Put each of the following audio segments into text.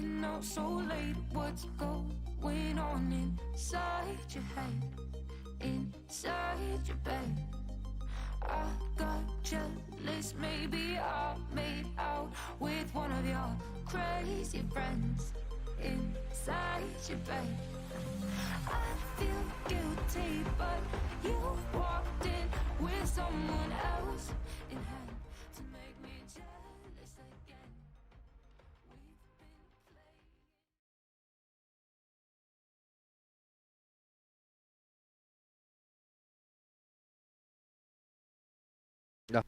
staying out so late. What's going on inside your head, inside your bed? I got jealous, maybe I made out with one of your crazy friends inside your bed. I feel guilty, but you walked in with someone else in hand to make me jealous again. We've been playing. Ja.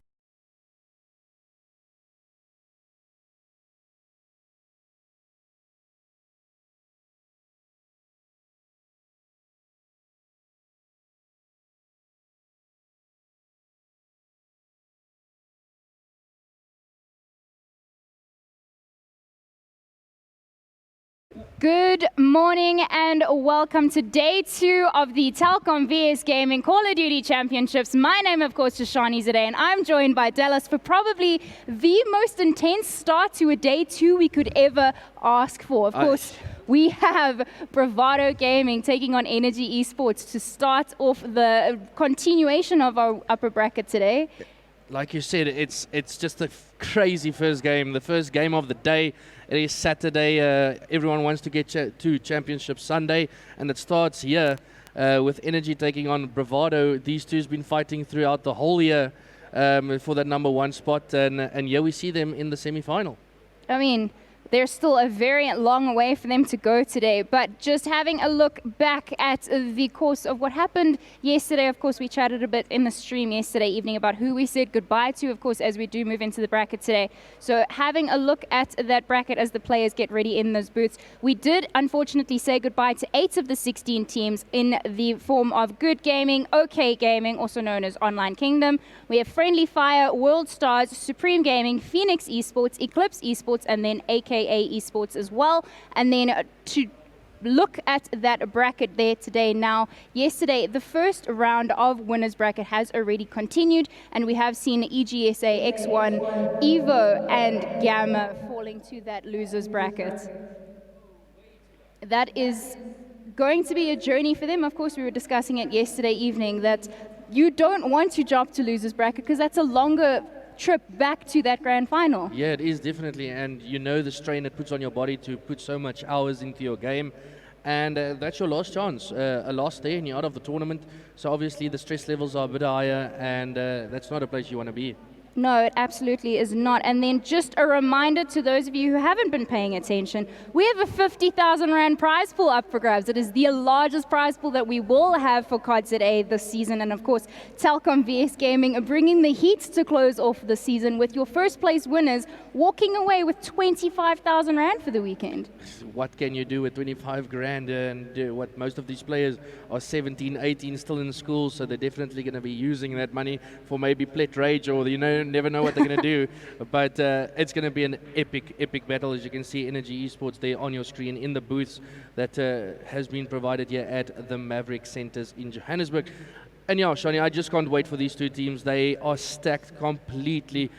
Good morning and welcome to day 2 of the Telkom VS Gaming Call of Duty Championships. My name, of course, is Shani today, and I'm joined by Dallas for probably the most intense start to a day 2 we could ever ask for. Of course, we have Bravado Gaming taking on Energy Esports to start off the continuation of our upper bracket today. Like you said, it's just a crazy first game, the first game of the day. It is Saturday. Everyone wants to get to Championship Sunday, and it starts here with Energy taking on Bravado. These two's been fighting throughout the whole year for that number 1 spot, and here we see them in the semi-final. I mean, there's still a very long way for them to go today, but just having a look back at the course of what happened yesterday. Of course, we chatted a bit in the stream yesterday evening about who we said goodbye to, of course, as we do move into the bracket today. So having a look at that bracket as the players get ready in those booths, we did unfortunately say goodbye to 8 of the 16 teams in the form of Good Gaming, OK Gaming, also known as Online Kingdom. We have Friendly Fire, World Stars, Supreme Gaming, Phoenix Esports, Eclipse Esports, and then AKA Esports as well. And then to look at that bracket there today now, yesterday the first round of winners bracket has already continued, and we have seen EGSA, X1, Evo and Gamma falling to that losers bracket. That is going to be a journey for them. Of course, we were discussing it yesterday evening that you don't want to drop to losers bracket because that's a longer trip back to that grand final. Yeah, it is definitely, and you know the strain it puts on your body to put so much hours into your game, and that's your last chance. A loss there and you're out of the tournament, so obviously the stress levels are a bit higher, and that's not a place you want to be. No, it absolutely is not. And then just a reminder to those of you who haven't been paying attention, we have a 50,000 Rand prize pool up for grabs. It is the largest prize pool that we will have for COD ZA this season. And of course, Telkom VS Gaming are bringing the heat to close off the season with your first place winners walking away with 25,000 Rand for the weekend. What can you do with 25 grand? And what most of these players are 17, 18, still in school, so they're definitely going to be using that money for maybe Plet Rage, or never know what they're going to do. But it's going to be an epic battle. As you can see, Energy Esports there on your screen in the booths that has been provided here at the Maverick Centers in Johannesburg. And yeah, Shani, I just can't wait for these two teams. They are stacked completely.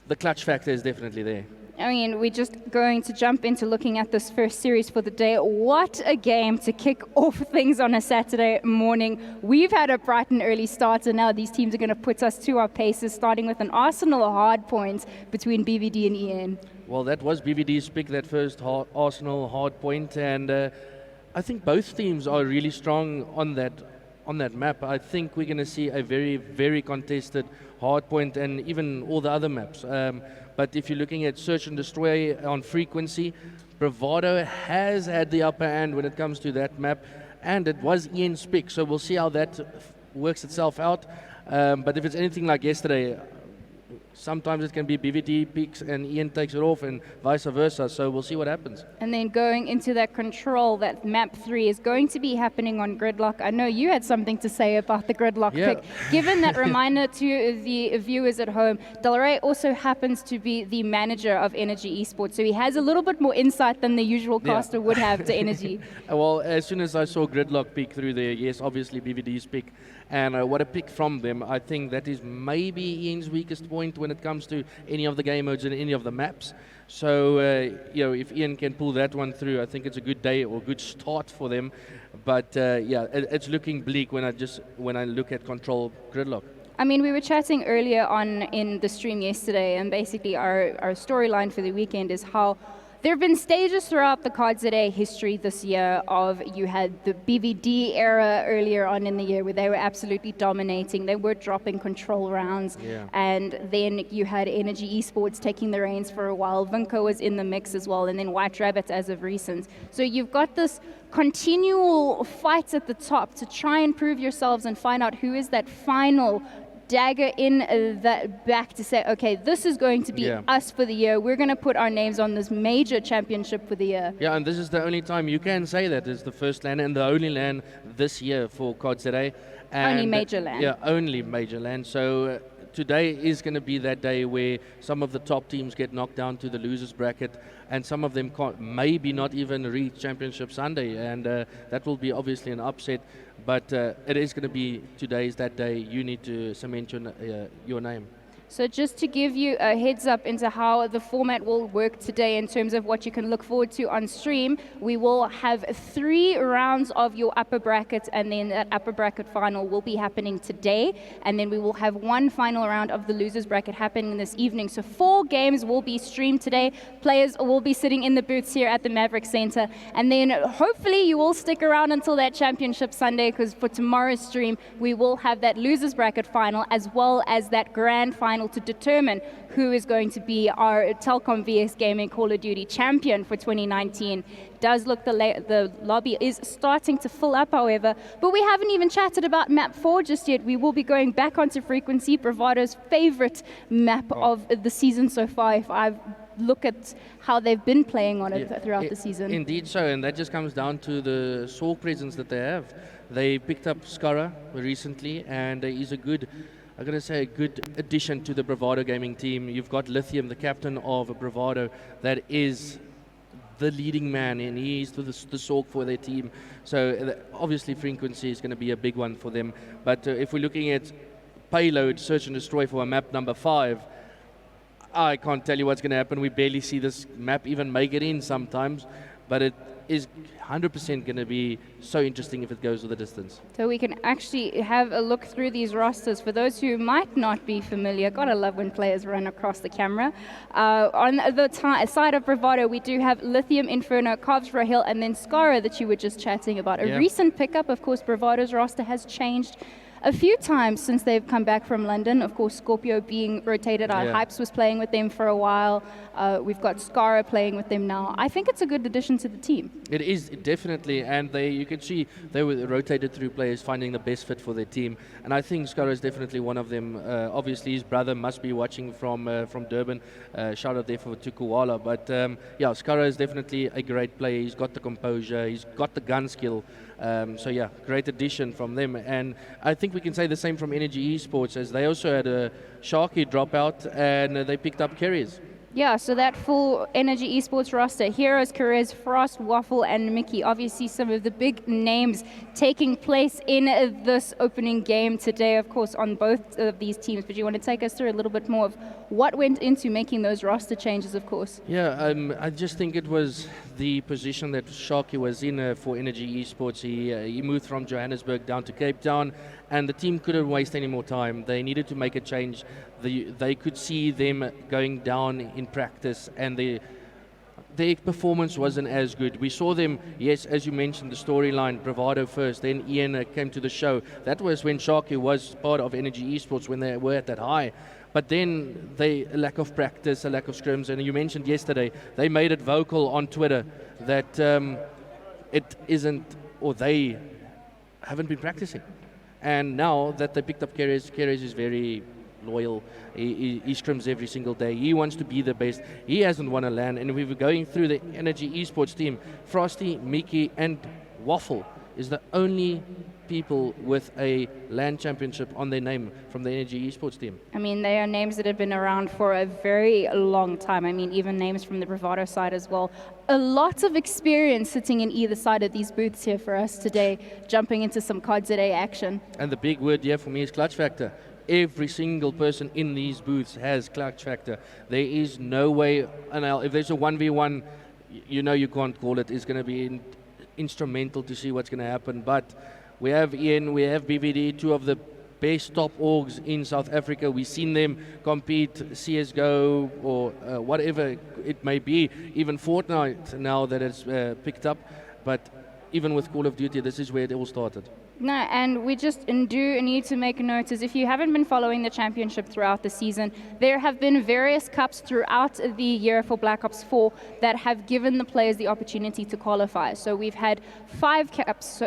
The clutch factor is definitely there. I mean, we're just going to jump into looking at this first series for the day. What a game to kick off things on a Saturday morning. We've had a bright and early start, and now these teams are going to put us to our paces, starting with an Arsenal hard point between BVD and EN. Well, that was BVD's pick, that first Arsenal hard point, and I think both teams are really strong on that map. I think we're going to see a very contested hard point, and even all the other maps. But if you're looking at search and destroy on frequency, Bravado has had the upper hand when it comes to that map, and it was Ian's pick, so we'll see how that works itself out. But if it's anything like yesterday, sometimes it can be BVD picks and Ian takes it off, and vice versa, so we'll see what happens. And then going into that control, that map 3 is going to be happening on Gridlock. I know you had something to say about the Gridlock pick. Given that reminder to the viewers at home, Del Rey also happens to be the manager of Energy Esports, so he has a little bit more insight than the usual caster would have to Energy. Well, as soon as I saw Gridlock pick through there, yes, obviously BVD's pick, and what a pick from them. I think that is maybe Ian's weakest point. point when it comes to any of the game modes and any of the maps. So, if Ian can pull that one through, I think it's a good day or good start for them. But it's looking bleak when I look at Control Gridlock. I mean, we were chatting earlier on in the stream yesterday, and basically our storyline for the weekend is how there have been stages throughout the COD ZA history this year of you had the BVD era earlier on in the year where they were absolutely dominating. They were dropping control rounds. Yeah. And then you had Energy Esports taking the reins for a while. Vinco was in the mix as well, and then White Rabbit as of recent. So you've got this continual fight at the top to try and prove yourselves and find out who is that final dagger in that back to say, okay, this is going to be us for the year. We're going to put our names on this major championship for the year. Yeah, and this is the only time you can say that. It's the first LAN and the only LAN this year for COD ZA. Only major LAN. Yeah, only major LAN. So today is going to be that day where some of the top teams get knocked down to the losers bracket, and some of them can't, maybe not even reach Championship Sunday, and that will be obviously an upset. But it is going to be today's that day. You need to cement your name. So just to give you a heads up into how the format will work today in terms of what you can look forward to on stream, we will have 3 rounds of your upper bracket, and then that upper bracket final will be happening today, and then we will have 1 final round of the losers bracket happening this evening. So 4 games will be streamed today. Players will be sitting in the booths here at the Maverick Center, and then hopefully you will stick around until that Championship Sunday, because for tomorrow's stream we will have that losers bracket final as well as that grand final to determine who is going to be our Telkom VS Gaming Call of Duty champion for 2019. Does look the lobby is starting to fill up, however, but we haven't even chatted about map 4 just yet. We will be going back onto Frequency, Bravado's favorite map of the season so far, if I look at how they've been playing on it throughout the season. Indeed so, and that just comes down to the Sorg presence that they have. They picked up Skara recently, and he's a good addition to the Bravado gaming team. You've got Lithium, the captain of Bravado, that is the leading man, and he's the Sorg for their team. So obviously Frequency is going to be a big one for them. But if we're looking at payload, search and destroy for a map number 5, I can't tell you what's going to happen. We barely see this map even make it in sometimes, but it is 100% going to be so interesting if it goes the distance. So we can actually have a look through these rosters. For those who might not be familiar, gotta love when players run across the camera. On the side of Bravado, we do have Lithium, Inferno, Covs, Rahil, and then Skara that you were just chatting about. A recent pickup, of course. Bravado's roster has changed a few times since they've come back from London. Of course, Scorpio being rotated out. Hypes was playing with them for a while. We've got Skara playing with them now. I think it's a good addition to the team. It is, definitely, and you can see they were rotated through players finding the best fit for their team, and I think Skara is definitely one of them. Obviously, his brother must be watching from Durban. Shout out there for Tukuwala, but Skara is definitely a great player. He's got the composure, he's got the gun skill. Great addition from them, and I think we can say the same from Energy Esports, as they also had a Sharky dropout and they picked up Kerry's. Yeah, so that full Energy Esports roster, Heroes, Perez, Frost, Waffle, and Mickey. Obviously some of the big names taking place in this opening game today, of course, on both of these teams. But you want to take us through a little bit more of what went into making those roster changes, of course? Yeah, I just think it was the position that Sharky was in for Energy Esports. He moved from Johannesburg down to Cape Town, and the team couldn't waste any more time. They needed to make a change. They could see them going down in practice, and their performance wasn't as good. We saw them, yes, as you mentioned, the storyline, Bravado first, then Ian came to the show. That was when Sharky was part of Energy Esports, when they were at that high. But then a lack of practice, a lack of scrims, and you mentioned yesterday, they made it vocal on Twitter that it isn't, or they haven't been practicing. And now that they picked up Keres is very loyal. He scrims every single day. He wants to be the best. He hasn't won a LAN, and if we were going through the Energy Esports team, Frosty, Mickey, and Waffle is the only people with a LAN championship on their name from the Energy Esports team. I mean, they are names that have been around for a very long time. I mean, even names from the Bravado side as well. A lot of experience sitting in either side of these booths here for us today, jumping into some COD ZA action. And the big word here for me is clutch factor. every single person in these booths has clutch factor. There is no way, and if there's a 1v1, you know you can't call it. It's going to be instrumental to see what's going to happen. But we have Ian, we have BVD, two of the best top orgs in South Africa. We've seen them compete CSGO or whatever it may be, even Fortnite now that it's picked up. But even with Call of Duty, this is where it all started. No, and we just do need to make a note is if you haven't been following the championship throughout the season, there have been various cups throughout the year for Black Ops 4 that have given the players the opportunity to qualify. So we've had five cups,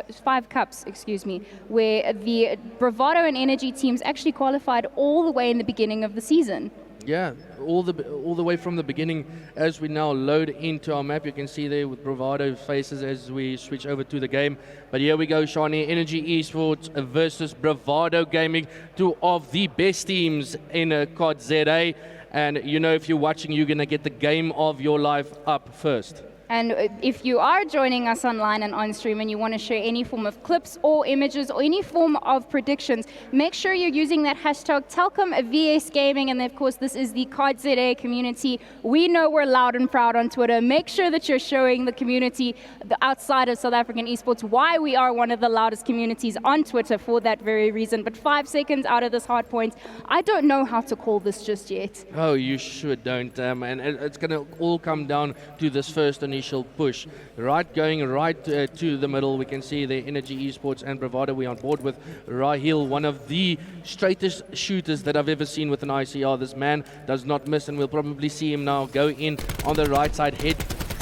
where the Bravado and Energy teams actually qualified all the way in the beginning of the season. Yeah, all the way from the beginning. As we now load into our map, you can see there with Bravado faces as we switch over to the game. But here we go, Shani. Energy Esports versus Bravado Gaming, two of the best teams in COD ZA. And you know, if you're watching, you're going to get the game of your life up first. And if you are joining us online and on stream and you want to share any form of clips or images or any form of predictions, make sure you're using that hashtag TelkomVSGaming. And of course, this is the COD ZA community. We know we're loud and proud on Twitter. Make sure that you're showing the community outside of South African esports why we are one of the loudest communities on Twitter for that very reason. But 5 seconds out of this hard point, I don't know how to call this just yet. Oh, you should don't. And it's going to all come down to this first initial push. Going right to the middle, we can see the Energy Esports and Bravado. We're on board with Rahil, one of the straightest shooters that I've ever seen with an ICR. This man does not miss, and we'll probably see him now go in on the right side head.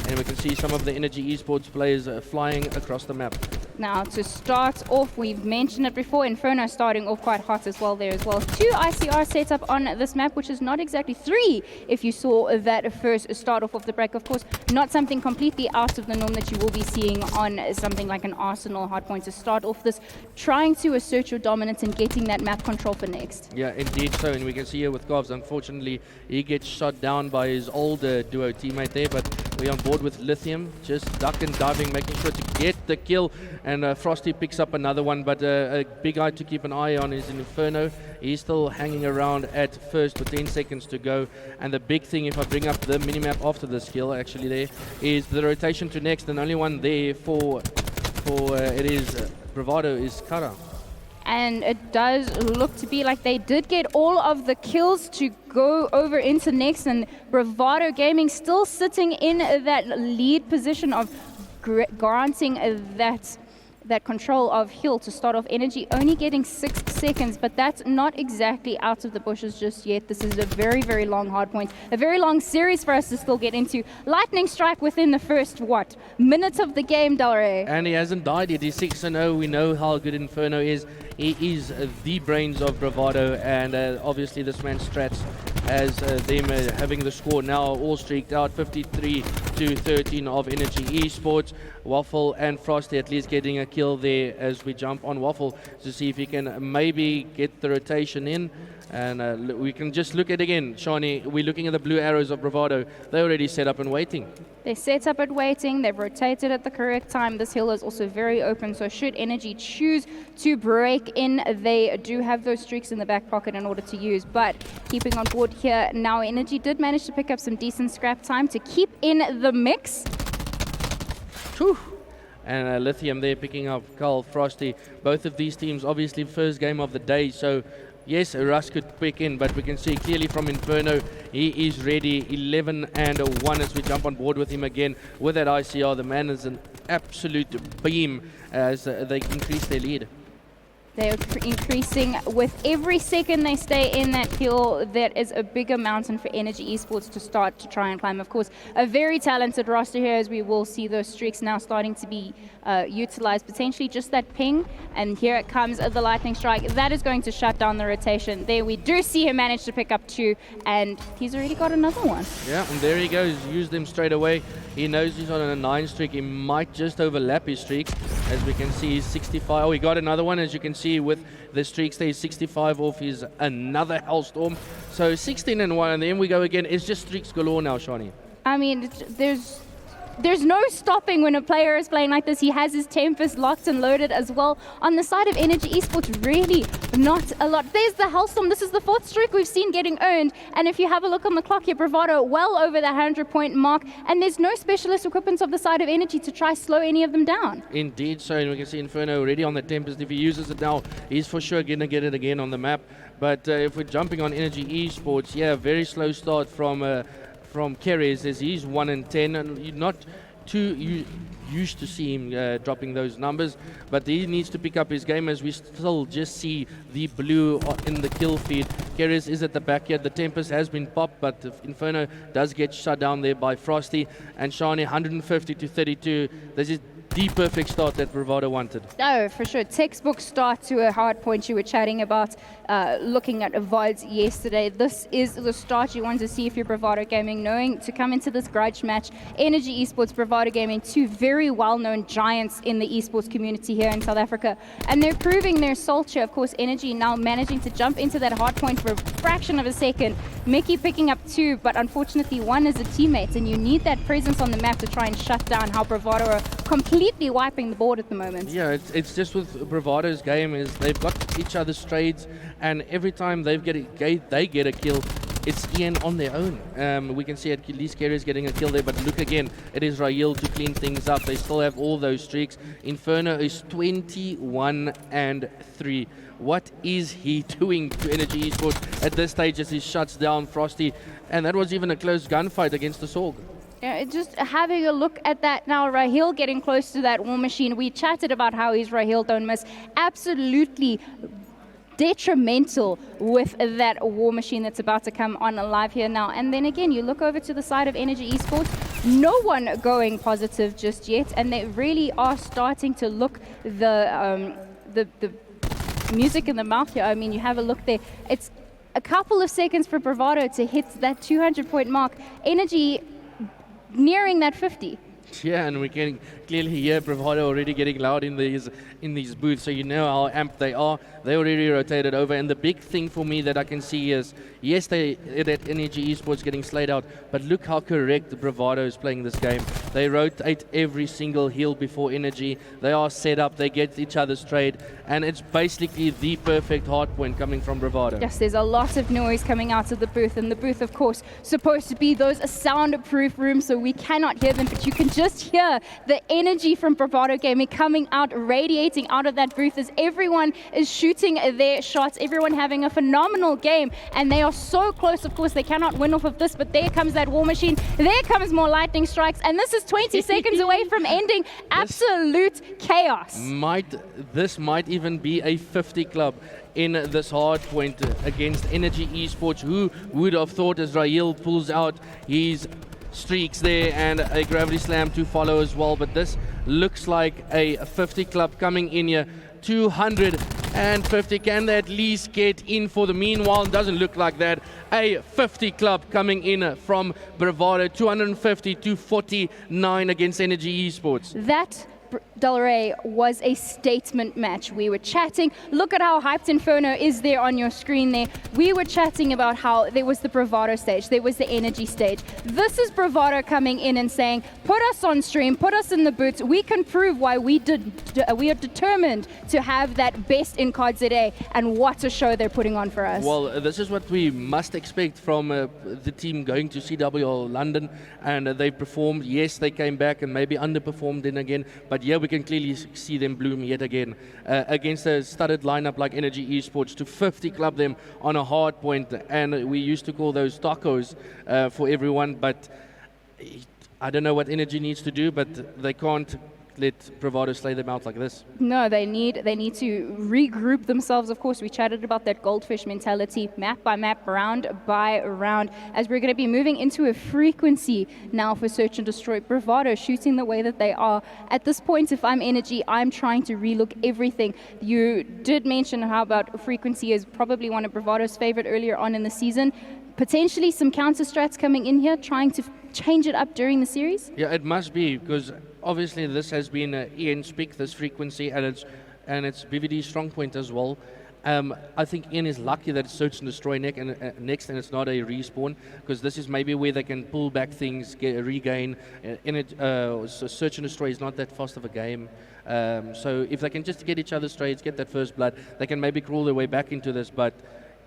And we can see some of the Energy Esports players flying across the map. Now, to start off, we've mentioned it before, Inferno starting off quite hot as well there as well. 2 ICR set up on this map, which is not exactly 3 if you saw that first start off of the break. Of course, not something completely out of the norm that you will be seeing on something like an Arsenal hardpoint to start off this, trying to assert your dominance and getting that map control for next. Yeah, indeed so, and we can see here with Govs, unfortunately, he gets shot down by his older duo teammate there, but we're on board with Lithium, just duck and diving, making sure to get the kill. And Frosty picks up another one, but a big eye to keep an eye on is Inferno. He's still hanging around at first with 10 seconds to go. And the big thing, if I bring up the minimap after this kill, actually there, is the rotation to next. And only one there for it is Bravado is Kara. And it does look to be like they did get all of the kills to go over into next. And Bravado Gaming still sitting in that lead position of granting that control of Hill to start off. Energy only getting 6 seconds, but that's not exactly out of the bushes just yet. This is a very, very long hard point, a very long series for us to still get into. Lightning strike within the first, minute of the game, Delray. And he hasn't died yet. He's 6-0. We know how good Inferno is. He is the brains of Bravado, and obviously this man strats as them having the score now all streaked out, 53-13 of Energy Esports. Waffle and Frosty at least getting a kill there as we jump on Waffle to see if he can maybe get the rotation in. And we can just look at again, Shani, we're looking at the blue arrows of Bravado. They're already set up and waiting. They're set up and waiting. They've rotated at the correct time. This hill is also very open, so should Energy choose to break in, they do have those streaks in the back pocket in order to use. But keeping on board here now, Energy did manage to pick up some decent scrap time to keep in the mix. Whew. And Lithium there picking up Carl, Frosty. Both of these teams, obviously first game of the day, so yes, Russ could pick in, but we can see clearly from Inferno, he is ready. 11-1 as we jump on board with him again with that ICR. The man is an absolute beam as they increase their lead. They're increasing with every second they stay in that hill. That is a bigger mountain for Energy Esports to start to try and climb. Of course, a very talented roster here, as we will see those streaks now starting to be utilized. Potentially just that ping, and here it comes, the lightning strike. That is going to shut down the rotation. There we do see him manage to pick up 2, and he's already got another one. Yeah, and there he goes. Used them straight away. He knows he's on a 9 streak. He might just overlap his streak. As we can see, he's 65. Oh, he got another one, as you can see with the streak stays 65 off his another Hellstorm. So 16-1, and then we go again. It's just streaks galore now, Shani. I mean, there's there's no stopping when a player is playing like this. He has his Tempest locked and loaded as well. On the side of Energy Esports, really not a lot. There's the Hellstorm. This is the 4th streak we've seen getting earned. And if you have a look on the clock here, Bravado well over the 100-point mark. And there's no specialist equipment of the side of Energy to try slow any of them down. Indeed, so and we can see Inferno already on the Tempest. If he uses it now, he's for sure going to get it again on the map. But if we're jumping on Energy Esports, yeah, very slow start from Keres, as he's 1-10, and you're not too used to see him dropping those numbers, but he needs to pick up his game, as we still just see the blue in the kill feed. Keres is at the back here. The Tempest has been popped, but Inferno does get shut down there by Frosty, and Shani 150 to 32. This is the perfect start that Bravado wanted. Oh, for sure. Textbook start to a hard point. You were chatting about looking at VODs yesterday. This is the start you want to see if you're Bravado Gaming, knowing to come into this grudge match. Energy Esports, Bravado Gaming, two very well-known giants in the esports community here in South Africa. And they're proving their culture. Of course, Energy now managing to jump into that hard point for a fraction of a second. Mickey picking up 2, but unfortunately 1 is a teammate, and you need that presence on the map to try and shut down how Bravado are completely wiping the board at the moment. Yeah, it's just with Bravado's game is they've got each other's trades, and every time they get a kill, it's Ian on their own. We can see at least Keres getting a kill there, but look again, it is Raheel to clean things up. They still have all those streaks. Inferno is 21-3. What is he doing to Energy Esports at this stage as he shuts down Frosty? And that was even a close gunfight against the Sorg. Yeah, just having a look at that now, Raheel getting close to that war machine. We chatted about how he's Raheel don't miss. Absolutely detrimental with that war machine that's about to come on live here now. And then again, you look over to the side of Energy Esports, no one going positive just yet, and they really are starting to look the music in the mouth here. I mean, you have a look there. It's a couple of seconds for Bravado to hit that 200-point mark. Energy nearing that 50. Yeah, and we can clearly hear Bravado already getting loud in these booths, so you know how amped they are. They already rotated over, and the big thing for me that I can see is, yes, that Energy Esports getting slayed out, but look how correct Bravado is playing this game. They rotate every single heal before Energy. They are set up, they get each other's trade, and it's basically the perfect hard point coming from Bravado. Yes, there's a lot of noise coming out of the booth, and the booth, of course, supposed to be those soundproof rooms, so we cannot hear them, but you can just hear the energy from Bravado Gaming coming out, radiating out of that booth as everyone is shooting their shots, everyone having a phenomenal game, and they are so close. Of course, they cannot win off of this, but there comes that war machine, there comes more lightning strikes, and this is 20 seconds away from ending. Absolute chaos. This might even be a 50 club in this hard point against Energy Esports. Who would have thought, as Raheel pulls out his streaks there and a gravity slam to follow as well, but this looks like a 50 club coming in here. 250, can they at least get in for the meanwhile? Doesn't look like that. A 50 club coming in from Bravado, 250 to 49 against Energy Esports. That Del Rey was a statement match. We were chatting, look at how hyped Inferno is there on your screen there. We were chatting about how there was the Bravado stage, there was the Energy stage. This is Bravado coming in and saying, put us on stream, put us in the boots. We can prove why we are determined to have that best in COD ZA, and what a show they're putting on for us. Well, this is what we must expect from the team going to CWL London, and they performed. Yes, they came back and maybe underperformed in again, but yeah, we can clearly see them bloom yet again against a studded lineup like Energy Esports, to 50 club them on a hard point, and we used to call those tacos for everyone, but I don't know what Energy needs to do, but they can't let Bravado slay them out like this. No, they need to regroup themselves. Of course, we chatted about that goldfish mentality, map by map, round by round, as we're going to be moving into a frequency now for Search and Destroy. Bravado shooting the way that they are. At this point, if I'm Energy, I'm trying to relook everything. You did mention how about frequency is probably one of Bravado's favorite earlier on in the season. Potentially some counter strats coming in here, trying to change it up during the series? Yeah, it must be, because obviously this has been Ian's pick, this frequency, and it's BVD's strong point as well. I think Ian is lucky that it's Search and Destroy next and it's not a respawn, because this is maybe where they can pull back things, regain. So Search and Destroy is not that fast of a game. So if they can just get each other straight, get that first blood, they can maybe crawl their way back into this, but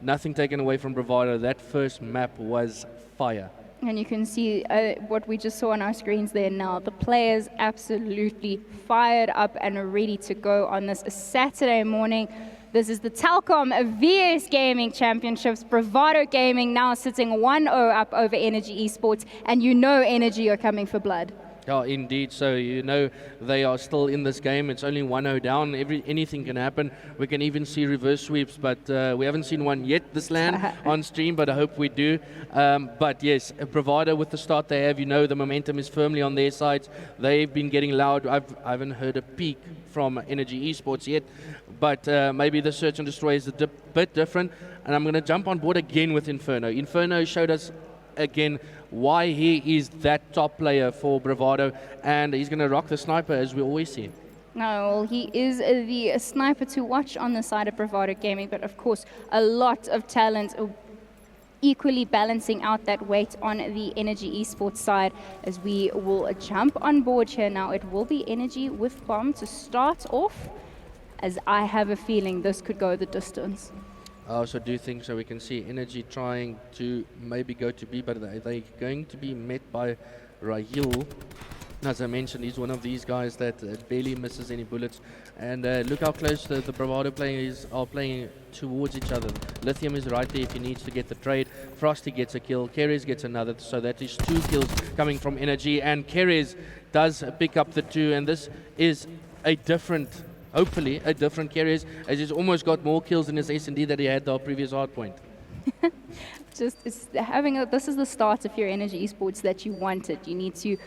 nothing taken away from Bravado. That first map was fire. And you can see what we just saw on our screens there now. The players absolutely fired up and ready to go on this Saturday morning. This is the Telkom VS Gaming Championships. Bravado Gaming now sitting 1-0 up over Energy Esports. And you know Energy are coming for blood. Yeah, indeed. So you know they are still in this game. It's only 1-0 down. Anything can happen. We can even see reverse sweeps, but we haven't seen one yet this land on stream, but I hope we do. But yes, Bravado with the start they have, you know the momentum is firmly on their side. They've been getting loud. I haven't heard a peak from Energy Esports yet, but maybe the Search and Destroy is a bit different. And I'm going to jump on board again with Inferno. Inferno showed us again why he is that top player for Bravado, and he's going to rock the sniper as we always see. No, well, he is the sniper to watch on the side of Bravado Gaming, but of course a lot of talent equally balancing out that weight on the Energy Esports side. As we will jump on board here now, it will be Energy with Bomb to start off, as I have a feeling this could go the distance. I also do think so. We can see Energy trying to maybe go to B, but they're going to be met by Rahil. As I mentioned, he's one of these guys that barely misses any bullets. And look how close the Bravado players are playing towards each other. Lithium is right there if he needs to get the trade. Frosty gets a kill. Keres gets another. So that is 2 kills coming from Energy. And Keres does pick up the 2. And this is a different... hopefully a different Keres, as he's almost got more kills in his S&D that he had the previous hard point. This is the start of your Energy Esports that you wanted. You need to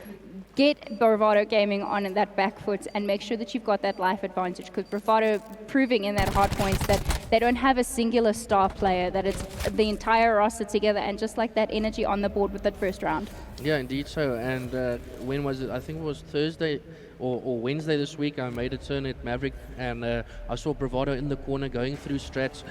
get Bravado Gaming on that back foot and make sure that you've got that life advantage, because Bravado proving in that hard points that they don't have a singular star player, that it's the entire roster together, and just like that, Energy on the board with that first round. Yeah, indeed so. And when was it? I think it was Thursday or Wednesday this week. I made a turn at Maverick, and I saw Bravado in the corner going through strats,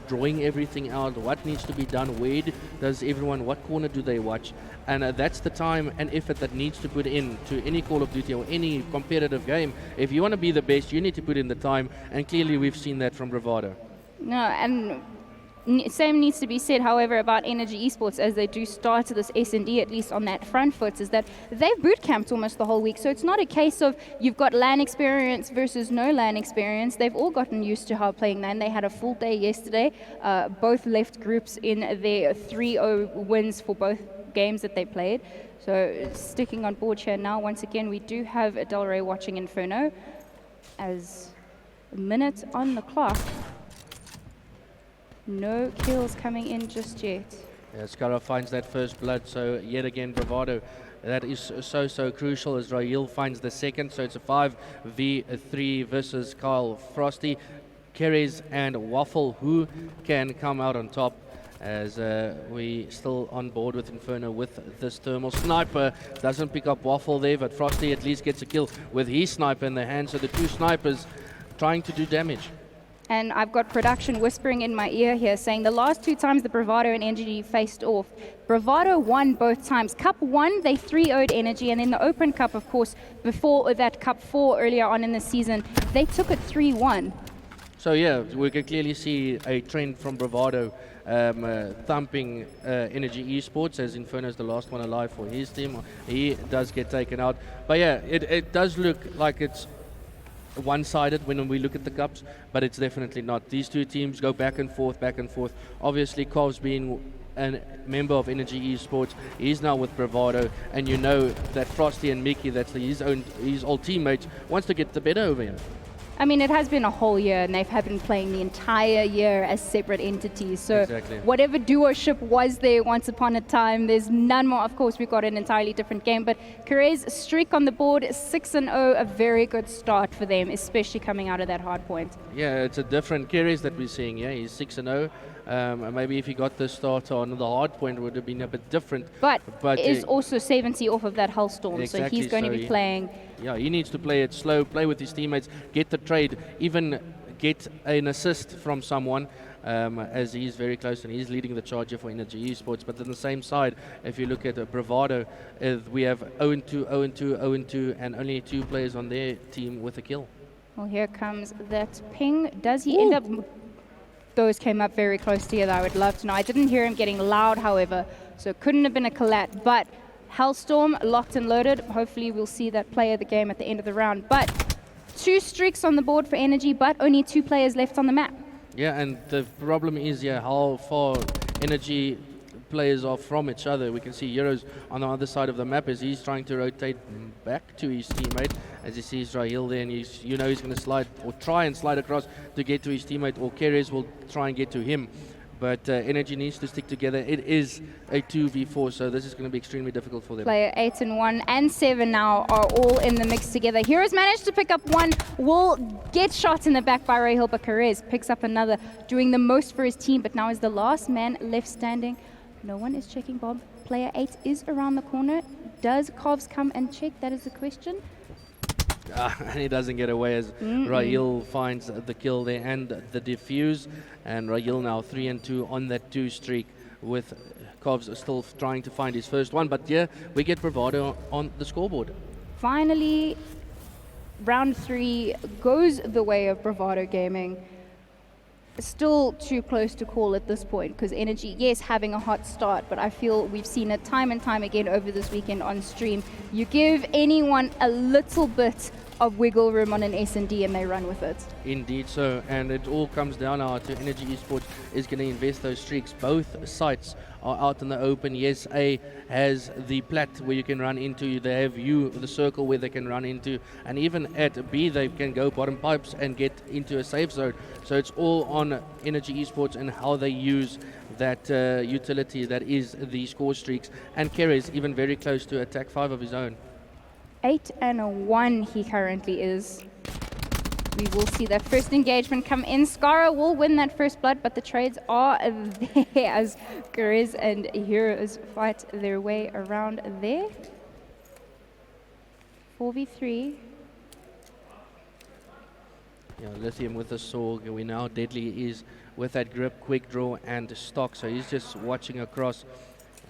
drawing everything out, what needs to be done, where does everyone, what corner do they watch, and that's the time and effort that needs to put in to any Call of Duty or any competitive game. If you want to be the best, you need to put in the time, and clearly we've seen that from Bravado. No, and same needs to be said, however, about Energy Esports, as they do start this S&D, at least on that front foot, is that they've boot camped almost the whole week. So it's not a case of you've got LAN experience versus no LAN experience. They've all gotten used to how playing LAN. They had a full day yesterday. Both left groups in their 3-0 wins for both games that they played. So sticking on board here now, once again, we do have Del Rey watching Inferno as a minute on the clock. No kills coming in just yet. Yeah, Skara finds that first blood, so yet again Bravado. That is so crucial as Rahil finds the second, so it's a 5v3 versus Kyle Frosty. Keres and Waffle, who can come out on top, as we still on board with Inferno with this thermal. Sniper doesn't pick up Waffle there, but Frosty at least gets a kill with his sniper in the hand, so the 2 snipers trying to do damage. And I've got production whispering in my ear here saying the last 2 times the Bravado and Energy faced off, Bravado won both times. Cup 1, they 3-0'd Energy, and in the Open Cup, of course, before that Cup 4 earlier on in the season, they took it 3-1. So yeah, we can clearly see a trend from Bravado thumping Energy Esports, as Inferno is the last one alive for his team. He does get taken out. But yeah, it does look like it's one-sided when we look at the cups, but it's definitely not. These 2 teams go back and forth. Obviously, Kov's being a member of Energy Esports, he's now with Bravado, and you know that Frosty and Mickey, that's his old teammates, wants to get the better over him. I mean, it has been a whole year, and they've been playing the entire year as separate entities. So exactly. Whatever duo-ship was there once upon a time, there's none more. Of course, we've got an entirely different game. But Keres streak on the board, 6-0, a very good start for them, especially coming out of that hard point. Yeah, it's a different Keres that we're seeing. Yeah, he's 6-0. Maybe if he got the start on the hard point, it would have been a bit different. But is also 70 off of that Hellstorm, exactly, so he's going to be playing. Yeah, he needs to play it slow, play with his teammates, get the trade, even get an assist from someone, as he's very close and he's leading the charge here for Energy Esports. But on the same side, if you look at Bravado, we have 0-2, 0-2, 0-2, and only 2 players on their team with a kill. Well, here comes that ping. Does he end up... Those came up very close together. I would love to know. I didn't hear him getting loud, however, so it couldn't have been a collat. But Hellstorm locked and loaded. Hopefully we'll see that play of the game at the end of the round. But 2 streaks on the board for Energy, but only 2 players left on the map. Yeah, and the problem is how far Energy players are from each other. We can see Heroes on the other side of the map as he's trying to rotate back to his teammate, as he sees Rahil there, and he's going to slide or try and slide across to get to his teammate, or Keres will try and get to him. But Energy needs to stick together. It is a 2v4, so this is going to be extremely difficult for them. Player 8 and 1 and 7 now are all in the mix together. Heroes managed to pick up one, will get shot in the back by Rahil, but Keres picks up another, doing the most for his team, but now is the last man left standing. No one is checking Bob. Player 8 is around the corner. Does Kovs come and check? That is the question. And he doesn't get away as Rahil finds the kill there and the defuse. And Rahil now 3 and 2 on that 2 streak, with Kovs still trying to find his first one. But yeah, we get Bravado on the scoreboard. Finally, round 3 goes the way of Bravado Gaming. Still too close to call at this point, because Energy, yes, having a hot start, but I feel we've seen it time and time again over this weekend on stream. You give anyone a little bit of wiggle room on an S&D and they run with it. Indeed so, and it all comes down now to Energy Esports is going to invest those streaks. Both sites are out in the open. Yes, A has the plat where you can run into, they have U, the circle where they can run into, and even at B they can go bottom pipes and get into a safe zone. So it's all on Energy Esports and how they use that utility that is the score streaks. And Keres even very close to attack 5 of his own. 8 and 1 he currently is. We will see that first engagement come in. Skara will win that first blood, but the trades are there as Keres and Heroes fight their way around there. 4v3. Yeah, Lithium with the sword. We know how deadly he is with that grip, quick draw, and stock. So he's just watching across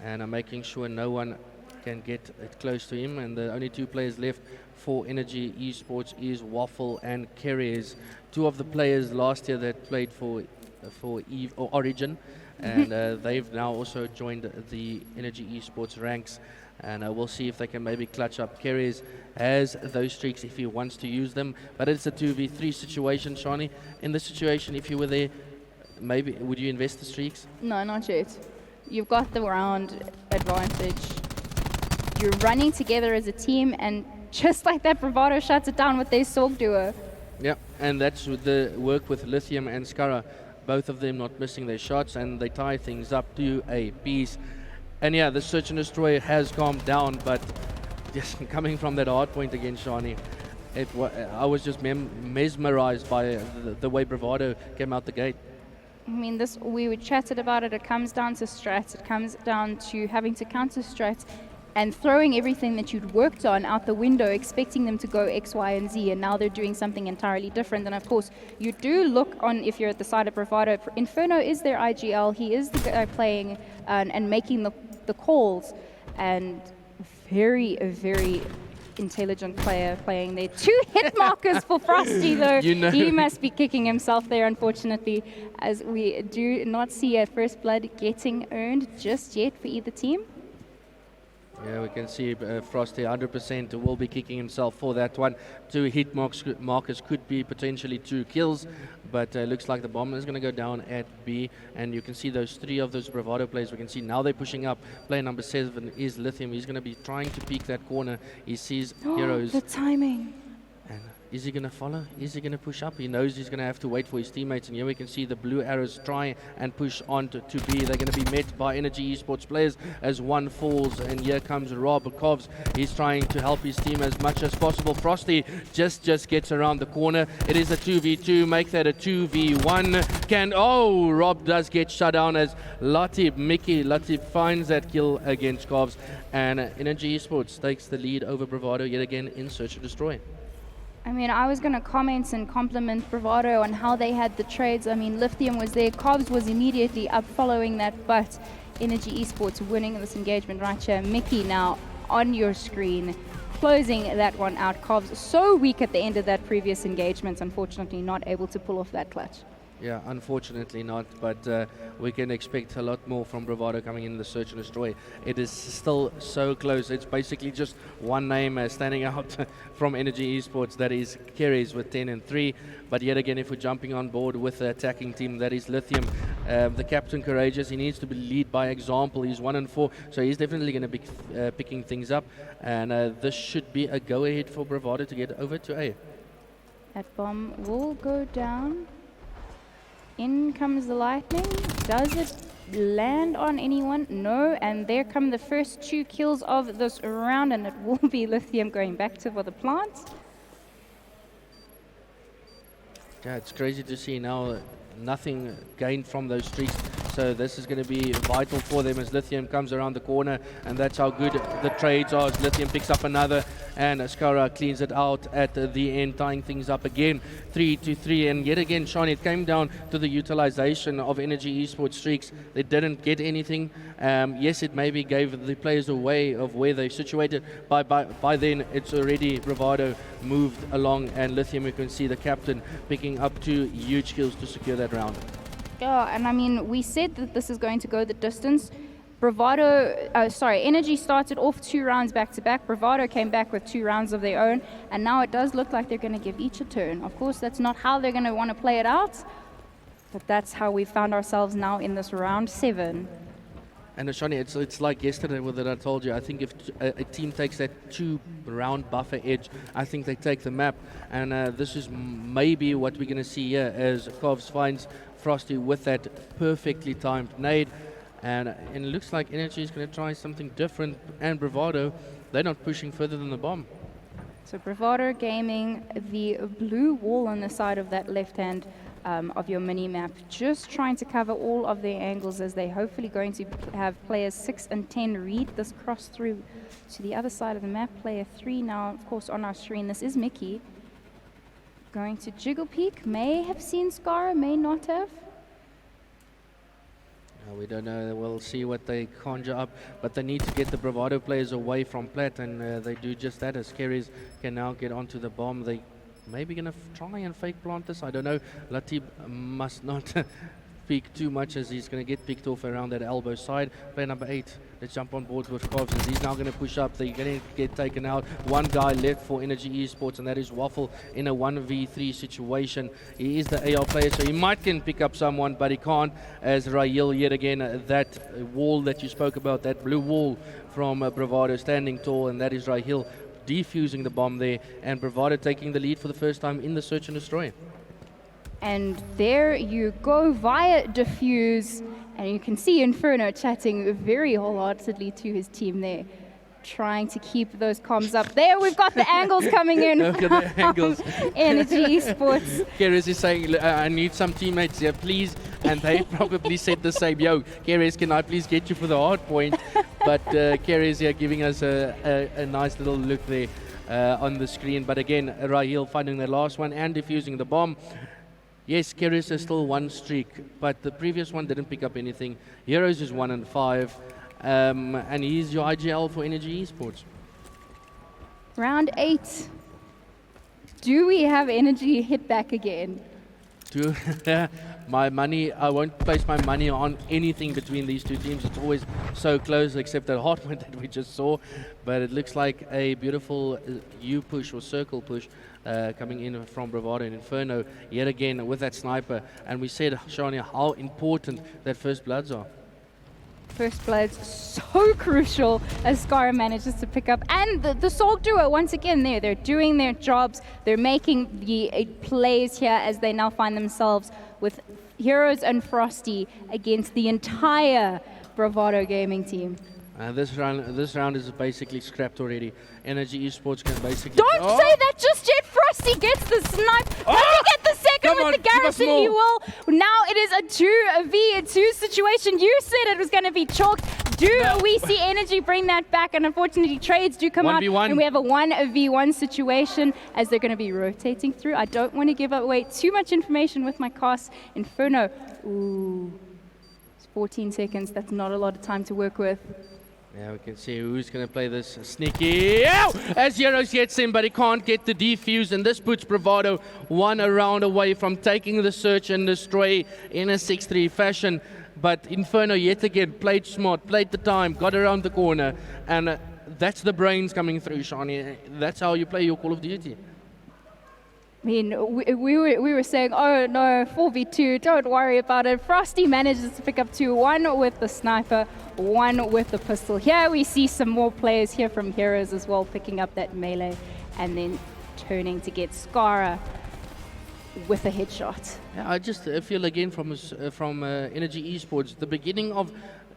and making sure no one can get it close to him. And the only 2 players left for Energy Esports is Waffle and Keres, 2 of the players last year that played for Eve or Origin, and they've now also joined the Energy Esports ranks. And we'll see if they can maybe clutch up. Keres has those streaks if he wants to use them, but it's a 2v3 situation. Shani, in this situation, if you were there, maybe would you invest the streaks? No, not yet. You've got the round advantage. You're running together as a team, and just like that, Bravado shuts it down with their Sorg duo. Yeah, and that's with the work with Lithium and Skara. Both of them not missing their shots, and they tie things up to a piece. And yeah, the search and destroy has calmed down, but just coming from that hard point again, Shani, I was just mesmerized by the way Bravado came out the gate. I mean, we chatted about it. It comes down to strats. It comes down to having to counter strats and throwing everything that you'd worked on out the window, expecting them to go X, Y, and Z, and now they're doing something entirely different. And of course, you do look on, if you're at the side of Bravado, Inferno is their IGL. He is the guy playing and making the calls, and very, very intelligent player playing there. 2 hit markers for Frosty, though. He must be kicking himself there, unfortunately, as we do not see a first blood getting earned just yet for either team. Yeah, we can see Frosty 100% will be kicking himself for that one. 2 hit markers could be potentially 2 kills, but looks like the bomb is going to go down at B, and you can see those 3 of those Bravado players. We can see now they're pushing up. Player number 7 is Lithium. He's going to be trying to peek that corner. He sees Heroes. The timing. And is he going to follow? Is he going to push up? He knows he's going to have to wait for his teammates, and here we can see the blue arrows try and push on to B. They're going to be met by Energy Esports players as one falls, and here comes Rob Kovs. He's trying to help his team as much as possible. Frosty just gets around the corner. It is a 2v2, make that a 2v1. Rob does get shut down as Latif finds that kill against Kovs, and Energy Esports takes the lead over Bravado yet again in Search and Destroy. I mean, I was going to comment and compliment Bravado on how they had the trades. I mean, Lithium was there, Cobbs was immediately up following that, but Energy Esports winning this engagement right here. Mickey now on your screen, closing that one out. Cobbs so weak at the end of that previous engagement, unfortunately not able to pull off that clutch. Yeah, unfortunately not, but we can expect a lot more from Bravado coming in the search and destroy. It is still so close. It's basically just one name standing out from Energy Esports, that is Keres with 10 and 3. But yet again, if we're jumping on board with the attacking team, that is Lithium. The captain courageous, he needs to be lead by example. He's 1 and 4, so he's definitely going to be picking things up. And this should be a go-ahead for Bravado to get over to A. That bomb will go down. In comes the lightning. Does it land on anyone? No. And there come the first 2 kills of this round, and it will be Lithium going back to for the plant. Yeah, it's crazy to see now nothing gained from those streaks. So this is going to be vital for them as Lithium comes around the corner, and that's how good the trades are as Lithium picks up another, and Skara cleans it out at the end, tying things up again, 3-3. And yet again, Sean, it came down to the utilization of Energy Esports streaks. They didn't get anything. Yes, it maybe gave the players a way of where they're situated. By then, it's already Bravado moved along, and Lithium, you can see the captain picking up 2 huge kills to secure that round. Yeah, and I mean, we said that this is going to go the distance. Energy started off 2 rounds back to back. Bravado came back with 2 rounds of their own, and now it does look like they're going to give each a turn. Of course, that's not how they're going to want to play it out, but that's how we found ourselves now in this round 7. And Shani, it's like yesterday that I told you. I think if a team takes that 2-round buffer edge, I think they take the map. And this is maybe what we're going to see here as Kovs finds Frosty with that perfectly timed nade. And it looks like Energy is going to try something different. And Bravado, they're not pushing further than the bomb. So Bravado gaming the blue wall on the side of that left hand of your mini map, just trying to cover all of their angles as they're hopefully going to have players 6 and 10 read this cross through to the other side of the map. Player 3 now, of course, on our screen. This is Mickey. Going to Jiggle Peak, may have seen Skara, may not have. We don't know. We'll see what they conjure up, but they need to get the Bravado players away from Plat, and they do just that as Keres can now get onto the bomb. They maybe going to try and fake plant this. I don't know. Latib must not peek too much as he's going to get picked off around that elbow side. Player number 8, let's jump on board with Kovs as he's now going to push up. They're going to get taken out. One guy left for Energy Esports, and that is Waffle in a 1v3 situation. He is the AR player, so he might can pick up someone, but he can't as Rahil yet again, that wall that you spoke about, that blue wall from Bravado standing tall, and that is Rahil defusing the bomb there, and Bravado taking the lead for the first time in the search and destroy. And there you go via defuse, and you can see Inferno chatting very wholeheartedly to his team there, trying to keep those comms up. There we've got the angles coming in. Look at the angles. Energy Esports. Keres is saying, I need some teammates here, please. And they probably said the same. Yo, Keres, can I please get you for the hard point? But Keres here giving us a nice little look there on the screen. But again, Rahil finding the last one and defusing the bomb. Yes, Keres is still 1 streak, but the previous one didn't pick up anything. Heroes is 1 and 5. And he's your IGL for Energy Esports. Round 8. Do we have Energy hit back again? My money, I won't place my money on anything between these two teams. It's always so close, except that hard one that we just saw. But it looks like a beautiful U push or circle push coming in from Bravado and Inferno yet again with that sniper. And we said, Shania, how important that first bloods are. First Blood's so crucial as Skara manages to pick up. And the Soul Duo, once again, they're doing their jobs. They're making the plays here as they now find themselves with Heroes and Frosty against the entire Bravado gaming team. This round is basically scrapped already. Energy Esports can basically... Don't say that just yet! Frosty gets the snipe! Does he get the second Come with on, the give us garrison, he will. Now it is a 2v2 situation. You said it was going to be chalk. We see Energy bring that back? And unfortunately, trades do come out. 1v1. And we have a 1v1 situation as they're going to be rotating through. I don't want to give away too much information with my cast. Inferno. Ooh. It's 14 seconds. That's not a lot of time to work with. Yeah, we can see who's going to play this sneaky. Ow! As Zeros gets in, but he can't get the defuse, and this puts Bravado one round away from taking the search and destroy in a 6-3 fashion. But Inferno yet again played smart, played the time, got around the corner, and that's the brains coming through, Shani. That's how you play your Call of Duty. I mean, we were saying, oh no, 4v2, don't worry about it. Frosty manages to pick up 2, one with the sniper, one with the pistol. Here we see some more players here from Heroes as well, picking up that melee and then turning to get Skara with a headshot. Yeah, I just feel again from Energy Esports, the beginning of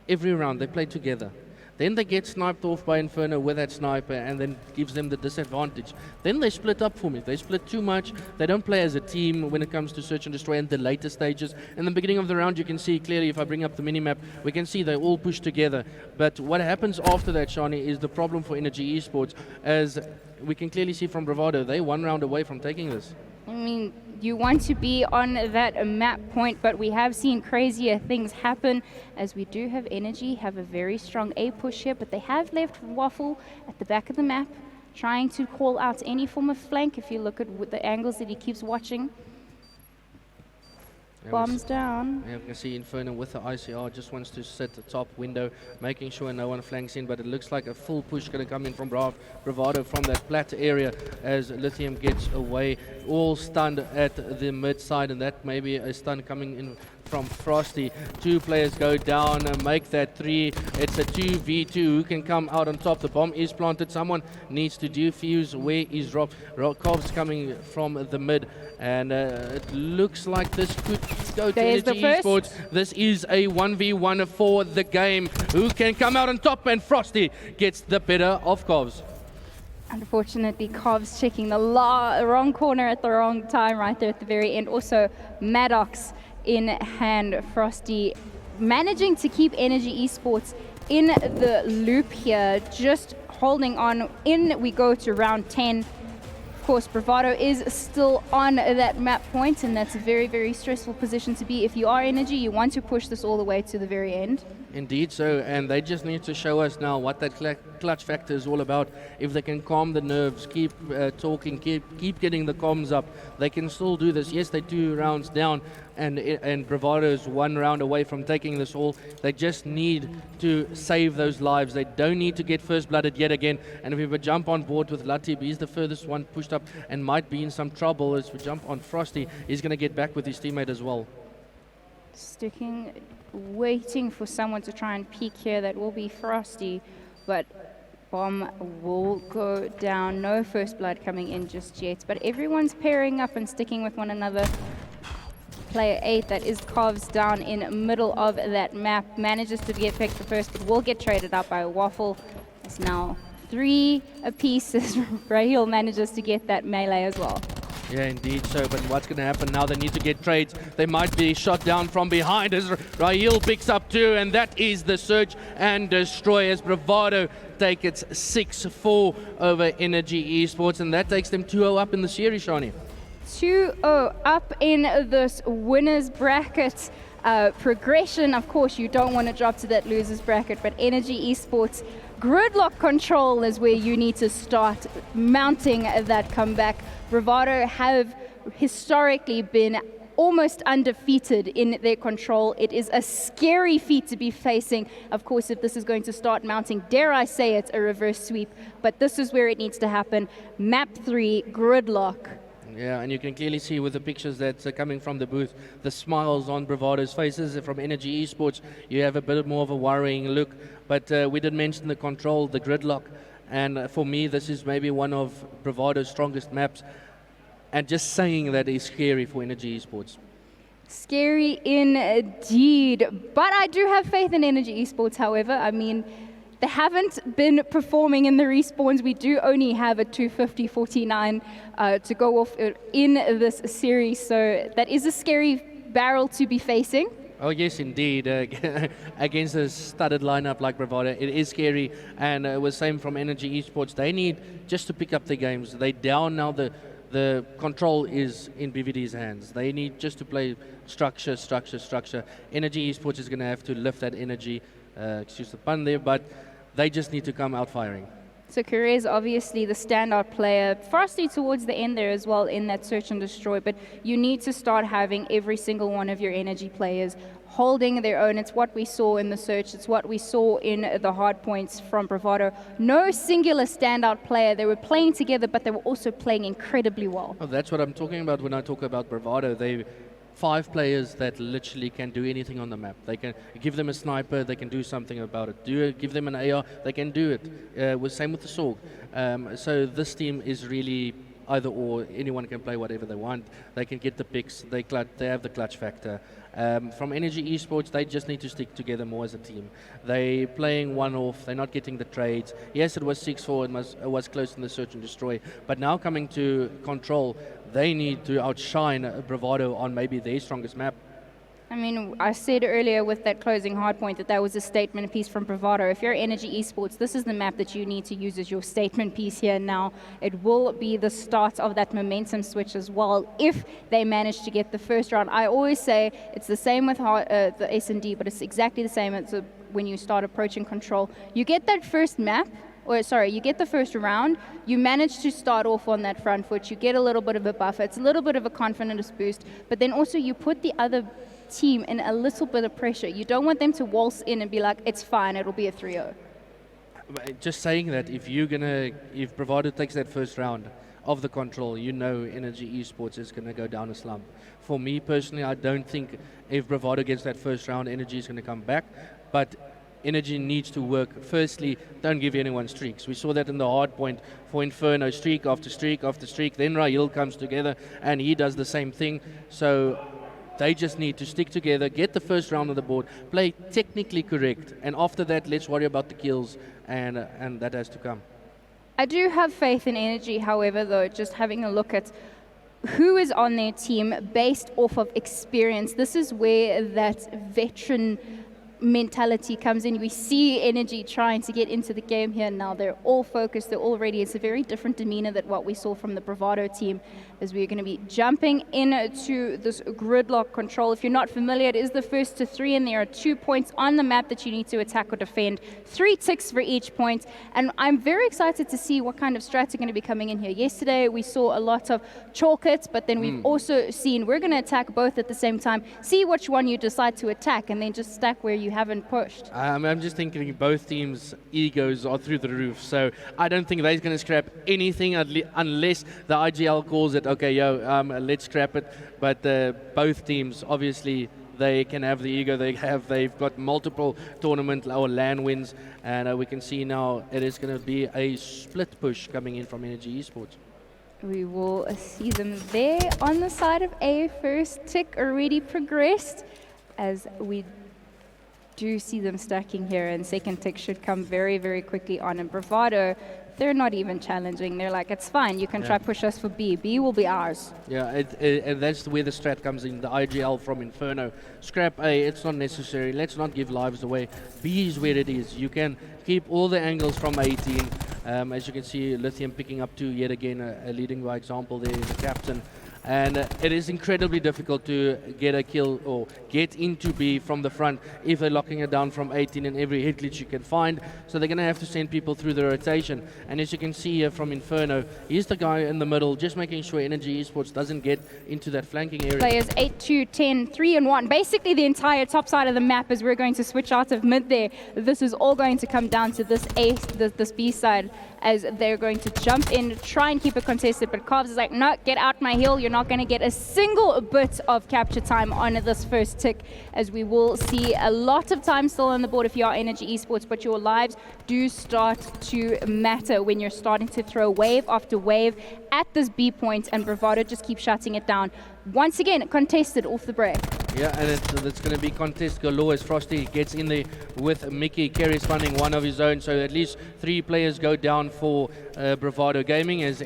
every round they play together. Then they get sniped off by Inferno with that sniper and then gives them the disadvantage. Then they split up for me. They split too much. They don't play as a team when it comes to search and destroy in the later stages. In the beginning of the round, you can see clearly, if I bring up the minimap, we can see they all push together. But what happens after that, Shani, is the problem for Energy Esports. As we can clearly see from Bravado, they're one round away from taking this. I mean, you want to be on that map point, but we have seen crazier things happen as we do have Energy, have a very strong A push here, but they have left Waffle at the back of the map, trying to call out any form of flank. If you look at the angles that he keeps watching. Bombs down. Yeah, we can see Inferno with the ICR just wants to sit the top window, making sure no one flanks in, but it looks like a full push going to come in from Bravado from that flat area as Lithium gets away, all stunned at the mid side, and that may be a stun coming in from Frosty. 2 players go down and make that 3. It's a 2v2. Who can come out on top? The bomb is planted. Someone needs to defuse. Where is Kov's coming from the mid? And it looks like this could go to Energy Esports. This is a 1v1 for the game. Who can come out on top? And Frosty gets the better of Kovs. Unfortunately, Kov's checking the wrong corner at the wrong time right there at the very end. Also, Maddox in hand. Frosty managing to keep Energy Esports in the loop here, just holding on. In we go to round 10. Of course, Bravado is still on that map point, and that's a very, very stressful position to be. If you are Energy, you want to push this all the way to the very end. Indeed so, and they just need to show us now what that clutch factor is all about. If they can calm the nerves, keep talking, keep getting the comms up, they can still do this. Yes, they're 2 rounds down, and Bravado is 1 round away from taking this all. They just need to save those lives. They don't need to get first blooded yet again. And if we would jump on board with Latib, he's the furthest one pushed up and might be in some trouble. As we jump on Frosty, he's going to get back with his teammate as well. Sticking, waiting for someone to try and peek here. That will be Frosty, but bomb will go down. No first blood coming in just yet, but everyone's pairing up and sticking with one another. Player 8, that is Kovs, down in middle of that map, manages to get picked the first, but will get traded up by Waffle. It's now 3 apiece as Raheel manages to get that melee as well. Yeah, indeed so, but what's going to happen now? They need to get trades. They might be shot down from behind as Raheel picks up 2, and that is the search and destroy as Bravado take its 6-4 over Energy Esports, and that takes them 2-0 up in the series, Shani. 2-0 up in this winners bracket progression. Of course, you don't want to drop to that losers bracket, but Energy Esports gridlock control is where you need to start mounting that comeback. Bravado have historically been almost undefeated in their control. It is a scary feat to be facing. Of course, if this is going to start mounting, dare I say it, a reverse sweep, but this is where it needs to happen. Map 3, gridlock. Yeah, and you can clearly see with the pictures that's coming from the booth, the smiles on Bravado's faces. From Energy Esports, you have a bit more of a worrying look, but we did mention the control, the gridlock, and for me, this is maybe one of Bravado's strongest maps, and just saying that is scary for Energy Esports. Scary indeed, but I do have faith in Energy Esports, however. I mean, they haven't been performing in the respawns. We do only have a 250-49 to go off in this series, so that is a scary barrel to be facing. Oh yes, indeed. Against a studded lineup like Bravado, it is scary. And it was same from Energy Esports. They need just to pick up the games. They down now. The control is in BVD's hands. They need just to play structure. Energy Esports is going to have to lift that energy. Excuse the pun there, but they just need to come out firing. So Career is obviously the standout player, Frosty towards the end there as well in that search and destroy, but you need to start having every single one of your energy players holding their own. It's what we saw in the search, it's what we saw in the hard points from Bravado. No singular standout player. They were playing together, but they were also playing incredibly well. Oh, that's what I'm talking about when I talk about Bravado. They 5 players that literally can do anything on the map. They can give them a sniper, they can do something about it. Give them an AR, they can do it. Same with the Sorg. So this team is really either or. Anyone can play whatever they want. They can get the picks. They have the clutch factor. From Energy Esports, they just need to stick together more as a team. They playing one off. They're not getting the trades. Yes, it was 6-4. It was close in the search and destroy. But now coming to control, they need to outshine Bravado on maybe their strongest map. I mean, I said earlier with that closing hard point that was a statement piece from Bravado. If you're Energy Esports, this is the map that you need to use as your statement piece here now. It will be the start of that momentum switch as well if they manage to get the first round. I always say it's the same with the S&D, but it's exactly the same as when you start approaching control. You get that first map, you get the first round, you manage to start off on that front foot, you get a little bit of a buffer, it's a little bit of a confidence boost, but then also you put the other team in a little bit of pressure. You don't want them to waltz in and be like, it's fine, it'll be a 3-0. Just saying that, if Bravado takes that first round of the control, you know Energy Esports is going to go down a slump. For me personally, I don't think if Bravado gets that first round, Energy is going to come back, but Energy needs to work. Firstly, don't give anyone streaks. We saw that in the hard point for Inferno, streak after streak after streak. Then Rahil comes together and he does the same thing. So they just need to stick together, get the first round on the board, play technically correct, and after that, let's worry about the kills, and that has to come. I do have faith in Energy, however, though, just having a look at who is on their team based off of experience. This is where that veteran mentality comes in. We see Energy trying to get into the game here now. They're all focused, they're all ready. It's a very different demeanor than what we saw from the Bravado team, as we're going to be jumping into this gridlock control. If you're not familiar, it is the first to 3, and there are 2 points on the map that you need to attack or defend. 3 ticks for each point, and I'm very excited to see what kind of strats are going to be coming in here. Yesterday we saw a lot of chalk it, but then we've also seen we're going to attack both at the same time, see which one you decide to attack, and then just stack where you haven't pushed. I'm just thinking both teams' egos are through the roof, so I don't think they're going to scrap anything unless the IGL calls it, okay, let's scrap it. But both teams, obviously, they can have the ego they've got multiple tournament or LAN wins, and we can see now it is going to be a split push coming in from Energy Esports. We will see them there on the side of A. First tick already progressed, as we do see them stacking here, and second tick should come very, very quickly on. And Bravado, they're not even challenging. They're like, it's fine, you can try push us for B. B will be ours. Yeah, and that's where the strat comes in, the IGL from Inferno. Scrap A, it's not necessary. Let's not give lives away. B is where it is. You can keep all the angles from 18. As you can see, Lithium picking up 2 yet again, a leading by example there, the captain. And it is incredibly difficult to get a kill or get into B from the front if they're locking it down from 18 and every hit glitch you can find. So they're going to have to send people through the rotation. And as you can see here from Inferno, he's the guy in the middle, just making sure Energy Esports doesn't get into that flanking area. Players 8, 2, 10, 3, and 1. Basically the entire top side of the map, as we're going to switch out of mid there. This is all going to come down to this this B side, as they're going to jump in, try and keep it contested, but Carbs is like, no, get out my hill. You're not going to get a single bit of capture time on this first tick, as we will see a lot of time still on the board if you are Energy Esports, but your lives do start to matter when you're starting to throw wave after wave at this B point, and Bravado just keeps shutting it down. Once again, contested off the break. Yeah, and it's going to be contest galore as Frosty gets in there with Mickey. Kerry's running one of his own, so at least 3 players go down for Bravado Gaming as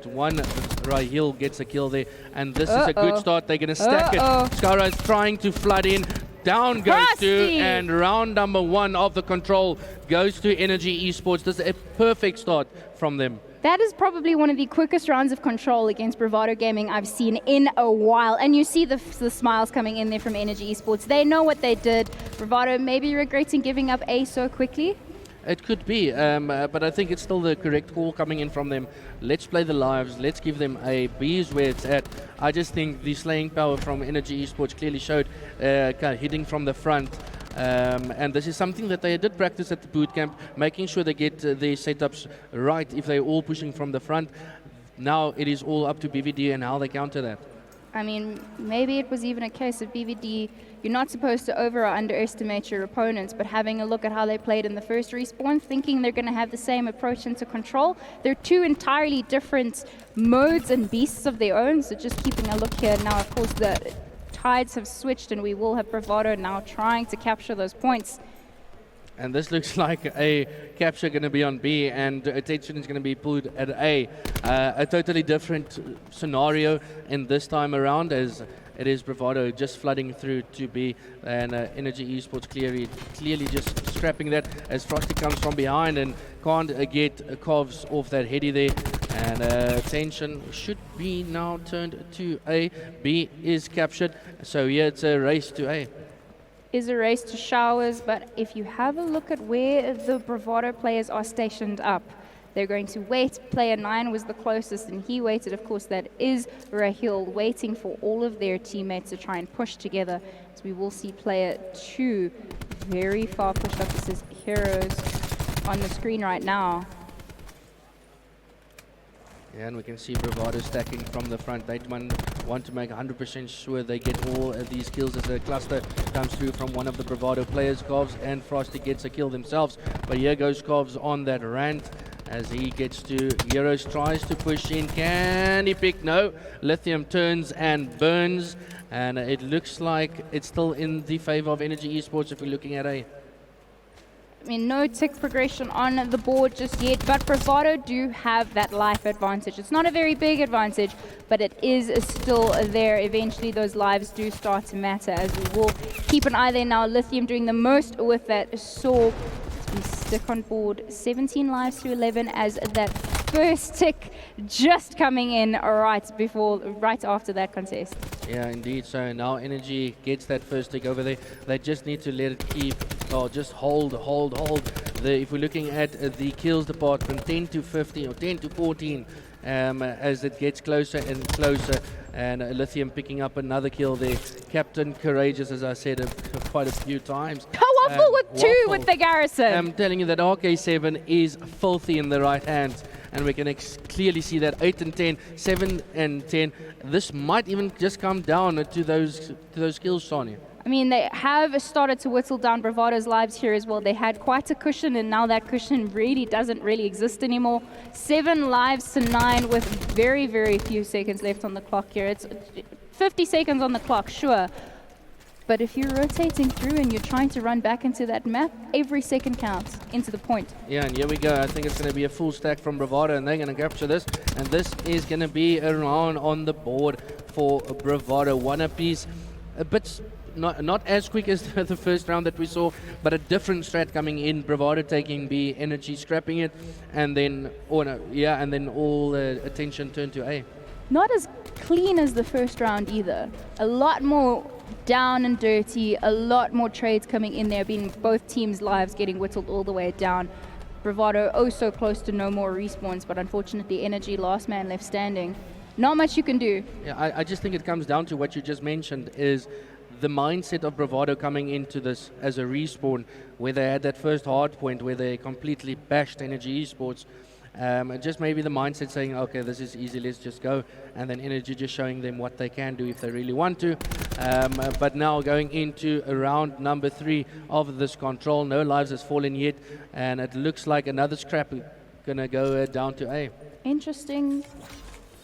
one Rahil gets a kill there. And this is a good start. They're going to stack it. Skara is trying to flood in. Down goes Frosty! and round number 1 of the control goes to Energy Esports. This is a perfect start from them. That is probably one of the quickest rounds of control against Bravado Gaming I've seen in a while. And you see the smiles coming in there from Energy Esports. They know what they did. Bravado maybe regretting giving up A so quickly. It could be, but I think it's still the correct call coming in from them. Let's play the lives. Let's give them a B is where it's at. I just think the slaying power from Energy Esports clearly showed kind of hitting from the front. And this is something that they did practice at the boot camp, making sure they get their setups right if they're all pushing from the front. Now it is all up to BVD and how they counter that. I mean, maybe it was even a case of BVD. You're not supposed to over or underestimate your opponents, but having a look at how they played in the first respawn, thinking they're going to have the same approach into control. They're 2 entirely different modes and beasts of their own, so just keeping a look here. Now, of course, the tides have switched and we will have Bravado now trying to capture those points. And this looks like a capture going to be on B and attention is going to be pulled at A. A totally different scenario in this time around as it is Bravado just flooding through to B and Energy Esports clearly just scrapping that as Frosty comes from behind and can't get Covs off that heady there. And attention should be now turned to A. B is captured. So yeah, it's a race to A. Is a race to showers, but if you have a look at where the Bravado players are stationed up, they're going to wait. Player 9 was the closest and he waited. Of course, that is Rahil waiting for all of their teammates to try and push together. So we will see player 2 very far pushed up. This is Heroes on the screen right now. Yeah, and we can see Bravado stacking from the front. They want to make 100% sure they get all of these kills as the cluster comes through from one of the Bravado players. Covs and Frosty gets a kill themselves. But here goes Covs on that rant as he gets to Heroes, tries to push in. Can he pick? No. Lithium turns and burns. And it looks like it's still in the favor of Energy Esports if we're looking at A. I mean, no tick progression on the board just yet, but Bravado do have that life advantage. It's not a very big advantage, but it is still there. Eventually, those lives do start to matter as we will keep an eye there now. Lithium doing the most with that saw. We stick on board 17 lives to 11 as that first tick just coming in right after that contest. Yeah, indeed. So now Energy gets that first tick over there. They just need to let it keep, or just hold. If we're looking at the kills department, 10 to 15 or 10 to 14 as it gets closer and closer. And Lithium picking up another kill there. Captain Courageous, as I said quite a few times. Waffle with 2 with the Garrison. I'm telling you that RK7 is filthy in the right hand. And we can clearly see that 8 and 10, 7 and 10. This might even just come down to those kills, Sonia. I mean, they have started to whittle down Bravado's lives here as well. They had quite a cushion, and now that cushion doesn't really exist anymore. 7 lives to 9 with very, very few seconds left on the clock here. It's 50 seconds on the clock, sure. But if you're rotating through and you're trying to run back into that map, every second counts into the point. Yeah, and here we go. I think it's going to be a full stack from Bravado, and they're going to capture this. And this is going to be a round on the board for Bravado. One apiece, a bit not as quick as the first round that we saw, but a different strat coming in. Bravado taking B, Energy scrapping it, and then all attention turned to A. Not as clean as the first round either. A lot more down and dirty, a lot more trades coming in there, being both teams' lives getting whittled all the way down. Bravado oh so close to no more respawns, but unfortunately Energy last man left standing. Not much you can do. Yeah, I just think it comes down to what you just mentioned, is the mindset of Bravado coming into this as a respawn, where they had that first hard point where they completely bashed Energy Esports. Just maybe the mindset saying, okay, this is easy, let's just go. And then Energy just showing them what they can do if they really want to. But now going into round number 3 of this control, no lives has fallen yet. And it looks like another scrap going to go down to A. Interesting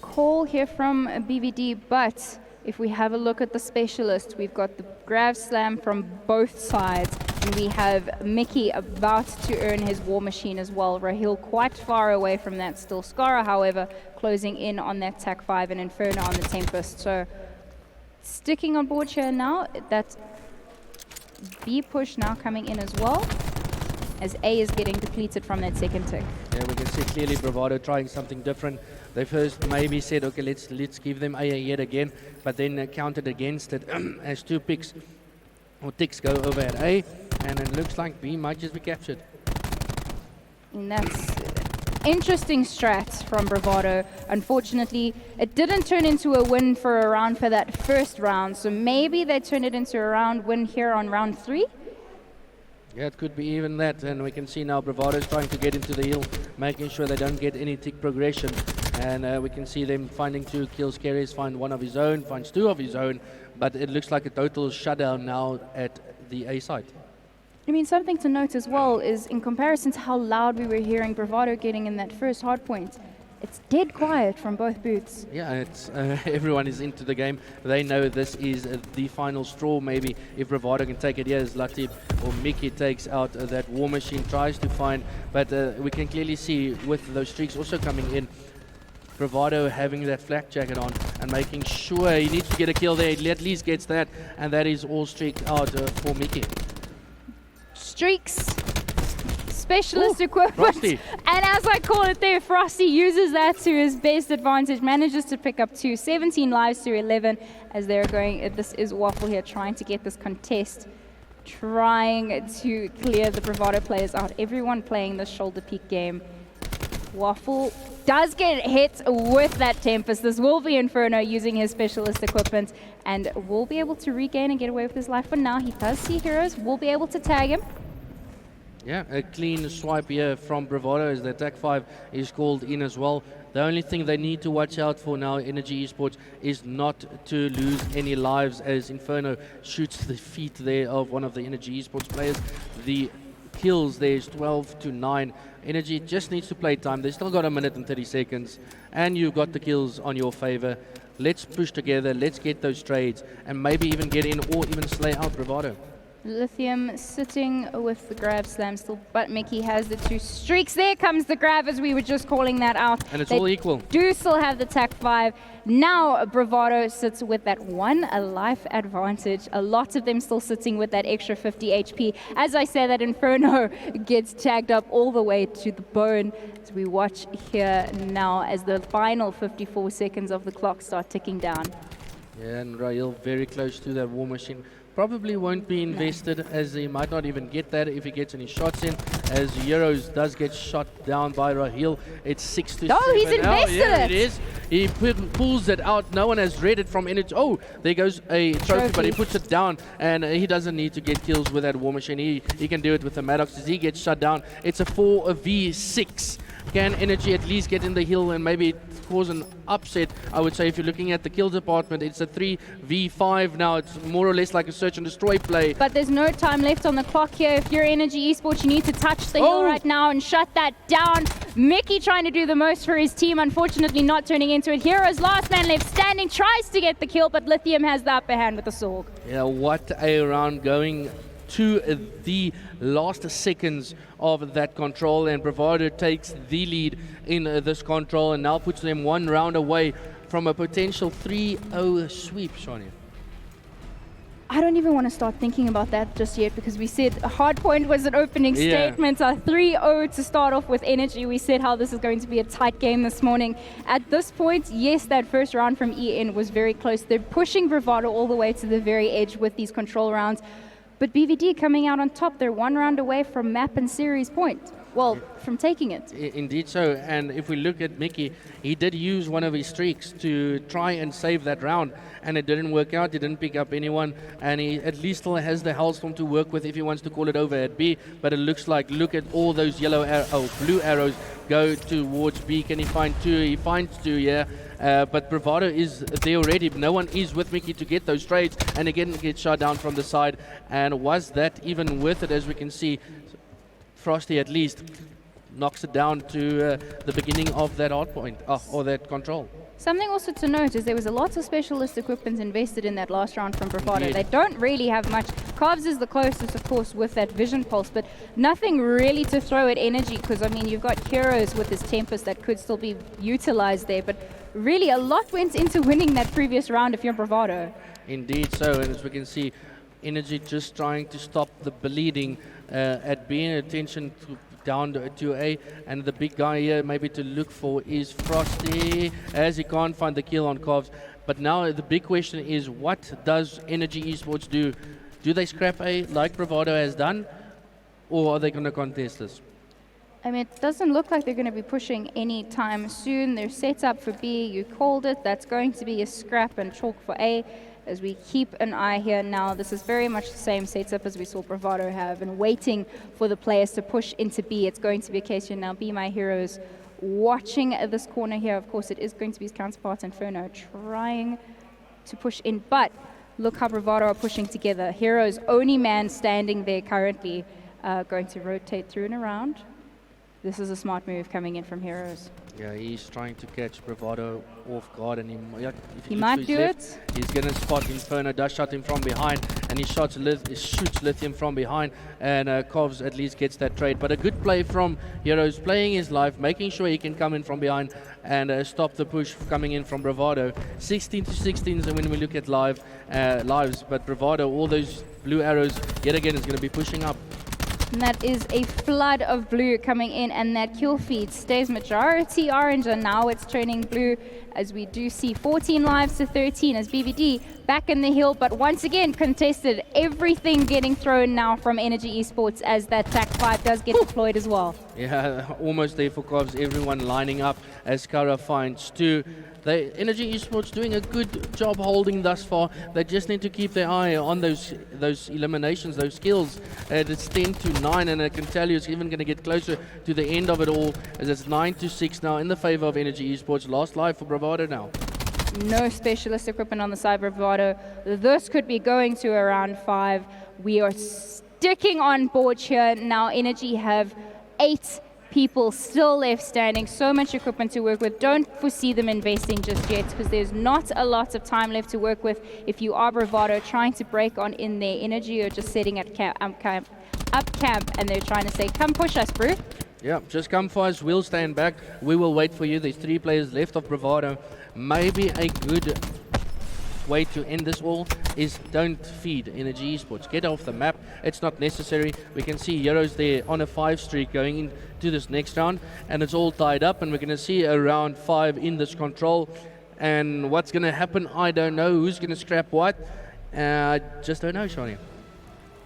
call here from BVD, but if we have a look at the specialist, we've got the Grav Slam from both sides. And we have Mickey about to earn his War Machine as well. Rahil quite far away from that still. Skara, however, closing in on that TAC 5 and Inferno on the Tempest. So sticking on board here now, that B push now coming in as well, as A is getting depleted from that second tick. Yeah, we can see clearly Bravado trying something different. They first maybe said, okay, let's give them A yet again, but then counted against it as 2 picks or ticks go over at A, and it looks like B might just be captured. And that's interesting strats from Bravado. Unfortunately, it didn't turn into a win for a round for that first round, so maybe they turn it into a round win here on round 3. Yeah, it could be even that, and we can see now Bravado is trying to get into the hill, making sure they don't get any tick progression, and we can see them finding 2 kills. Carries find 1 of his own, finds 2 of his own, but it looks like a total shutdown now at the A site. I mean, something to note as well is in comparison to how loud we were hearing Bravado getting in that first hard point, it's dead quiet from both booths. Yeah, it's everyone is into the game. They know this is the final straw. Maybe if Bravado can take it here, as Latif or Mickey takes out that War Machine, tries to find, but we can clearly see with those streaks also coming in, Bravado having that flak jacket on and making sure he needs to get a kill there. He at least gets that, and that is all streaked out for Mickey. Streaks, specialist Ooh, equipment, Frosty. and as I call it there, Frosty uses that to his best advantage, manages to pick up 2, 17 lives to 11 as they're going. This is Waffle here trying to get this contest, trying to clear the Bravado players out. Everyone playing this shoulder peak game. Waffle does get hit with that Tempest. This will be Inferno using his specialist equipment and will be able to regain and get away with his life for now. He does see heroes, will be able to tag him. Yeah, a clean swipe here from Bravado as the attack 5 is called in as well. The only thing they need to watch out for now, Energy Esports, is not to lose any lives as Inferno shoots the feet there of one of the Energy Esports players. The kills there is 12-9. Energy just needs to play time. They still got 1 minute and 30 seconds, and you've got the kills on your favor. Let's push together, let's get those trades, and maybe even get in or even slay out Bravado. Lithium sitting with the grab slam still, but Mickey has the 2 streaks. There comes the grab as we were just calling that out. And it's all equal. Do still have the TAC 5. Now Bravado sits with that 1 life advantage. A lot of them still sitting with that extra 50 HP. As I say, that Inferno gets tagged up all the way to the bone. As we watch here now as the final 54 seconds of the clock start ticking down. Yeah, and Rahil very close to that War Machine. Probably won't be invested, as he might not even get that if he gets any shots in, as Heroes does get shot down by Rahil. It's 6-7. Oh, he's invested yeah, it. It is. He pulls it out. No one has read it from Energy. Oh, there goes a trophy, but he puts it down, and he doesn't need to get kills with that War Machine. He can do it with the Maddox as he gets shut down. It's a 4v6. Can Energy at least get in the hill and maybe cause an upset? I would say if you're looking at the kill department, it's a 3v5 now. It's more or less like a search and destroy play. But there's no time left on the clock here. If you're Energy Esports, you need to touch the hill right now and shut that down. Mickey trying to do the most for his team, unfortunately not turning into it. Heroes last man left standing, tries to get the kill, but Lithium has the upper hand with the Sorg. Yeah, what a round going to the last seconds of that control, and Bravado takes the lead in this control and now puts them 1 round away from a potential 3-0 sweep, Shania. I don't even want to start thinking about that just yet, because we said a hard point was an opening statement. A 3-0 to start off with Energy. We said how this is going to be a tight game this morning. At this point, yes, that first round from EN was very close. They're pushing Bravado all the way to the very edge with these control rounds. But BVD coming out on top. They're 1 round away from map and series point. Well, from taking it. Indeed so. And if we look at Mickey, he did use one of his streaks to try and save that round, and it didn't work out. He didn't pick up anyone, and he at least still has the Hellstorm to work with if he wants to call it over at B. But it looks like, look at all those blue arrows go towards B. Can he find 2? He finds 2, yeah. But Bravado is there already. No one is with Mickey to get those trades, and again gets shot down from the side. And was that even worth it? As we can see, Frosty at least knocks it down to the beginning of that hard point, or that control. Something also to note is there was a lot of specialist equipment invested in that last round from Bravado. Indeed. They don't really have much. Cavs is the closest, of course, with that vision pulse, but nothing really to throw at energy, because, I mean, you've got Heroes with his Tempest that could still be utilized there, but really a lot went into winning that previous round if you're Bravado. Indeed so, and as we can see, Energy just trying to stop the bleeding at being attention down to A, and the big guy here maybe to look for is Frosty, as he can't find the kill on Cavs. But now the big question is, what does Energy Esports do? Do they scrap A like Bravado has done, or are they going to contest this? I mean, it doesn't look like they're going to be pushing any time soon. They're set up for B, you called it. That's going to be a scrap and chalk for A. As we keep an eye here now, this is very much the same setup as we saw Bravado have, and waiting for the players to push into B. It's going to be a case here now. Be My Heroes watching this corner here. Of course, it is going to be his counterpart Inferno trying to push in, but look how Bravado are pushing together. Heroes only man standing there currently, going to rotate through and around. This is a smart move coming in from Heroes. Yeah, he's trying to catch Bravado off guard, and if He looks might to his do left, it. he's going to spot Inferno, does shot him from behind, and he shoots Lithium from behind, and Kovs at least gets that trade. But a good play from Heroes, playing his life, making sure he can come in from behind and stop the push coming in from Bravado. 16 to 16 when we look at lives, but Bravado, all those blue arrows, yet again, is going to be pushing up. And that is a flood of blue coming in, and that kill feed stays majority orange, and now it's turning blue as we do see 14 lives to 13 as BBD back in the hill, but once again contested. Everything getting thrown now from Energy Esports as that TAC 5 does get deployed as well. Yeah, almost there for Kovs, everyone lining up as Kara finds two. Energy Esports doing a good job holding thus far. They just need to keep their eye on those eliminations, those kills. It's 10 to 9, and I can tell you it's even going to get closer to the end of it all, as it's 9 to 6 now in the favor of Energy Esports. Last live for Bravado now. No specialist equipment on the side of Bravado. This could be going to around 5. We are sticking on board here. Now Energy have 8 people still left standing, so much equipment to work with. Don't foresee them investing just yet, because there's not a lot of time left to work with. If you are Bravado trying to break on in their Energy, or just sitting at up camp, and they're trying to say, come push us, bro. Yeah, just come for us, we'll stand back, we will wait for you. There's 3 players left of Bravado. Maybe a good way to end this all is don't feed Energy Esports. Get off the map. It's not necessary. We can see Heroes there on a 5 streak going into this next round, and it's all tied up, and we're going to see a round 5 in this control. And what's going to happen, I don't know. Who's going to scrap what? I just don't know, Shani.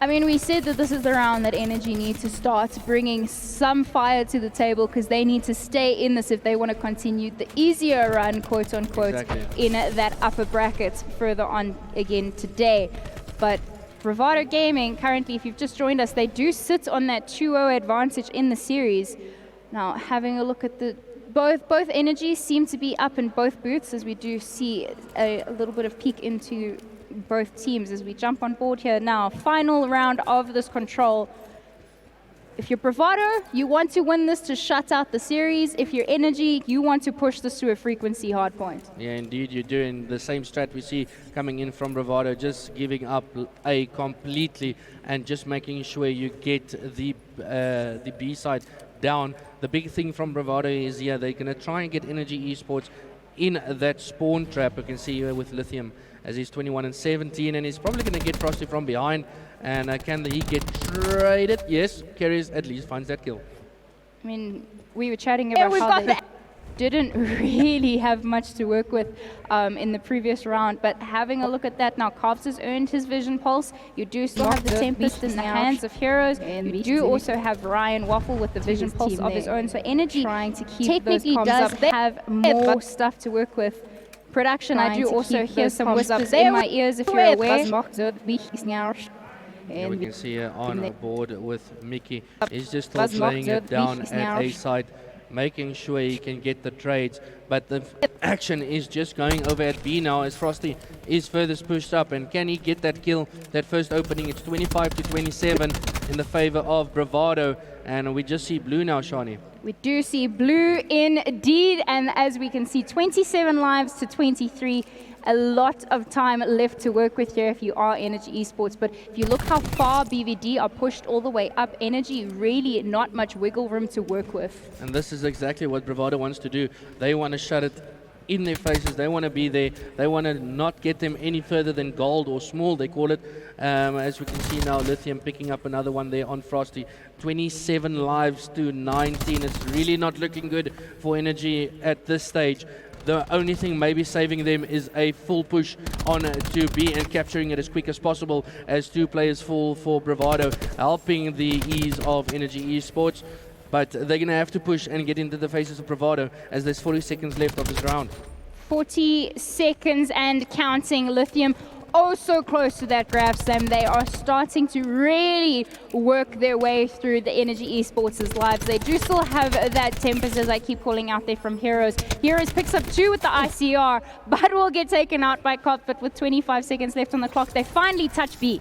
I mean, we said that this is the round that Energy need to start bringing some fire to the table, because they need to stay in this if they want to continue the easier run, quote unquote, Exactly. in that upper bracket further on again today. But Bravado Gaming, currently, if you've just joined us, they do sit on that 2-0 advantage in the series. Now, having a look at the both energies seem to be up in both booths, as we do see a little bit of peek into both teams as we jump on board here now. Final round of this control. If you're Bravado, you want to win this to shut out the series. If you're Energy, you want to push this to a frequency hard point. Yeah, indeed, you're doing the same strat we see coming in from Bravado, just giving up A completely and just making sure you get the B side down. The big thing from Bravado is, yeah, they're going to try and get Energy Esports in that spawn trap. You can see here with Lithium, as he's 21 and 17, and he's probably going to get Frosty from behind. And can he get traded? Yes, Carries at least finds that kill. I mean, we were chatting about how they didn't really have much to work with in the previous round, but having a look at that now, Kovs has earned his vision pulse. You do still have the Tempest in the hands of Heroes. You do also have Ryan Waffle with the vision pulse of his own. So Energy trying to keep technically does have more stuff to work with. Production, I do also hear some whispers in my ears, if you're aware. Yeah, we can see here on board with Mickey. He's just still playing it down at A side, making sure he can get the trades. But the action is just going over at B now as Frosty is furthest pushed up. And can he get that kill, that first opening? It's 25 to 27 in the favor of Bravado. And we just see blue now, Shani. We do see blue indeed, and as we can see, 27 lives to 23. A lot of time left to work with here if you are Energy Esports, but if you look how far BVD are pushed all the way up, Energy really not much wiggle room to work with. And this is exactly what Bravado wants to do. They want to shut it in their faces. They want to be there. They want to not get them any further than gold or small, they call it. As we can see now, Lithium picking up another one there on Frosty. 27 lives to 19. It's really not looking good for Energy at this stage. The only thing maybe saving them is a full push on to B and capturing it as quick as possible as two players fall for Bravado, helping the ease of Energy Esports. But they're going to have to push and get into the faces of Bravado as there's 40 seconds left of this round. 40 seconds and counting. Lithium oh so close to that grab slam. They are starting to really work their way through the Energy Esports' lives. They do still have that Tempest, as I keep calling out there, from Heroes. Heroes picks up 2 with the ICR, but will get taken out by COD. But with 25 seconds left on the clock, they finally touch B.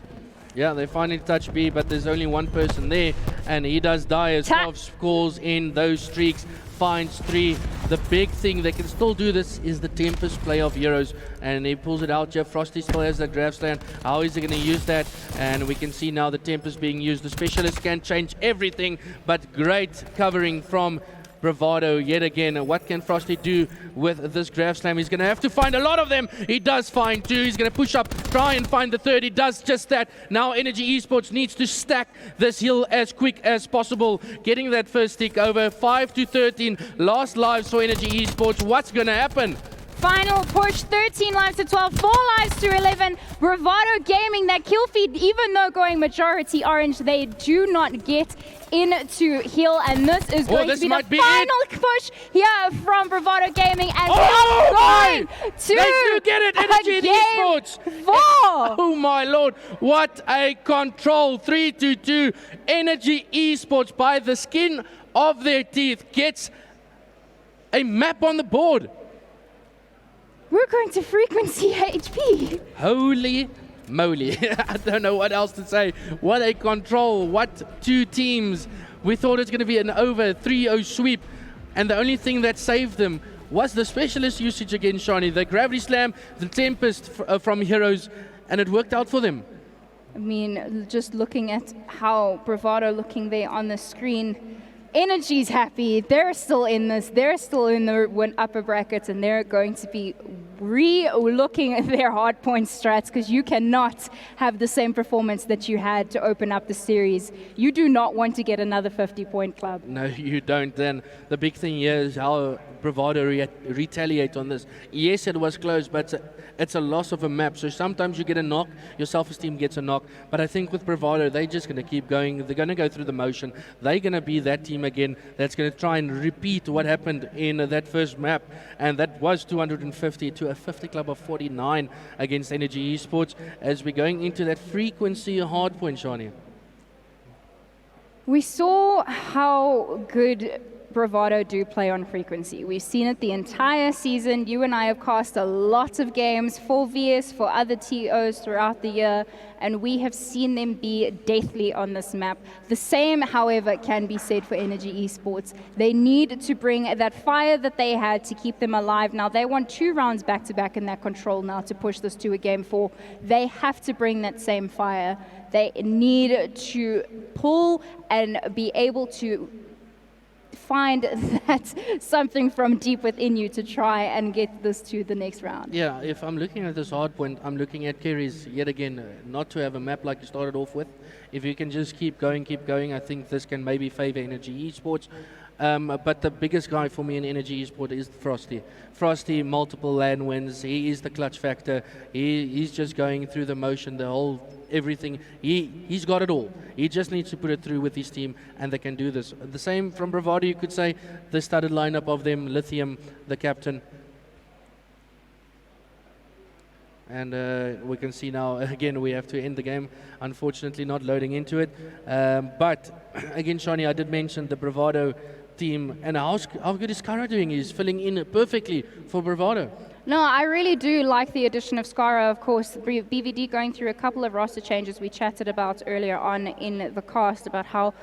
Yeah, they finally touch B, but there's only one person there, and he does die as 12 scores in those streaks, finds 3. The big thing, they can still do this, is the Tempest play of Heroes, and he pulls it out. Jeff Frosty still has the grab slam. How is he going to use that? And we can see now the Tempest being used. The Specialist can change everything, but great covering from Bravado yet again. What can Frosty do with this grab slam? He's going to have to find a lot of them. He does find 2. He's going to push up, try and find the third. He does just that. Now Energy Esports needs to stack this hill as quick as possible. Getting that first stick over. 5 to 13. Last lives for Energy Esports. What's going to happen? Final push, 13 lives to 12, 4 lives to 11. Bravado Gaming, that kill feed, even though going majority orange, they do not get into hill, and this is going to be the final push here from Bravado Gaming, and we are going to they do get it, Energy Esports. 4. Oh my lord, what a control. 3 to 2. Energy Esports by the skin of their teeth gets a map on the board. We're going to frequency HP. Holy moly. I don't know what else to say. What a control. What 2 teams. We thought it's going to be an over 3-0 sweep. And the only thing that saved them was the Specialist usage against Shani. The Gravity Slam, the Tempest from Heroes. And it worked out for them. I mean, just looking at how Bravado looking there on the screen, Energy's happy. They're still in this. They're still in the upper brackets, and they're going to be re-looking at their hardpoint strats, because you cannot have the same performance that you had to open up the series. You do not want to get another 50-point club. No, you don't. Then the big thing here is how Bravado retaliate on this. Yes, it was close, but it's a loss of a map. So sometimes you get a knock, your self-esteem gets a knock. But I think with Bravado, they're just going to keep going. They're going to go through the motion. They're going to be that team again that's going to try and repeat what happened in that first map. And that was 250 to a 50 club of 49 against Energy Esports, as we're going into that frequency hardpoint, Shani. We saw how good Bravado do play on frequency. We've seen it the entire season. You and I have cast a lot of games for VS, for other TOs throughout the year, and we have seen them be deathly on this map. The same, however, can be said for Energy Esports. They need to bring that fire that they had to keep them alive. Now, they want 2 rounds back-to-back in that control now to push this to a game 4. They have to bring that same fire. They need to pull and be able to find that something from deep within you to try and get this to the next round. Yeah, if I'm looking at this hard point, I'm looking at carries yet again, not to have a map like you started off with. If you can just keep going, I think this can maybe favor Energy Esports. But the biggest guy for me in Energy Esports is Frosty. Frosty, multiple LAN wins. He is the clutch factor. He's just going through the motion, the whole everything. He's got it all. He just needs to put it through with his team, and they can do this. The same from Bravado, you could say. The started lineup of them, Lithium, the captain. And we can see now, again, we have to end the game. Unfortunately, not loading into it. But again, Shani, I did mention the Bravado team. And how good is Kara doing? He's filling in perfectly for Bravado. No, I really do like the addition of Skara, of course. BVD going through a couple of roster changes we chatted about earlier on in the cast about how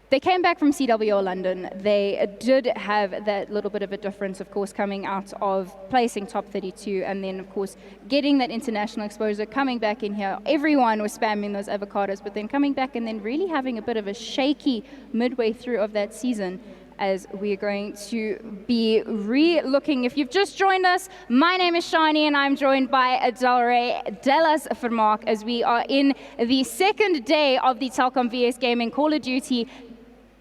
they came back from CWO London. They did have that little bit of a difference, of course, coming out of placing top 32 and then, of course, getting that international exposure, coming back in here. Everyone was spamming those avocados, but then coming back and then really having a bit of a shaky midway through of that season, as we are going to be re-looking. If you've just joined us, my name is Shani and I'm joined by Delray Delas Vermaak as we are in the second day of the Telkom VS Gaming Call of Duty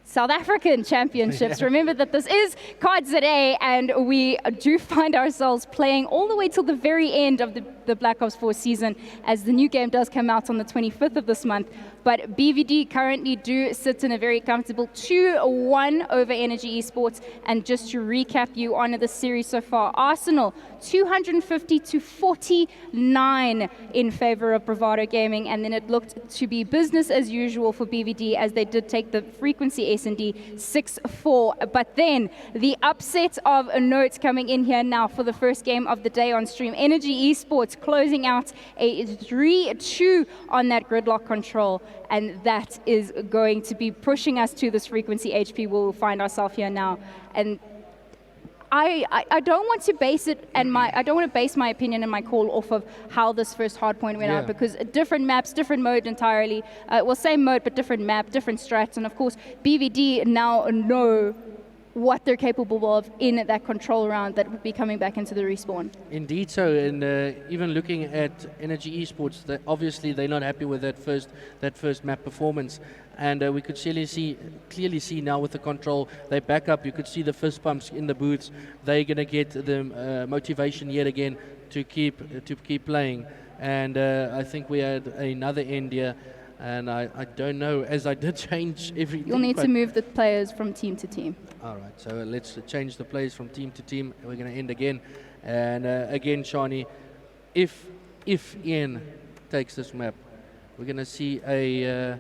South African Championships. Remember that this is COD ZA and we do find ourselves playing all the way till the very end of the Black Ops 4 season as the new game does come out on the 25th of this month. But BVD currently do sit in a very comfortable 2-1 over Energy Esports. And just to recap you on the series so far, Arsenal 250 to 49 in favor of Bravado Gaming, and then it looked to be business as usual for BVD as they did take the frequency S&D 6-4. But then the upset of notes coming in here now for the first game of the day on stream. Energy Esports closing out a 3-2 on that gridlock control, and that is going to be pushing us to this frequency HP. We'll find ourselves here now. And I don't want to base it and I don't want to base my opinion and my call off of how this first hardpoint went out, because different maps, different mode entirely. Well, same mode but different map, different strats, and of course BVD now know what they're capable of in that control round that would be coming back into the respawn. Indeed so, and even looking at Energy Esports, obviously they're not happy with that first map performance. And we could clearly see now with the control, they back up. You could see the fist pumps in the booths. They're going to get the motivation yet again to keep playing. And I think we had another end here. And I don't know, as I did change everything. You'll need to move the players from team to team. All right, so let's change the players from team to team. We're going to end again. And again, Shani, if Ian takes this map, we're going to see a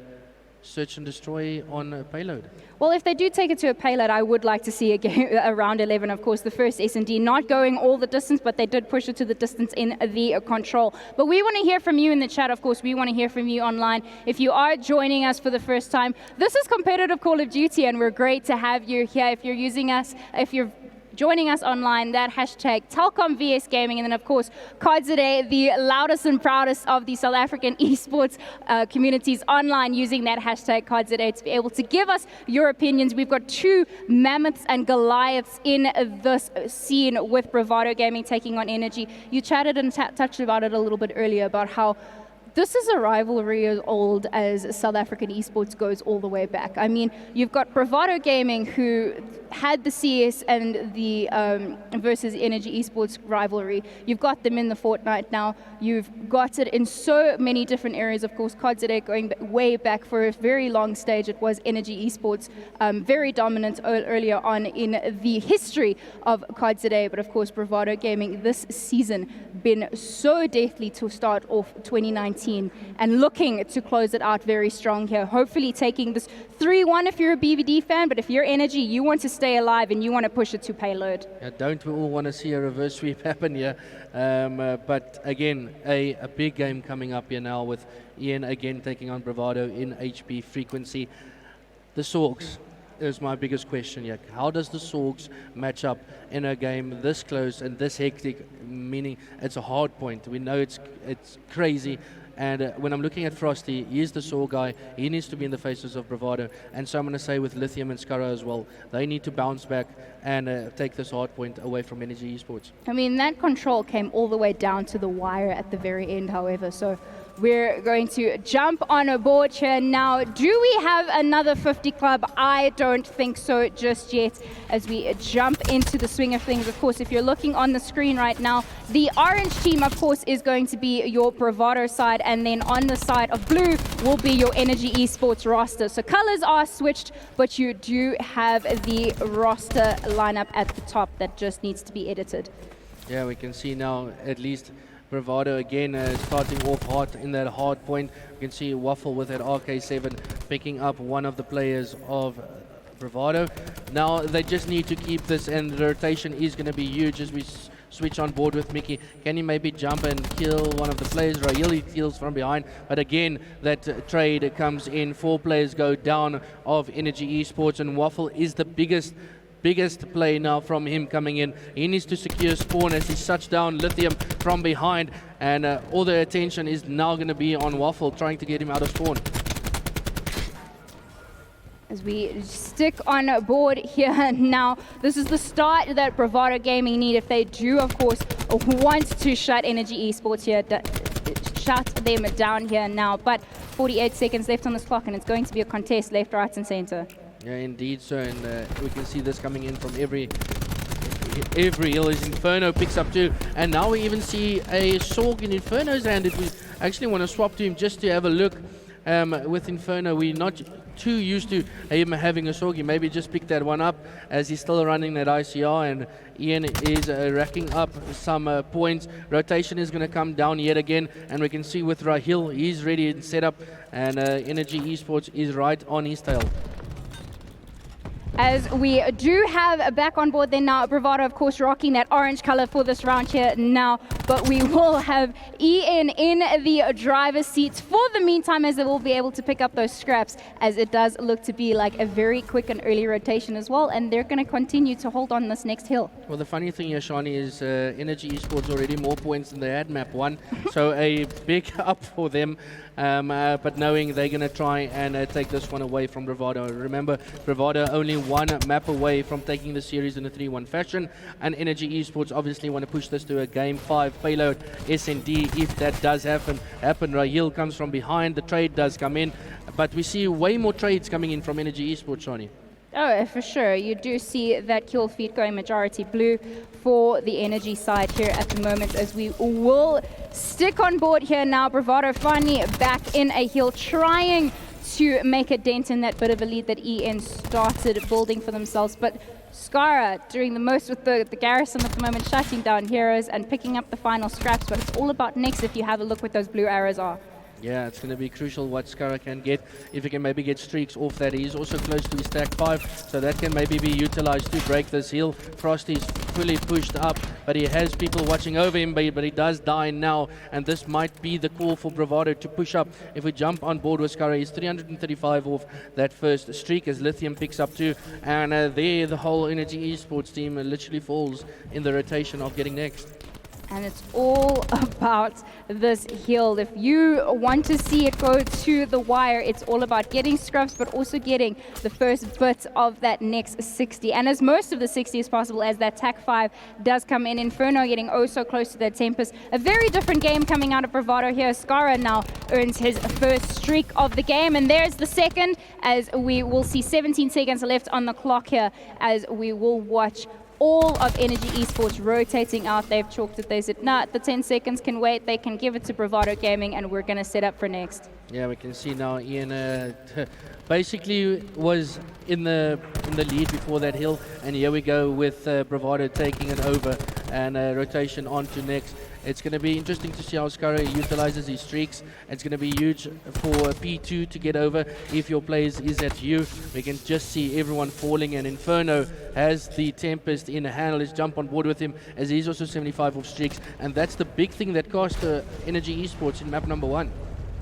search and destroy on a payload. Well, if they do take it to a payload, I would like to see a game around 11. Of course, the first S&D not going all the distance, but they did push it to the distance in the control. But we want to hear from you in the chat. Of course, we want to hear from you online. If you are joining us for the first time, this is competitive Call of Duty, and we're great to have you here. If you're using us, if you're joining us online, that hashtag Telkom VS Gaming, and then of course COD ZA, the loudest and proudest of the South African esports communities online, using that hashtag COD ZA to be able to give us your opinions. We've got two mammoths and Goliaths in this scene with Bravado Gaming taking on Energy. You chatted and touched about it a little bit earlier about how this is a rivalry as old as South African esports goes all the way back. I mean, you've got Bravado Gaming, who had the CS and the versus Energy Esports rivalry. You've got them in the Fortnite now. You've got it in so many different areas. Of course, COD ZA going way back for a very long stage. It was Energy Esports, very dominant earlier on in the history of COD ZA. But of course, Bravado Gaming this season been so deathly to start off 2019 and looking to close it out very strong here. Hopefully taking this 3-1 if you're a BVD fan, but if you're Energy, you want to stay alive and you want to push it to payload. Yeah, don't we all want to see a reverse sweep happen here? But again, a big game coming up here now with Ian again taking on Bravado in HP frequency. The Sorgs is my biggest question here. How does the Sorgs match up in a game this close and this hectic, meaning it's a hard point? We know it's crazy. And when I'm looking at Frosty, he is the Sorg guy. He needs to be in the faces of Bravado. And so I'm going to say with Lithium and Skara as well, they need to bounce back and take this hard point away from Energy Esports. I mean, that control came all the way down to the wire at the very end, however. So we're going to jump on a board here now. Do we have another 50 club? I don't think so just yet as we jump into the swing of things. Of course, if you're looking on the screen right now, the orange team, of course, is going to be your Bravado side, and then on the side of blue will be your Energy Esports roster. So colors are switched, but you do have the roster lineup at the top that just needs to be edited. Yeah, we can see now at least Bravado again starting off hot in that hard point. You can see Waffle with that RK7 picking up one of the players of Bravado. Now they just need to keep this, and the rotation is going to be huge as we switch on board with Mickey. Can he maybe jump and kill one of the players? Rahil, he kills from behind, but again, that trade comes in. 4 players go down of Energy Esports, and Waffle is the biggest play now from him coming in. He needs to secure spawn as he shuts down Lithium from behind, and all the attention is now going to be on Waffle, trying to get him out of spawn. As we stick on board here now, this is the start that Bravado Gaming need if they do, of course, want to shut Energy Esports here, shut them down here now. But 48 seconds left on this clock, and it's going to be a contest left, right, and center. Yeah, indeed, so, and we can see this coming in from every hill. Is Inferno picks up 2, and now we even see a Sorg in Inferno's hand. If we actually want to swap to him just to have a look with Inferno, we're not too used to him having a Sorgi. Maybe just pick that one up as he's still running that ICR, and Ian is racking up some points. Rotation is going to come down yet again, and we can see with Rahil, he's ready and set up, and Energy Esports is right on his tail. As we do have back on board then now, Bravado, of course, rocking that orange color for this round here now, but we will have Ian in the driver's seat for the meantime, as they will be able to pick up those scraps, as it does look to be like a very quick and early rotation as well, and they're going to continue to hold on this next hill. Well, the funny thing here, Shani, is Energy Esports already more points than they had map 1, so a big up for them. But knowing they're going to try and take this one away from Bravado. Remember, Bravado only 1 map away from taking the series in a 3-1 fashion, and Energy Esports obviously want to push this to a Game 5 payload SND. If that does happen, Rahil comes from behind, the trade does come in, but we see way more trades coming in from Energy Esports, Shani. Oh, for sure. You do see that kill feed going majority blue for the Energy side here at the moment, as we will stick on board here now. Bravado finally back in a hill, trying to make a dent in that bit of a lead that EN started building for themselves. But Skara doing the most with the garrison at the moment, shutting down heroes and picking up the final scraps. But it's all about next if you have a look what those blue arrows are. Yeah, it's going to be crucial what Skara can get. If he can maybe get streaks off that. He's also close to his stack 5, so that can maybe be utilized to break this hill. Frosty's fully pushed up, but he has people watching over him, but he does die now, and this might be the call for Bravado to push up. If we jump on board with Skara, he's 335 off that first streak as Lithium picks up 2, and there the whole Energy Esports team literally falls in the rotation of getting next. And it's all about this hill. If you want to see it go to the wire, it's all about getting scrubs, but also getting the first bit of that next 60. And as most of the 60 as possible, as that TAC 5 does come in. Inferno getting oh so close to that Tempest. A very different game coming out of Bravado here. Skara now earns his first streak of the game. And there's the second, as we will see 17 seconds left on the clock here, as we will watch all of Energy Esports rotating out. They've chalked it. They said, nah, the 10 seconds can wait. They can give it to Bravado Gaming, and we're going to set up for next. Yeah, we can see now Ian basically was in the lead before that hill, and here we go with Bravado taking it over and rotation on to next. It's going to be interesting to see how Skara utilizes his streaks. It's going to be huge for P2 to get over if your plays is at you. We can just see everyone falling, and Inferno has the Tempest in hand. Let's jump on board with him as he's also 75 off streaks, and that's the big thing that cost Energy Esports in map number 1.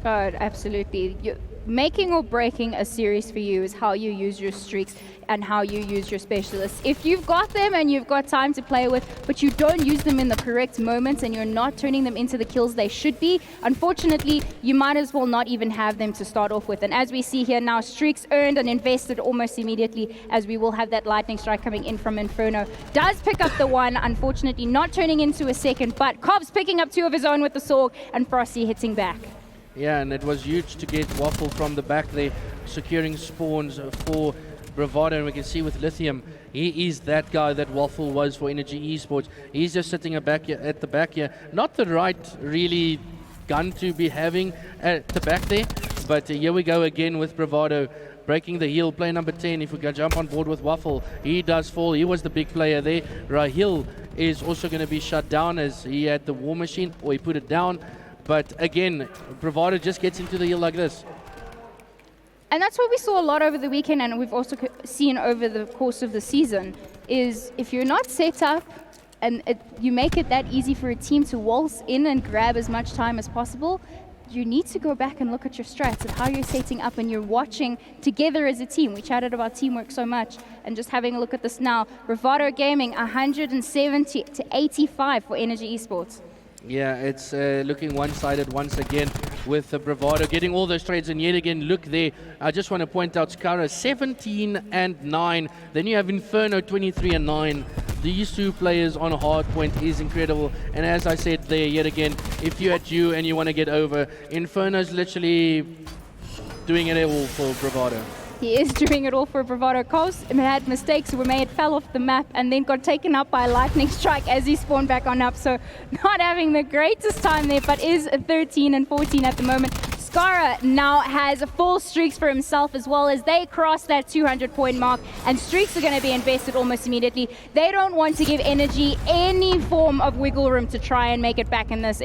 Oh, absolutely. Making or breaking a series for you is how you use your streaks and how you use your specialists. If you've got them and you've got time to play with, but you don't use them in the correct moments and you're not turning them into the kills they should be, unfortunately, you might as well not even have them to start off with. And as we see here now, streaks earned and invested almost immediately, as we will have that lightning strike coming in from Inferno. Does pick up the 1, unfortunately not turning into a second, but Cobb's picking up 2 of his own with the Sorg, and Frosty hitting back. Yeah, and it was huge to get Waffle from the back there, securing spawns for Bravado, and we can see with Lithium, he is that guy that Waffle was for Energy Esports. He's just sitting at the back here. Not the right, really, gun to be having at the back there, but here we go again with Bravado. Breaking the heel, play number 10. If we can jump on board with Waffle, he does fall. He was the big player there. Rahil is also going to be shut down as he had the war machine, or he put it down. But again, Bravado just gets into the hill like this. And that's what we saw a lot over the weekend, and we've also seen over the course of the season, is if you're not set up and you make it that easy for a team to waltz in and grab as much time as possible, you need to go back and look at your strats and how you're setting up and you're watching together as a team. We chatted about teamwork so much, and just having a look at this now. Bravado Gaming, 170 to 85 for Energy Esports. Yeah, it's looking one-sided once again with Bravado getting all those trades, and yet again, look there. I just want to point out Skara 17-9. Then you have Inferno 23-9. These two players on hard point is incredible. And as I said there, yet again, if you're at you and you want to get over, Inferno's literally doing it all for Bravado. He is doing it all for Bravado. Coles had mistakes were made, fell off the map, and then got taken up by a lightning strike as he spawned back on up. So not having the greatest time there, but is 13-14 at the moment. Skara now has full streaks for himself as well, as they cross that 200-point mark, and streaks are going to be invested almost immediately. They don't want to give Energy any form of wiggle room to try and make it back in this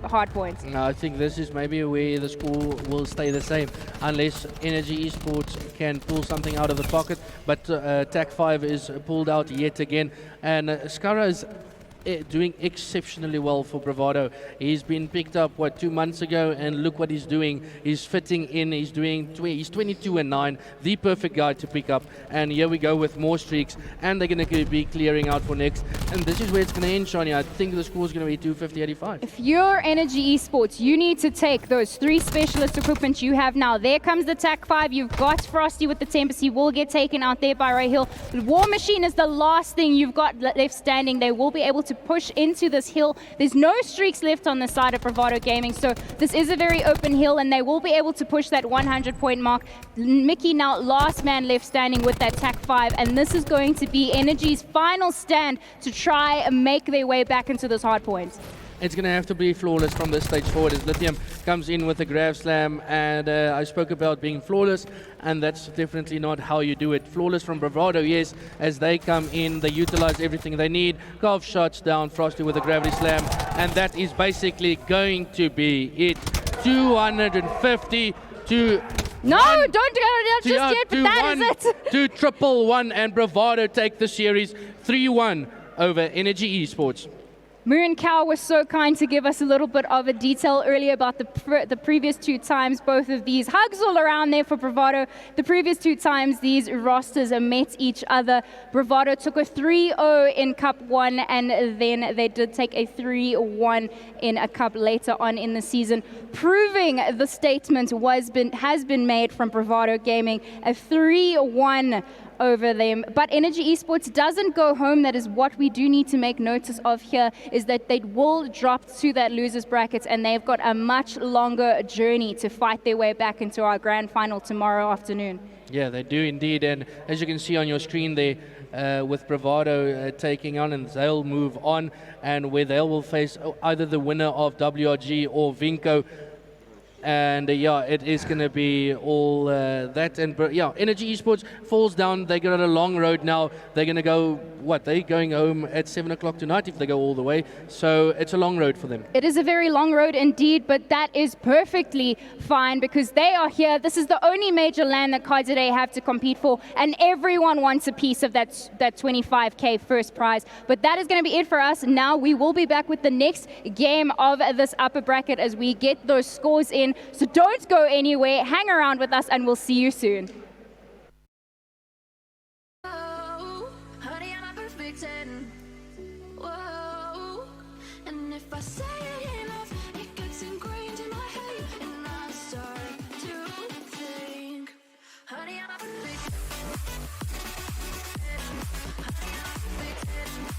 hard point. No, I think this is maybe where the score will stay the same, unless Energy Esports can pull something out of the pocket. But TAC 5 is pulled out yet again, and Skara is doing exceptionally well for Bravado. He's been picked up 2 months ago, and look what he's doing. He's fitting in. He's 22-9, the perfect guy to pick up. And here we go with more streaks, and they're going to be clearing out for next. And this is where it's going to end, Shania. I think the score is going to be 250-85. If you're Energy Esports, you need to take those 3 specialist equipment you have now. There comes the TAC 5. You've got Frosty with the Tempest. He will get taken out there by Rahil. The War Machine is the last thing you've got left standing. They will be able to push into this hill. There's no streaks left on the side of Bravado Gaming, so this is a very open hill, and they will be able to push that 100-point mark. Mickey now last man left standing with that TAC 5, and this is going to be Energy's final stand to try and make their way back into this hard point. It's going to have to be flawless from this stage forward as Lithium comes in with a grab slam, and I spoke about being flawless, and that's definitely not how you do it. Flawless from Bravado, yes, as they come in, they utilize everything they need. Golf shots down, Frosty with a gravity slam, and that is basically going to be it. 250 to... No, don't just yet, but that is it. To 111, and Bravado take the series 3-1 over Energy Esports. Moon Cow was so kind to give us a little bit of a detail earlier about the previous 2 times, both of these hugs all around there for Bravado. The previous 2 times these rosters met each other. Bravado took a 3-0 in Cup 1, and then they did take a 3-1 in a Cup later on in the season, proving the statement has been made from Bravado Gaming, a 3-1 over them. But Energy Esports doesn't go home. That is what we do need to make notice of here, is that they will drop to that losers bracket, and they've got a much longer journey to fight their way back into our grand final tomorrow afternoon. Yeah, they do indeed, and as you can see on your screen there, with Bravado taking on, and they'll move on, and where they will face either the winner of WRG or Vinco. And yeah, it is going to be all that. And yeah, Energy Esports falls down. They got a long road now. They're going to go, they're going home at 7 o'clock tonight if they go all the way. So it's a long road for them. It is a very long road indeed, but that is perfectly fine because they are here. This is the only major land that COD today have to compete for, and everyone wants a piece of that 25K first prize. But that is going to be it for us. Now we will be back with the next game of this upper bracket as we get those scores in. So don't go anywhere, hang around with us, and we'll see you soon. Whoa, honey, I'm a perfect 10. Whoa, and if I say it enough, it gets ingrained in my head, and I start to think, honey, I'm a perfect 10. Honey, I'm a perfect 10.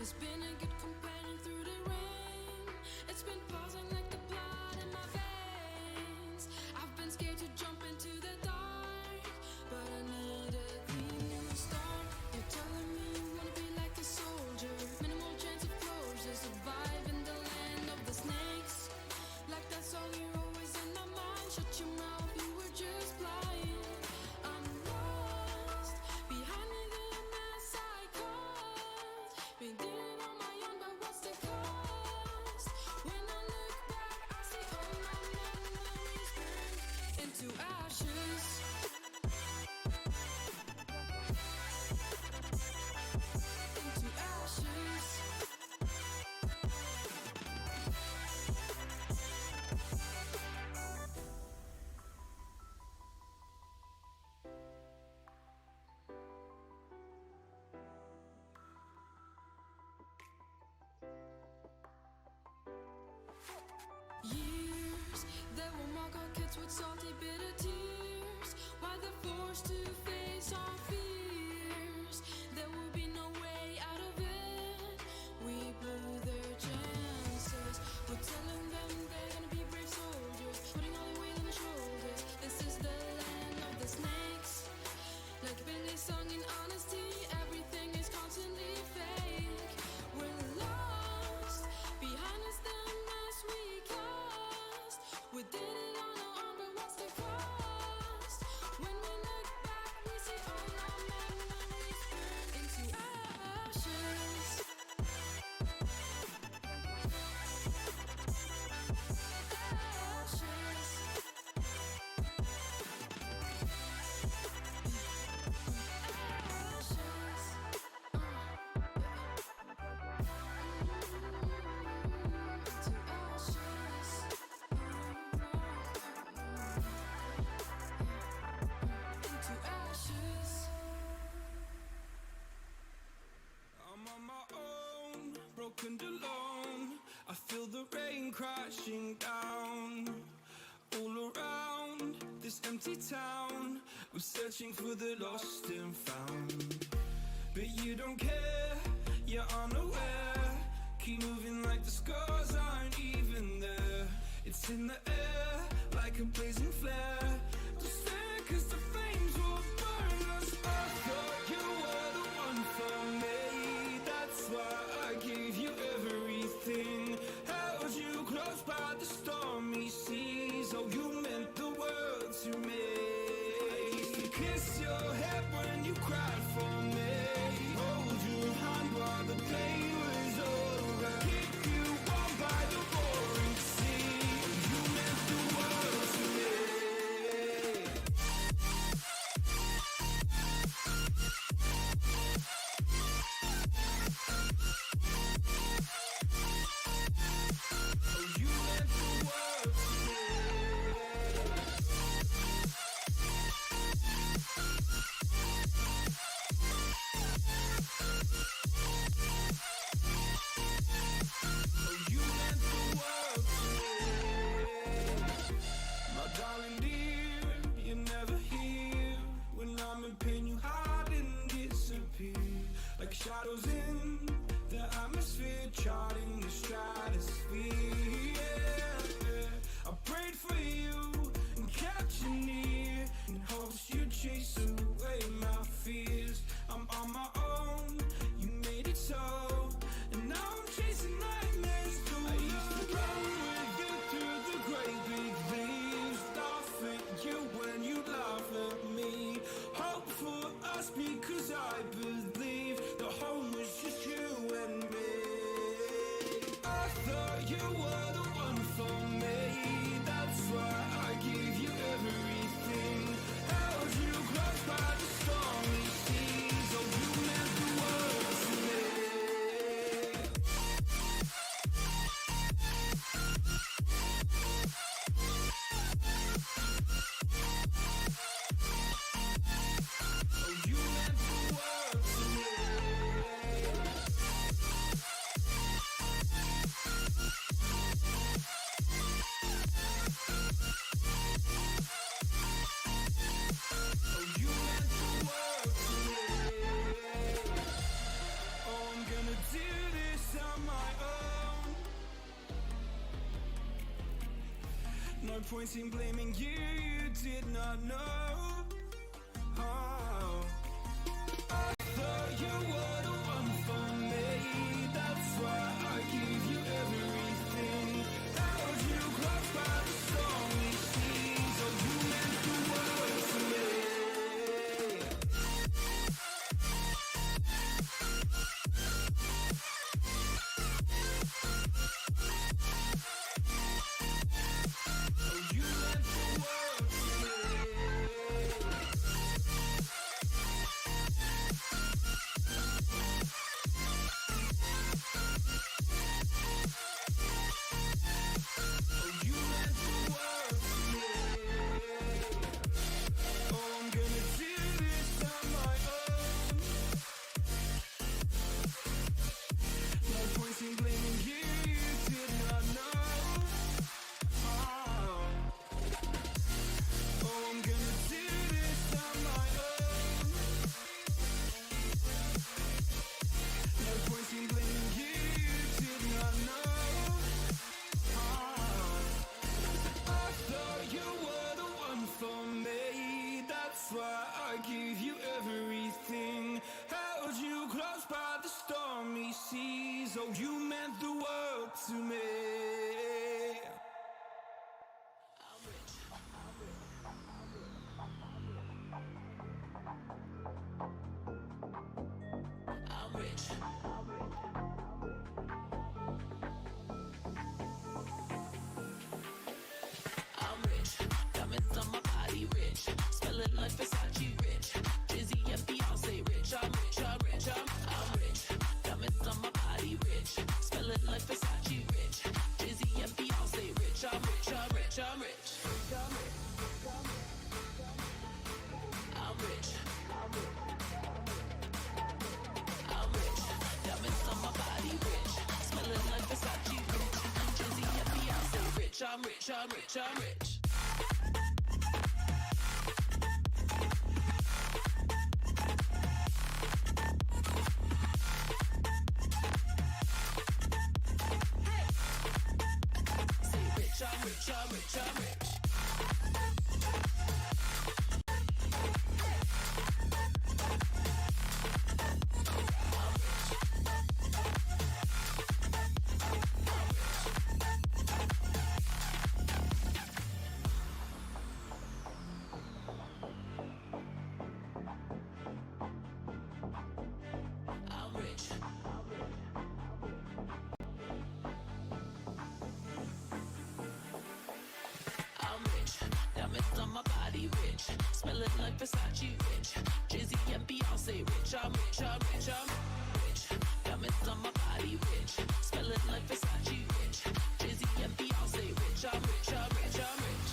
It's been a good companion through the rain. It's been pausing like the blood in my veins. I've been scared to jump into the dark, but I need a clean new start. You're telling me you wanna be like a soldier, minimal chance of closure, survive in the land of the snakes. Like that song, you're always in my mind. Shut your mouth, you were just blind. I'm lost behind me, the mess I caused. Been doing it on my own, but what's the cost? When I look back, I see all my memories burn into ashes. Into ashes. Years that will mark our kids with salty, bitter tears, while they're forced to face our fears. There will be no way out of it. We blew their chances. We're telling them they're gonna be brave soldiers, putting all the weight on their shoulders. This is the land of the snakes. Like Billy sung in honesty, everything is constantly fake. We're lost behind us, the mess we caused. We did it on our own, but what's the cost? When we look back, we see all our memories burn into ashes. Ashes. I'm on my own, broken alone. I feel the rain crashing down all around this empty town. I'm searching for the lost and found, but you don't care, you're unaware. Keep moving like the scars aren't even there. It's in the air like a blazing flare. Don't stare 'cause the flames will burn us. I thought you were the one for me. That's why I gave you everything. Held you close by the stormy seas. Oh, you meant the world to me. I used to kiss your head when you cried for me. Hold your hand while the pain was over. Keep you warm by the roaring sea. You meant the world to me. Oh, you meant the world to me. point in blaming you, you did not know. Oh. I thought you were the one for me. That's why I gave you everything. Held you close by the stormy seas. Oh, you meant the world to me. Oh, you meant the world to me. I'm rich. I'm rich. Diamonds on my body rich. Smelling like Versace rich. Dizzy and Beyonce rich. I'm rich, I'm rich, I'm rich. Diamonds on my body rich. Smelling like Versace rich. Dizzy and Beyonce rich. I'm rich, I'm rich, I'm rich. I'm rich. I'm rich. Diamonds on my body rich. Smelling like Versace rich. Dizzy and Beyonce rich. I'm rich, I'm rich, I'm rich. I'm rich, I'm rich, I'm rich. Smelling like Versace rich. Jay-Z and Beyonce rich. I'm rich, I'm rich, I'm rich. Diamonds on my body rich. Smelling like Versace rich. Jay-Z and Beyonce rich. I'm rich, I'm rich, I'm rich.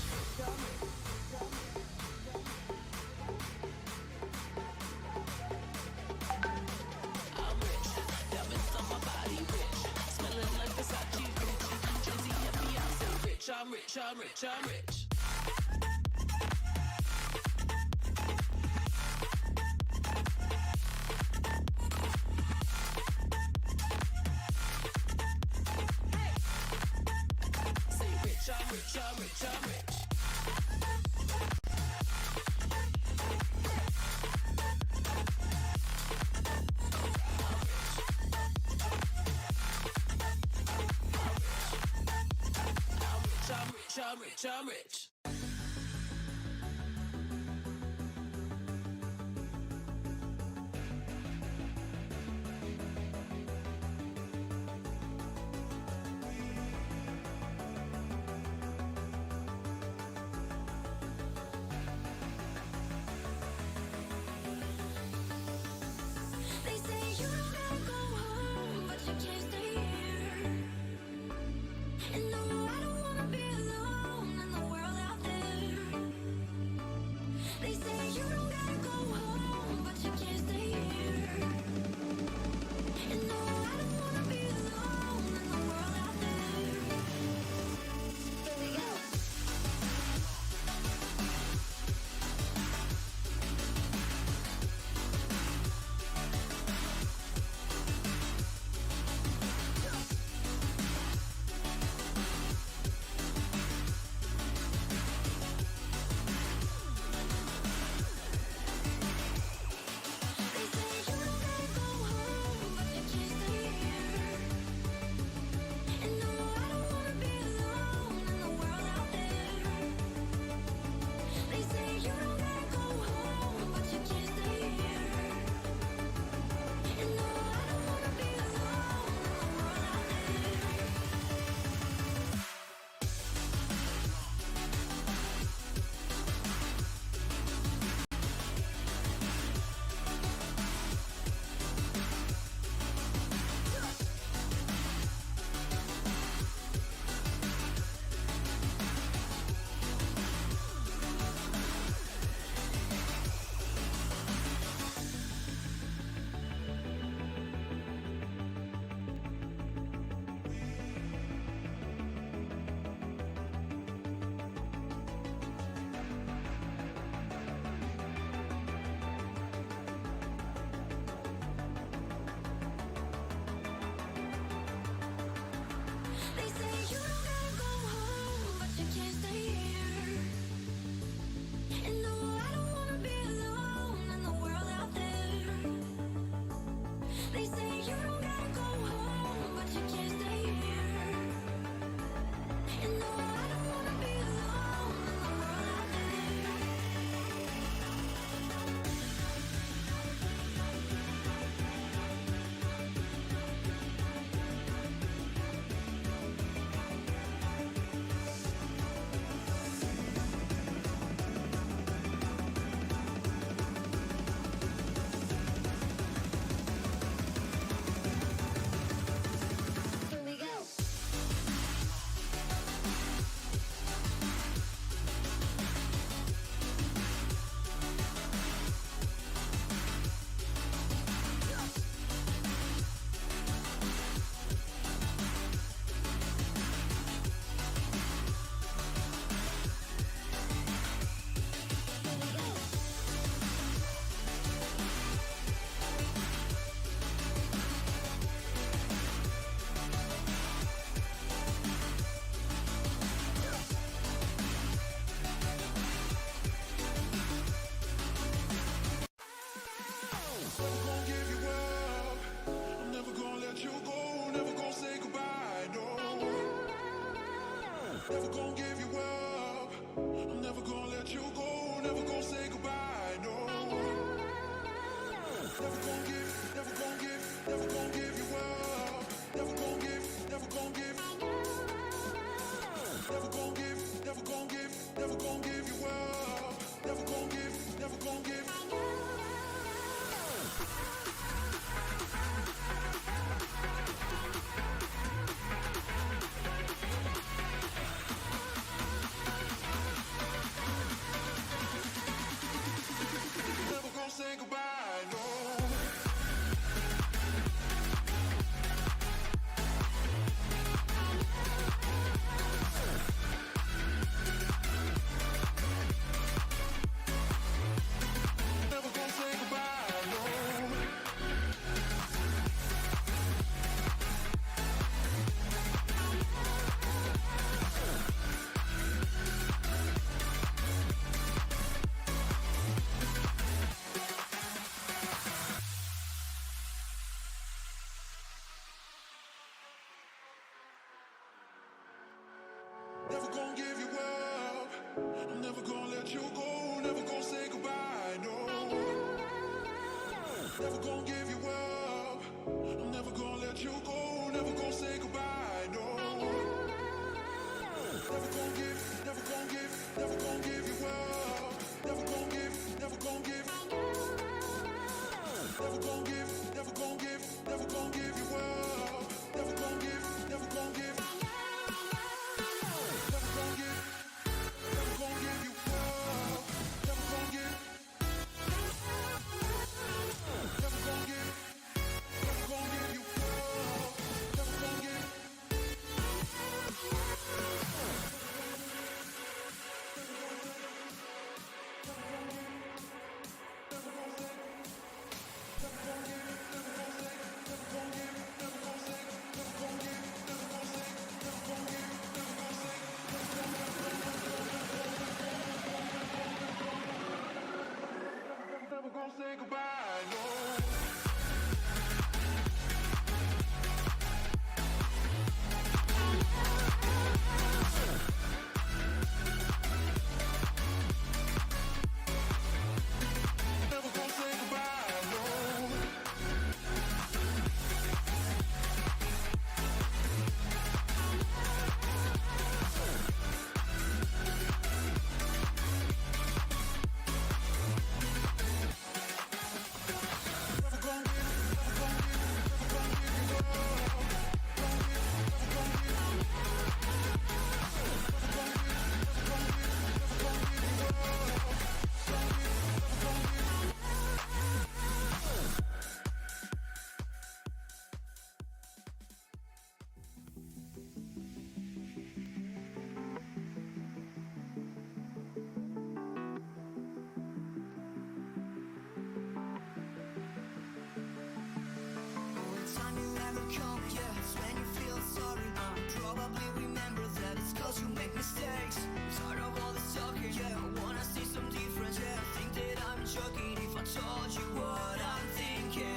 I'm rich. Diamonds on my body rich. Smelling like Versace rich. Jay-Z and Beyonce rich. I'm rich, I'm rich, I'm rich. I'm rich, I'm rich, I'm rich. I'm rich, I'm rich. And no, I don't wanna be alone in the world. never gonna give you up. I'm never gonna let you go, never gonna say goodbye, no. Never gonna give, never gonna give, never gonna give you up. Never gonna give, never gonna give. Never gonna give, never gonna give, never gonna give you up. Never gonna give, never gonna give. Never gonna say goodbye, no. Never gonna say goodbye, no. Never gonna give you up. I'm never gonna let you go. Never gonna say goodbye, no. Never gonna give you up. I'm never gonna let you go. Never gonna say goodbye, no. Never gonna give, never gonna give, never gonna give you up. Never gonna give, never gonna give. Never gonna give, never gonna give, never gonna give you up. Never gonna give, never gonna give. Never gonna give, never gonna give you up. Never gonna give, never gonna give, never gonna give you up. Never gonna give. Never gonna say goodbye, no. Never gonna say goodbye, no. Never gonna give, never gonna give, never gonna give you up. Gonna give, never gonna give. Never gonna give, never gonna give, never gonna give you up. Gonna give, never gonna give. When time you ever come, yeah, it's when you feel sorry. Probably remember that it's cause you make mistakes. Tired of all this talking, yeah, I wanna see some difference. Yeah, I think that I'm joking if I told you what I'm thinking.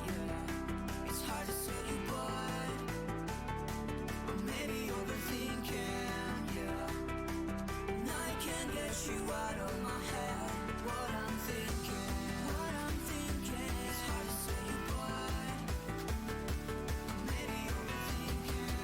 Yeah, it's hard to say you, but I'm maybe overthinking. Yeah, and I can't get you out of my head. What I'm thinking, what I'm thinking. It's hard to say you, but maybe overthinking.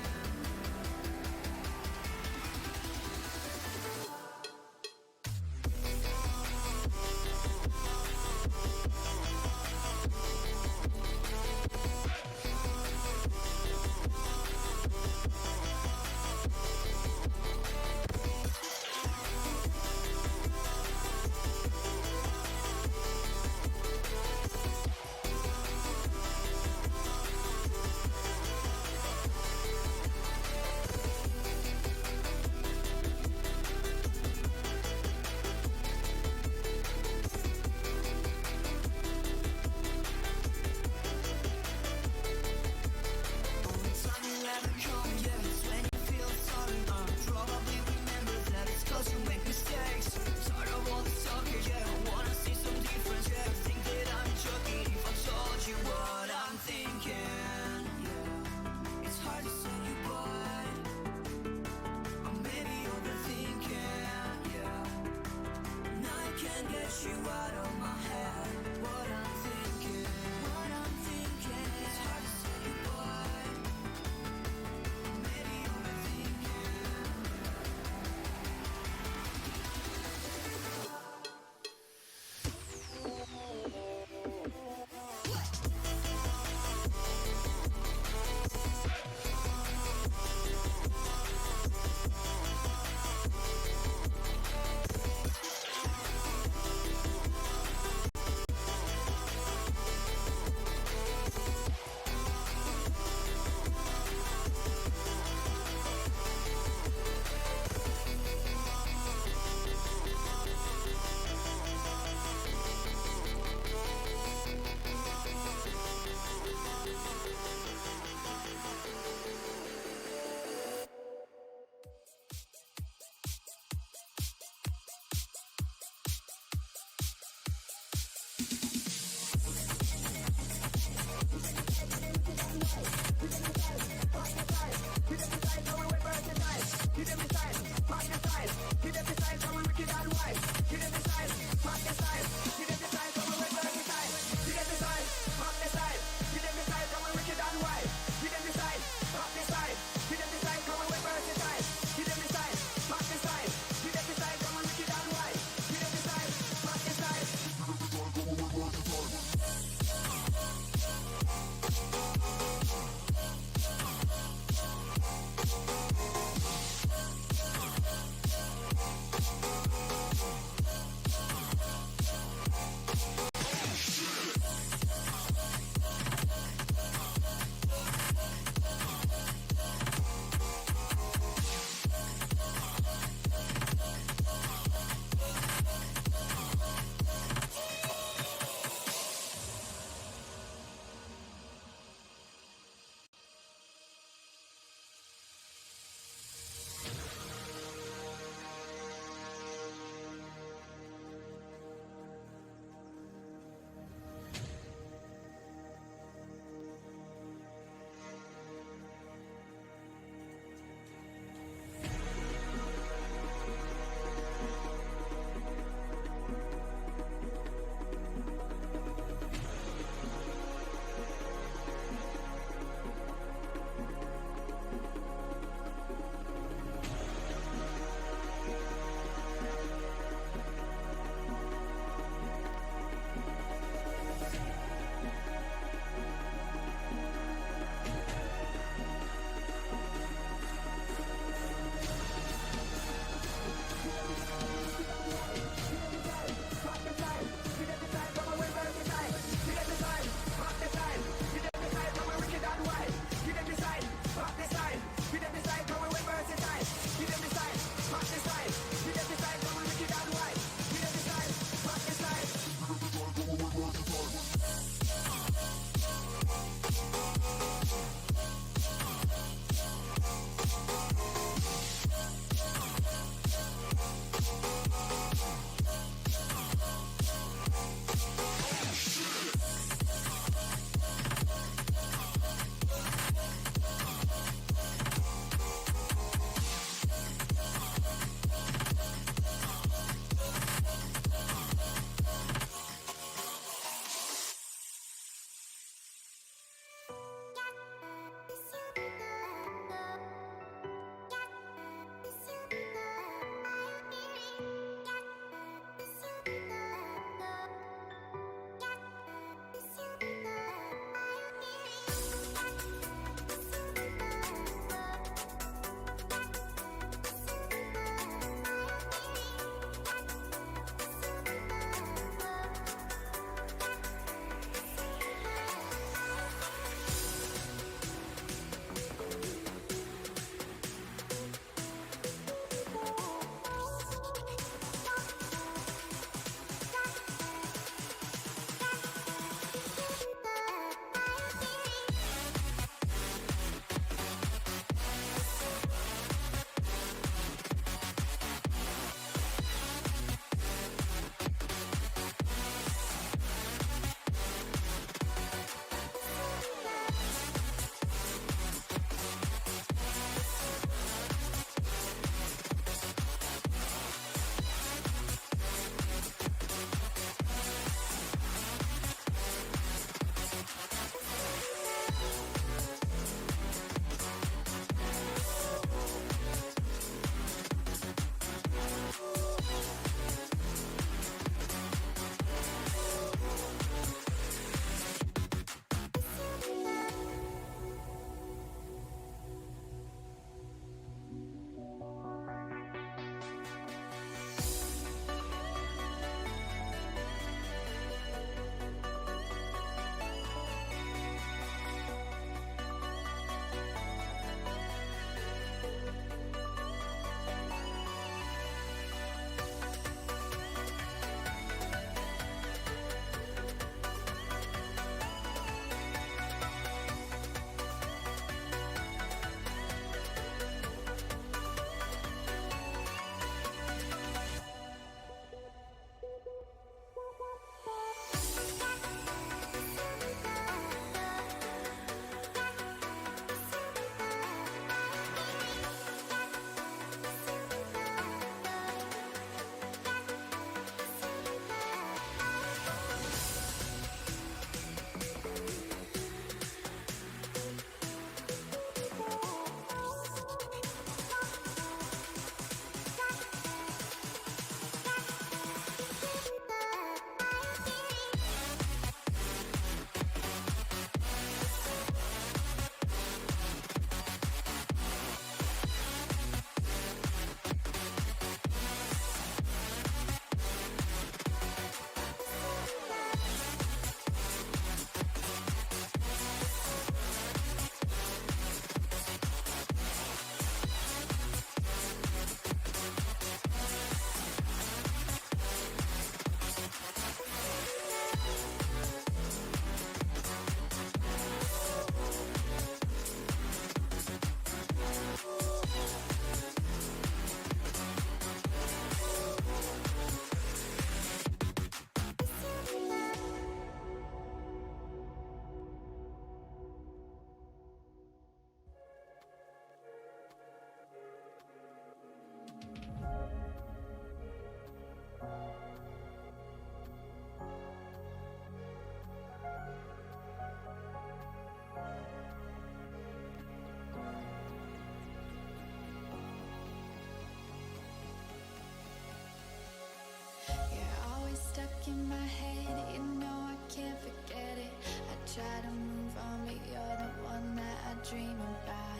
by.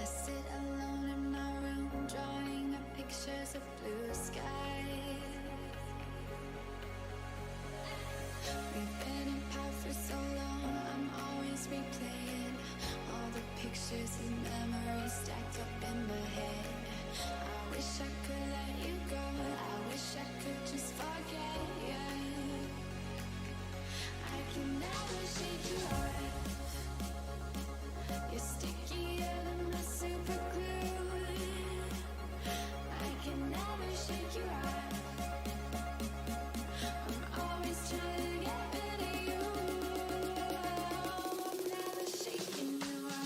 I sit alone in my room, drawing up pictures of blue sky. We've been apart for so long, I'm always replaying all the pictures and memories stacked up in my head. I wish I could let you go, I wish I could just forget you. I can never shake you off. You're stickier than the super glue. I can never shake you off. I'm always trying to get rid of you. I'm never shaking you off.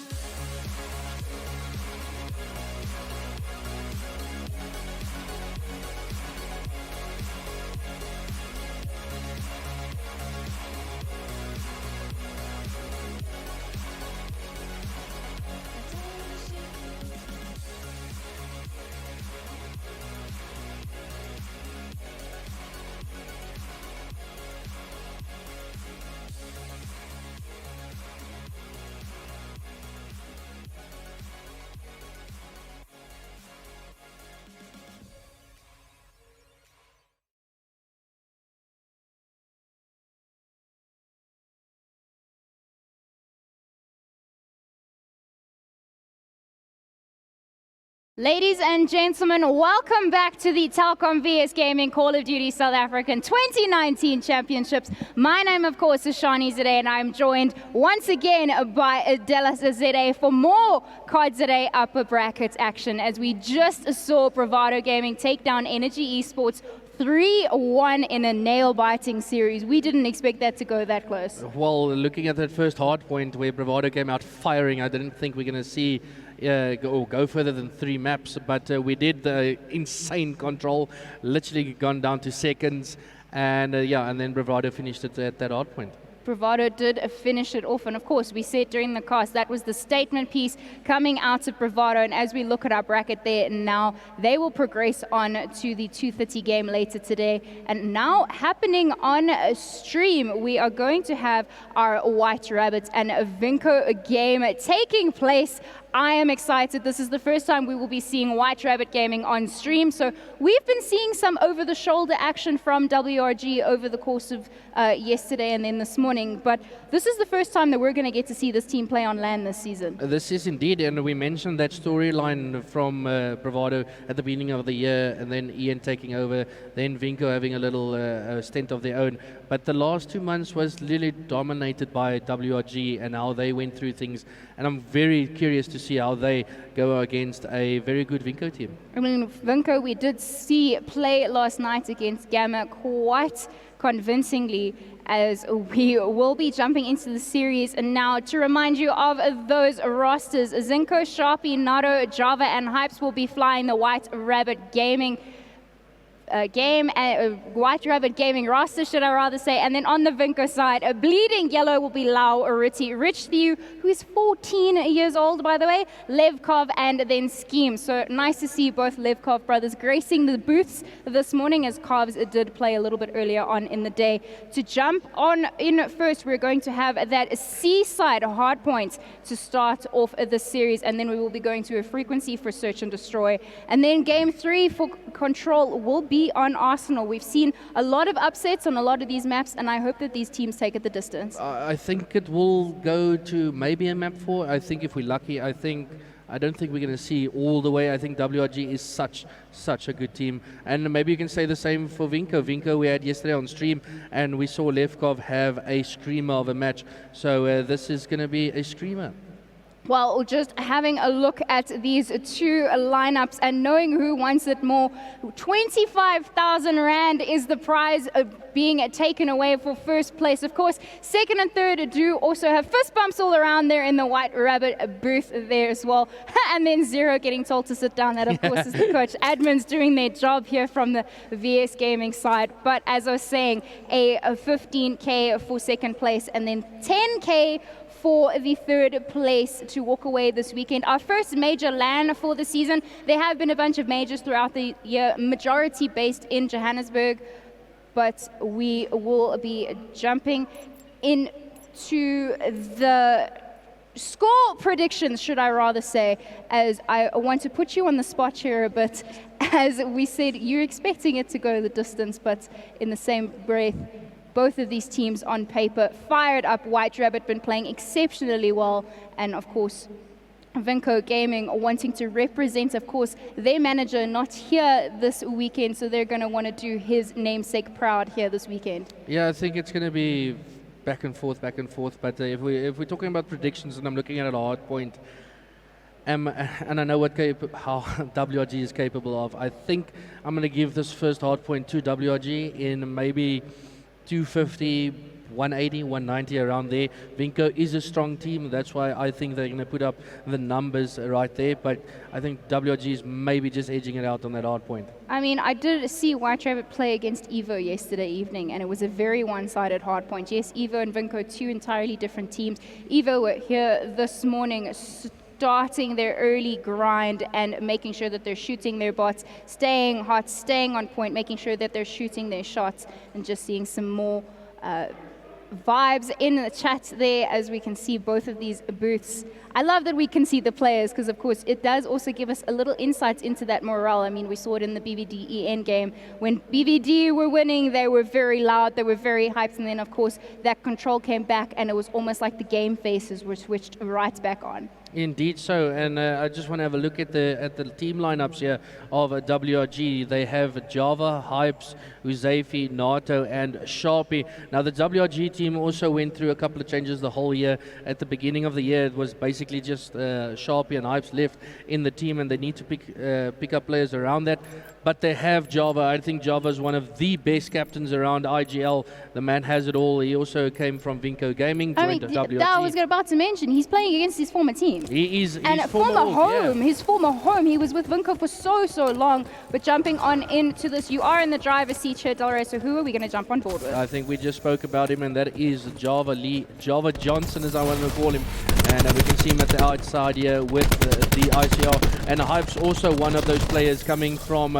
Ladies and gentlemen, welcome back to the Telkom VS Gaming Call of Duty South African 2019 Championships. My name, of course, is Shani Zade, and I'm joined once again by Adela Zade for more COD Zade upper brackets action, as we just saw Bravado Gaming take down Energy Esports 3-1 in a nail-biting series. We didn't expect that to go that close. Well, looking at that first hard point where Bravado came out firing, I didn't think we're going to see go further than 3 maps, but we did the insane control, literally gone down to seconds, and and then Bravado finished it at that hard point. Bravado did finish it off, and of course we said during the cast that was the statement piece coming out of Bravado, and as we look at our bracket there now, they will progress on to the 2:30 game later today. And now happening on stream, we are going to have our White Rabbits and Vinco game taking place. I am excited. This is the first time we will be seeing White Rabbit Gaming on stream. So we've been seeing some over-the-shoulder action from WRG over the course of yesterday and then this morning. But this is the first time that we're going to get to see this team play on LAN this season. This is indeed, and we mentioned that storyline from Bravado at the beginning of the year, and then Ian taking over, then Vinco having a little stint of their own. But the last 2 months was really dominated by WRG and how they went through things. And I'm very curious to see how they go against a very good Vinco team. I mean, Vinco, we did see play last night against Gamma quite convincingly, as we will be jumping into the series. And now to remind you of those rosters, Zinco, Sharpie, Nato, Java, and Hypes will be flying the White Rabbit Gaming White Rabbit Gaming roster, should I rather say. And then on the Vinco side, a bleeding yellow will be Lau, Oriti, Rich Thew, who is 14 years old, by the way, Levkov, and then Scheme. So nice to see both Levkov brothers gracing the booths this morning, as Cavs did play a little bit earlier on in the day. To jump on in first, we're going to have that Seaside hardpoint to start off the series, and then we will be going to a frequency for Search and Destroy. And then game 3 for Control will be on Arsenal. We've seen a lot of upsets on a lot of these maps, and I hope that these teams take it the distance. I think it will go to maybe a map 4. I think if we're lucky, I don't think we're going to see all the way. I think WRG is such a good team. And maybe you can say the same for Vinco. Vinco we had yesterday on stream, and we saw Levkov have a screamer of a match. So this is going to be a screamer. Well, just having a look at these two lineups and knowing who wants it more, 25,000 Rand is the prize being taken away for first place. Of course, second and third do also have fist bumps all around there in the White Rabbit booth there as well. And then Zero getting told to sit down. That, of course, is the coach. Admins doing their job here from the VS Gaming side. But as I was saying, a 15K for second place and then 10K for the third place to walk away this weekend. Our first major LAN for the season. There have been a bunch of majors throughout the year, majority based in Johannesburg, but we will be jumping into the score predictions, should I rather say, as I want to put you on the spot here a bit. As we said, you're expecting it to go the distance, but in the same breath, both of these teams on paper fired up. White Rabbit been playing exceptionally well, and of course, Vinco Gaming wanting to represent, of course, their manager not here this weekend, so they're going to want to do his namesake proud here this weekend. Yeah, I think it's going to be back and forth, but if we're talking about predictions, and I'm looking at it a hard point, and I know how WRG is capable of, I think I'm going to give this first hard point to WRG in maybe 250, 180, 190, around there. Vinco is a strong team. That's why I think they're going to put up the numbers right there. But I think WRG is maybe just edging it out on that hard point. I mean, I did see White Rabbit play against Evo yesterday evening, and it was a very one-sided hard point. Yes, Evo and Vinco, two entirely different teams. Evo were here this morning starting their early grind and making sure that they're shooting their bots, staying hot, staying on point, making sure that they're shooting their shots, and just seeing some more vibes in the chat there as we can see both of these booths. I love that we can see the players because, of course, it does also give us a little insight into that morale. I mean, we saw it in the BVD EN game. When BVD were winning, they were very loud, they were very hyped, and then, of course, that control came back, and it was almost like the game faces were switched right back on. Indeed so, and I just want to have a look at the team lineups here of WRG. They have Java, Hypes, Uzefi, Nato, and Sharpie. Now the WRG team also went through a couple of changes the whole year. At the beginning of the year, it was basically just Sharpie and Hypes left in the team, and they need to pick up players around that. But they have Java. I think Java is one of the best captains around IGL. The man has it all. He also came from Vinco Gaming, joined WRG. That I was about to mention. He's playing against his former team. He's and his former home. He was with Vinco for so long. But jumping on into this, you are in the driver's seat here, Delray. So who are we going to jump on board with? I think we just spoke about him, and that is Java Johnson, as I want to call him. And we can see him at the outside here with the ICR. And Hype's also one of those players coming from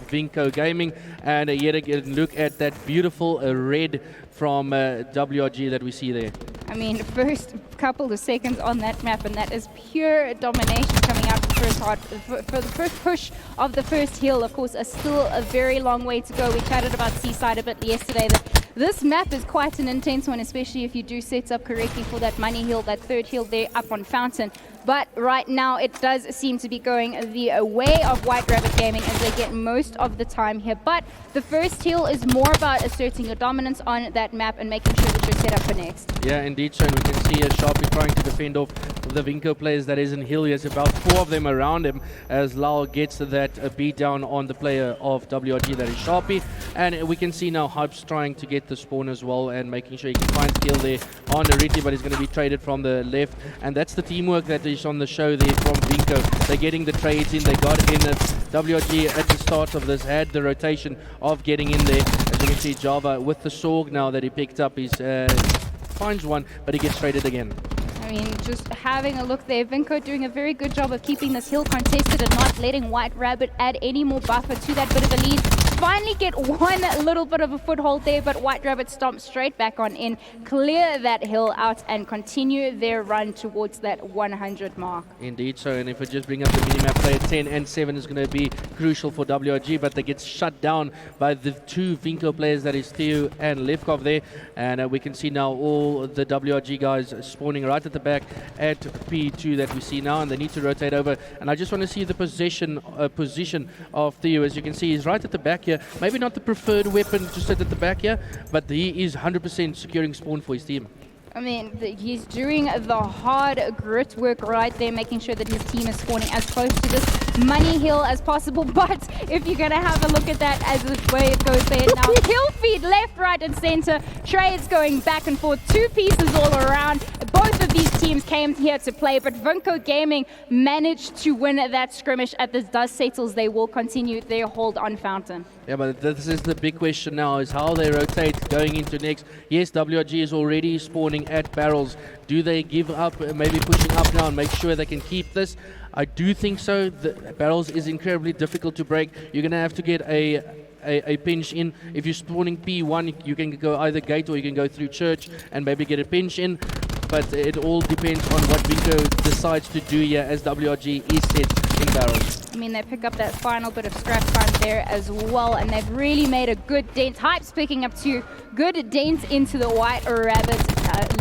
Vinco Gaming. And yet again, look at that beautiful red from WRG that we see there. I mean, first couple of seconds on that map, and that is pure domination coming out for the first push of the first hill. Of course, still a very long way to go. We chatted about Seaside a bit yesterday. This map is quite an intense one, especially if you do set up correctly for that money hill, that third hill there up on Fountain. But right now, it does seem to be going the way of White Rabbit Gaming as they get most of the time here. But the first hill is more about asserting your dominance on that map and making sure that you're set up for next. Yeah, indeed. So we can see Sharpie trying to defend off the Vinco players that is in hill. There's about 4 of them around him as Lal gets that beat down on the player of WRG, that is Sharpie. And we can see now Hype's trying to get the spawn as well and making sure he can find skill there on Ariti, but he's going to be traded from the left. And that's the teamwork that is on the show there from Vinco. They're getting the trades in. They got in it. WRG at the start of this had the rotation of getting in there. As you can see, Java with the Sorg now that he picked up. He finds one, but he gets traded again. I mean, just having a look there, Vinco doing a very good job of keeping this hill contested and not letting White Rabbit add any more buffer to that bit of a lead. Finally get one little bit of a foothold there, but White Rabbit stomp straight back on in, clear that hill out, and continue their run towards that 100 mark. Indeed so, and if we just bring up the minimap player, 10 and 7 is going to be crucial for WRG, but they get shut down by the 2 Vinco players, that is Theo and Levkov there. And we can see now all the WRG guys spawning right at the back at P2 that we see now, and they need to rotate over. And I just want to see the position of Theo. As you can see, he's right at the back here. Maybe not the preferred weapon to sit at the back here, but he is 100% securing spawn for his team. I mean, he's doing the hard grit work right there, making sure that his team is spawning as close to this money hill as possible. But if you're going to have a look at that as the way it goes there now, hill feed left, right, and center. Trades going back and forth, 2 pieces all around. Both of these teams came here to play, but Vinco Gaming managed to win that skirmish. At the dust settles, they will continue their hold on Fountain. Yeah, but this is the big question now, is how they rotate going into next. Yes, WRG is already spawning at barrels. Do they give up, maybe pushing up now and make sure they can keep this? I do think so. The barrels is incredibly difficult to break. You're going to have to get a pinch in. If you're spawning P1, you can go either gate or you can go through church and maybe get a pinch in. but it all depends on what Vinco decides to do here as WRG is set in barrels. I mean, they pick up that final bit of scrap time there as well, and they've really made a good dent. Hype's picking up 2 good dents into the White Rabbit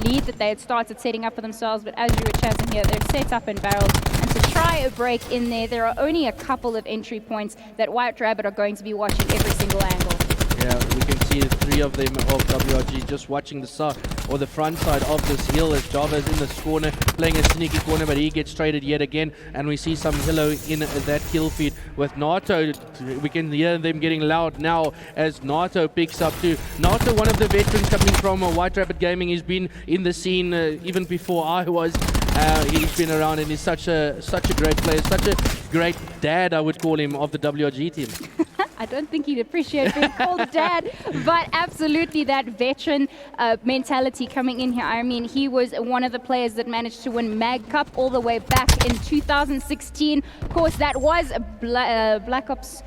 lead that they had started setting up for themselves, but as you were chatting here, they're set up in barrels, and to try a break in there are only a couple of entry points that White Rabbit are going to be watching every single angle. Yeah, we can see 3 of them of WRG just watching the side or the front side of this hill as Java is in this corner playing a sneaky corner, but he gets traded yet again, and we see some Hillo in that kill feed with Nato. We can hear them getting loud now as Nato picks up too. Nato, one of the veterans coming from White Rabbit Gaming, he's been in the scene even before I was. He's been around and he's such a great player, such a great dad, I would call him, of the WRG team. I don't think he'd appreciate being called dad, but absolutely that veteran mentality coming in here. I mean, he was one of the players that managed to win Mag Cup all the way back in 2016. Of course, that was Black Ops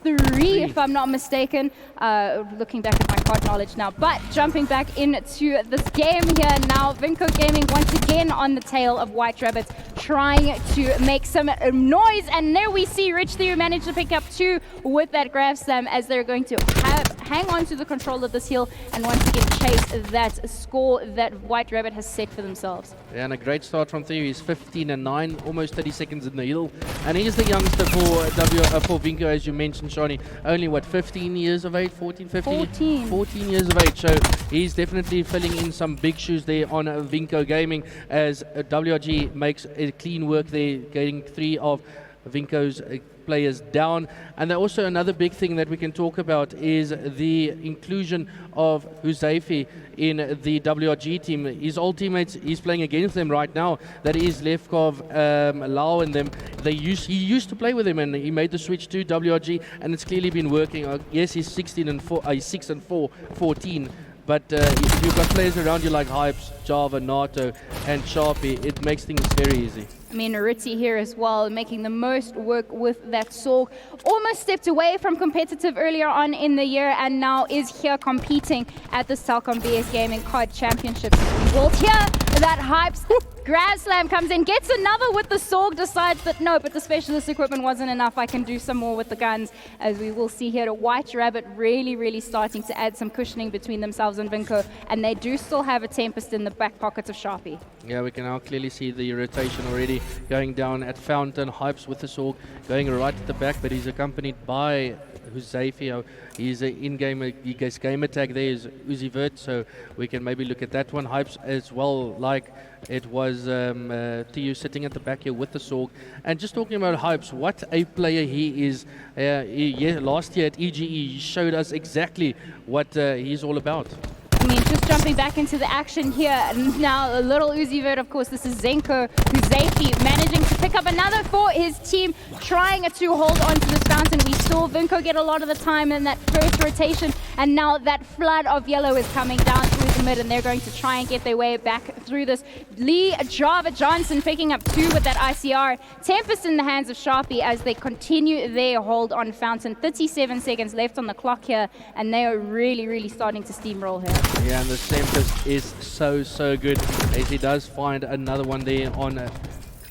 3, if I'm not mistaken. Looking back at my COD knowledge now. But jumping back into this game here now, Vinco Gaming once again on the tail of White Rabbits, trying to make some noise. And there we see Rich Theory manage to pick up 2 with that grab slam as they're going to hang on to the control of this hill and once again chase that score that White Rabbit has set for themselves. Yeah, and a great start from Theory. He's 15-9, almost 30 seconds in the hill. And he's the youngster for Vinco, as you mentioned, Shani. Only, what, 15 years of age? 14, 15? 14 years of age. So he's definitely filling in some big shoes there on Vinco Gaming as WRG makes a clean work there, getting 3 of Vinco's players down. And also another big thing that we can talk about is the inclusion of Huzaifi in the WRG team. His old teammates, he's playing against them right now. That is Levkov, Lau and them. He used to play with him and he made the switch to WRG and it's clearly been working. Yes, he's 6-4, 14. But if you've got players around you like Hypes, Java, Nato, and Sharpie, it makes things very easy. I mean, Ritzy here as well, making the most work with that Sorg. Almost stepped away from competitive earlier on in the year and now is here competing at the Telkom BS Gaming COD Championships. We'll hear that Hypes grab slam comes in, gets another with the Sorg, decides that no, but the specialist equipment wasn't enough, I can do some more with the guns, as we will see here. White Rabbit really starting to add some cushioning between themselves and Vinco, and they do still have a Tempest in the back pockets of Sharpie. Yeah, we can now clearly see the rotation already going down at Fountain. Hypes with the Sorg going right at the back, but he's accompanied by Huzaifi. He's in-game, he gets game attack. There is Uzi Vert, so we can maybe look at that one. Hypes as well, like it was TU sitting at the back here with the Sorg. And just talking about Hypes, what a player he is. Last year at EGE, he showed us exactly what he's all about. I mean, just jumping back into the action here. Now, a little Uzi Vert, of course, this is Zenko Huzaifi managing to pick up another for his team, trying to hold on to this fountain. We saw Vinco get a lot of the time in that first rotation, and now that flood of yellow is coming down through the mid, and they're going to try and get their way back through this. Lee Java Johnson picking up 2 with that ICR. Tempest in the hands of Sharpie as they continue their hold on fountain. 37 seconds left on the clock here, and they are really starting to steamroll here. Yeah, and the Tempest is so good as he does find another one there on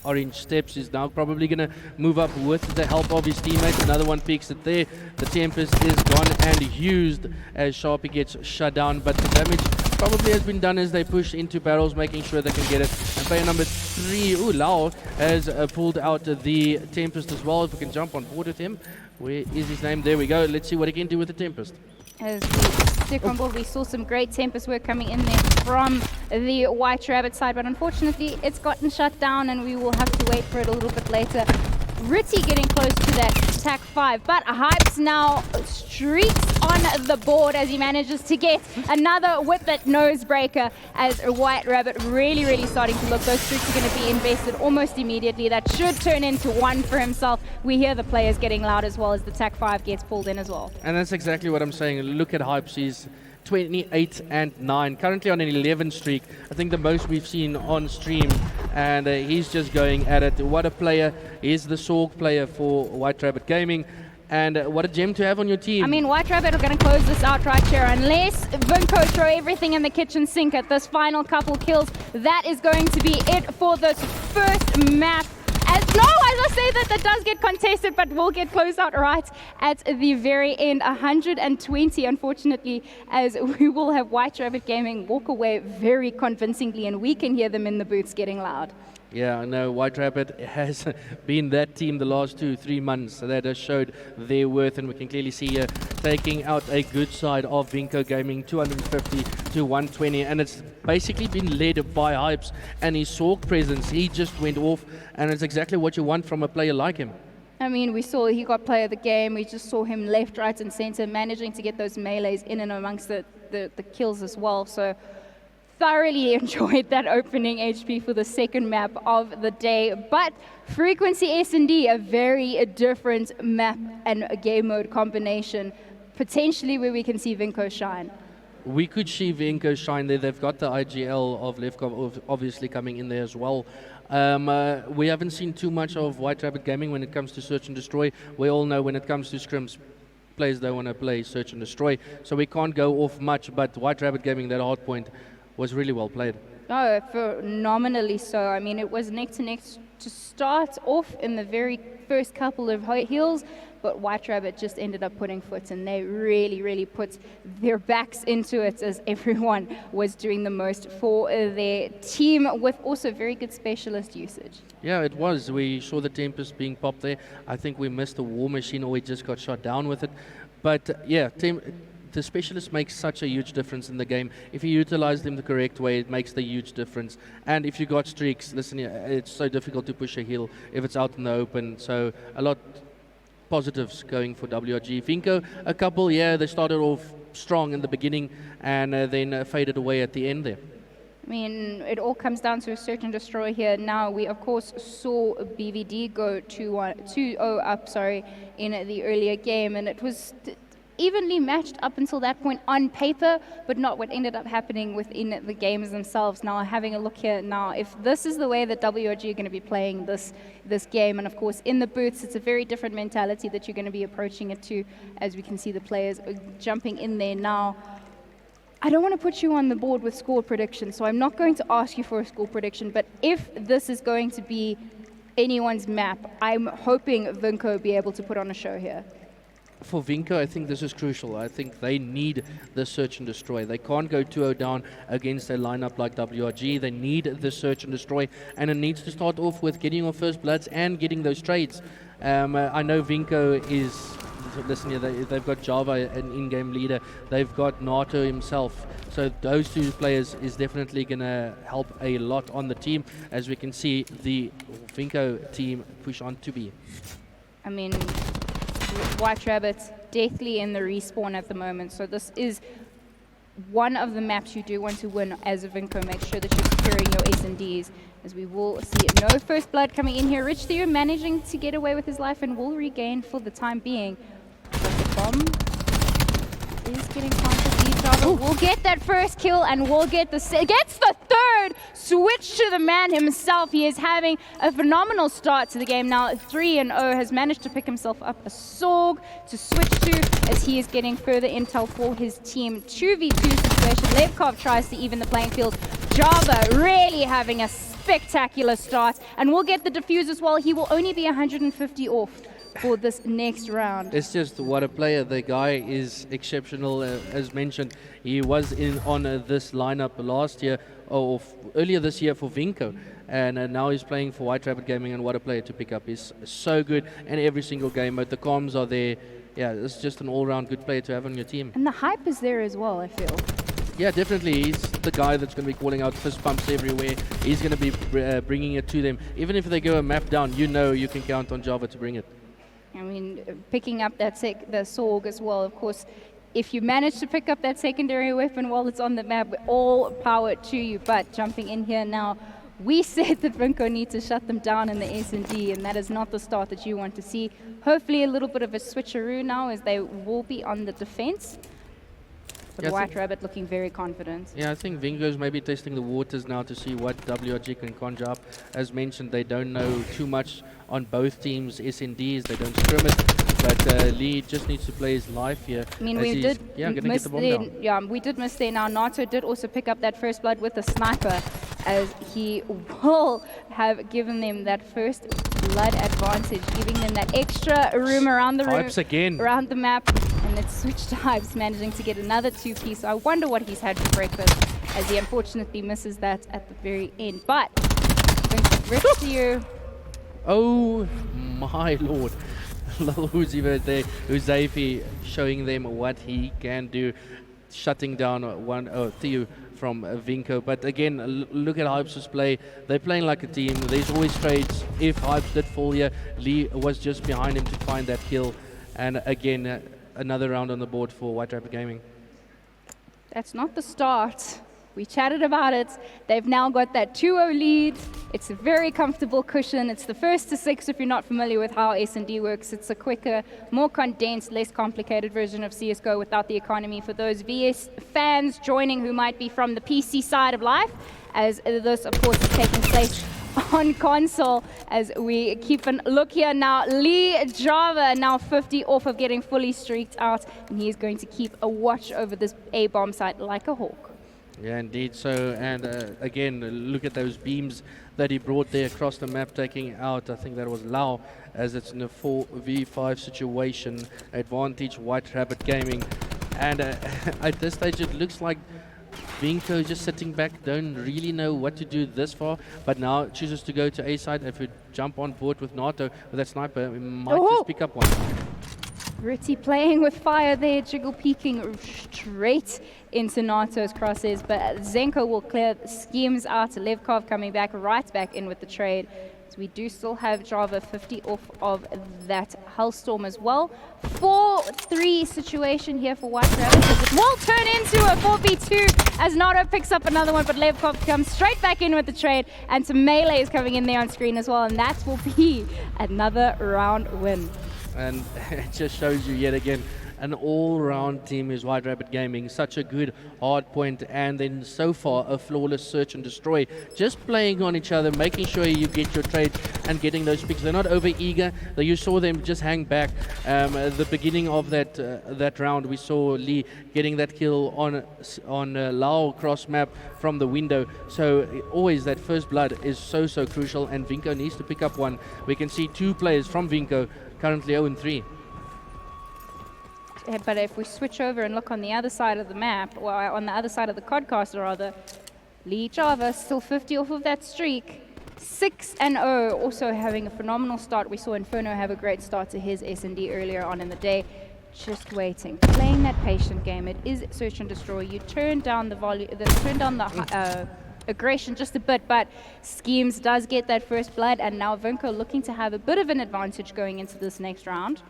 orange steps. He's now probably going to move up with the help of his teammates. Another one picks it there. The Tempest is gone and used as Sharpie gets shut down, but the damage probably has been done as they push into barrels, making sure they can get it. And player number 3, Lau, has pulled out the Tempest as well. If we can jump on board with him. Where is his name? There we go. Let's see what he can do with the Tempest. As we stick on board, we saw some great Tempest work coming in there from the White Rabbit side, but unfortunately it's gotten shut down and we will have to wait for it a little bit later. Ritty getting close to that attack 5, but Hypes now streaks on the board as he manages to get another with that nose breaker as White Rabbit really starting to look. Those streaks are going to be invested almost immediately. That should turn into 1 for himself. We hear the players getting loud as well as the attack 5 gets pulled in as well. And that's exactly what I'm saying. Look at Hypes. He's 28-9, currently on an 11 streak. I think the most we've seen on stream, and he's just going at it. What a player. He's the Sorg player for White Rabbit Gaming. And what a gem to have on your team. I mean, White Rabbit are going to close this out right here. Unless Vinco throw everything in the kitchen sink at this final couple kills, that is going to be it for this first map. As I say that does get contested, but will get closed out right at the very end. 120, unfortunately, as we will have White Rabbit Gaming walk away very convincingly, and we can hear them in the booths getting loud. Yeah, no, White Rabbit has been that team the last 2-3 months that has showed their worth, and we can clearly see here taking out a good side of Vinco Gaming, 250 to 120, and it's basically been led by Hypes and his Sorg presence. He just went off, and it's exactly what you want from a player like him. I mean, we saw he got player of the game. We just saw him left, right, and center, managing to get those melees in and amongst the kills as well. So thoroughly enjoyed that opening HP for the second map of the day. But Frequency S&D, a very different map and a game mode combination, potentially where we can see Vinco shine. We could see Vinco shine there. They've got the IGL of Lefkov obviously coming in there as well. We haven't seen too much of White Rabbit Gaming when it comes to Search and Destroy. We all know when it comes to scrims, players don't want to play Search and Destroy, so we can't go off much, but White Rabbit Gaming, that hard point, was really well played. Oh, phenomenally so. I mean, it was neck to neck to start off in the very first couple of heals, but White Rabbit just ended up putting foot, and they really, really put their backs into it as everyone was doing the most for their team, with also very good specialist usage. Yeah, it was. We saw the Tempest being popped there. I think we missed the War Machine, or we just got shot down with it. But yeah, the specialists make such a huge difference in the game. If you utilize them the correct way, it makes the huge difference. And if you got streaks, listen, it's so difficult to push a heal if it's out in the open. So a lot positives going for WRG. Vinco, a couple, yeah, they started off strong in the beginning and then faded away at the end there. I mean, it all comes down to a Search and Destroy here. Now, we of course saw BVD go 2-0 up, in the earlier game, and it was evenly matched up until that point on paper, but not what ended up happening within the games themselves. Now, having a look here now, if this is the way that WRG are going to be playing this game, and of course in the booths, it's a very different mentality that you're going to be approaching it to, as we can see the players jumping in there now. I don't want to put you on the board with score prediction, so I'm not going to ask you for a score prediction, but if this is going to be anyone's map, I'm hoping Vinco will be able to put on a show here. For Vinco, I think this is crucial. I think they need the Search and Destroy. They can't go 2-0 down against a lineup like WRG. They need the Search and Destroy, and it needs to start off with getting your first bloods and getting those trades. I know Vinco is, listen here, they've got Java, an in-game leader. They've got Nato himself. So those two players is definitely going to help a lot on the team, as we can see the Vinco team push on to B. I mean, White Rabbit deathly in the respawn at the moment, so this is one of the maps you do want to win as a Vinco. Make sure that you're securing your S&Ds, as we will see no first blood coming in here. Rich Theo managing to get away with his life and will regain for the time being. But the bomb is getting planted. Java will get that first kill and will get gets the third. Switch to the man himself. He is having a phenomenal start to the game now. 3-0, has managed to pick himself up a Sorg to switch to, as he is getting further intel for his team. 2v2 situation. Levkov tries to even the playing field. Java really having a spectacular start, and will get the defuse as well. He will only be 150 off for this next round. It's just what a player. The guy is exceptional. As mentioned, he was in on this lineup last year, or earlier this year for Vinco, and now he's playing for White Rabbit Gaming, and what a player to pick up. He's so good in every single game, but the comms are there. Yeah, it's just an all-round good player to have on your team. And the hype is there as well, I feel. Yeah, definitely. He's the guy that's going to be calling out fist pumps everywhere. He's going to be bringing it to them. Even if they go a map down, you know you can count on Java to bring it. I mean, picking up that the Sorg as well, of course. If you manage to pick up that secondary weapon while it's on the map, all power to you. But jumping in here now, we said that Vinco need to shut them down in the S&D, and that is not the start that you want to see. Hopefully a little bit of a switcheroo now, as they will be on the defense. But Yeah, I White think- Rabbit looking very confident. Yeah, I think Vinco's maybe testing the waters now to see what WRG can conjure up. As mentioned, they don't know too much on both teams' SNDs. They don't scrimmage, but Lee just needs to play his life here. I mean, as we he's, did gonna get miss the bomb there. down. Yeah, we did miss there. Now, Nato did also pick up that first blood with a sniper, as he will have given them that first blood advantage, giving them that extra room around the room, Hypes again. around the map, and it's switched to Hypes, managing to get another 2-piece. So I wonder what he's had for breakfast, as he unfortunately misses that at the very end. But Rick to you. Oh my lord. Little Uzi right there. Uzaifi showing them what he can do, shutting down Theo from Vinco. But again, look at Hypes' play. They're playing like a team. There's always trades. If Hypes did fall here, Lee was just behind him to find that kill. And again, another round on the board for White Rabbit Gaming. That's not the start. We chatted about it. They've now got that 2-0 lead. It's a very comfortable cushion. It's the first to 6 if you're not familiar with how S&D works. It's a quicker, more condensed, less complicated version of CSGO without the economy for those VS fans joining who might be from the PC side of life, as this, of course, is taking place on console. As we keep a look here now, Lee Java now 50 off of getting fully streaked out, and he is going to keep a watch over this A-bomb site like a hawk. Yeah, indeed. So, and again, look at those beams that he brought there across the map, taking out, I think that was Lau, as it's in a 4v5 situation. Advantage, White Rabbit Gaming. And at this stage, it looks like Vinco just sitting back, don't really know what to do this far, but now chooses to go to A side. If we jump on board with Nato, with that sniper, we might just pick up one. Ritty playing with fire there, Jiggle peeking straight into Nato's crosses, but Zenko will clear schemes out. Levkov coming back, right back in with the trade. So we do still have Java 50 off of that Hellstorm as well. 4-3 situation here for White Rabbit. It will turn into a 4v2 as Nato picks up another one, but Levkov comes straight back in with the trade, and some melee is coming in there on screen as well, and that will be another round win. And it just shows you yet again, an all-round team is White Rabbit Gaming. Such a good hard point, and then so far a flawless search and destroy. Just playing on each other, making sure you get your trade and getting those picks. They're not over-eager. You saw them just hang back. At the beginning of that round, we saw Lee getting that kill on Lau cross map from the window. So always that first blood is so crucial, and Vinco needs to pick up one. We can see 2 players from Vinco currently 0-3. But if we switch over and look on the other side of the map, or on the other side of the Codcaster rather, Lee Java still 50 off of that streak. 6-0, also having a phenomenal start. We saw Inferno have a great start to his S&D earlier on in the day. Just waiting, playing that patient game. It is search and destroy. You turn down the volume, turn down the aggression just a bit, but Schemes does get that first blood, and now Vinco looking to have a bit of an advantage going into this next round.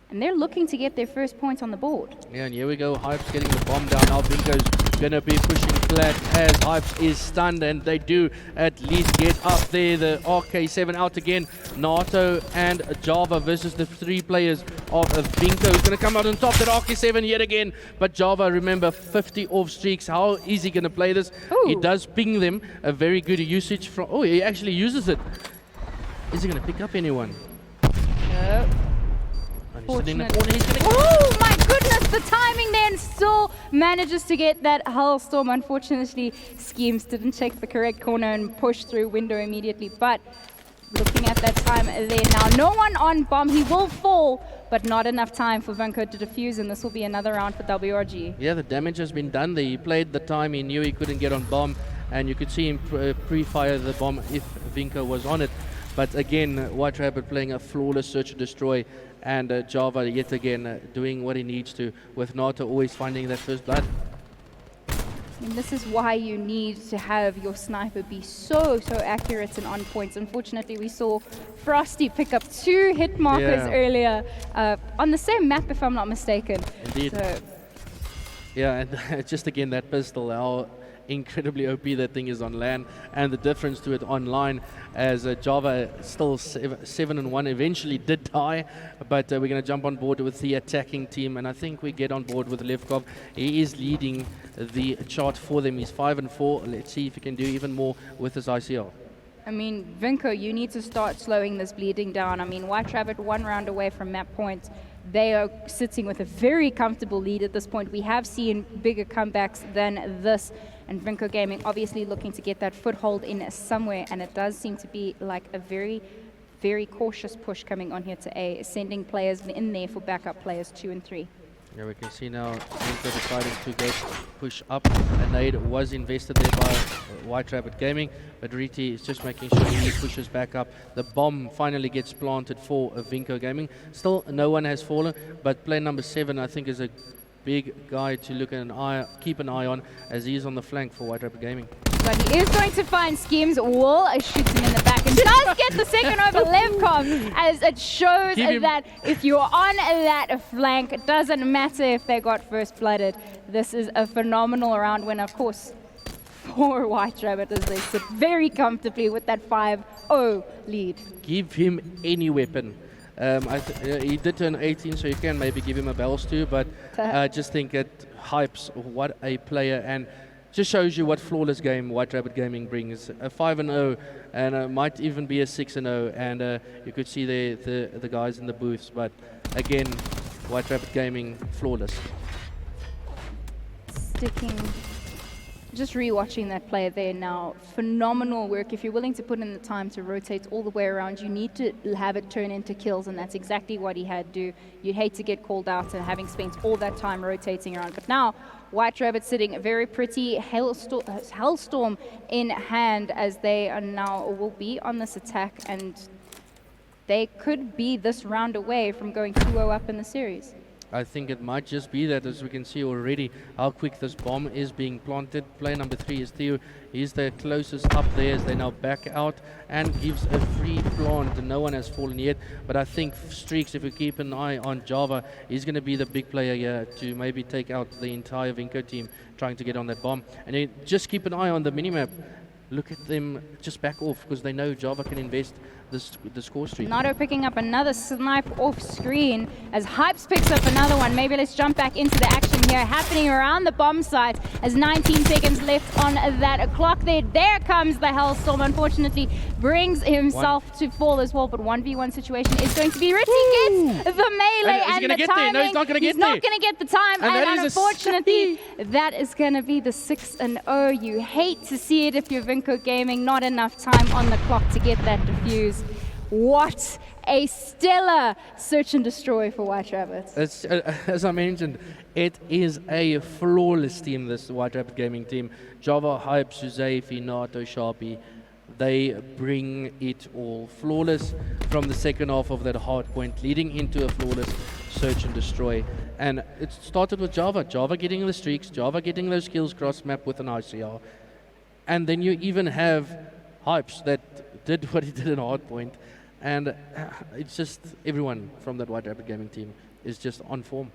And they're looking to get their first points on the board. Yeah, and here we go. Hypes getting the bomb down. Now Vinco's going to be pushing flat as Hypes is stunned, and they do at least get up there. The RK7 out again. Nato and Java versus the 3 players of Vinco. Who's going to come out on top. That RK7 yet again. But Java, remember, 50 off streaks. How is he going to play this? Ooh. He does ping them. A very good usage from... Oh, he actually uses it. Is he going to pick up anyone? No. He's sitting in the corner. He's gonna Oh my goodness, the timing there, and still manages to get that Hellstorm. Unfortunately, Schemes didn't check the correct corner and push through window immediately. But looking at that time there now, no one on bomb. He will fall, but not enough time for Vinco to defuse, and this will be another round for WRG. Yeah, the damage has been done there. He played the time. He knew he couldn't get on bomb, and you could see him pre-fire the bomb if Vinco was on it. But again, White Rabbit playing a flawless search and destroy, and Java yet again doing what he needs to, with Nato always finding that first blood. And this is why you need to have your sniper be so accurate and on points. Unfortunately, we saw Frosty pick up 2 hit markers earlier on the same map, if I'm not mistaken. Indeed. So, yeah, and just again that pistol, how incredibly OP that thing is on LAN, and the difference to it online, as Java still 7-1 eventually did die, but we're going to jump on board with the attacking team, and I think we get on board with Levkov. He is leading the chart for them. He's 5-4. Let's see if he can do even more with his ICR. I mean, Vinco, you need to start slowing this bleeding down. I mean, White Rabbit 1 round away from map point. They are sitting with a very comfortable lead at this point. We have seen bigger comebacks than this, and Vinco Gaming obviously looking to get that foothold in somewhere, and it does seem to be like a very, very cautious push coming on here to A, sending players in there for backup players 2 and 3. Yeah, we can see now Vinco deciding to go push up. A nade was invested there by White Rabbit Gaming, but Riti is just making sure he pushes back up. The bomb finally gets planted for Vinco Gaming. Still, no one has fallen, but player number 7, I think, is a big guy to keep an eye on, as he is on the flank for White Rabbit Gaming. But he is going to find schemes. Will shoots him in the back and does get the second over Levkov, as it shows that if you're on that flank, it doesn't matter if they got first blooded. This is a phenomenal round win, of course, for White Rabbit, as they sit very comfortably with that 5-0 lead. Give him any weapon. He did turn 18, so you can maybe give him a bells too, but I just think it hypes what a player, and just shows you what flawless game White Rabbit Gaming brings. A 5-0, and might even be a 6-0, and you could see the guys in the booths, but again, White Rabbit Gaming flawless. Just rewatching that player there now, phenomenal work. If you're willing to put in the time to rotate all the way around, you need to have it turn into kills, and that's exactly what he had to do. You'd hate to get called out and having spent all that time rotating around. But now, White Rabbit sitting very pretty, Hellstorm in hand, as they are now will be on this attack, and they could be this round away from going 2-0 up in the series. I think it might just be that, as we can see already how quick this bomb is being planted. Player number 3 is Theo. He's the closest up there as they now back out and gives a free plant. No one has fallen yet, but I think Streaks, if we keep an eye on Java, he's going to be the big player here to maybe take out the entire Vinco team trying to get on that bomb. And just keep an eye on the minimap. Look at them just back off, because they know Java can invest the score streak. Nato picking up another snipe off screen as Hypes picks up another one. Maybe let's jump back into the action here, happening around the bomb site as 19 seconds left on that clock there. There comes the Hellstorm, unfortunately brings himself to fall as well, but 1v1 situation is going to be Richie gets the melee and the timing. No, he's not going to get there. He's not going to get the time, and unfortunately that is going to be the 6-0. You hate to see it if you're Vinco Gaming, not enough time on the clock to get that defuse. What a stellar search and destroy for White Rabbit. As I mentioned, it is a flawless team, this White Rabbit Gaming team. Java, Hype, Suzaifi, Nato, Sharpie, they bring it all. Flawless from the second half of that hard point, leading into a flawless search and destroy. And it started with Java. Java getting the streaks, Java getting those kills cross map with an ICR. And then you even have Hypes that did what he did in hard point. And it's just everyone from that White Rabbit Gaming team is just on form.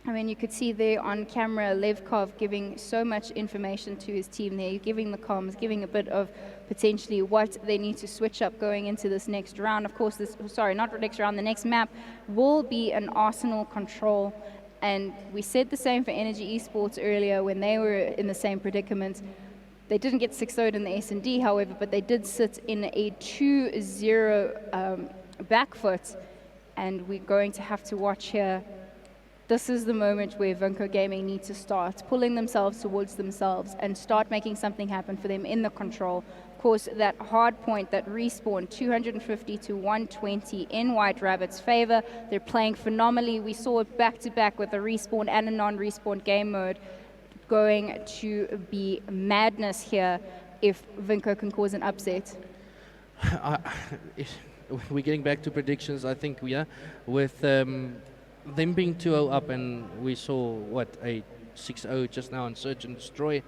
I mean, you could see there on camera Levkov giving so much information to his team there, giving the comms, giving a bit of potentially what they need to switch up going into this next round. Of course, not the next round, the next map will be an Arsenal control. And we said the same for Energy Esports earlier when they were in the same predicament. They didn't get 6-0'd in the S&D, however, but they did sit in a 2-0 back foot, and we're going to have to watch here. This is the moment where Vinco Gaming need to start pulling themselves towards themselves and start making something happen for them in the control. Of course, that hard point, that respawn, 250 to 120 in White Rabbit's favor. They're playing phenomenally. We saw it back-to-back with a respawn and a non-respawn game mode. Going to be madness here if Vinco can cause an upset. We're getting back to predictions, I think we are, with them being 2-0 up, and we saw, a 6-0 just now on Search and Destroy.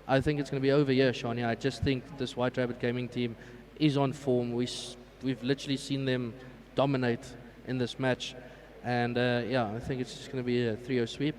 I think it's going to be over here, Shania. I just think this White Rabbit Gaming team is on form. We've literally seen them dominate in this match, and I think it's just going to be a 3-0 sweep.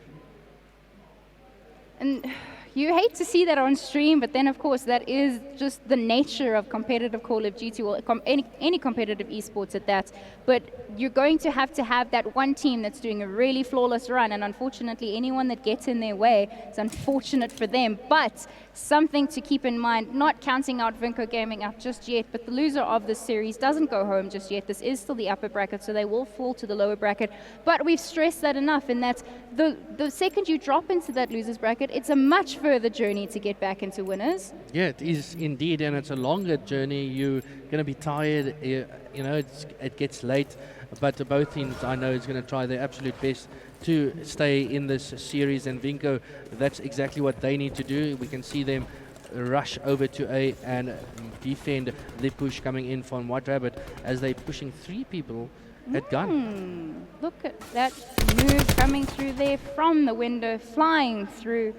And You hate to see that on stream, but then of course that is just the nature of competitive Call of Duty, or any competitive esports at that. But you're going to have that one team that's doing a really flawless run, and unfortunately anyone that gets in their way, it's unfortunate for them. But something to keep in mind, not counting out Vinco Gaming out just yet, but the loser of this series doesn't go home just yet. This is still the upper bracket, so they will fall to the lower bracket. But we've stressed that enough, in that the second you drop into that losers bracket, it's a much further journey to get back into winners. Yeah, it is indeed, and it's a longer journey. You're going to be tired, it gets late, but both teams, I know, is going to try their absolute best to stay in this series, and Vinco, that's exactly what they need to do. We can see them rush over to A and defend the push coming in from White Rabbit as they're pushing 3 people at gun. Look at that move coming through there from the window, flying through,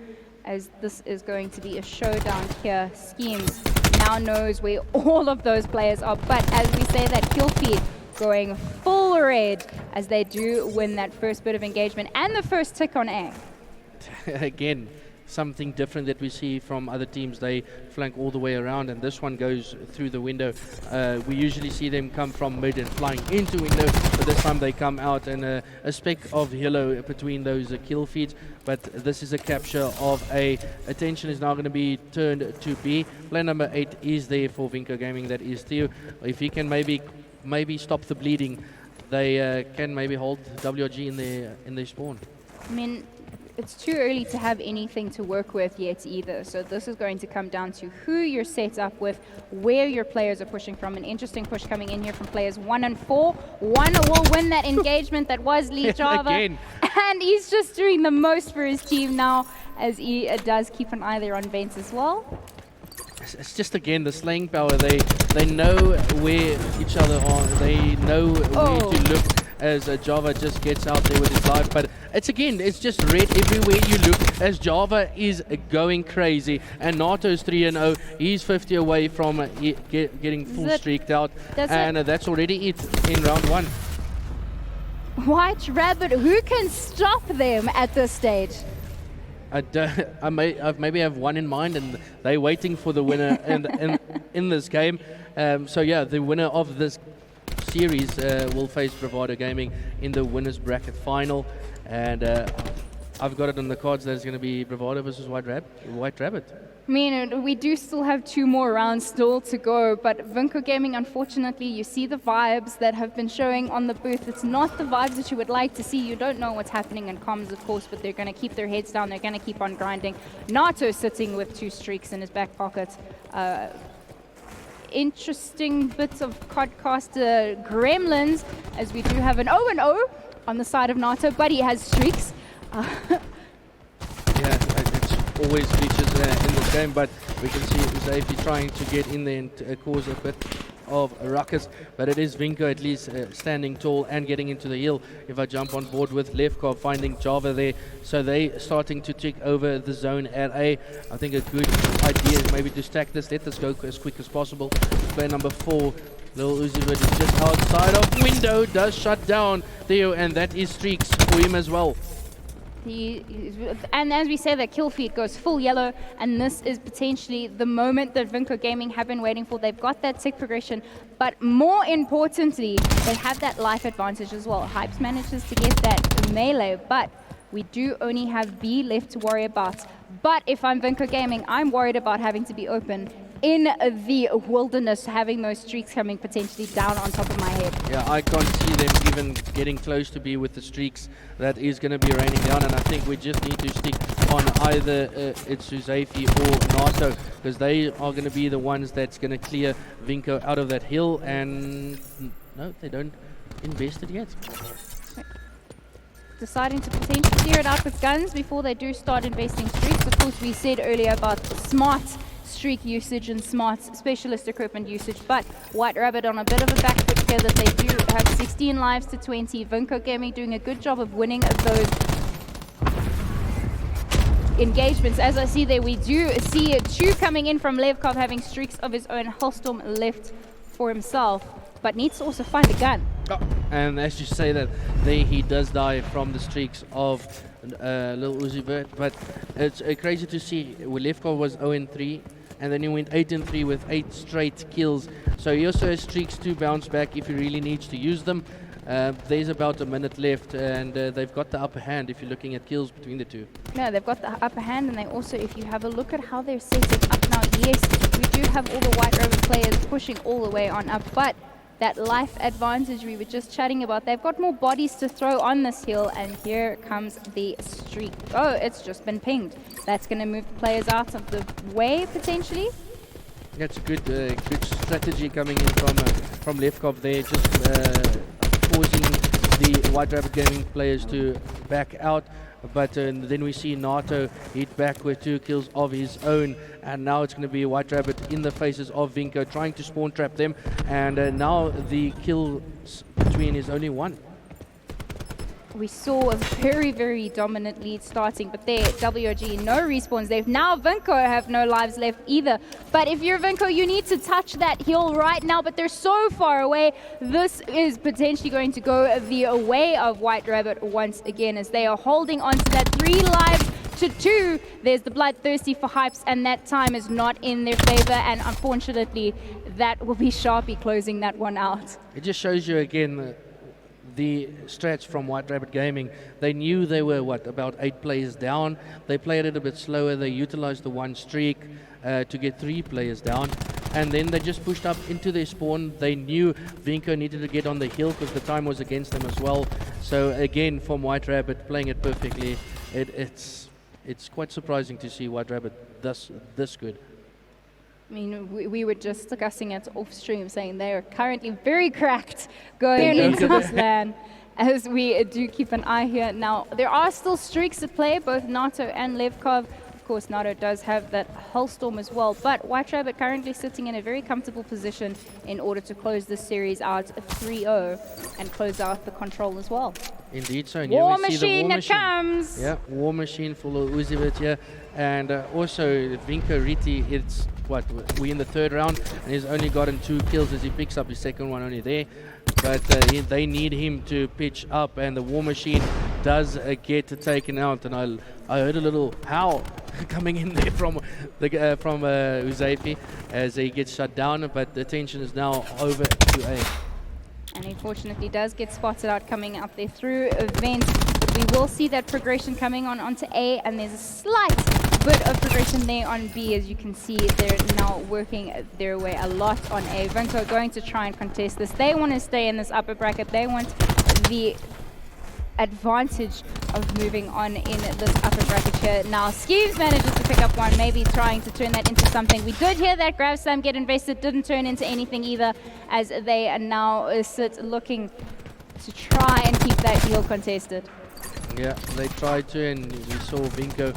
as this is going to be a showdown here. Schemes now knows where all of those players are, but as we say, that kill feed going full red as they do win that first bit of engagement and the first tick on A. Again, something different that we see from other teams. They flank all the way around, and this one goes through the window. We usually see them come from mid and flying into window, but this time they come out, and a speck of yellow between those kill feeds. But this is a capture of A. Attention is now going to be turned to B. Player number 8 is there for Vinco Gaming. That is Theo. If he can maybe stop the bleeding, they can maybe hold WRG in their spawn. I mean, it's too early to have anything to work with yet either. So this is going to come down to who you're set up with, where your players are pushing from. An interesting push coming in here from players 1 and 4. 1 will win that engagement. That was Lee Java. Again. And he's just doing the most for his team now, as he does keep an eye there on Vance as well. It's just, again, the slaying power. They know where each other are. They know where to look as Java just gets out there with his life. But it's just red everywhere you look as Java is going crazy. And Nato's 3-0. He's 50 away from getting full streaked out. And that's already it in round 1. White Rabbit, who can stop them at this stage? I maybe have one in mind, and they're waiting for the winner in this game. So yeah, the winner of this series will face Bravado Gaming in the winners bracket final, and I've got it on the cards that it's going to be Bravado versus White Rabbit. I mean, we do still have 2 more rounds still to go, but Vinco Gaming, unfortunately, you see the vibes that have been showing on the booth. It's not the vibes that you would like to see. You don't know what's happening in comms, of course, but they're going to keep their heads down. They're going to keep on grinding. Nato sitting with 2 streaks in his back pocket. Interesting bits of Codcaster Gremlins, as we do have an 0-0 on the side of Nato, but he has streaks. Yeah, it's always glitches in this game, but we can see Uzaifi trying to get in there and cause a bit of a ruckus, but it is Vinco at least standing tall and getting into the hill. If I jump on board with Levkov, finding Java there, so they starting to take over the zone at A. I think a good idea is maybe to stack this. Let this go as quick as possible. Player number 4, Lil Uzi Bird, is just outside of window, does shut down Theo, and that is streaks for him as well. And as we say, that kill feed goes full yellow, and this is potentially the moment that Vinco Gaming have been waiting for. They've got that tick progression, but more importantly, they have that life advantage as well. Hypes manages to get that melee, but we do only have B left to worry about. But if I'm Vinco Gaming, I'm worried about having to be open in the wilderness, having those streaks coming potentially down on top of my head. Yeah, I can't see them even getting close to be with the streaks. That is going to be raining down, and I think we just need to stick on either it's Uzaifi or Nato, because they are going to be the ones that's going to clear Vinco out of that hill, and no, they don't invest it yet. Deciding to potentially clear it out with guns before they do start investing streaks. Of course, we said earlier about smart streak usage and smart specialist equipment usage, but White Rabbit on a bit of a back foot here, that they do have 16 lives to 20. Vinco Gaming doing a good job of winning those engagements. As I see there, we do see 2 coming in from Levkov, having streaks of his own. Hellstorm left for himself, but needs to also find a gun. Oh, and as you say that, there he does die from the streaks of Lil Uzi Vert. But it's crazy to see. Lefkov was 0-3, and then he went 8-3 with 8 straight kills. So he also has streaks to bounce back if he really needs to use them. There's about a minute left, and they've got the upper hand if you're looking at kills between the two. No, they've got the upper hand, and they also, if you have a look at how they're setting up now, yes, we do have all the White Rabbit players pushing all the way on up, but that life advantage we were just chatting about, they've got more bodies to throw on this hill, and here comes the streak. Oh, it's just been pinged. That's going to move the players out of the way, potentially. That's a good strategy coming in from Lefkov there, just forcing the White Rabbit Gaming players to back out. But then we see Nato hit back with 2 kills of his own, and now it's going to be White Rabbit in the faces of Vinco trying to spawn trap them, and now the kills between is only 1. We saw a very, very dominant lead starting, but there, WRG, no respawns. They've now, Vinco have no lives left either. But if you're Vinco, you need to touch that hill right now, but they're so far away. This is potentially going to go the way of White Rabbit once again, as they are holding on to that 3 lives to 2. There's the bloodthirsty for Hypes, and that time is not in their favor, and unfortunately, that will be Sharpie closing that one out. It just shows you again the strats from White Rabbit Gaming. They knew they were, about 8 players down. They played it a bit slower. They utilized the 1 streak to get 3 players down. And then they just pushed up into their spawn. They knew Vinco needed to get on the hill because the time was against them as well. So again, from White Rabbit, playing it perfectly. It's quite surprising to see White Rabbit this good. I mean, we were just discussing it off stream, saying they are currently very cracked going into this LAN, as we do keep an eye here. Now, there are still streaks at play, both Nato and Levkov. Of course, Nato does have that Hellstorm as well, but White Rabbit currently sitting in a very comfortable position in order to close this series out 3-0 and close out the control as well. Indeed, so. And War we see the Machine, War it comes! Yeah, War Machine for Uzivit here. And also, Vinco Riti, it's we in the 3rd round, and he's only gotten 2 kills as he picks up his 2nd one only there. But they need him to pitch up, and the War Machine does get taken out. And I heard a little howl coming in there from Uzefi as he gets shut down, but the attention is now over to A. And unfortunately does get spotted out coming up there through Vent. We will see that progression coming onto A, and there's a slight bit of progression there on B. As you can see, they're now working their way a lot on A. Vinco going to try and contest this. They want to stay in this upper bracket. They want the advantage of moving on in this upper bracket here. Now, Skeeves manages to pick up one, maybe trying to turn that into something. We did hear that Grav Slam get invested, didn't turn into anything either, as they are now sit looking to try and keep that deal contested. Yeah, they tried to, and we saw Vinco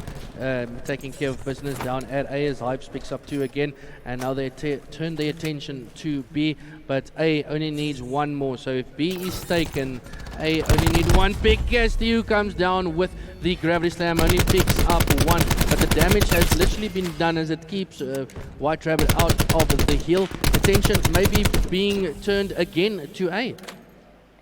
taking care of business down at A as Hypes picks up 2 again, and now they turn their attention to B, but A only needs 1 more. So if B is taken, A only need 1 pick. Yes, Theo comes down with the Gravity Slam, only picks up 1, but the damage has literally been done as it keeps White Rabbit out of the hill. Attention maybe being turned again to A.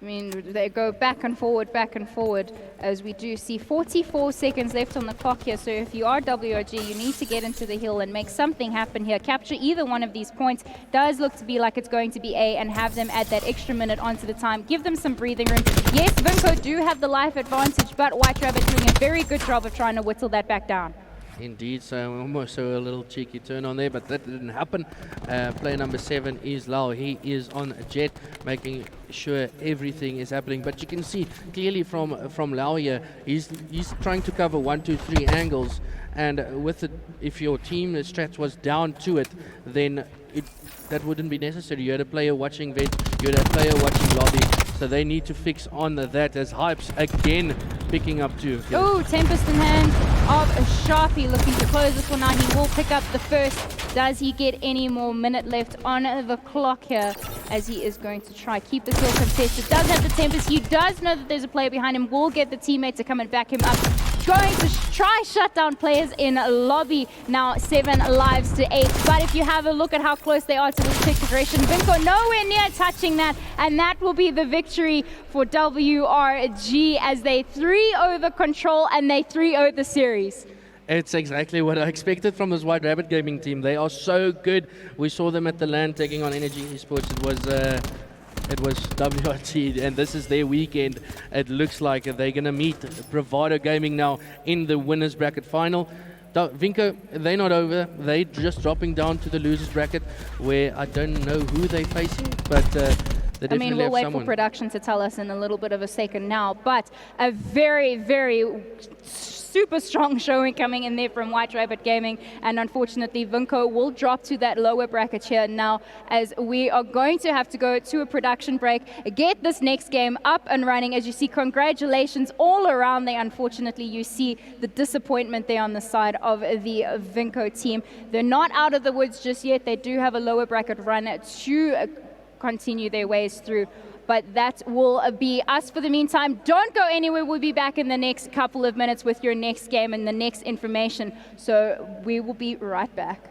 I mean, they go back and forward, as we do see 44 seconds left on the clock here. So if you are WRG, you need to get into the hill and make something happen here. Capture either one of these points. Does look to be like it's going to be A, and have them add that extra minute onto the time. Give them some breathing room. Yes, Vinco do have the life advantage, but White Rabbit doing a very good job of trying to whittle that back down. Indeed, so almost a little cheeky turn on there, but that didn't happen. Player number 7 is Lau. He is on Jet, making sure everything is happening. But you can see clearly from Lau here, he's trying to cover 1, 2, 3 angles. And with it, if your team strats was down to it, then that wouldn't be necessary. You had a player watching Vet, you had a player watching Lobby. So they need to fix on that, as Hypes again picking up 2. Oh, Tempest in hand of Sharpie looking to close this one out. He will pick up the first. Does he get any more minute left on the clock here, as he is going to try keep this hill contested? Does have the Tempest. He does know that there's a player behind him. Will get the teammate to come and back him up. going to try shut down players in lobby. Now 7 lives to 8. But if you have a look at how close they are to the tick progression, Vinco nowhere near touching that, and that will be the victory for WRG as they 3-0 the control and they 3-0 the series. It's exactly what I expected from this White Rabbit gaming team. They are so good. We saw them at the LAN taking on Energy Esports. It was WRT, and this is their weekend. It looks like they're going to meet Bravado Gaming now in the winners bracket final. Vinco, they're not over. They're just dropping down to the losers bracket, where I don't know who they're facing, but they definitely we'll have wait someone. for production to tell us in a little bit of a second now, but a very, very super strong showing coming in there from White Rabbit Gaming, and unfortunately Vinco will drop to that lower bracket here now, as we are going to have to go to a production break, get this next game up and running. As you see, congratulations all around there. Unfortunately, you see the disappointment there on the side of the Vinco team. They're not out of the woods just yet. They do have a lower bracket run to continue their ways through. But that will be us for the meantime. Don't go anywhere. We'll be back in the next couple of minutes with your next game and the next information. So we will be right back.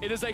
It is a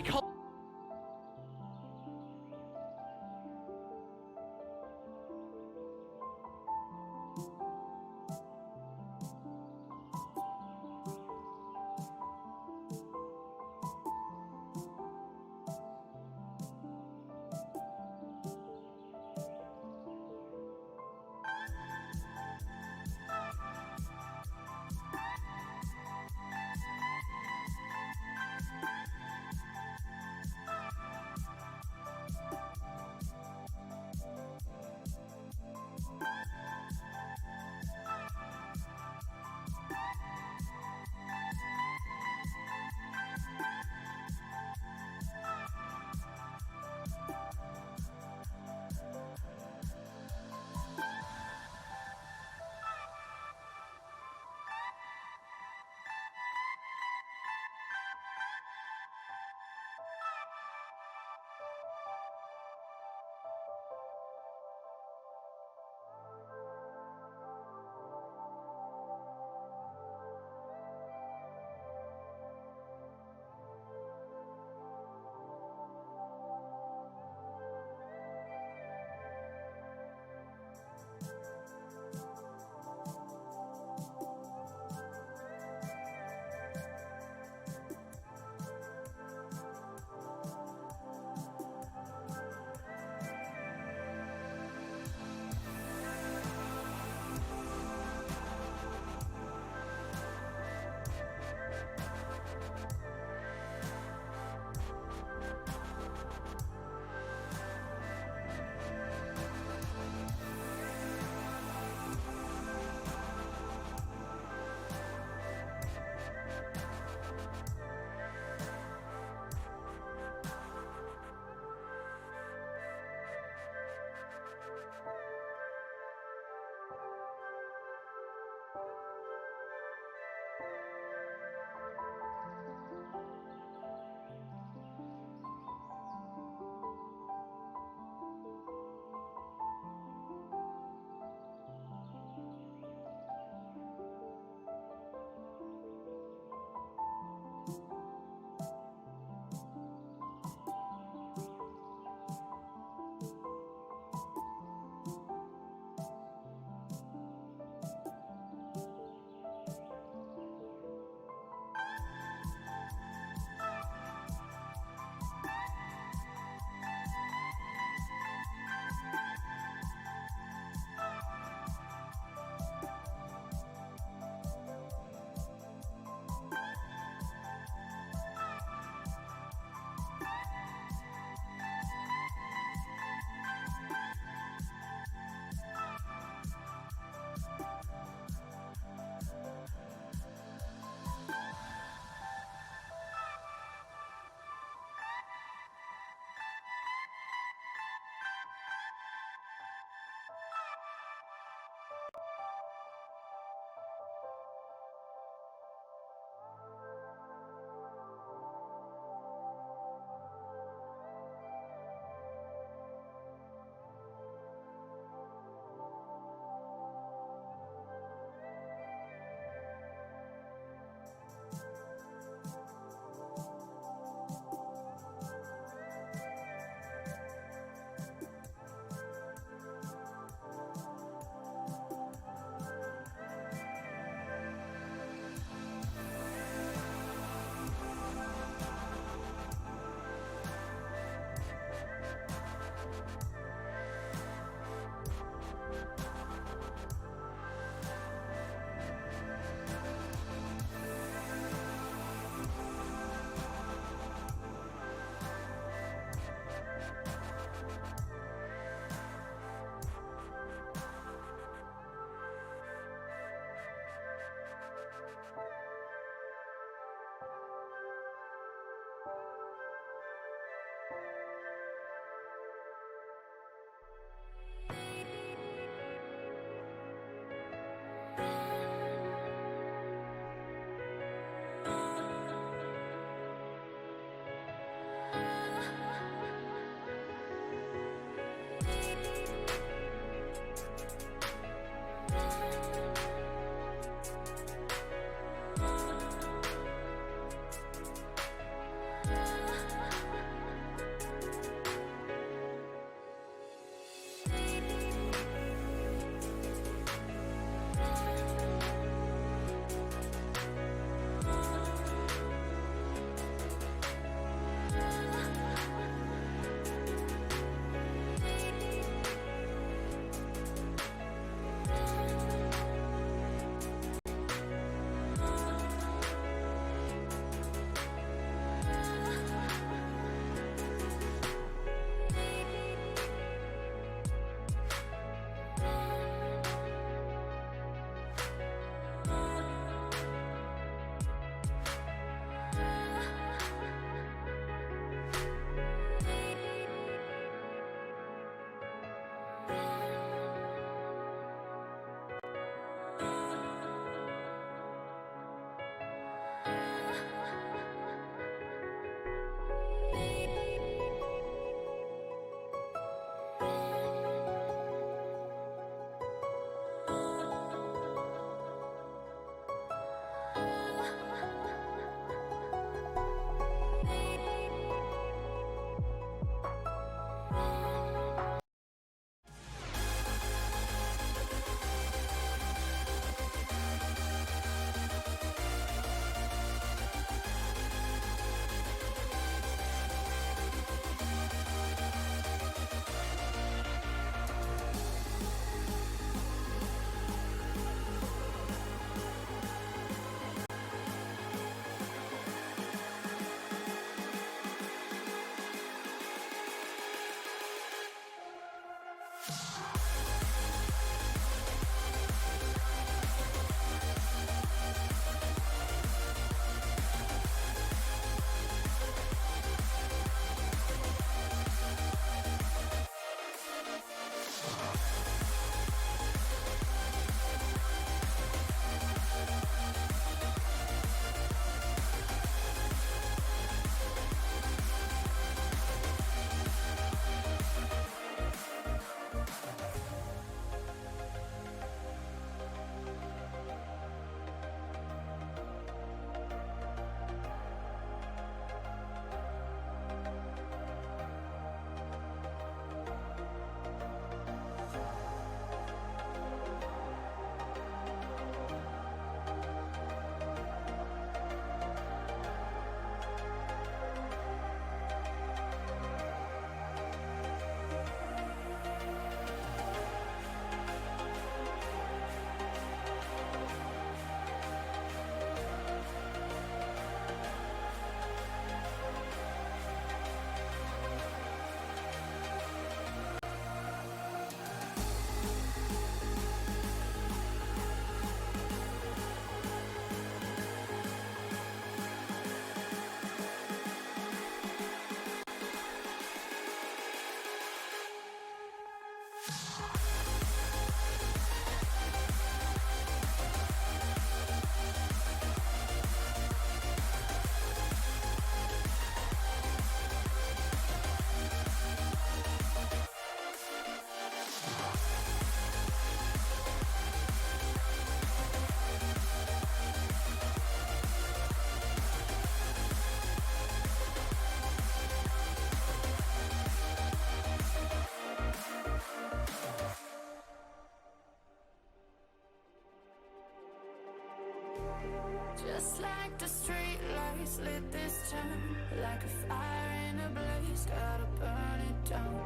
Just like the street lights lit this town, like a fire in a blaze, gotta burn it down.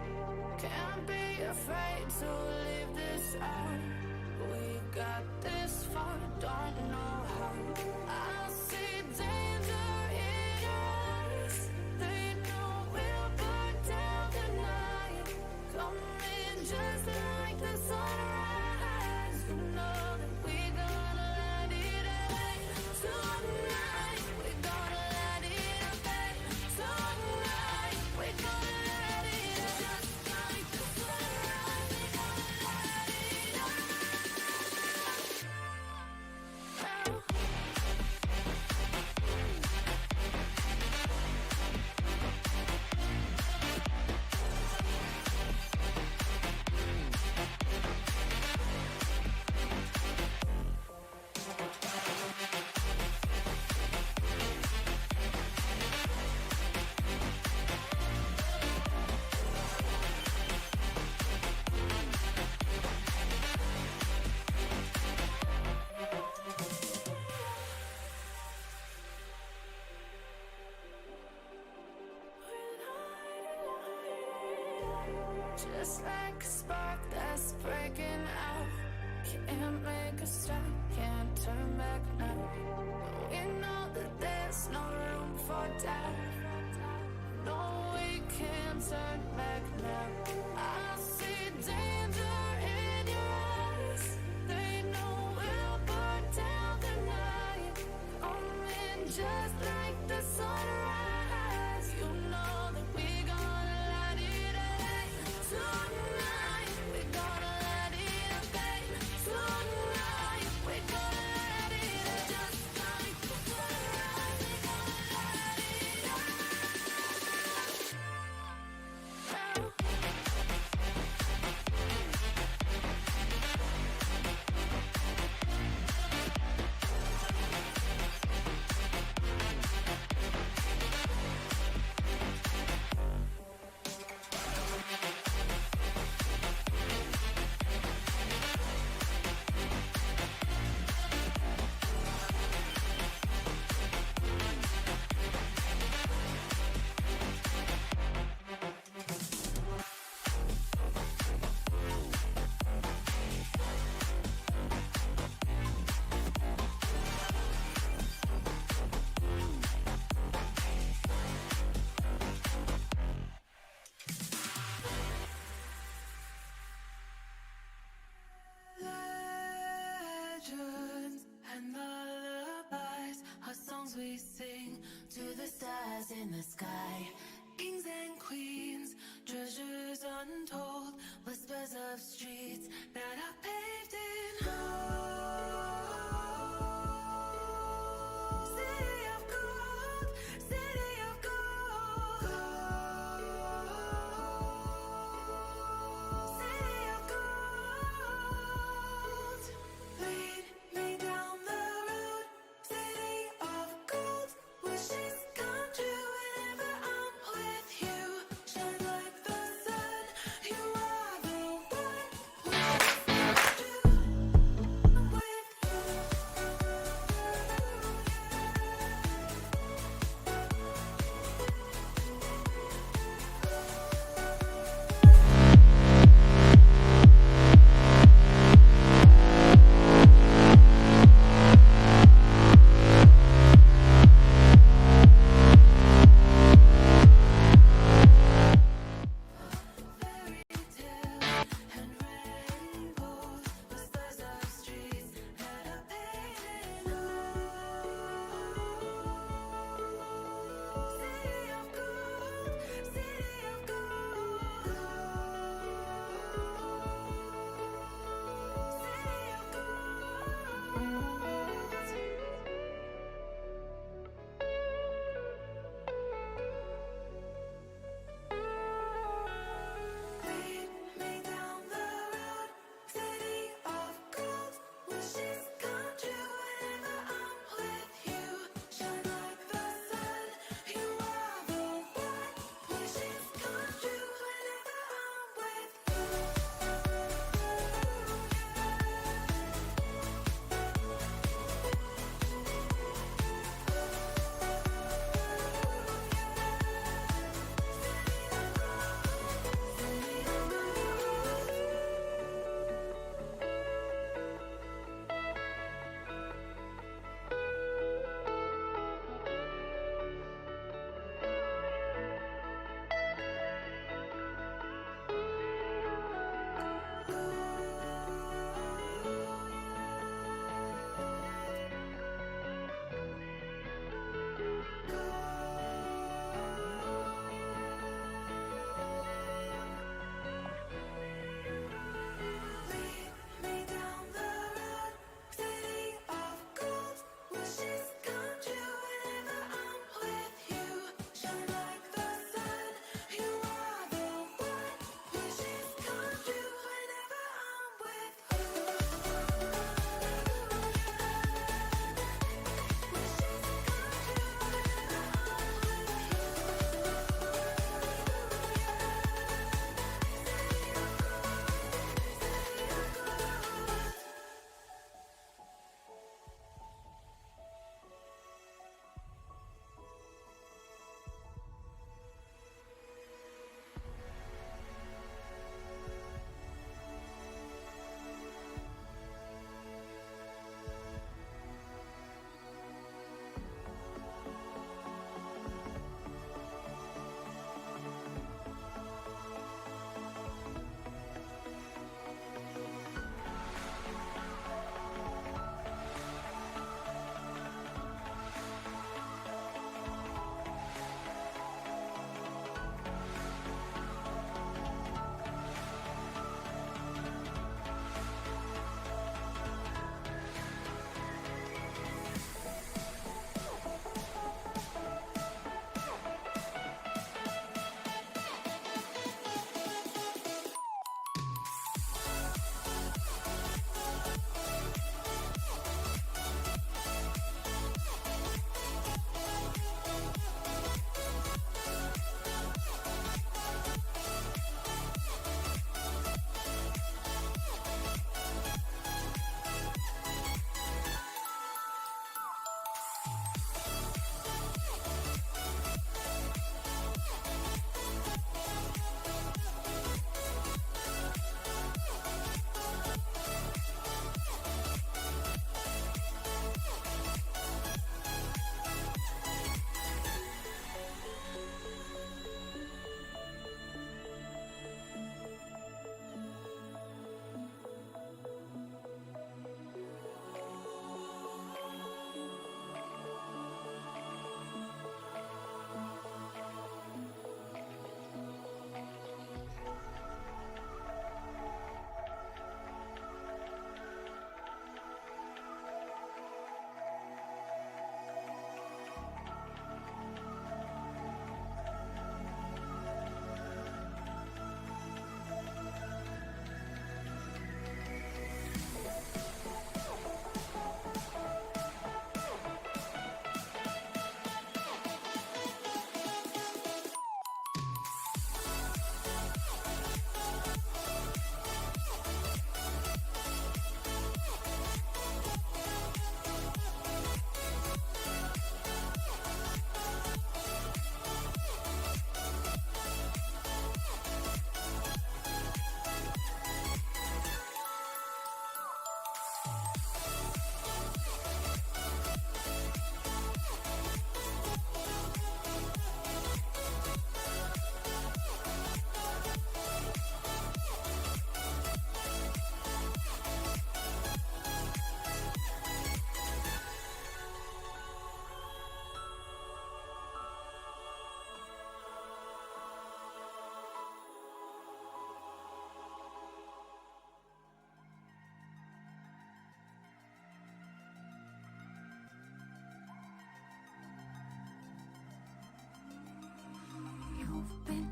Can't be afraid to leave this out. We got this far, don't know how. I see danger in your eyes. They know we'll burn down the night. Coming just like the sunrise. You know that we're gonna light it up tonight. We're gonna light it up tonight. We're gonna light it up just like the sunrise. We're gonna light it up now. Just like a spark that's breaking out. Can't make a stop, can't turn back now. We know that there's no room for doubt. No, we can't turn back now. I see danger in your eyes. They know we'll burn down the night. Coming just like the sunrise. You know that we're gonna light it up tonight. We're gonna light it up tonight. We're gonna light it up just like the sunrise. We're gonna light it up now. Legends and lullabies are songs we sing to the stars in the sky. Kings and queens, treasures untold, whispers of streets that are paved in gold. City of gold, city of gold, city of gold. Lead me down the road, city of gold. Wishes come true whenever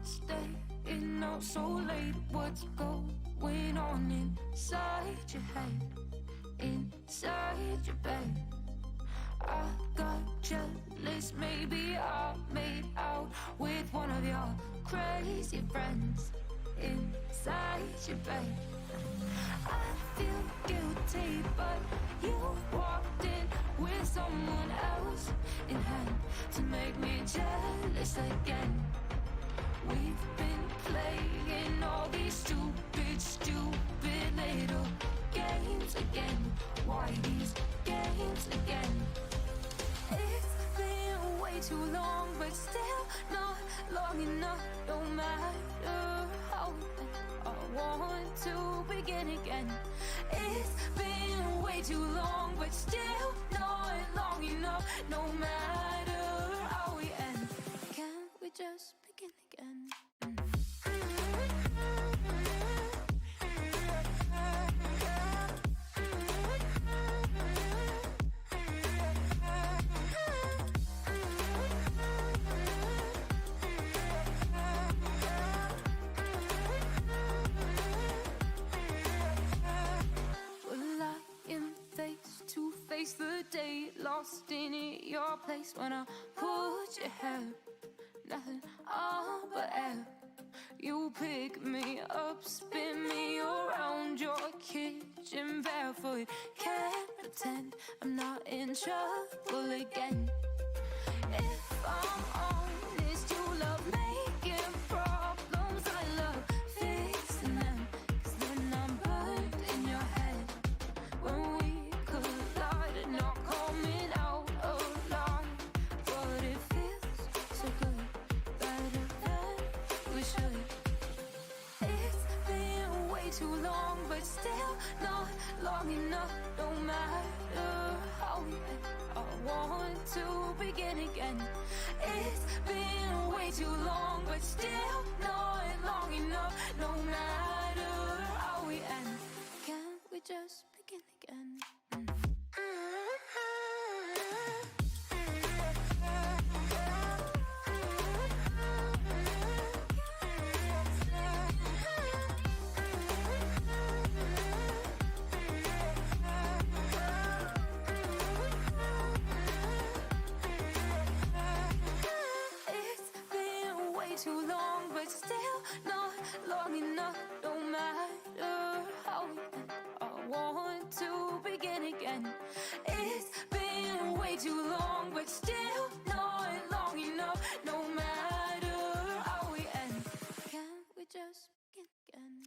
staying out so late. What's going on inside your head, inside your bed? I got jealous, maybe I made out with one of your crazy friends inside your bed. I feel guilty, but you walked in with someone else in hand to make me jealous again. We've been playing all these stupid little games again. Why these games again? It's been way too long, but still not long enough. No matter how I want to begin again. It's been way too long, but still not long enough. No matter how we end, can't we just begin again? Face the day, lost in your place when I put your hair, nothing on but air. You pick me up, spin me around your kitchen barefoot. Can't pretend I'm not in trouble again. If I'm honest, you love making problems, I love fixing them, 'cause then I'm burned in your head. When we collide, not coming out alive, but it feels so good, better than we should. It's been way too long, but still not long enough. No matter how we end, I want to begin again. It's been way too long, but still not long enough. No matter how we end, can't we just begin again? It's been way too long, but still not long enough. No matter how we end, I want to begin again. It's been way too long, but still not long enough. No matter how we end, can't we just begin again?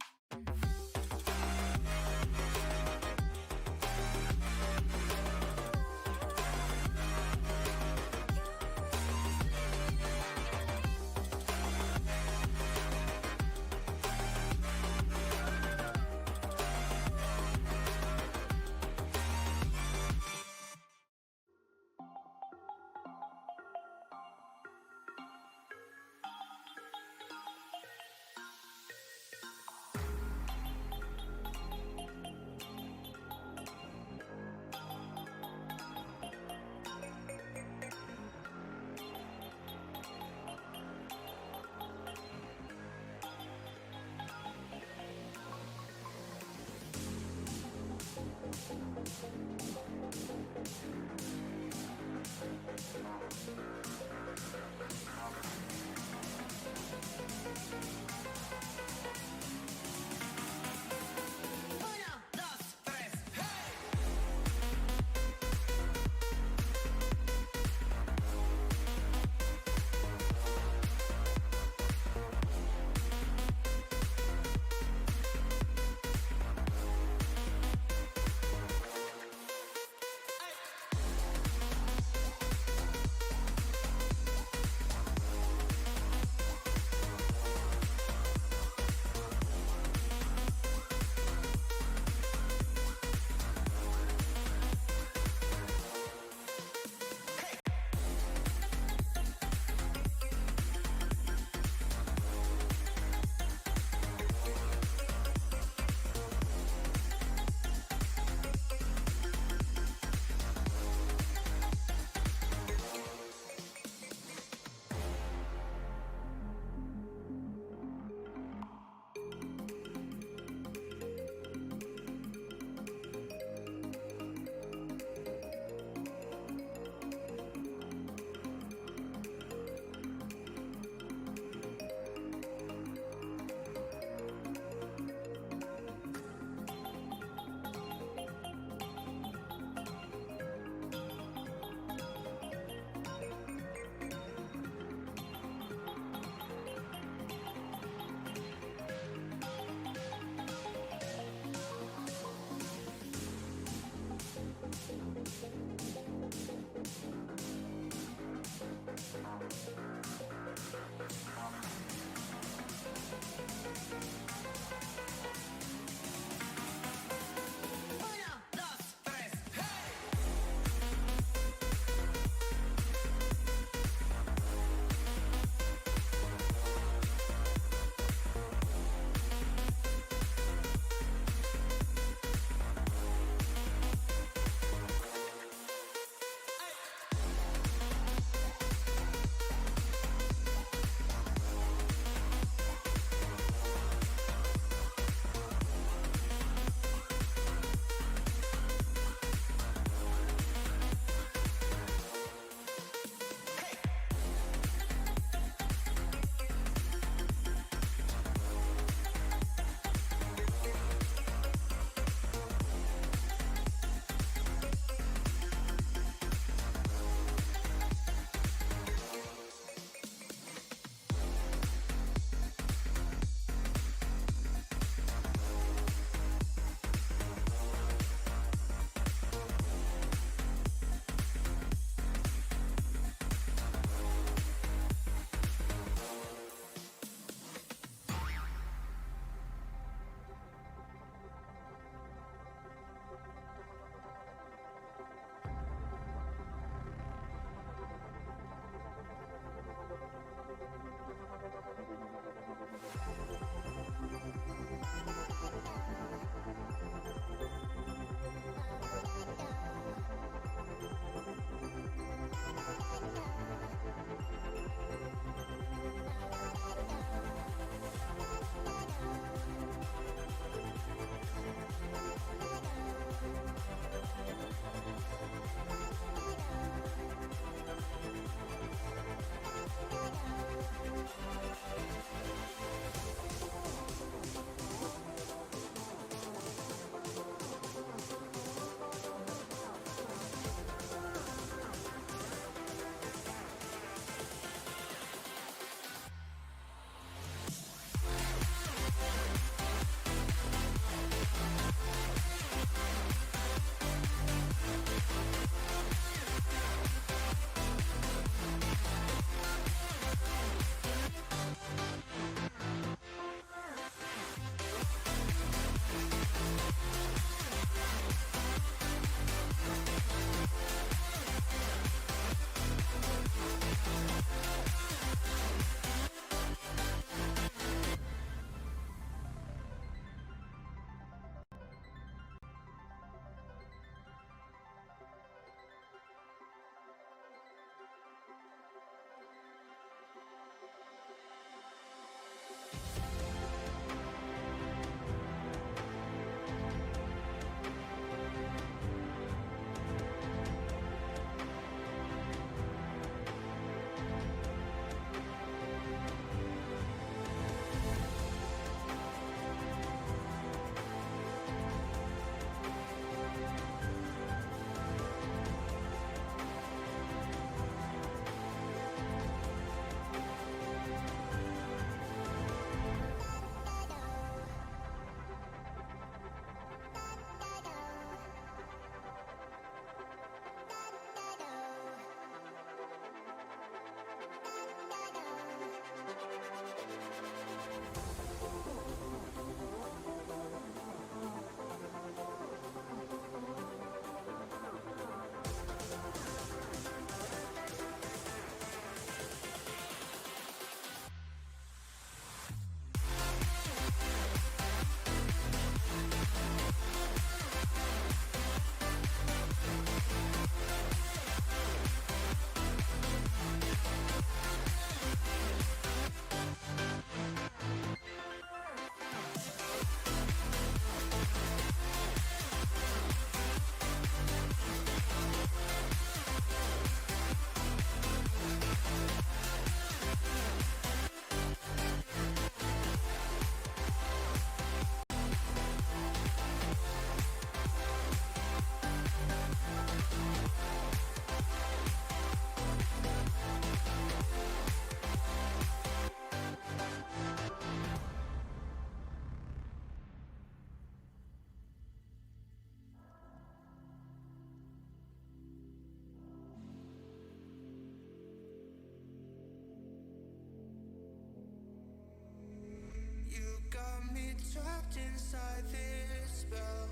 trapped inside this spell.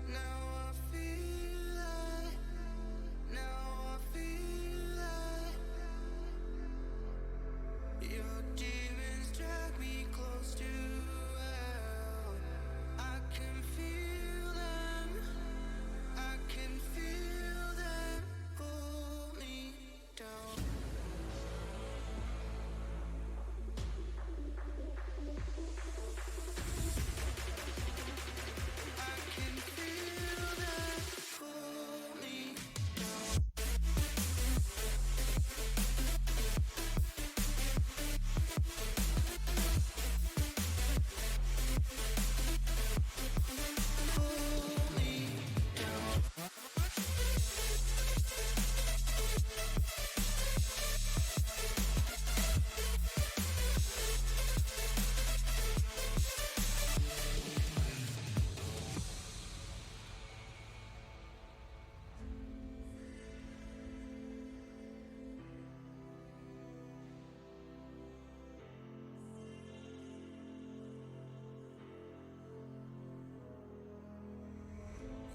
Now I feel like, now I feel like your demons drag me close to hell. I can feel them, I can feel them pull me down. I can feel them pull me down. Pull me down.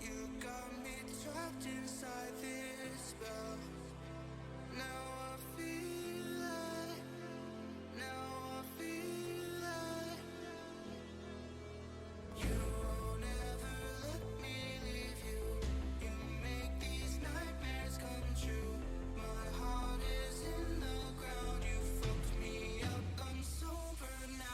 You got me trapped inside this spell. Now I feel like, now I feel like you won't ever let me leave you. You make these nightmares come true. My heart is in the ground. You fucked me up. I'm sober now.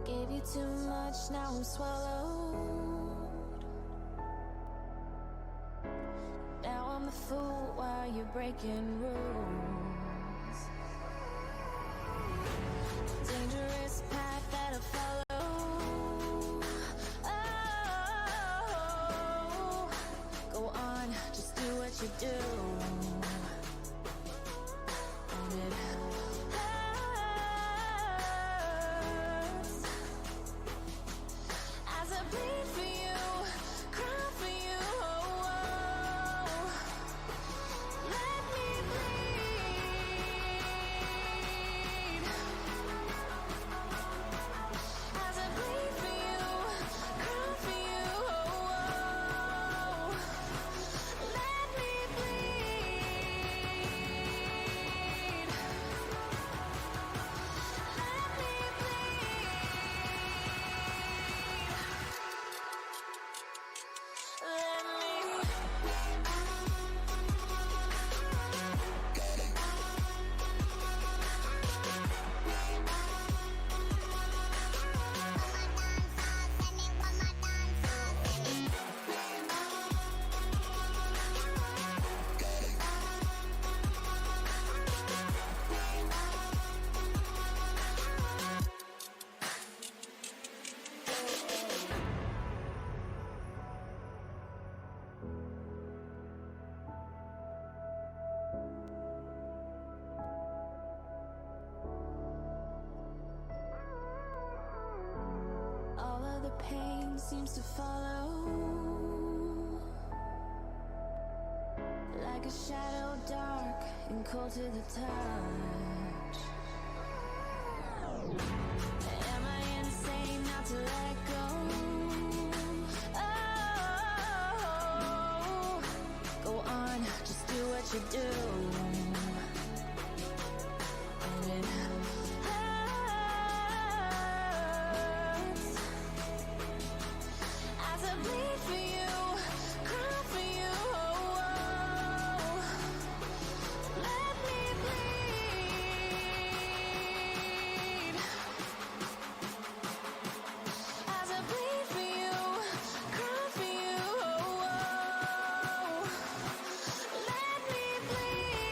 Gave you too much, now I'm swallowed. Now I'm a fool while you're breaking rules. Dangerous path that I follow. Oh, go on, just do what you do. And it hurts as I bleed for you, cry for you. Oh, let me bleed as I bleed for you, cry for you. Oh, let me bleed. Let me all of the pain seems to follow like a shadow, dark and cold to the touch. Am I insane not to let go? Oh, go on, just do what you do. And it hurts as I bleed for you, cry for you. Oh, let me bleed as I bleed for you, cry for you. Oh, let me bleed.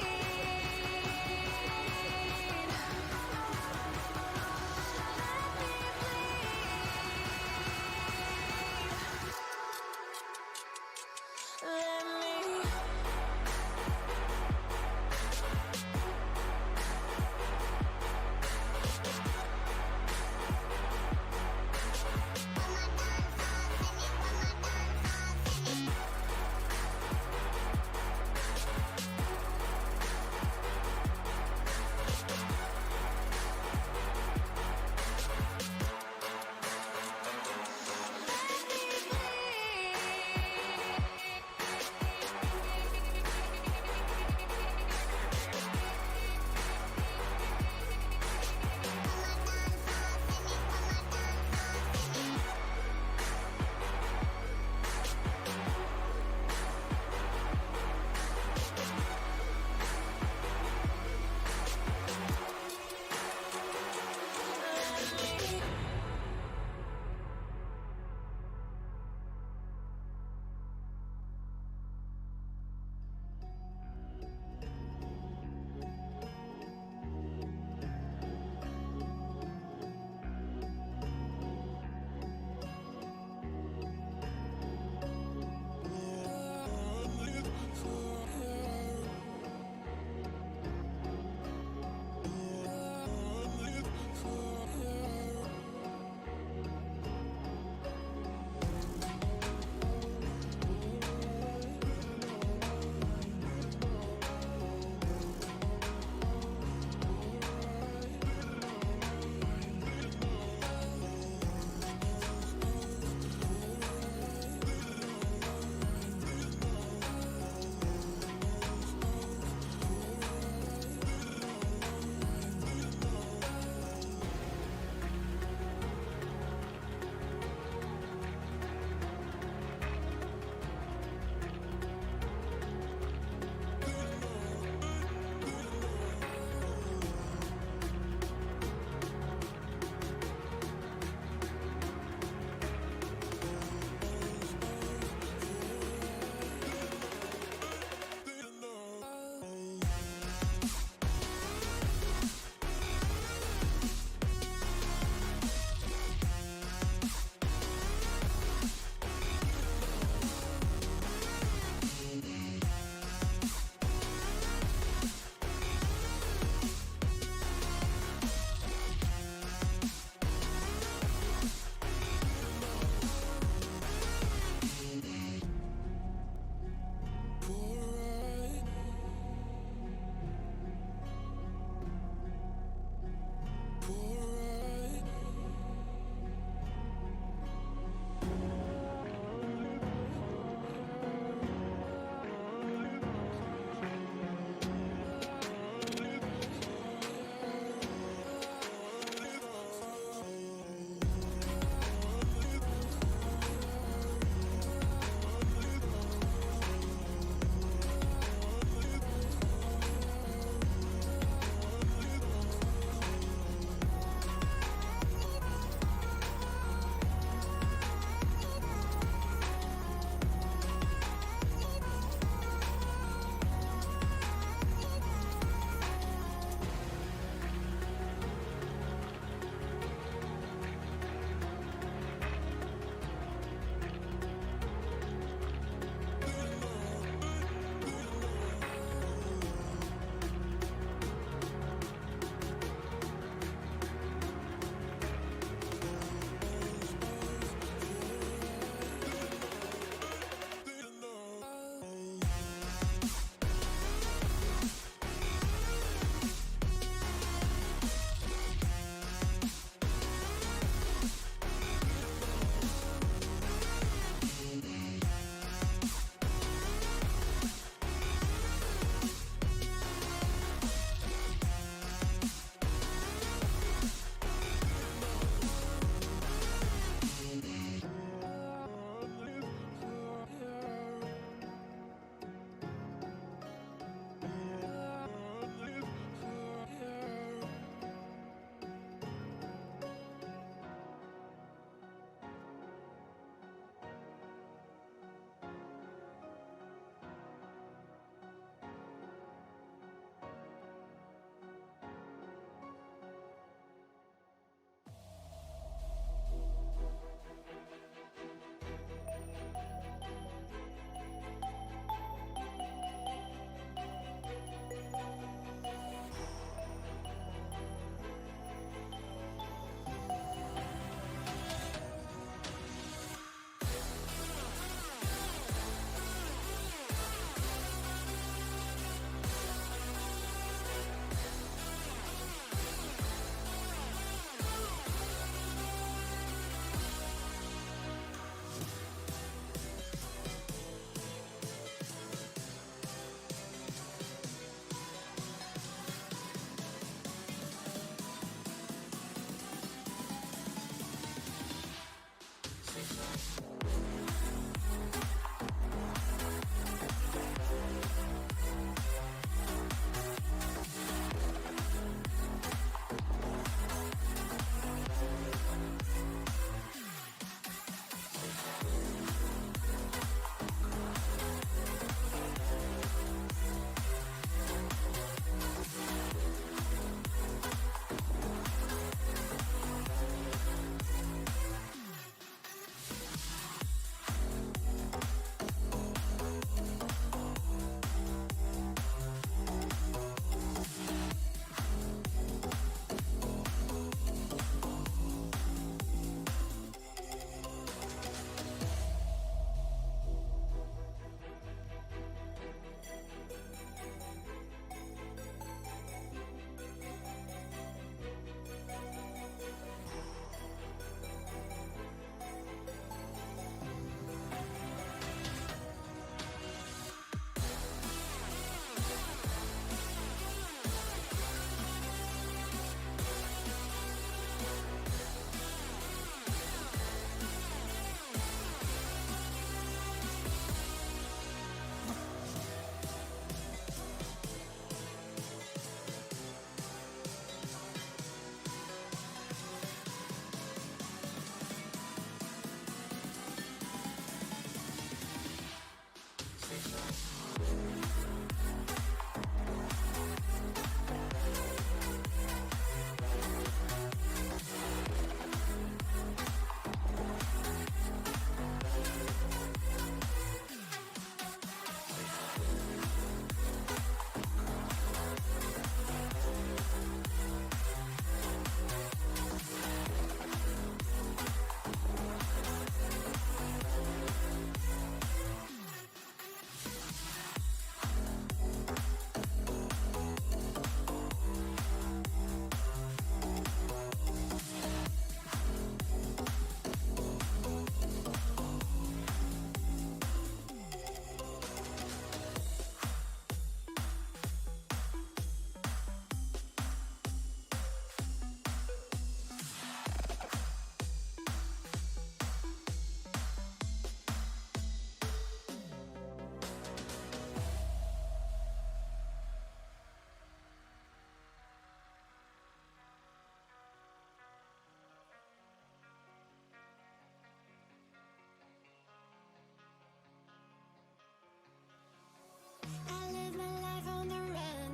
I live my life on the run.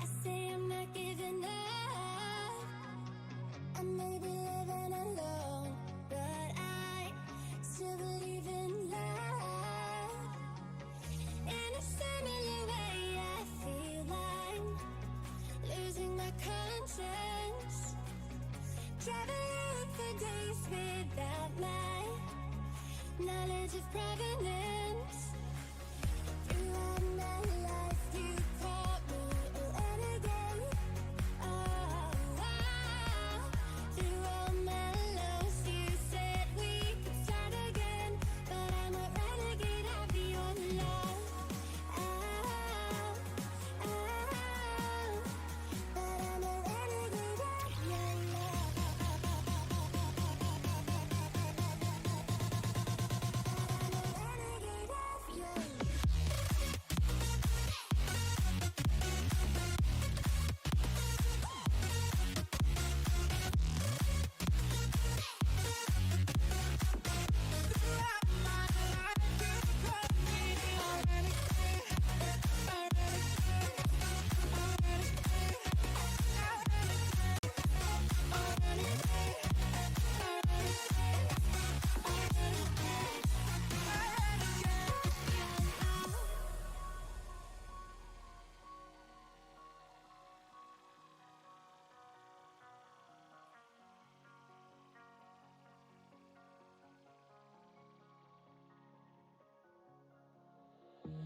I say I'm not giving up. I may be living alone, but I still believe in love. In a similar way, I feel I'm losing my conscience. Traveling for days without my knowledge of provenance. Throughout my life, you called me a renegade. Oh, wow. Through all my lows, you said we could start again. But I'm a renegade of your love. Oh, but I'm a renegade of your love.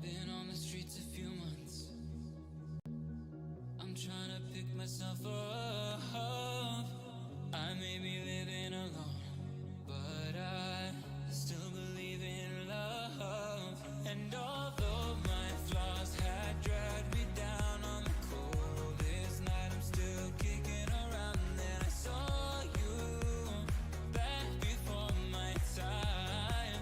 Been on the streets a few months. I'm trying to pick myself up. I may be living alone, but I still believe in love. And although my flaws had dragged me down on the coldest night, I'm still kicking around. Then I saw you back before my time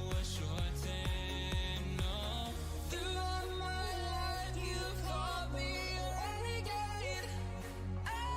was shortened. No, throughout my life you called me a renegade. Oh,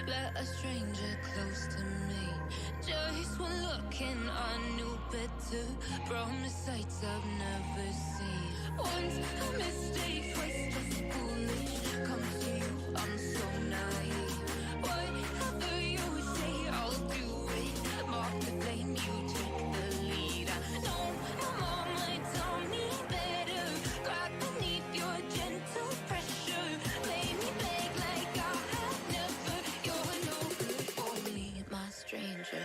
let a stranger close to me. Just one look and I knew better. Promise sights I've never seen. Once a mistake was just foolish. Come to you, I'm so naive. Whatever you say, I'll do it. Mark the flame, you take the lead. I know my mama told me better. Grab beneath your gentle pressure. Lay me beg like I have never. You're no good for me, my stranger.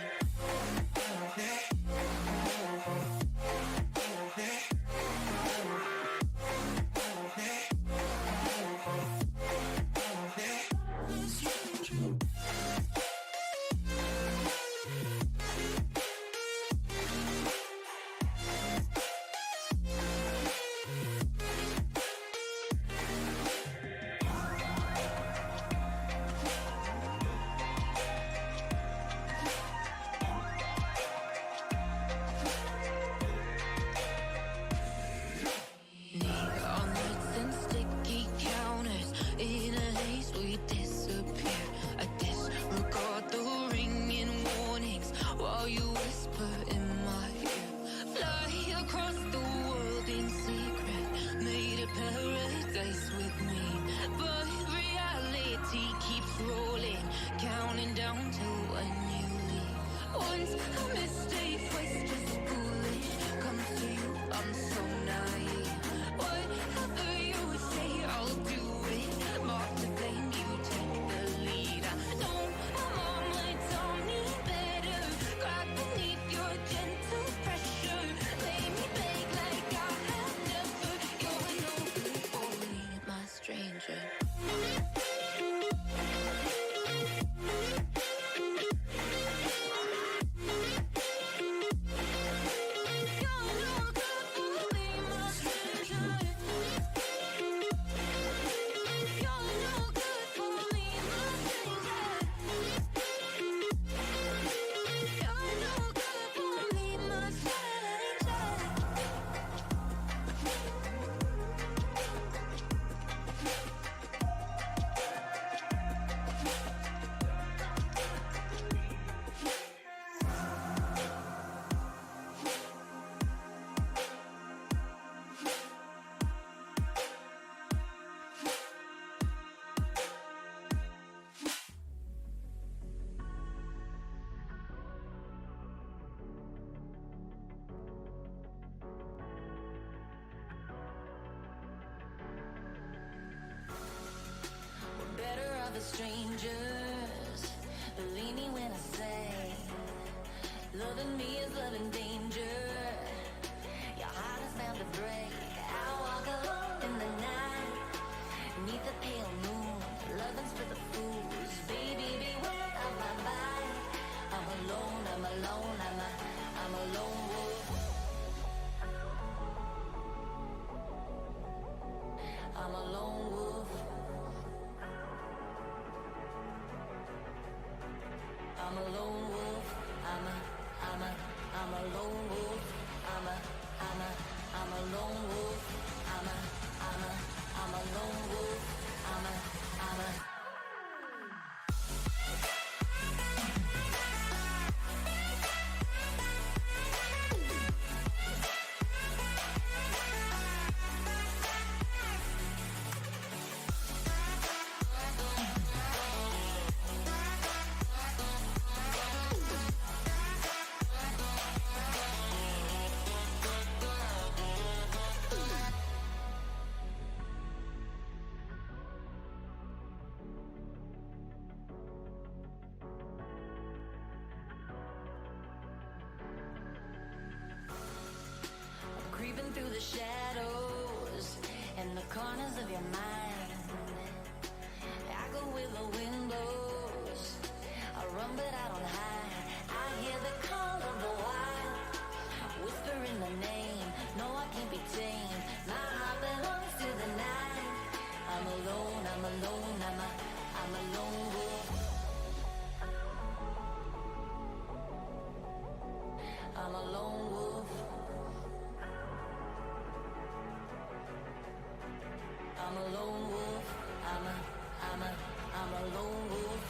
Neon lights and sticky counters. In a haze we disappear. I disregard the ringing warnings while you whisper in my ear. Fly across the world in secret. Made a paradise with me. But reality keeps rolling, counting down to when you leave. Once a mistake was just foolish. Come to you, I'm so naive. Whatever you say, I'll do it. Mark the flame, you take the lead. I know my mama told me better. Grab beneath your gentle pressure. Lay me beg like I have never. You're no good for me, my stranger. Better off as strangers. Believe me when I say, loving me is loving danger. Your heart is bound to break. I walk alone in the night, neath the pale moon. Loving's for the fools. Baby, beware of my bite. I'm alone, I'm alone, I'm a lone wolf. I'm a lone wolf. I'm a lone wolf. I'm a lone wolf. I'm a lone wolf. I'm a lone wolf. Creeping through the shadows and the corners of your mind. I go where the wind blows. I run but I don't hide. I hear the call of the wild, whispering the name. No, I can't be tamed. My heart belongs to the night. I'm alone, I'm a lone wolf. I'm a lone wolf. I'm a lone wolf. I'm a lone wolf.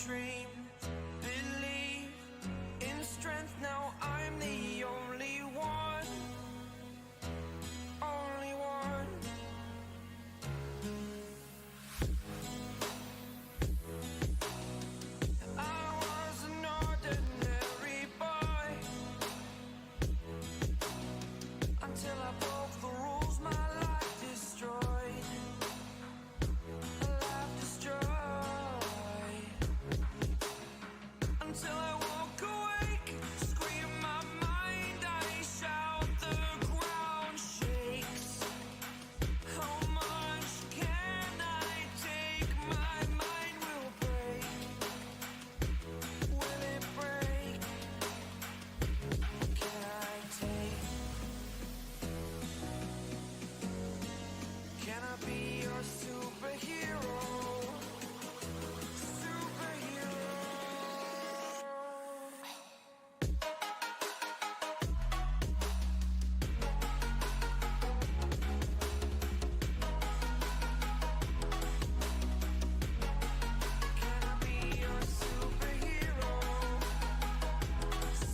dream, believe in strength. Now I'm the only one, only one. I was an ordinary boy until I broke the rules. My life destroyed, life destroyed. Until I woke awake, scream my mind, I shout, the ground shakes. How much can I take? My mind will break. Will it break? Can I take? Can I be your superhero? Superhero. Can I be your superhero?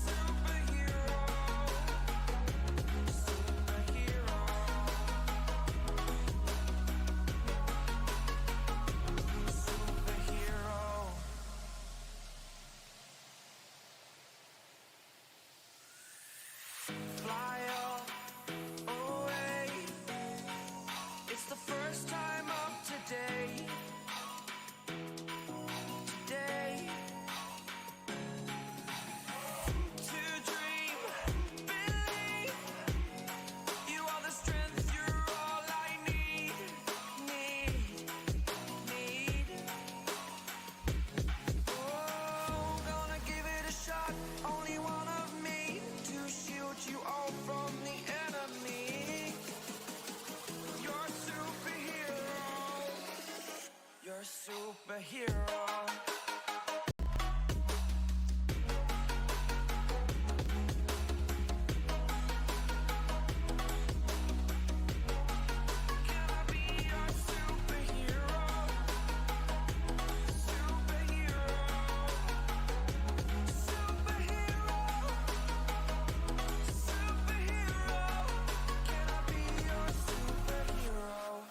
Superhero. Superhero. Superhero. Fly away. It's the first time of today. Today. To dream, believe. You are the strength, you're all I need. Need. Oh, gonna give it a shot. Only one of me to shield you all from the enemy. You're a superhero. You're a superhero. Can I be your superhero? Superhero. Superhero. Superhero. Can I be your superhero?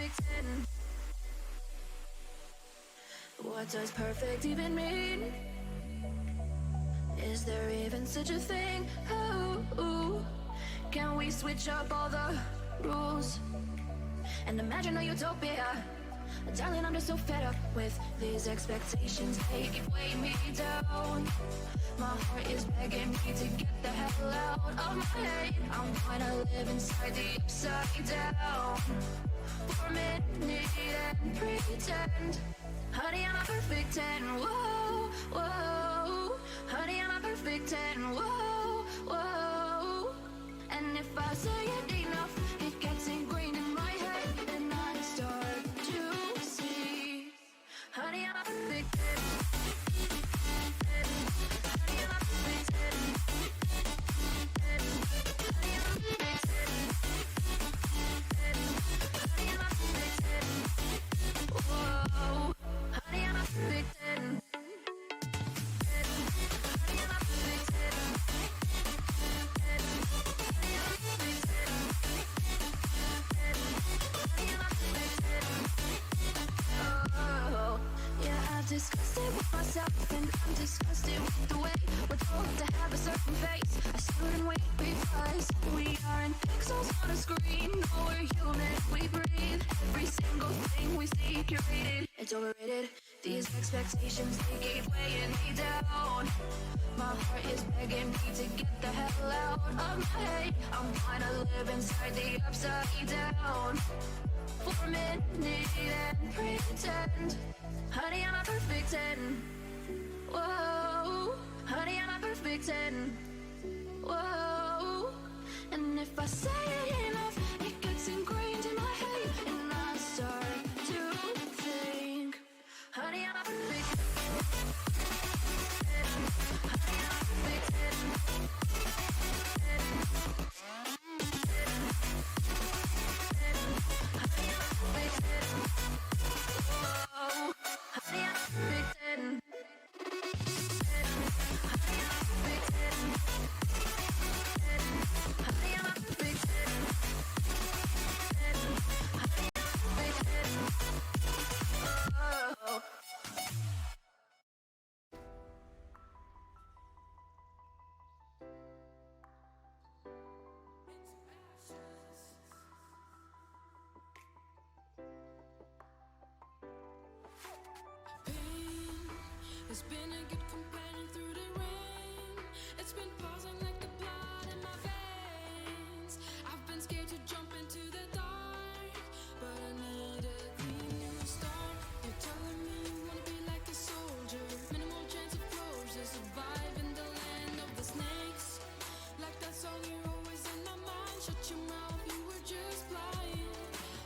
perfect 10? What does perfect even mean? Is there even such a thing? Ooh. Can we switch up all the rules and imagine a utopia? Darling, I'm just so fed up with these expectations. They keep weighing me down. My heart is begging me to get the hell out of my head. I'm gonna live inside the upside down for a minute and pretend. Honey, I'm a perfect 10. Whoa, whoa. Honey, I'm a perfect 10. Whoa, whoa. And if I say it enough, it gets ingrained in my head, and I start to see. Honey, I'm a perfect 10. Honey, I'm a perfect 10. Honey, I'm a perfect 10. Honey, I'm a perfect 10. Whoa. Honey, I'm a perfect 10. Honey, I'm a perfect 10. Oh, yeah, I've discussed it with myself, and I'm disgusted with the way we're told to have a certain face. I stood and wait because we aren't pixels on a screen. No, we're human, we breathe. Every single thing we see curated, it's overrated. These expectations, they keep weighing me down. My heart is begging me to get the hell out of my head. I'm gonna live inside the upside down for a minute and pretend. Honey, I'm a perfect 10. Whoa. Honey, I'm a perfect 10. Whoa. And if I say it enough, it gets ingrained in my head, and I start to think. Honey, I'm a perfect 10. Honey, I'm a perfect 10. Honey, I'm a perfect 10. Whoa. Honey, I'm a perfect 10. Honey, I'm a perfect 10. Honey, I'm a perfect 10. Honey, I'm a perfect 10. Oh. Pain has been a good companion through the rain. It's been pausing like the blood in my veins. I've been scared to jump into the dark, but I need a clean new start. You're telling me you wanna be like a soldier, minimal chance of closure, survive in the land of the snakes. Like that song, you're always in my mind. Shut your mouth, you were just blind.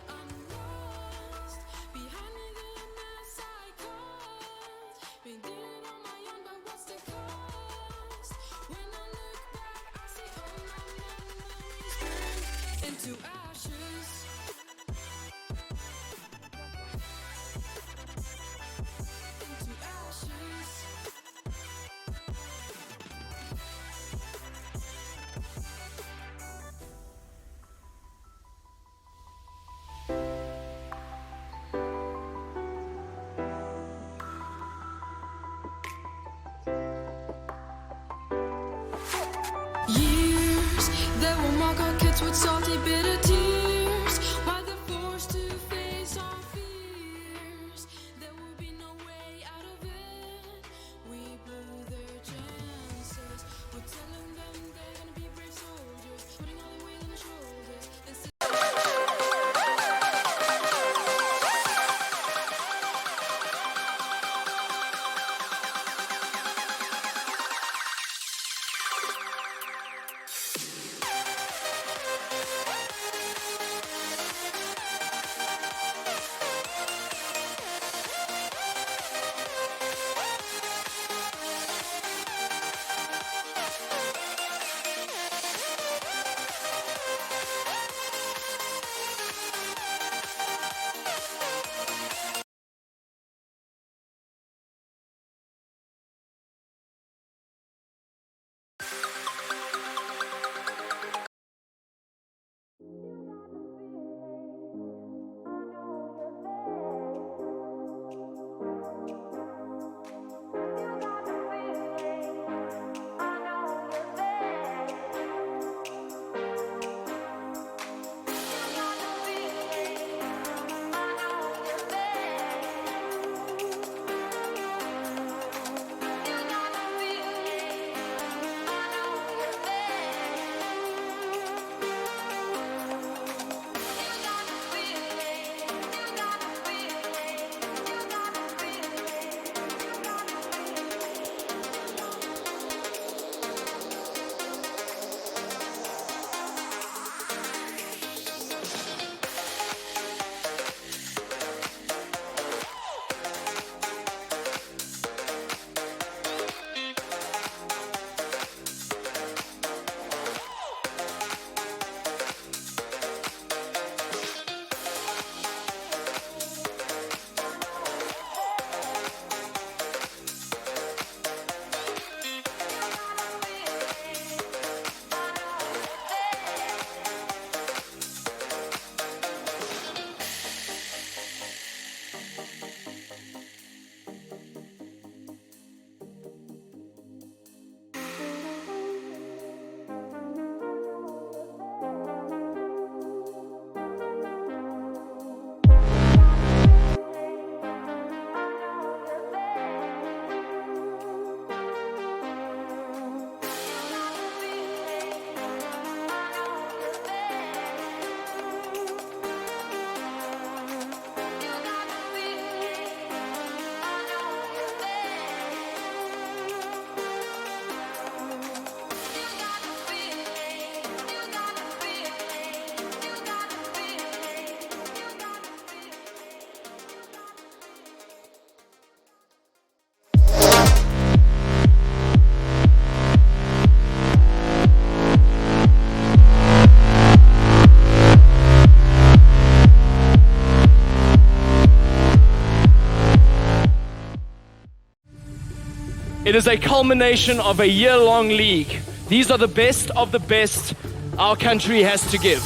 I'm lost behind me, the mess I caused. Been doing it on my own, but what's the cost? When I look back, I see all my memories burn into ashes. Into ashes. Years that will mark our kids with salty, bitter tears, while they're forced to face our fears. There will be no way out of it. We blew their chances. We're telling them they're gonna be brave soldiers, putting all the weight on their shoulders. This is It is a culmination of a year-long league. These are the best of the best our country has to give.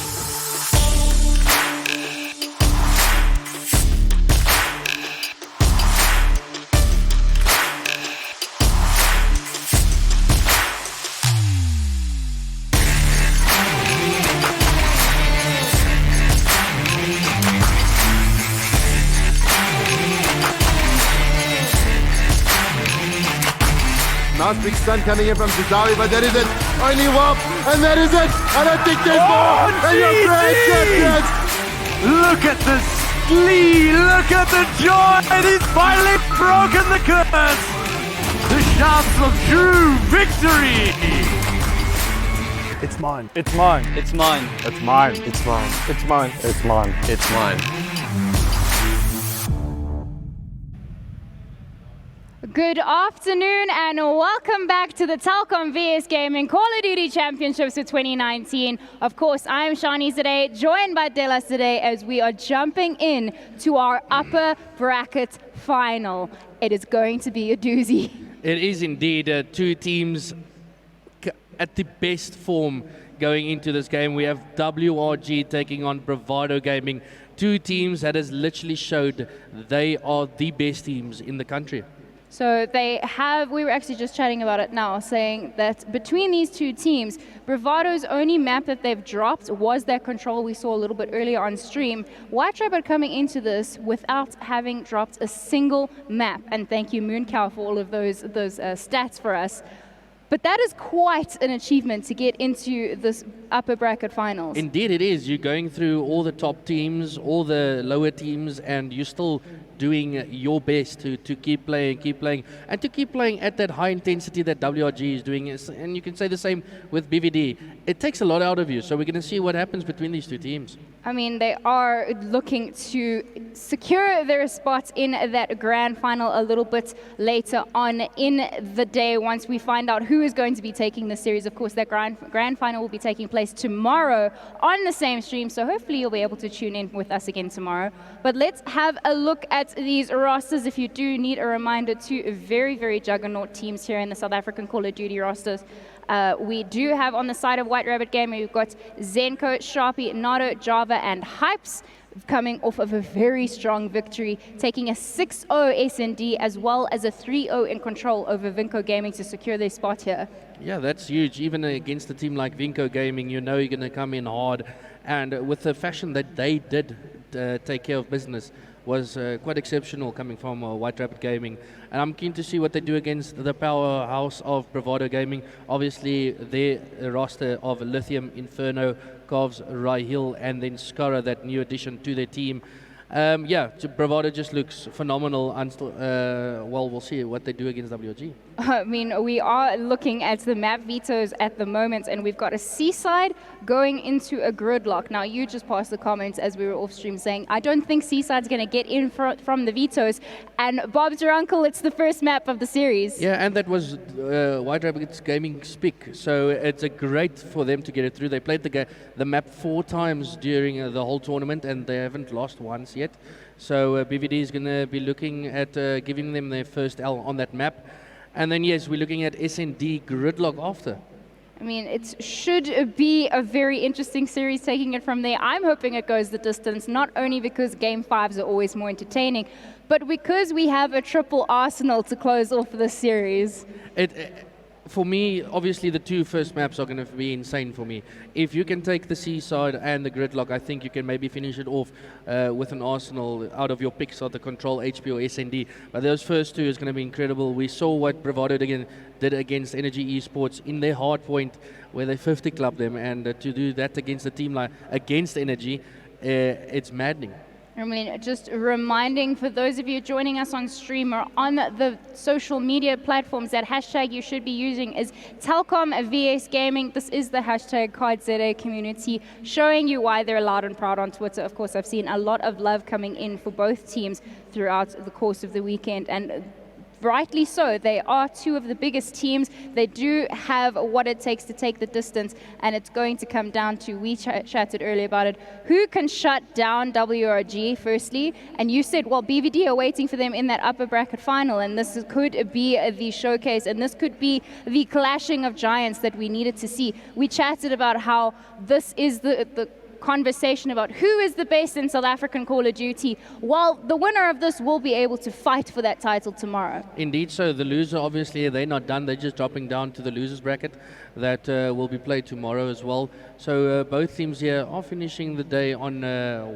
Nice big stun coming in from Zazawi, but that is it. Only one, and that is it. I don't think there's more. And you're grand champions. Look at the glee, look at the joy. He's finally broken the curse. The shouts of true victory. It's mine. It's mine. It's mine. It's mine. It's mine. It's mine. It's mine. It's mine. Good afternoon and welcome back to the Telkom VS Gaming Call of Duty Championships for 2019. Of course, I am Shani today, joined by Delas today as we are jumping in to our upper bracket final. It is going to be a doozy. It is indeed two teams at the best form going into this game. We have WRG taking on Bravado Gaming. Two teams that has literally showed they are the best teams in the country. So we were actually just chatting about it now, saying that between these two teams, Bravado's only map that they've dropped was that control we saw a little bit earlier on stream. White Rabbit coming into this without having dropped a single map. And thank you, Mooncow, for all of those stats for us. But that is quite an achievement to get into this upper bracket finals. Indeed it is. You're going through all the top teams, all the lower teams, and you're still doing your best to keep playing, and to keep playing at that high intensity that WRG is doing. And you can say the same with BVD. It takes a lot out of you, so we're going to see what happens between these two teams. I mean, they are looking to secure their spots in that grand final a little bit later on in the day once we find out who is going to be taking the series. Of course, that grand final will be taking place tomorrow on the same stream, so hopefully you'll be able to tune in with us again tomorrow. But let's have a look at these rosters. If you do need a reminder, two very, very juggernaut teams here in the South African Call of Duty rosters. We do have on the side of White Rabbit Gaming, we've got Zenko, Sharpie, Nado, Java, and Hypes coming off of a very strong victory, taking a 6-0 SND as well as a 3-0 in control over Vinco Gaming to secure their spot here. Yeah, that's huge. Even against a team like Vinco Gaming, you know you're going to come in hard. And with the fashion that they did take care of business was quite exceptional coming from White Rabbit Gaming. And I'm keen to see what they do against the powerhouse of Bravado Gaming. Obviously, their roster of Lithium, Inferno, Covs, Rahil, and then Skara, that new addition to their team. Bravado just looks phenomenal. Well, we'll see what they do against WRG. I mean, we are looking at the map vetoes at the moment, and we've got a Seaside going into a gridlock. Now, you just passed the comments as we were off stream saying, I don't think Seaside's going to get in from the vetoes. And Bob's your uncle, it's the first map of the series. Yeah, and that was White Rabbit Gaming's pick. So it's great for them to get it through. They played the map 4 times during the whole tournament, and they haven't lost once yet. So BVD is going to be looking at giving them their first L on that map. And then, yes, we're looking at SND gridlock after. I mean, it should be a very interesting series taking it from there. I'm hoping it goes the distance, not only because Game 5s are always more entertaining, but because we have a triple Arsenal to close off the series. For me, obviously, the 2 first maps are going to be insane for me. If you can take the Seaside and the gridlock, I think you can maybe finish it off with an Arsenal out of your picks of the Control, HP, or SND. But those first 2 is going to be incredible. We saw what Bravado did against Energy Esports in their hard point, where they 50 clubbed them, and to do that against a team like against Energy, it's maddening. I mean, just reminding for those of you joining us on stream or on the social media platforms, that hashtag you should be using is Telkom VS Gaming. This is the hashtag CODZA community, showing you why they're loud and proud on Twitter. Of course, I've seen a lot of love coming in for both teams throughout the course of the weekend, and rightly so. They are two of the biggest teams. They do have what it takes to take the distance, and it's going to come down to, we chatted earlier about it, who can shut down WRG firstly, and you said, well, BVD are waiting for them in that upper bracket final, and this could be the showcase, and this could be the clashing of giants that we needed to see. We chatted about how this is the conversation about who is the best in South African Call of Duty. Well, the winner of this will be able to fight for that title tomorrow. Indeed, so the loser, obviously, they're not done. They're just dropping down to the losers bracket that will be played tomorrow as well. So both teams here are finishing the day on,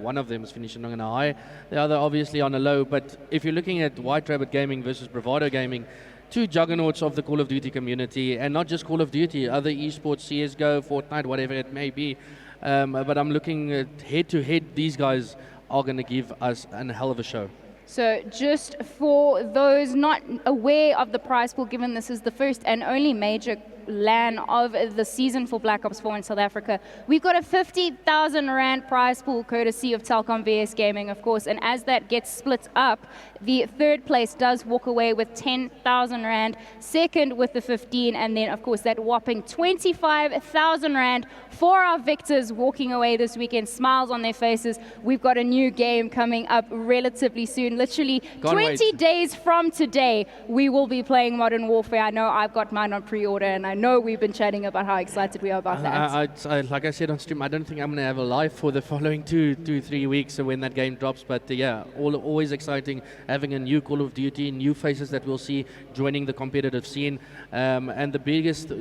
one of them is finishing on a high, the other obviously on a low. But if you're looking at White Rabbit Gaming versus Bravado Gaming, two juggernauts of the Call of Duty community, and not just Call of Duty, other esports, CSGO, Fortnite, whatever it may be. But I'm looking at head-to-head, these guys are going to give us a hell of a show. So just for those not aware of the prize pool, given this is the first and only major LAN of the season for Black Ops 4 in South Africa, we've got a 50,000 Rand prize pool courtesy of Telkom VS Gaming, of course, and as that gets split up, the third place does walk away with 10,000 Rand, second with the 15, and then, of course, that whopping 25,000 Rand for our victors walking away this weekend, smiles on their faces. We've got a new game coming up relatively soon, literally 20 days from today, we will be playing Modern Warfare. I know I've got mine on pre-order, and I know we've been chatting about how excited we are about that. Like I said on stream, I don't think I'm going to have a live for the following 3 weeks when that game drops. But yeah, always exciting having a new Call of Duty, new faces that we'll see joining the competitive scene. And the biggest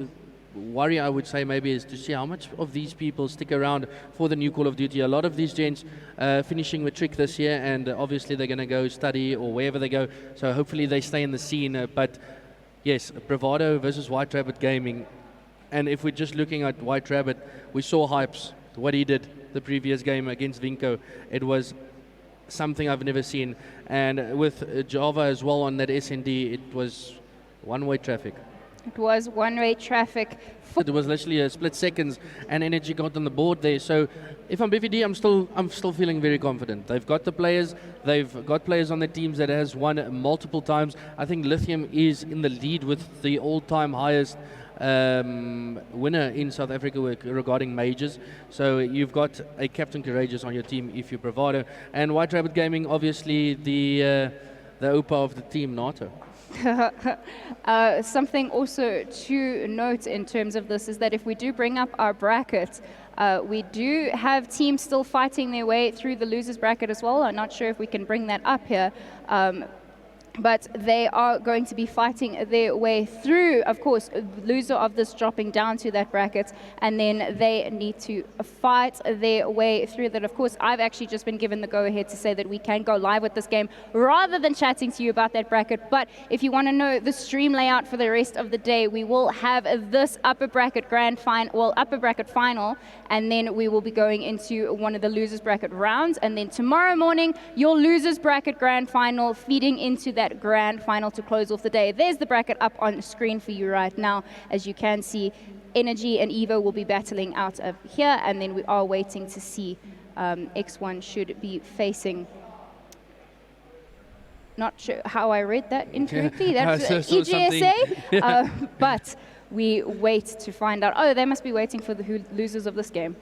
worry, I would say, maybe is to see how much of these people stick around for the new Call of Duty. A lot of these gents finishing with Trick this year, and obviously they're going to go study or wherever they go. So hopefully they stay in the scene. But yes, Bravado versus White Rabbit Gaming. And if we're just looking at White Rabbit, we saw Hypes, what he did the previous game against Vinco. It was something I've never seen. And with Java as well on that SND, it was one-way traffic. It was one-way traffic. It was literally a split seconds, and Energy got on the board there. So if I'm BVD, I'm still feeling very confident. They've got the players. They've got players on their teams that has won multiple times. I think Lithium is in the lead with the all-time highest winner in South Africa regarding majors. So you've got a Captain Courageous on your team if you're Bravado. And White Rabbit Gaming, obviously the OPA of the team, NATO. Something also to note in terms of this is that if we do bring up our bracket, we do have teams still fighting their way through the losers bracket as well. I'm not sure if we can bring that up here. But they are going to be fighting their way through, of course, loser of this dropping down to that bracket, and then they need to fight their way through that. Of course, I've actually just been given the go-ahead to say that we can go live with this game rather than chatting to you about that bracket. But if you want to know the stream layout for the rest of the day, we will have this upper bracket upper bracket final, and then we will be going into one of the losers bracket rounds, and then tomorrow morning, your losers bracket grand final feeding into that grand final to close off the day. There's the bracket up on screen for you right now. As you can see, Energy and Evo will be battling out of here, and then we are waiting to see X1 should be facing. Not sure how I read that incorrectly. That's EGSA, but we wait to find out. Oh, they must be waiting for the losers of this game.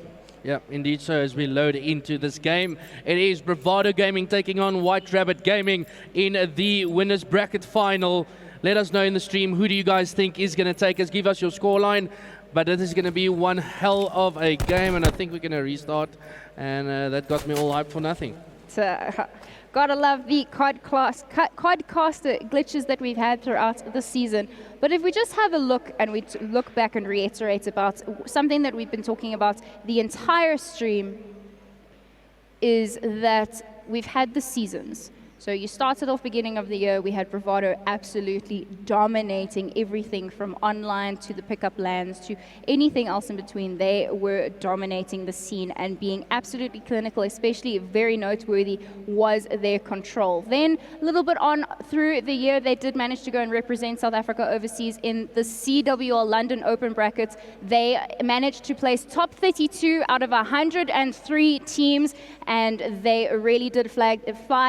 Yeah, indeed. So as we load into this game, it is Bravado Gaming taking on White Rabbit Gaming in the winners bracket final. Let us know in the stream, who do you guys think is going to take us? Give us your scoreline. But it is going to be one hell of a game, and I think we're going to restart. And that got me all hyped for nothing. Gotta love the codcaster glitches that we've had throughout the season. But if we just have a look and we look back and reiterate about something that we've been talking about the entire stream, is that we've had the seasons. So you started off beginning of the year, we had Bravado absolutely dominating everything from online to the pickup lands to anything else in between. They were dominating the scene and being absolutely clinical, especially very noteworthy was their control. Then a little bit on through the year, they did manage to go and represent South Africa overseas in the CWL London Open brackets. They managed to place top 32 out of 103 teams, and they really did fly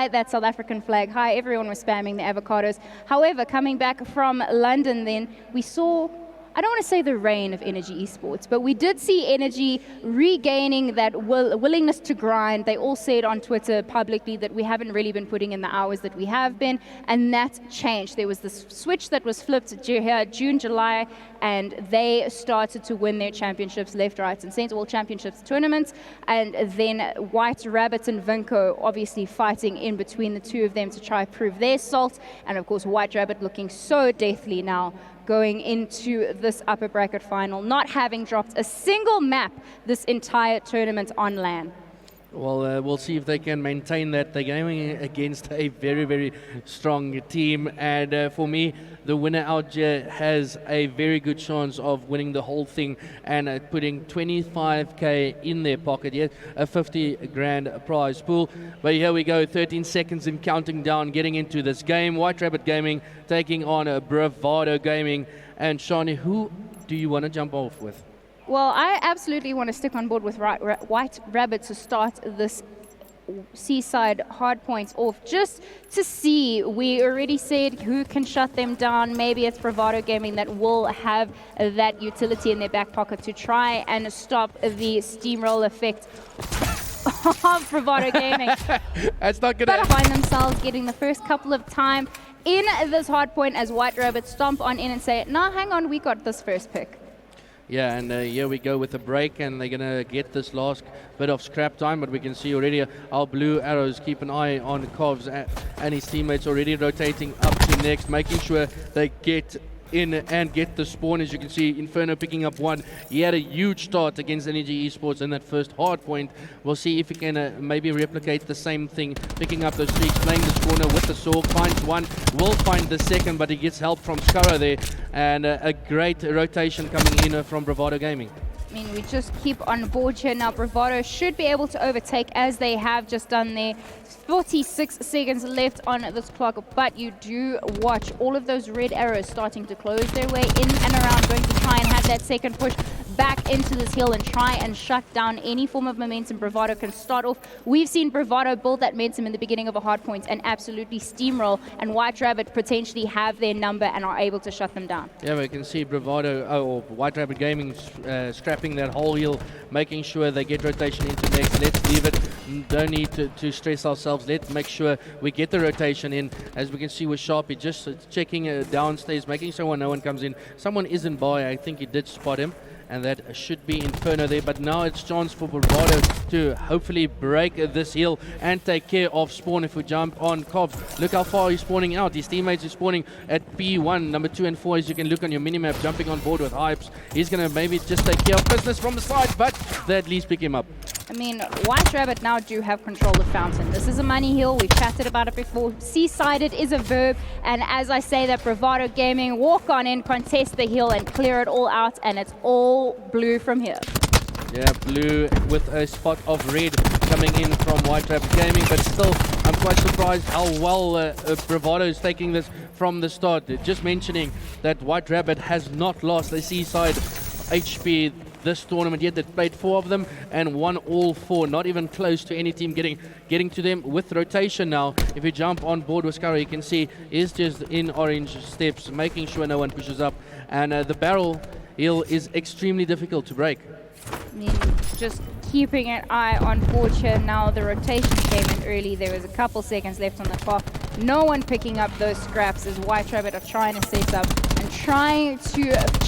that South African African flag high. Everyone was spamming the avocados. However, coming back from London then, we saw, I don't want to say the reign of Energy Esports, but we did see Energy regaining that willingness to grind. They all said on Twitter publicly that we haven't really been putting in the hours that we have been, and that changed. There was this switch that was flipped here, June, July, and they started to win their championships left, right, and center, all championships tournaments, and then White Rabbit and Vinco obviously fighting in between the two of them to try prove their salt, and of course White Rabbit looking so deathly now, going into this upper bracket final, not having dropped a single map this entire tournament on LAN. Well, we'll see if they can maintain that. They're going against a very, very strong team. And for me, the winner out here has a very good chance of winning the whole thing and putting 25K in their pocket. Yet a 50 grand prize pool. But here we go, 13 seconds and counting down, getting into this game. White Rabbit Gaming taking on Bravado Gaming. And Shani, who do you want to jump off with? Well, I absolutely want to stick on board with White Rabbit to start this seaside hard points off, just to see. We already said who can shut them down. Maybe it's Bravado Gaming that will have that utility in their back pocket to try and stop the steamroll effect of Bravado Gaming. That's not going to find themselves getting the first couple of time in this hard point as White Rabbit stomp on in and say, "No, hang on, we got this first pick." Yeah, and here we go with the break, and they're going to get this last bit of scrap time, but we can see already our blue arrows keep an eye on Kovs and his teammates already rotating up to next, making sure they get in and get the spawn. As you can see, Inferno picking up one. He had a huge start against Energy Esports in that first hard point. We'll see if he can maybe replicate the same thing, picking up those streaks, playing the spawner with the sword, finds one, will find the second, but he gets help from Skara there, and a great rotation coming in from Bravado Gaming. I mean, we just keep on board here now. Bravado should be able to overtake as they have just done there. 46 seconds left on this clock, but you do watch all of those red arrows starting to close their way in and around, going to try and have that second push back into this hill and try and shut down any form of momentum Bravado can start off. We've seen Bravado build that momentum in the beginning of a hard point and absolutely steamroll, and White Rabbit potentially have their number and are able to shut them down. Yeah, we can see Bravado, or White Rabbit Gaming, scrapping that whole hill, making sure they get rotation into next. Let's leave it. Don't need to stress ourselves. Let's make sure we get the rotation in. As we can see with Sharpie, just checking downstairs, making sure no one comes in. Someone isn't by. I think he did spot him, and that should be Inferno there. But now it's chance for Bravado to hopefully break this hill and take care of spawn. If we jump on Cobb, look how far he's spawning out. His teammates are spawning at P1, number 2 and 4, as you can look on your minimap, jumping on board with Hypes. He's going to maybe just take care of business from the side, but they at least pick him up. I mean, White Rabbit now do have control of Fountain. This is a money hill. We've chatted about it before. Seasided is a verb. And as I say that, Bravado Gaming walk on in, contest the hill, and clear it all out. And it's all blue from here. Yeah, blue with a spot of red coming in from White Rabbit Gaming. But still, I'm quite surprised how well Bravado is taking this from the start. Just mentioning that White Rabbit has not lost a Seaside HP this tournament yet. They've played 4 of them and won all 4. Not even close to any team getting to them with rotation now. If you jump on board with Skara, you can see is just in orange steps, making sure no one pushes up. And the barrel hill is extremely difficult to break. I mean, just keeping an eye on board here now. The rotation came in early. There was a couple seconds left on the clock. No one picking up those scraps as White Rabbit are trying to set up and trying to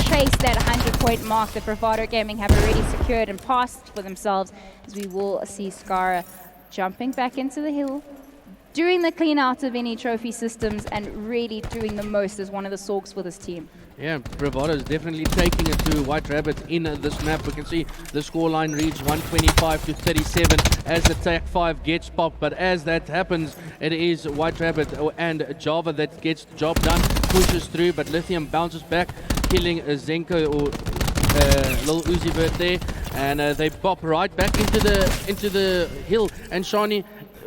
chase that 100-point mark that Bravado Gaming have already secured and passed for themselves, as we will see Skara jumping back into the hill, doing the clean out of any trophy systems, and really doing the most as one of the sorgs for this team. Yeah, Bravado is definitely taking it to White Rabbit in this map. We can see the scoreline reach 125 to 37 as the Tech 5 gets popped. But as that happens, it is White Rabbit and Java that gets the job done, pushes through, but Lithium bounces back, killing Zenko or Lil Uzi Vert there, and they pop right back into the hill. And Shani,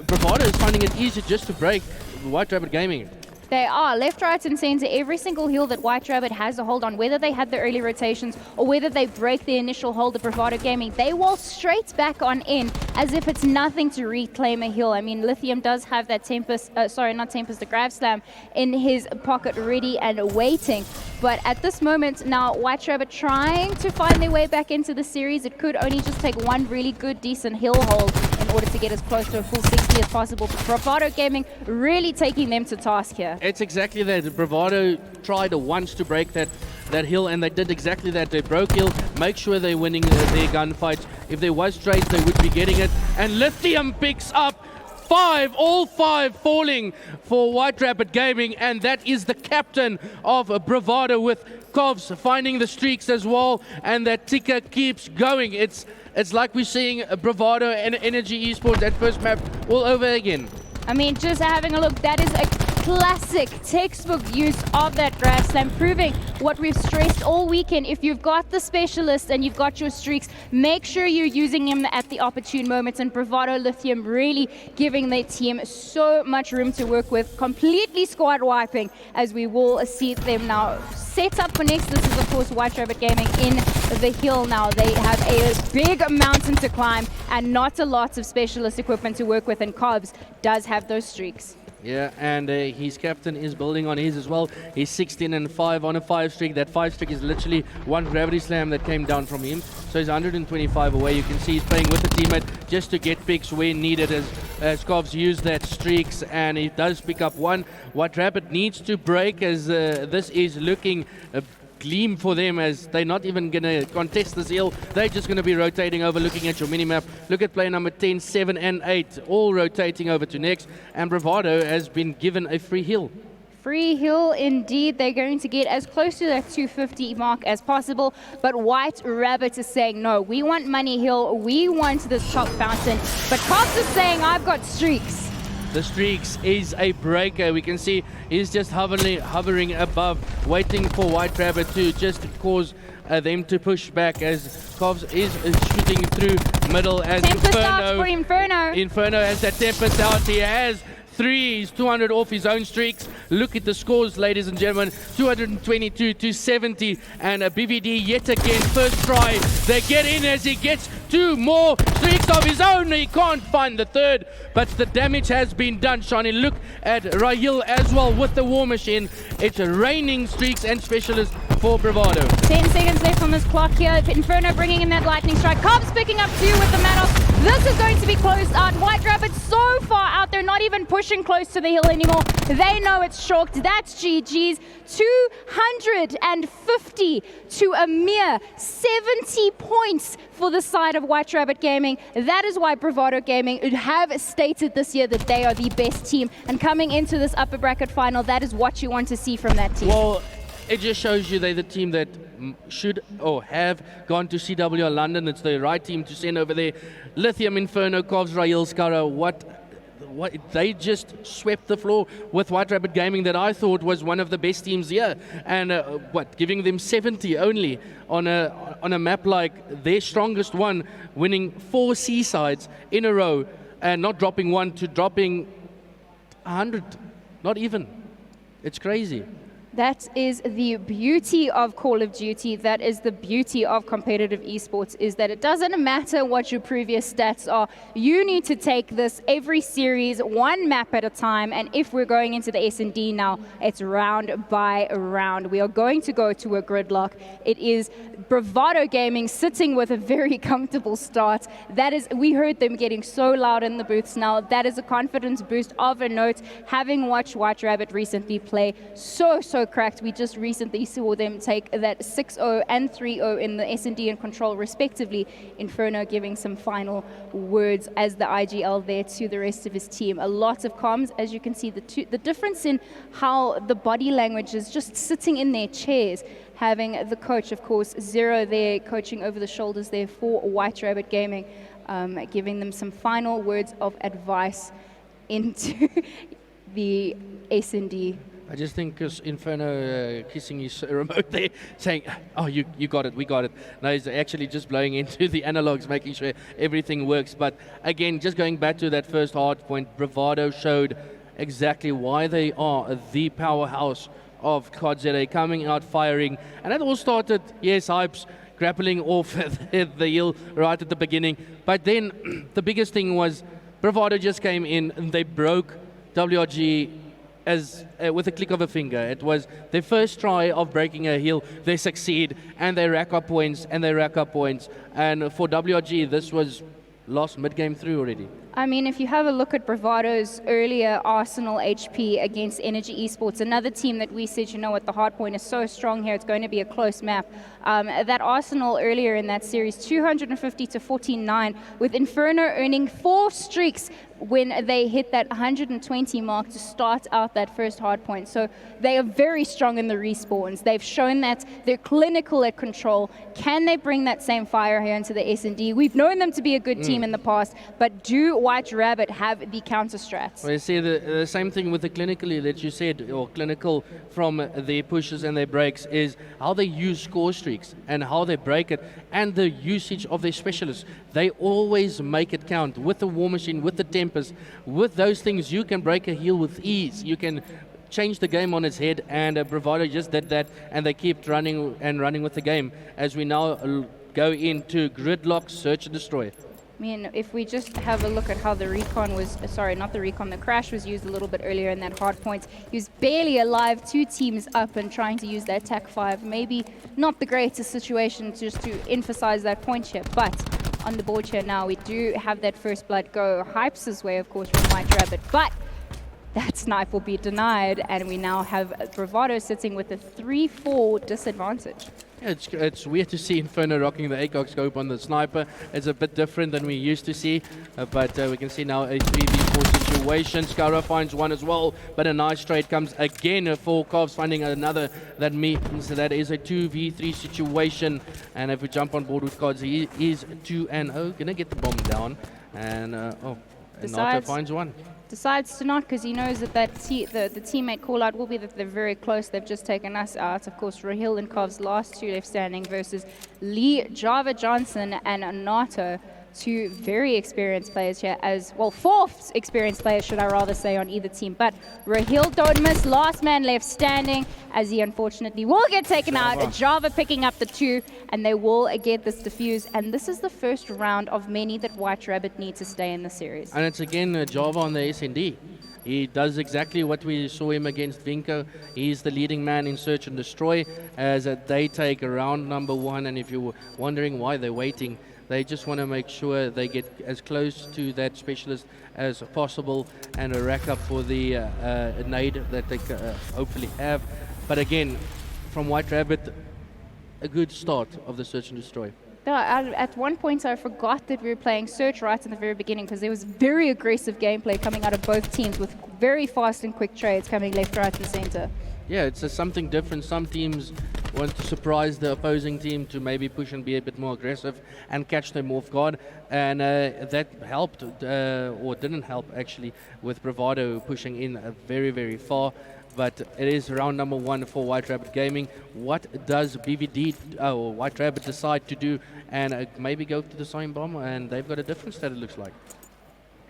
Bravado is finding it easy just to break White Rabbit Gaming. They are left, right, and center. Every single hill that White Rabbit has a hold on, whether they had the early rotations or whether they break the initial hold of Bravado Gaming, they waltz straight back on in as if it's nothing to reclaim a hill. I mean, Lithium does have that Tempest, the Grav Slam in his pocket ready and waiting. But at this moment now, White Rabbit trying to find their way back into the series. It could only just take one really good, decent hill hold in order to get as close to a full 60 as possible. But Bravado Gaming really taking them to task here. It's exactly that. Bravado tried once to break that hill, and they did exactly that. They broke hill, make sure they're winning their gunfights. If there was trades, they would be getting it. And Lithium picks up all five falling for White Rabbit Gaming, and that is the captain of Bravado, with Kovs finding the streaks as well, and that ticker keeps going. It's like we're seeing Bravado and Energy Esports at first map all over again. I mean, just having a look, that is a classic textbook use of that Grav Slam, proving what we've stressed all weekend. If you've got the specialists and you've got your streaks, make sure you're using them at the opportune moments. And Bravado Lithium really giving their team so much room to work with, completely squad wiping, as we will see them now set up for next. This is, of course, White Rabbit Gaming in the hill now. They have a big mountain to climb and not a lot of specialist equipment to work with, and Cobbs does have those streaks. Yeah, and his captain is building on his as well. He's 16-5 on a 5 streak. That 5 streak is literally one gravity slam that came down from him. So he's 125 away. You can see he's playing with the teammate just to get picks where needed, as Kovs used that streaks, and he does pick up one. What Rabbit needs to break, as this is looking gleam for them, as they're not even going to contest this hill. They're just going to be rotating over. Looking at your mini-map, look at player number 10, 7, and 8, all rotating over to next, and Bravado has been given a free hill. Free hill indeed. They're going to get as close to that 250 mark as possible, but White Rabbit is saying, no, we want money hill, we want this top fountain. But Cops is saying, I've got streaks. The streaks is a breaker. We can see he's just hovering above, waiting for White Rabbit to just cause them to push back, as Kovs is shooting through middle, as Tempest out for Inferno. Inferno has that Tempest out. He has 3. He's 200 off his own streaks. Look at the scores, ladies and gentlemen. 222 to 70. And a BVD yet again, first try. They get in as he gets 2 more streaks of his own. He can't find the third, but the damage has been done. Shani, look at Rahil as well with the War Machine. It's raining streaks and specialists for Bravado. 10 seconds left on this clock here. Inferno bringing in that lightning strike. Cobbs picking up 2 with the Manos. This is going to be closed out. White Rabbit so far out there, not even pushing close to the hill anymore. They know it's chalked. That's GG's. 250 to a mere 70 points for the side of White Rabbit Gaming. That is why Bravado Gaming have stated this year that they are the best team. And coming into this upper bracket final, that is what you want to see from that team. Well, it just shows you they're the team that should or have gone to CWR London. It's the right team to send over there. Lithium, Inferno, Kovs, Rahil, Skara, what they just swept the floor with White Rabbit Gaming, that I thought was one of the best teams here, and giving them 70 only on a map like their strongest one, winning 4 seasides in a row, and not dropping 1 to dropping 100, not even. It's crazy. That is the beauty of Call of Duty. That is the beauty of competitive esports, is that it doesn't matter what your previous stats are. You need to take this every series, one map at a time. And if we're going into the S&D now, it's round by round. We are going to go to a gridlock. It is Bravado Gaming sitting with a very comfortable start. That is, we heard them getting so loud in the booths now. That is a confidence boost of a note. Having watched White Rabbit recently play so cracked. We just recently saw them take that 6-0 and 3-0 in the S&D and Control respectively. Inferno giving some final words as the IGL there to the rest of his team. A lot of comms, as you can see, the difference in how the body language is just sitting in their chairs. Having the coach, of course, Zero there coaching over the shoulders there for White Rabbit Gaming, giving them some final words of advice into the S&D. I just think because Inferno kissing his remote there, saying, oh, you got it, we got it. No, he's actually just blowing into the analogs, making sure everything works. But again, just going back to that first hard point, Bravado showed exactly why they are the powerhouse of COD ZA, coming out firing. And it all started, yes, Hypes grappling off the hill right at the beginning. But then the biggest thing was Bravado just came in and they broke WRG as with a click of a finger. It was their first try of breaking a hill. They succeed and they rack up points and they rack up points. And for WRG, this was lost mid-game through already. I mean, if you have a look at Bravado's earlier Arsenal HP against Energy Esports, another team that we said, you know what, the hard point is so strong here, it's going to be a close map. That Arsenal earlier in that series, 250 to 49, with Inferno earning 4 streaks when they hit that 120 mark to start out that first hard point. So they are very strong in the respawns. They've shown that they're clinical at control. Can they bring that same fire here into the S&D? We've known them to be a good team in the past, but do White Rabbit have the counter strats? Well, you see the same thing with the clinically that you said, or clinical from their pushes and their breaks, is how they use score streaks and how they break it, and the usage of their specialists. They always make it count with the War Machine, with the Tempest. With those things, you can break a heal with ease. You can change the game on its head, and Bravado just did that, and they kept running and running with the game as we now go into gridlock, search and destroy. I mean, if we just have a look at how the recon was, sorry, not the recon, the crash was used a little bit earlier in that hard point. He was barely alive, 2 teams up and trying to use that TAC 5. Maybe not the greatest situation just to emphasize that point here, but on the board here now, we do have that first blood go Hypes' way, of course, from White Rabbit, but that snipe will be denied, and we now have Bravado sitting with a 3-4 disadvantage. Yeah, it's weird to see Inferno rocking the ACOG scope on the sniper. It's a bit different than we used to see, but we can see now a 3v4 situation. Skara finds one as well, but a nice trade comes again for Covs finding another. That means that is a 2v3 situation, and if we jump on board with Cods, he is 2-0, gonna get the bomb down, and Nato finds one. Decides to not, because he knows that the teammate call out will be that they're very close. They've just taken us out. Of course, Rahil and Kov's last 2 left standing versus Lee, Java Johnson, and Nato. 2 very experienced players here, as well, 4 experienced players, should I rather say, on either team. But Rahil don't miss, last man left standing, as he unfortunately will get taken out. Java picking up the 2, and they will get this defuse. And this is the first round of many that White Rabbit need to stay in the series. And it's again Java on the SND. He does exactly what we saw him against Vinco. He's the leading man in search and destroy, as they take round number 1. And if you're wondering why they're waiting, they just want to make sure they get as close to that specialist as possible and a rack up for the nade that they hopefully have. But again, from White Rabbit, a good start of the search and destroy. At one point, I forgot that we were playing Search right in the very beginning, because there was very aggressive gameplay coming out of both teams with very fast and quick trades coming left, right, and center. Yeah, it's something different. Some teams want to surprise the opposing team to maybe push and be a bit more aggressive and catch them off guard. And that helped, or didn't help actually, with Bravado pushing in very, very far. But it is round number 1 for White Rabbit Gaming. What does BVD or White Rabbit decide to do? And maybe go to the Sign Bomb, and they've got a different stat, it looks like.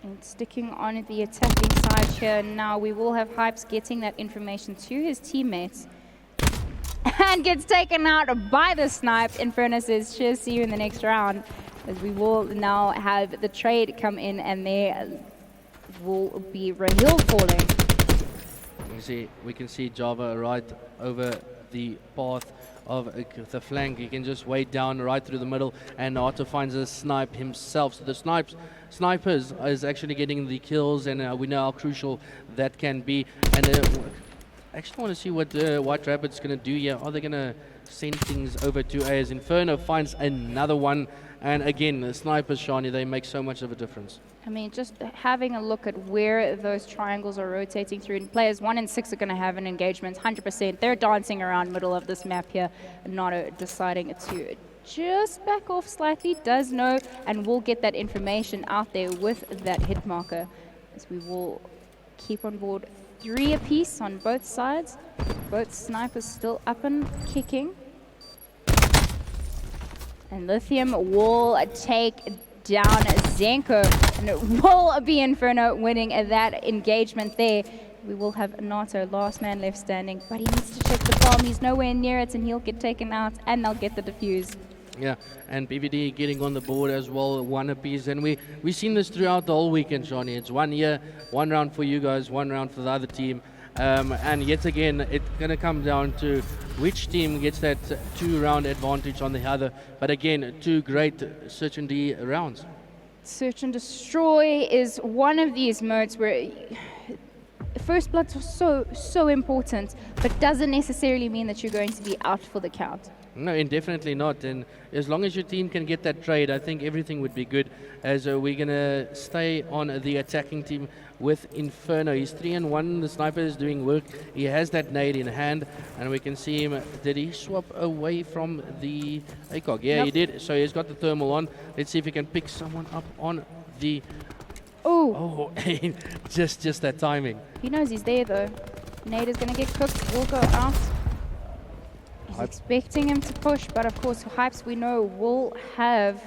And sticking on the attacking side here now, we will have Hypes getting that information to his teammates. And gets taken out by the snipe. Inferno says, cheers, see you in the next round. As we will now have the trade come in, and there will be Rahil falling. We can see Java right over the path of the flank. He can just wait down right through the middle, and Nato finds a snipe himself. So the snipers is actually getting the kills, and we know how crucial that can be. And I actually want to see what White Rabbit's going to do here. Are they going to send things over to A as Inferno finds another one? And again, the snipers, Shani, they make so much of a difference. I mean, just having a look at where those triangles are rotating through, and players 1 and 6 are going to have an engagement, 100%. They're dancing around middle of this map here, not deciding to just back off slightly, does know, and will get that information out there with that hit marker, as we will keep on board 3 apiece on both sides. Both snipers still up and kicking. And Lithium will take down Zenko. And it will be Inferno winning that engagement there. We will have Nato, last man left standing, but he needs to check the bomb. He's nowhere near it, and he'll get taken out, and they'll get the defuse. Yeah, and BVD getting on the board as well, one apiece. And we've seen this throughout the whole weekend, Johnny. It's 1 year, 1 round for you guys, 1 round for the other team. And yet again, it's going to come down to which team gets that 2-round advantage on the other. But again, 2 great Search and D rounds. Search and Destroy is one of these modes where First Blood's so important, but doesn't necessarily mean that you're going to be out for the count. No, definitely not. And as long as your team can get that trade, I think everything would be good. As we're going to stay on the attacking team with Inferno. He's 3-1. The sniper is doing work. He has that nade in hand, and we can see him. Did he swap away from the ACOG? Yeah, Nope. he did. So he's got the thermal on. Let's see if he can pick someone up on the... Oh, Oh, just that timing. he knows he's there though. Nade is going to get cooked. Will go out. He's expecting him to push, but of course, Hypes we know will have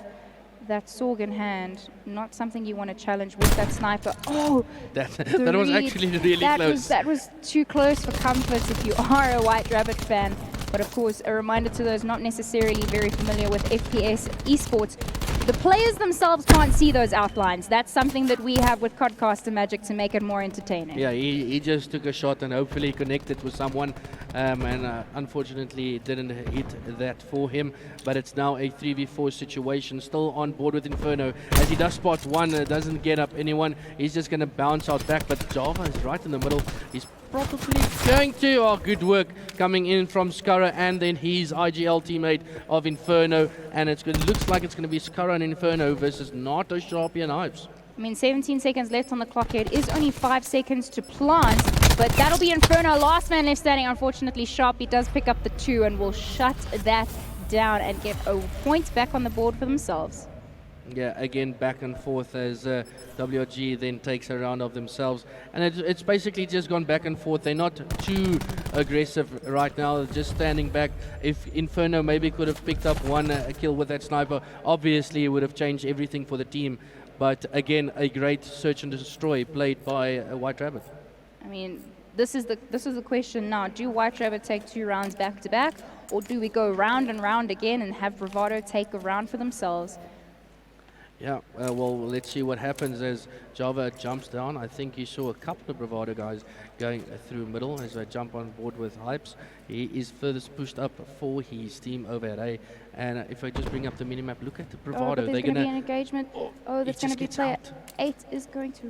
that Sorg in hand. Not something you want to challenge with that sniper. Oh, That the was read. actually really close. That was too close for comfort if you are a White Rabbit fan. But of course, a reminder to those not necessarily very familiar with FPS esports, the players themselves can't see those outlines. That's something that we have with Codcaster Magic to make it more entertaining. Yeah, he just took a shot and hopefully connected with someone, and unfortunately it didn't hit that for him. But it's now a 3v4 situation, still on board with Inferno. As he does spot one, doesn't get up anyone, he's just going to bounce out back, but Java is right in the middle. He's probably going to, oh, good work coming in from Skara, and then his IGL teammate of Inferno, and it looks like it's going to be Skara and Inferno versus Nato, Sharpie and Hypes. I mean, 17 seconds left on the clock here. It is only 5 seconds to plant, but that'll be Inferno. Last man left standing. Unfortunately, Sharpie does pick up the 2 and will shut that down and get a point back on the board for themselves. Yeah, again, back and forth as WRG then takes a round of themselves. And it's basically just gone back and forth. They're not too aggressive right now, just standing back. If Inferno maybe could have picked up one kill with that sniper, obviously it would have changed everything for the team. But again, a great search and destroy played by White Rabbit. I mean, this is the question now. Do White Rabbit take 2 rounds back to back, or do we go round and round again and have Bravado take a round for themselves? Yeah, well, let's see what happens as Java jumps down. I think you saw a couple of Bravado guys going through middle as they jump on board with Hypes. He is furthest pushed up for his team over at A. And if I just bring up the minimap, look at the Bravado. Oh, but there's going to be an gonna engagement. Oh, there's going to be player 8 is going to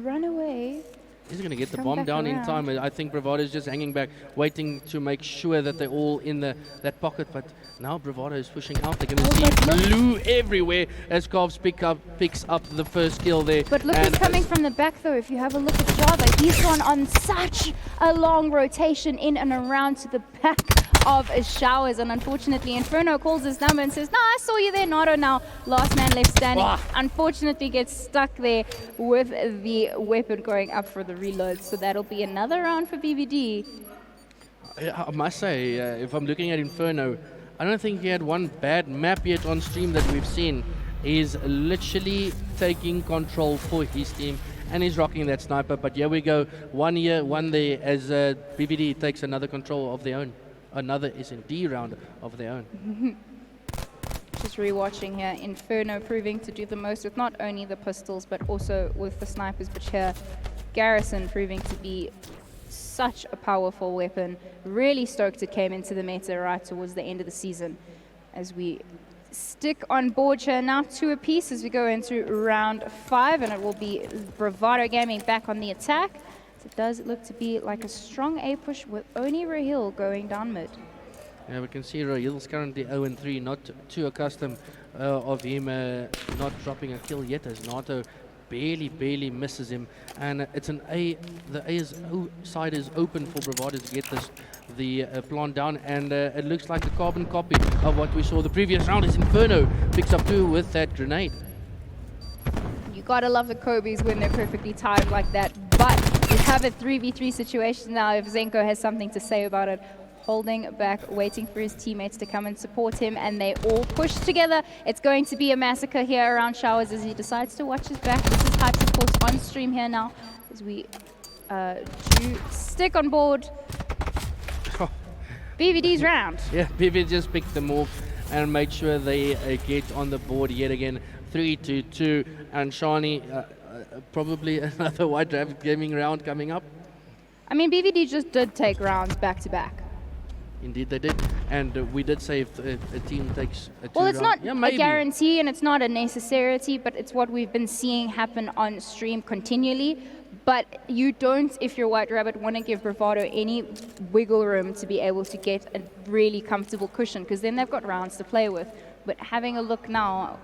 run away. He's going to get the Come bomb back down in around. time. I think Bravado is just hanging back, waiting to make sure that they're all in that pocket. But now Bravado is pushing out. They're going to see blue everywhere as Carves picks up the first kill there. But look who's coming from the back, though. If you have a look at Java, he's gone on such a long rotation in and around to the back of Showers. And unfortunately, Inferno calls his number and says, "No, I saw you there, Nato." Now, last man left standing. Unfortunately, gets stuck there with the weapon going up for the reload. So that'll be another round for BVD. I must say, if I'm looking at Inferno, I don't think he had one bad map yet on stream that we've seen. He's literally taking control for his team, and he's rocking that sniper. But here we go, 1 year, 1 there, as BVD takes another control of their own. Another S&D round of their own. Just rewatching here, Inferno proving to do the most with not only the pistols, but also with the snipers. But here, Garrison proving to be such a powerful weapon. Really stoked it came into the meta right towards the end of the season. As we stick on board here now, 2 apiece as we go into round 5, and it will be Bravado Gaming back on the attack. It does look to be like a strong A push with only Rahil going down mid. Yeah, we can see Rahil's currently 0-3, not too accustomed of him not dropping a kill yet, as Nato barely misses him. And it's an A, the side is open for Bravado to get the plant down, and it looks like the carbon copy of what we saw the previous round as Inferno picks up 2 with that grenade. You gotta love the Kobe's when they're perfectly timed like that, but we have a 3v3 situation now. If Zenko has something to say about it, holding back, waiting for his teammates to come and support him, and they all push together. It's going to be a massacre here around Showers as he decides to watch his back. This is Hypes, of course, on stream here now as we do stick on board. BVD's round. Yeah, BVD just picked them off and made sure they get on the board yet again. 3-2, and Shani, probably another White Rabbit Gaming round coming up. I mean, BVD just did take rounds back to back. Indeed they did, and we did say if a team takes a Well, it's not yeah, a maybe. guarantee and it's not a necessity, but it's what we've been seeing happen on stream continually. But you don't, if you're White Rabbit, want to give Bravado any wiggle room to be able to get a really comfortable cushion, because then they've got rounds to play with. But having a look now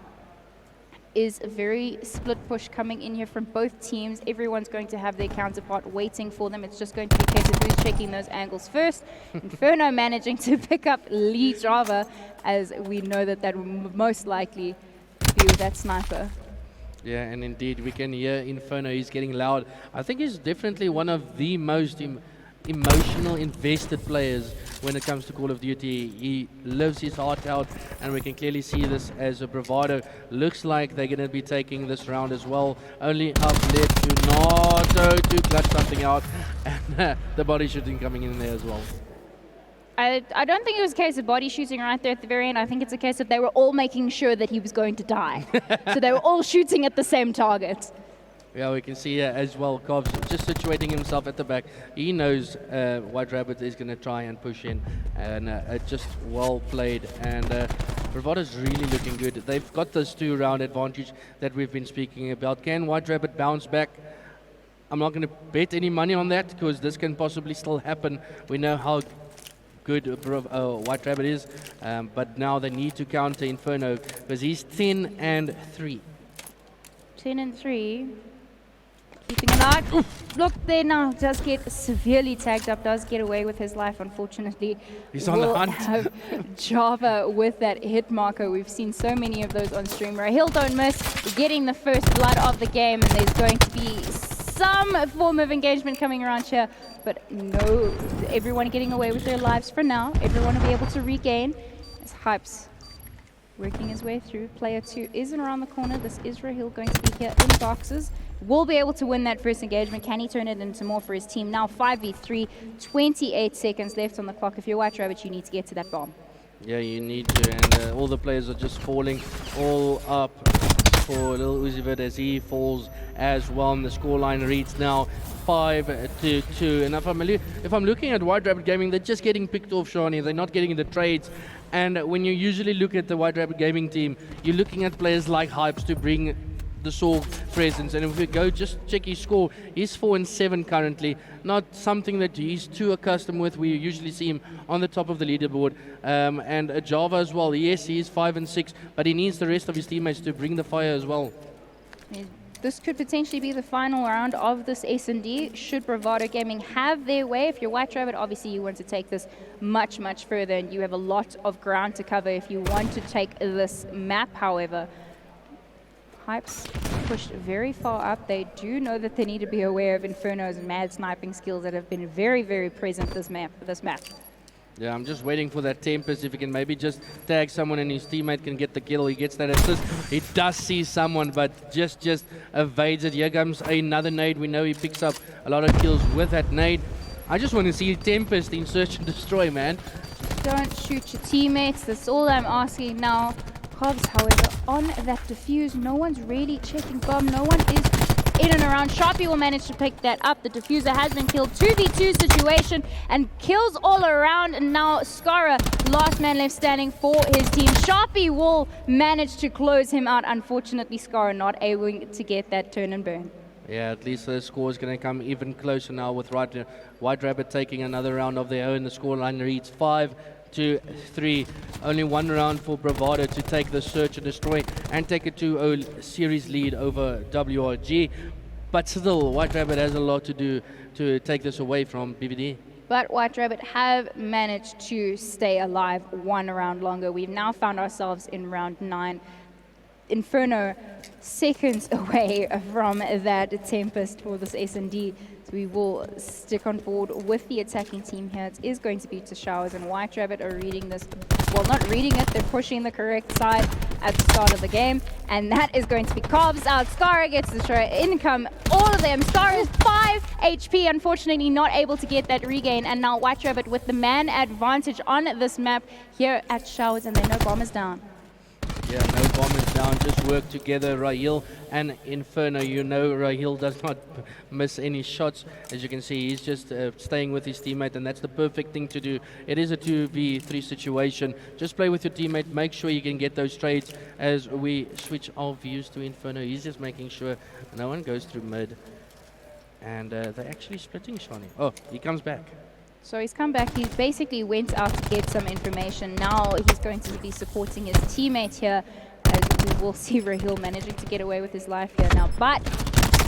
is a very split push coming in here from both teams. Everyone's going to have their counterpart waiting for them. It's just going to be a case of who's checking those angles first. Inferno managing to pick up Lee Java, as we know that that will most likely be with that sniper. Yeah, and indeed we can hear Inferno. He's getting loud. I think he's definitely one of the most emotional, invested players when it comes to Call of Duty. He lives his heart out, and we can clearly see this as a Bravado. Looks like they're going to be taking this round as well. Only up led to Nato to clutch something out, and the body shooting coming in there as well. I don't think it was a case of body shooting right there at the very end. I think it's a case of they were all making sure that he was going to die. So they were all shooting at the same target. Yeah, we can see here as well, Cobbs just situating himself at the back. He knows White Rabbit is going to try and push in, and just well played. And Bravado's really looking good. They've got this 2-round advantage that we've been speaking about. Can White Rabbit bounce back? I'm not going to bet any money on that, because this can possibly still happen. We know how good White Rabbit is, but now they need to counter Inferno, because he's 10-3. 10-3. Keeping an eye. Oof, look there now. Does get severely tagged up. Does get away with his life, unfortunately. He's on the hunt. Have Java with that hit marker. We've seen so many of those on stream. Rahil don't miss. Getting the first blood of the game, and there's going to be some form of engagement coming around here. But no, everyone getting away with their lives for now. Everyone will be able to regain. As Hypes working his way through. Player 2 isn't around the corner. This is Rahil going to be here in boxes. Will be able to win that first engagement. Can he turn it into more for his team? Now 5v3, 28 seconds left on the clock. If you're White Rabbit, you need to get to that bomb. Yeah, you need to, and all the players are just falling all up for Lil Uzi Vert as he falls as well. And the scoreline reads now 5-2. And if I'm looking at White Rabbit Gaming, they're just getting picked off, Shani. They're not getting the trades. And when you usually look at the White Rabbit Gaming team, you're looking at players like Hypes to bring the Saw presence. And if we go just check his score, he's 4-7 currently. Not something that he's too accustomed with. We usually see him on the top of the leaderboard. And Java as well. Yes, he is 5-6, but he needs the rest of his teammates to bring the fire as well. This could potentially be the final round of this S&D. Should Bravado Gaming have their way? If you're White Rabbit, obviously you want to take this much, much further, and you have a lot of ground to cover if you want to take this map. However, Hypes pushed very far up. They do know that they need to be aware of Inferno's mad sniping skills that have been very, very present this map. Yeah, I'm just waiting for that Tempest. If he can maybe just tag someone and his teammate can get the kill, he gets that assist. He does see someone, but just evades it. Here comes another nade. We know he picks up a lot of kills with that nade. I just want to see Tempest in search and destroy, man. Don't shoot your teammates. That's all I'm asking now. Cobbs, however, on that defuse. No one's really checking bomb. No one is in and around. Sharpie will manage to pick that up. The diffuser has been killed. 2v2 situation and kills all around. And now Skara, last man left standing for his team. Sharpie will manage to close him out. Unfortunately, Skara not able to get that turn and burn. Yeah, at least the score is going to come even closer now with White Rabbit taking another round of their own. The scoreline reads 5-3. Only one round for Bravado to take the search and destroy and take a 2-0 series lead over WRG. But still, White Rabbit has a lot to do to take this away from BVD. But White Rabbit have managed to stay alive one round longer. We've now found ourselves in round 9. Inferno seconds away from that Tempest for this S&D. So we will stick on board with the attacking team here. It is going to be to Showers, and White Rabbit are reading this. Well, not reading it, they're pushing the correct side at the start of the game. And that is going to be Cobbs out. Skara gets the shot. Income, all of them. Skara is 5 HP, unfortunately not able to get that regain. And now White Rabbit with the man advantage on this map here at Showers, and then no bombers down. Yeah, no bombers down, just work together, Raheel and Inferno. You know Raheel does not miss any shots. As you can see, he's just staying with his teammate, and that's the perfect thing to do. It is a 2v3 situation. Just play with your teammate, make sure you can get those trades. As we switch our views to Inferno, he's just making sure no one goes through mid. And they're actually splitting Shani. Oh, he comes back. So he's come back. He basically went out to get some information. Now he's going to be supporting his teammate here, as we will see Raheel managing to get away with his life here now. But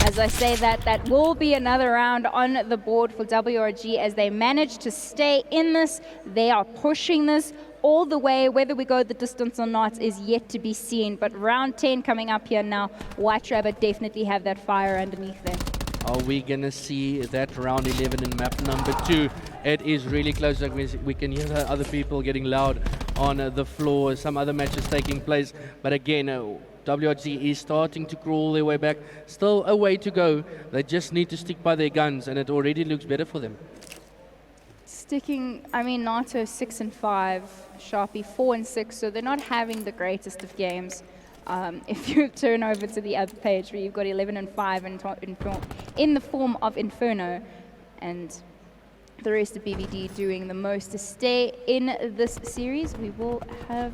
as I say that will be another round on the board for WRG as they manage to stay in this. They are pushing this all the way. Whether we go the distance or not is yet to be seen. But round 10 coming up here now. White Rabbit definitely have that fire underneath them. Are we going to see that round 11 in map number 2? It is really close. Like we can hear the other people getting loud on the floor. Some other matches taking place. But again, WRG is starting to crawl their way back. Still a way to go. They just need to stick by their guns, and it already looks better for them. Sticking, I mean, Nato 6 and 5, Sharpie 4 and 6, so they're not having the greatest of games. If you turn over to the other page where you've got 11 and 5 in the form of Inferno, and the rest of BVD doing the most to stay in this series. We will have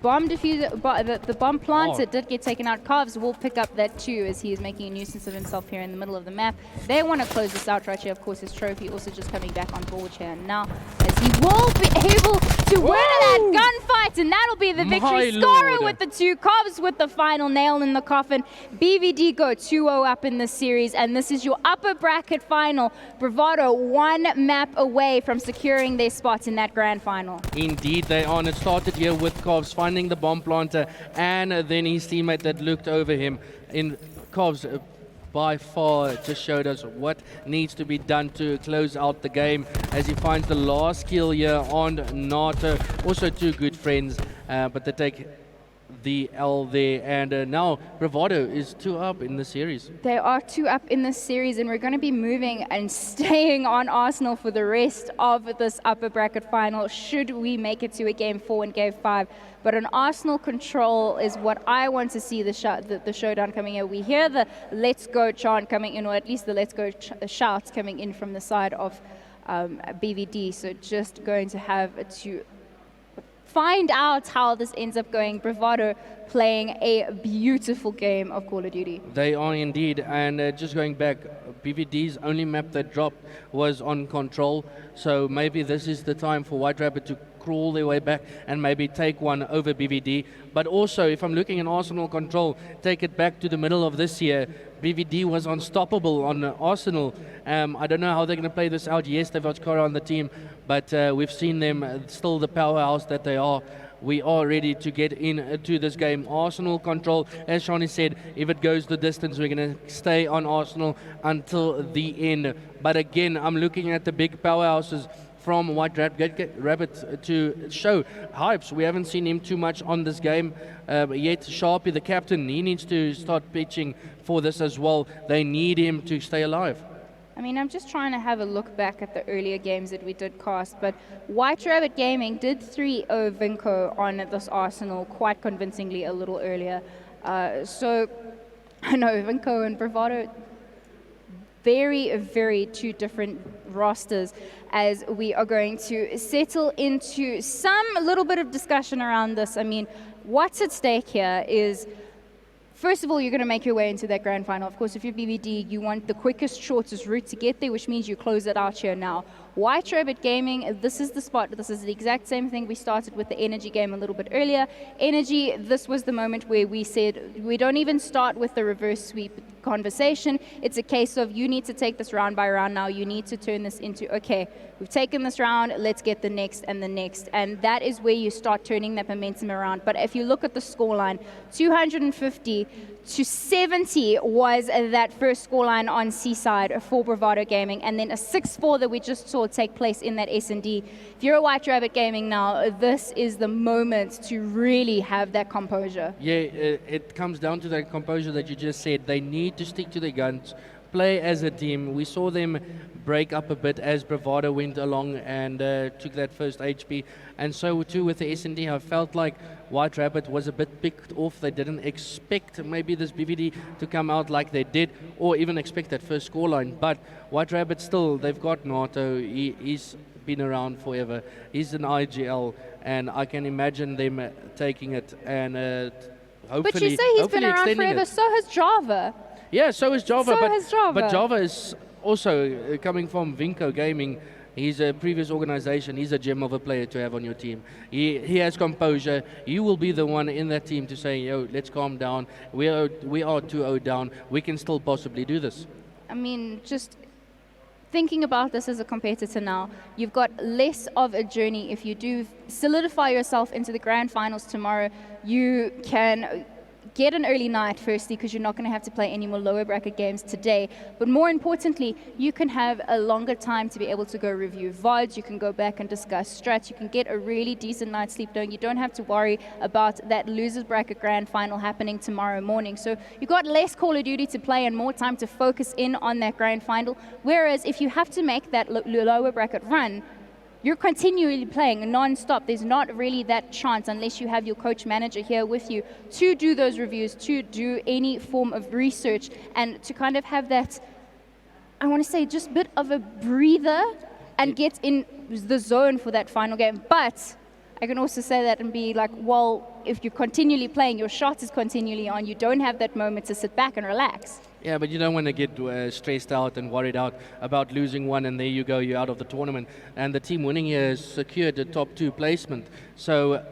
bomb diffuser, the bomb planter did get taken out. Carves will pick up that too, as he is making a nuisance of himself here in the middle of the map. They want to close this out right here. Of course, his trophy also just coming back on board here now, as he will be able to win that gunfight, and that'll be the victory. Skara with the 2, Cobbs with the final nail in the coffin. BVD go 2-0 up in this series, and this is your upper bracket final. Bravado 1 map away from securing their spot in that grand final. Indeed, they are. And it started here with Cobbs finding the bomb planter, and then his teammate that looked over him. In Cobbs by far just showed us what needs to be done to close out the game, as he finds the last kill here on Nato. Also 2 good friends, but they take the L there, and now Bravado is 2 up in the series. They are 2 up in this series, and we're going to be moving and staying on Arsenal for the rest of this upper bracket final, should we make it to a game 4 and game 5. But an Arsenal control is what I want to see the showdown coming in. We hear the let's go chant coming in, or at least the let's go shouts coming in from the side of BVD. So just going to have to find out how this ends up going. Bravado playing a beautiful game of Call of Duty. They are indeed, and just going back, BVD's only map that dropped was on control, so maybe this is the time for White Rabbit to crawl their way back and maybe take one over BVD. But also, if I'm looking at Arsenal control, take it back to the middle of this year, BVD was unstoppable on Arsenal. I don't know how they're going to play this out. Yes, they've got Skara on the team, but we've seen them still the powerhouse that they are. We are ready to get into this game. Arsenal control, as Shani said, if it goes the distance, we're going to stay on Arsenal until the end. But again, I'm looking at the big powerhouses from White Rabbit to show hypes. We haven't seen him too much on this game yet. Sharpie, the captain, he needs to start pitching for this as well. They need him to stay alive. I mean, I'm just trying to have a look back at the earlier games that we did cast, but White Rabbit Gaming did 3-0 Vinco on this Arsenal quite convincingly a little earlier. So, I know Vinco and Bravado, very, very 2 different rosters, as we are going to settle into some little bit of discussion around this. I mean, what's at stake here is, first of all, you're going to make your way into that grand final. Of course, if you're BVD, you want the quickest, shortest route to get there, which means you close it out here now. White Rabbit Gaming, this is the spot. This is the exact same thing we started with the Energy game a little bit earlier. Energy, this was the moment where we said we don't even start with the reverse sweep. conversation. It's a case of you need to take this round by round now. You need to turn this into, okay, we've taken this round, let's get the next and the next. And that is where you start turning that momentum around. But if you look at the scoreline, 250 to 70 was that first scoreline on Seaside for Bravado Gaming, and then a 6-4 that we just saw take place in that S&D. If you're a White Rabbit Gaming now, this is the moment to really have that composure. Yeah, it comes down to that composure that you just said. They need to stick to their guns, play as a team. We saw them break up a bit as Bravado went along and took that first HP, and so too with the S&D. I felt like White Rabbit was a bit picked off. They didn't expect maybe this BVD to come out like they did, or even expect that first scoreline. But White Rabbit still, they've got Nato. He's been around forever. He's an IGL, and I can imagine them taking it and hopefully. But you say he's been around forever, so has Java. Yeah, so is Java. So has Java. But Java is also coming from Vinco Gaming. He's a previous organization. He's a gem of a player to have on your team. He has composure. You will be the one in that team to say, yo, let's calm down. We are 2-0 down. We can still possibly do this. I mean, just thinking about this as a competitor now, you've got less of a journey. If you do solidify yourself into the grand finals tomorrow, you can get an early night, firstly, because you're not going to have to play any more lower bracket games today. But more importantly, you can have a longer time to be able to go review VODs. You can go back and discuss strats. You can get a really decent night's sleep knowing you don't have to worry about that losers bracket grand final happening tomorrow morning. So you've got less Call of Duty to play and more time to focus in on that grand final. Whereas if you have to make that lower bracket run, you're continually playing non-stop. There's not really that chance, unless you have your coach manager here with you, to do those reviews, to do any form of research, and to kind of have that, I want to say, just a bit of a breather and get in the zone for that final game. But I can also say that and be like, well, if you're continually playing, your shot is continually on, you don't have that moment to sit back and relax. Yeah, but you don't want to get stressed out and worried out about losing one, and there you go, you're out of the tournament. And the team winning here has secured the top 2 placement. So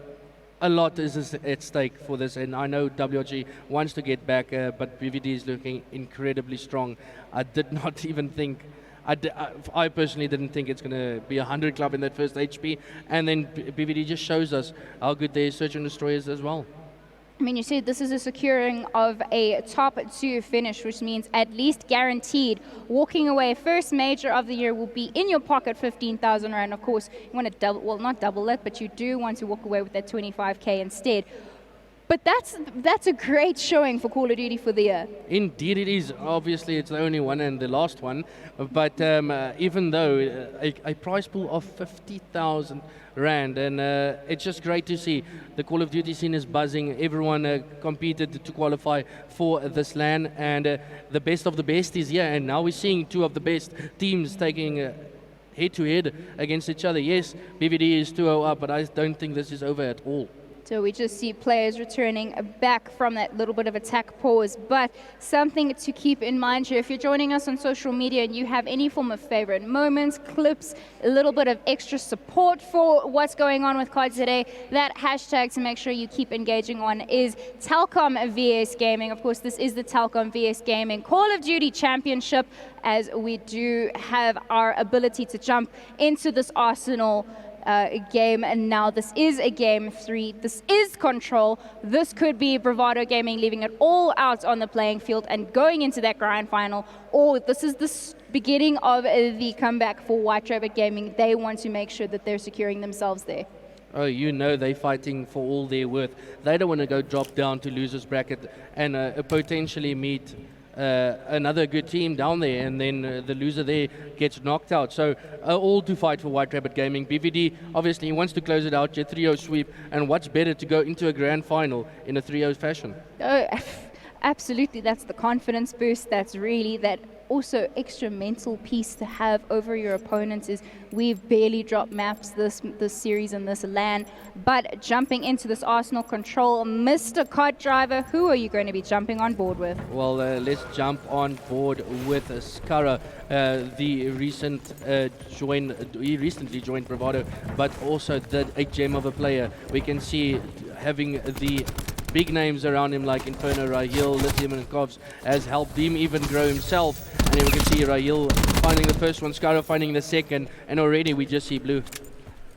a lot is at stake for this, and I know WRG wants to get back, but BVD is looking incredibly strong. I did not even think, I personally didn't think it's going to be a 100 club in that first HP, and then BVD just shows us how good their search and destroyers as well. I mean, you said this is a securing of a top 2 finish, which means at least guaranteed walking away first major of the year will be in your pocket 15,000 rand. Of course, you want to double, well, not double that, but you do want to walk away with that 25K instead. But that's a great showing for Call of Duty for the year. Indeed it is. Obviously it's the only one and the last one, but even though a prize pool of 50,000 rand, and it's just great to see the Call of Duty scene is buzzing. Everyone competed to qualify for this LAN, and the best of the best is here, and now we're seeing 2 of the best teams taking head-to-head against each other. Yes, BVD is 2-0 up, but I don't think this is over at all. So we just see players returning back from that little bit of attack pause. But something to keep in mind here, if you're joining us on social media and you have any form of favorite moments, clips, a little bit of extra support for what's going on with COD today, that hashtag to make sure you keep engaging on is Telkom VS Gaming. Of course, this is the Telkom VS Gaming Call of Duty Championship, as we do have our ability to jump into this Arsenal game, and now this is a game 3. This is Control. This could be Bravado Gaming leaving it all out on the playing field and going into that grand final, or this is the beginning of the comeback for White Rabbit Gaming. They want to make sure that they're securing themselves there. Oh, you know they're fighting for all their worth. They don't want to go drop down to losers bracket and potentially meet another good team down there, and then the loser there gets knocked out. So all to fight for White Rabbit Gaming. BVD obviously wants to close it out, get 3-0 sweep, and what's better to go into a grand final in a 3-0 fashion? Oh, absolutely, that's the confidence boost. That's really that also extra mental piece to have over your opponents. Is we've barely dropped maps this series and this LAN, but jumping into this Arsenal Control, Mr. COD driver, who are you going to be jumping on board with? Well, let's jump on board with Skara. He recently joined Bravado, but also a gem of a player. We can see having the big names around him like Inferno, Rahil, Lithium and Kovs has helped him even grow himself. And then we can see Rahil finding the first one, Skaro finding the second, and already we just see blue.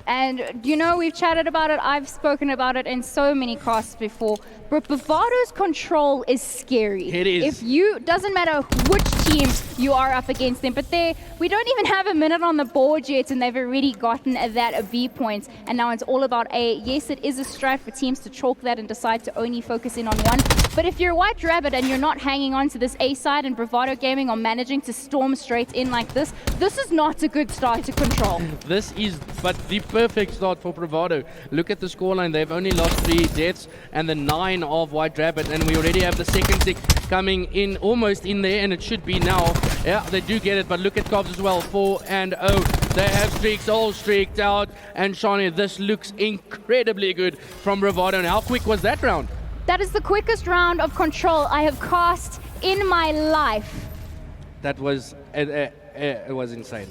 And you know, we've chatted about it, I've spoken about it in so many casts before, but Bravado's control is scary. It is. If you, doesn't matter which team you are up against them, but we don't even have a minute on the board yet and they've already gotten that B point, and now it's all about A. Yes, it is a strat for teams to chalk that and decide to only focus in on one, but if you're White Rabbit and you're not hanging on to this A side and Bravado Gaming are managing to storm straight in like this is not a good start to control. This is but the perfect start for Bravado. Look at the scoreline. They've only lost 3 deaths and the 9 of White Rabbit, and we already have the second stick coming in, almost in there, and it should be now. Yeah, they do get it, but look at Kovs as well. 4-0. They have streaks all streaked out, and Shani, this looks incredibly good from Bravado. And how quick was that round? That is the quickest round of control I have cast in my life. That was it was insane.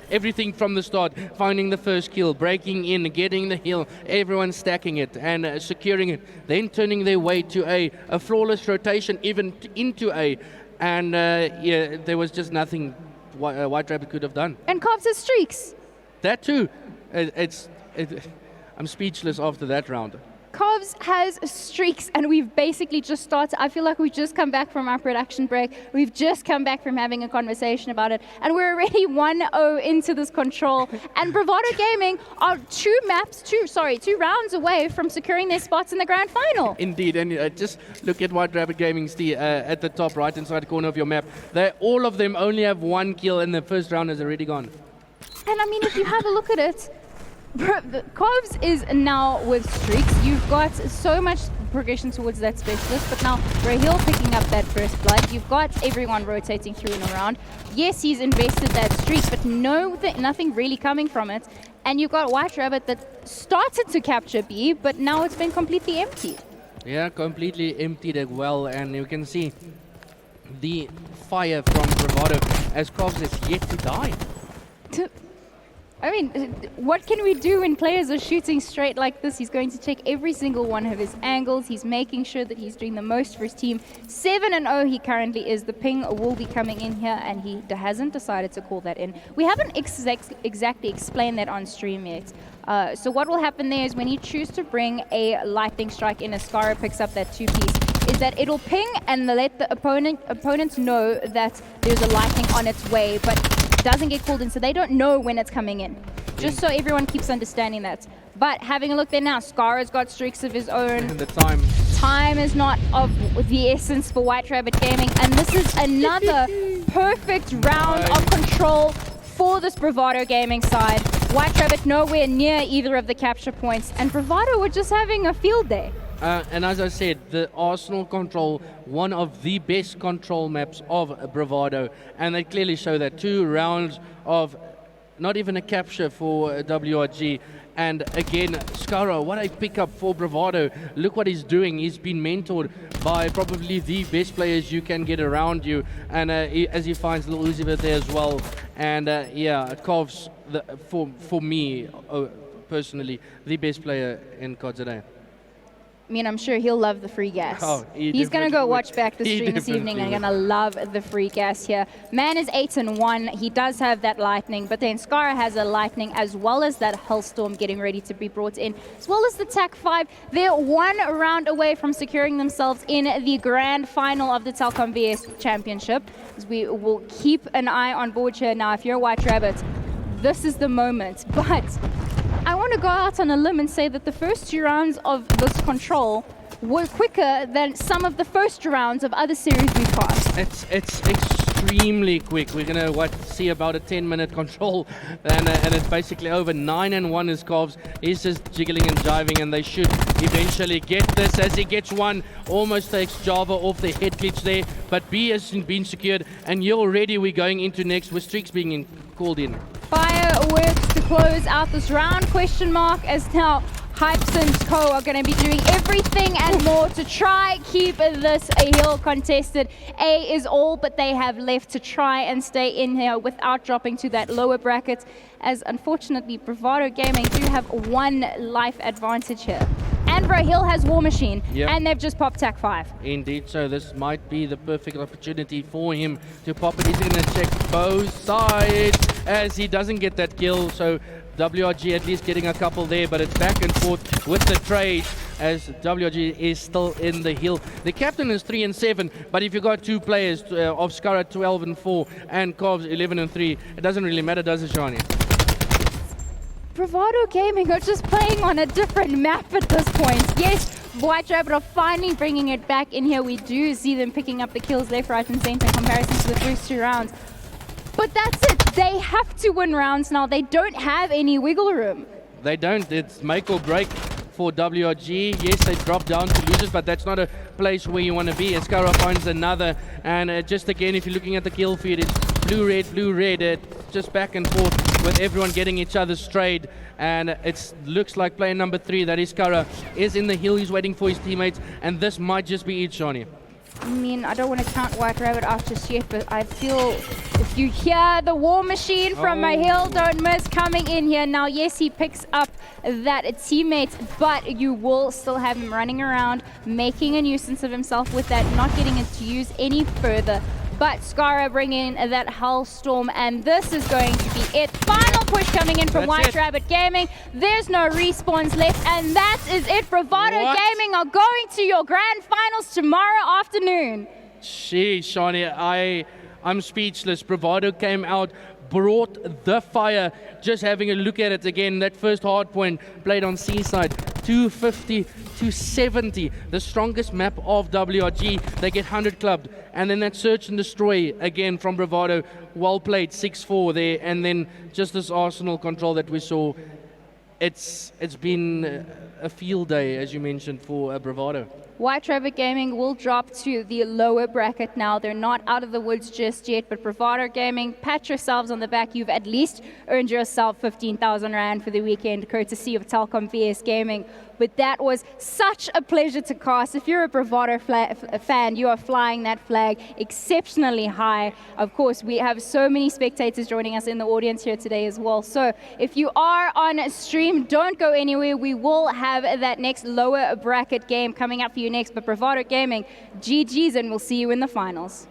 Everything from the start, finding the first kill, breaking in, getting the heal, everyone stacking it and securing it, then turning their way to a flawless rotation even into A, and yeah, there was just nothing White Rabbit could have done. And Kovs has streaks. That too. I'm speechless after that round. Kovs has streaks, and we've basically just started. I feel like we've just come back from our production break. We've just come back from having a conversation about it, and we're already 1-0 into this control. And Bravado Gaming are 2 rounds away from securing their spots in the grand final. Indeed, and just look at White Rabbit Gaming's at the top right-hand side corner of your map. All of them only have 1 kill, and the first round is already gone. And I mean, if you have a look at it, Kovs is now with streaks. You've got so much progression towards that specialist, but now Rahil picking up that first blood. You've got everyone rotating through and around. Yes, he's invested that streak, but nothing really coming from it. And you've got White Rabbit that started to capture B, but now it's been completely emptied. Yeah, completely emptied as well, and you can see the fire from Bravado as Kovs is yet to die. I mean, what can we do when players are shooting straight like this? He's going to check every single one of his angles. He's making sure that he's doing the most for his team. 7-0 he currently is. The ping will be coming in here, and he hasn't decided to call that in. We haven't exactly explained that on stream yet. So what will happen there is when you choose to bring a lightning strike in, Ascara picks up that 2-piece, is that it'll ping and let the opponents know that there's a lightning on its way, but doesn't get called in, so they don't know when it's coming in. Just so everyone keeps understanding that. But having a look there now, Scara's got streaks of his own. And the time. Time is not of the essence for White Rabbit Gaming, and this is another perfect round of control for this Bravado Gaming side. White Rabbit nowhere near either of the capture points, and Bravado were just having a field day. And as I said, the Arsenal control, one of the best control maps of Bravado, and they clearly show that 2 rounds of not even a capture for WRG. And again, Skaro, what a pickup for Bravado. Look what he's doing. He's been mentored by probably the best players you can get around you. And as he finds Lil Uzi there as well. And yeah, Kovs, for me, personally, the best player in COD today. I mean, I'm sure he'll love the free gas. Oh, he's going to go watch back the stream this evening and going to love the free gas here. Man is 8-1. He does have that lightning, but then Skara has a lightning as well as that Hellstorm getting ready to be brought in, as well as the TAC 5. They're 1 round away from securing themselves in the grand final of the Telkom VS Championship. As we will keep an eye on board here now. If you're a White Rabbit, this is the moment. But I want to go out on a limb and say that the first 2 rounds of this control were quicker than some of the first rounds of other series we've passed. It's extremely quick. We're going to see about a 10-minute control, and it's basically over. 9-1 is Kovs. He's just jiggling and jiving, and they should eventually get this as he gets one. Almost takes Java off the head glitch there, but B has been secured, and here already we're going into next with streaks being called in. Fireworks to close out this round, question mark, as now Hypes and Co are going to be doing everything and more to try keep this a hill contested. A is all but they have left to try and stay in here without dropping to that lower bracket, as unfortunately Bravado Gaming do have 1 life advantage here. and Rahil has War Machine, Yep. and they've just popped Tac 5. Indeed, so this might be the perfect opportunity for him to pop it. He's going to check both sides as he doesn't get that kill. So WRG at least getting a couple there, but it's back and forth with the trade as WRG is still in the hill. The captain is 3 and 7, but if you got two players of Skara 12 and 4 and Covs 11 and 3, it doesn't really matter, does it, Shani? Bravado Gaming are just playing on a different map at this point. Yes, White Rabbit are finally bringing it back in here. We do see them picking up the kills left, right, and center in comparison to the first 2 rounds. But that's it. They have to win rounds now. They don't have any wiggle room. They don't. It's make or break for WRG. Yes, they drop down to losers, but that's not a place where you want to be. Skara finds another, and just again, if you're looking at the kill feed, it's blue, red. It's just back and forth with everyone getting each other strayed, and it looks like player number 3, that is Skara, is in the hill. He's waiting for his teammates, and this might just be it, Shani. I mean, I don't want to count White Rabbit out just yet, but I feel if you hear the War Machine from Rahil, don't miss coming in here. Now, yes, he picks up that teammate, but you will still have him running around, making a nuisance of himself with that, not getting it to use any further. But Skara bring in that Hellstorm, and this is going to be it. Final push coming in from White Rabbit Gaming. There's no respawns left, and that is it. Bravado Gaming are going to your grand finals tomorrow afternoon. Sheesh, Shani, I'm speechless. Bravado came out, brought the fire. Just having a look at it again, that first hard point played on Seaside, 250 to 70, the strongest map of WRG. They get 100 clubbed, and then that search and destroy again from Bravado. Well played, 6-4 there, and then just this Arsenal control that we saw. It's been a field day, as you mentioned, for Bravado. White Rabbit Gaming will drop to the lower bracket now. They're not out of the woods just yet, but Bravado Gaming, pat yourselves on the back. You've at least earned yourself 15,000 Rand for the weekend, courtesy of Telkom VS Gaming. But that was such a pleasure to cast. If you're a Bravado fan, you are flying that flag exceptionally high. Of course, we have so many spectators joining us in the audience here today as well. So if you are on stream, don't go anywhere. We will have that next lower bracket game coming up for you next. But Bravado Gaming, GG's, and we'll see you in the finals.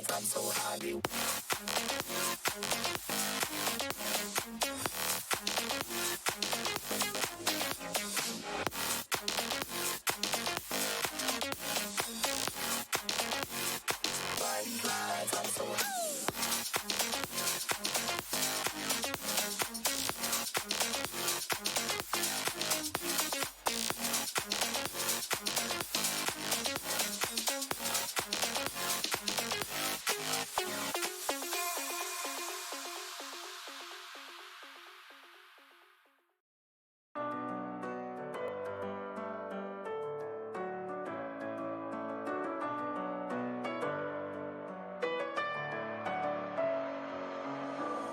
I'm so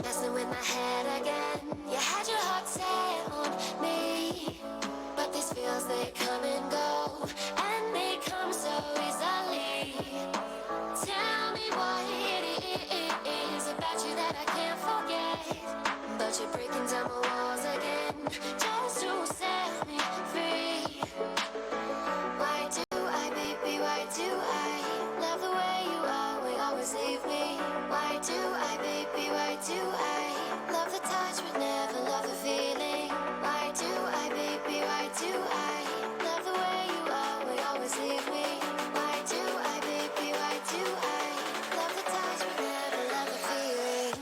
Messing with my head again. You had your heart set on me, but these feels, they come and go, and they come so easily. Tell me what it is about you that I can't forget, but you're breaking down my walls again, just to set me free. Why do I, baby, why do I love the way you always leave me? Why do I, baby, why do I love the touch but never love the feeling? Why do I, baby, why do I love the way you always leave me? Why do I, baby, why do I love the touch but never love the feeling?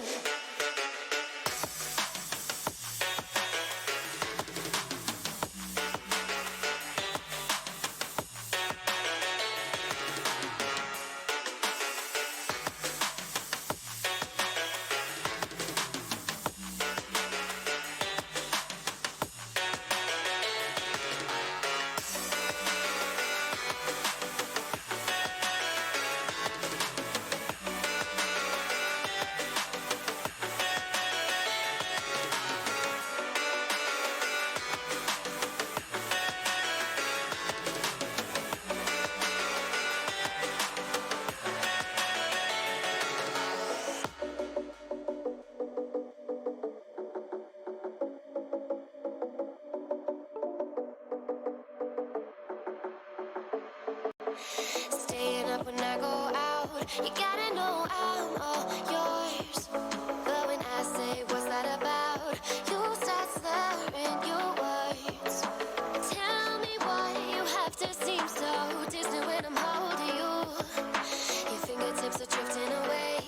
Staying up when I go out, you gotta know I'm all yours. But when I say what's that about, you start slurring your words. Tell me why you have to seem so distant when I'm holding you. Your fingertips are drifting away,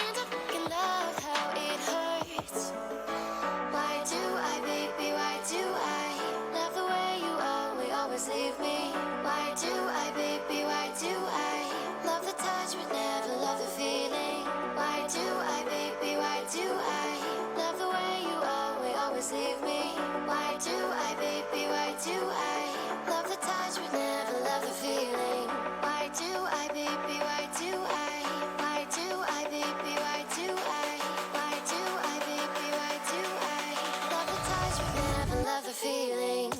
and I fucking love how it hurts. Why do I, baby, why do I love the way you always leave me? Why do I, baby, why do I love the touch but never love the feeling? Why do I, baby, why do I love the way you always leave me? Why do I, baby, why do I love the touch but never love the feeling? Why do I, baby, why do I? Why do I, baby, why do I? Why do I, baby, why do I love the touch but never love the feeling?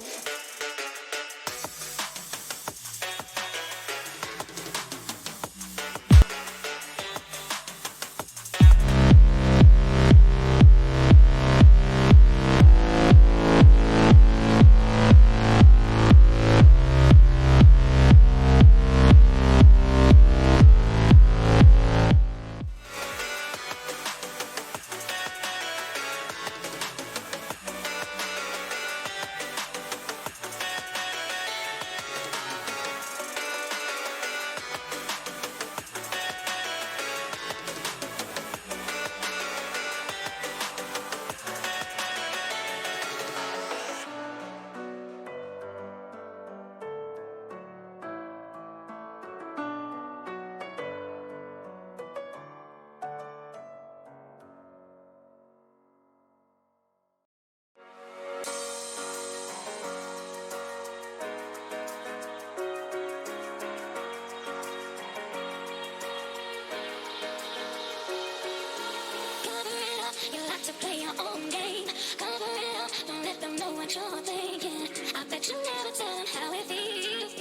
You like to play your own game. Cover it up, don't let them know what you're thinking. I bet you never tell them how it feels.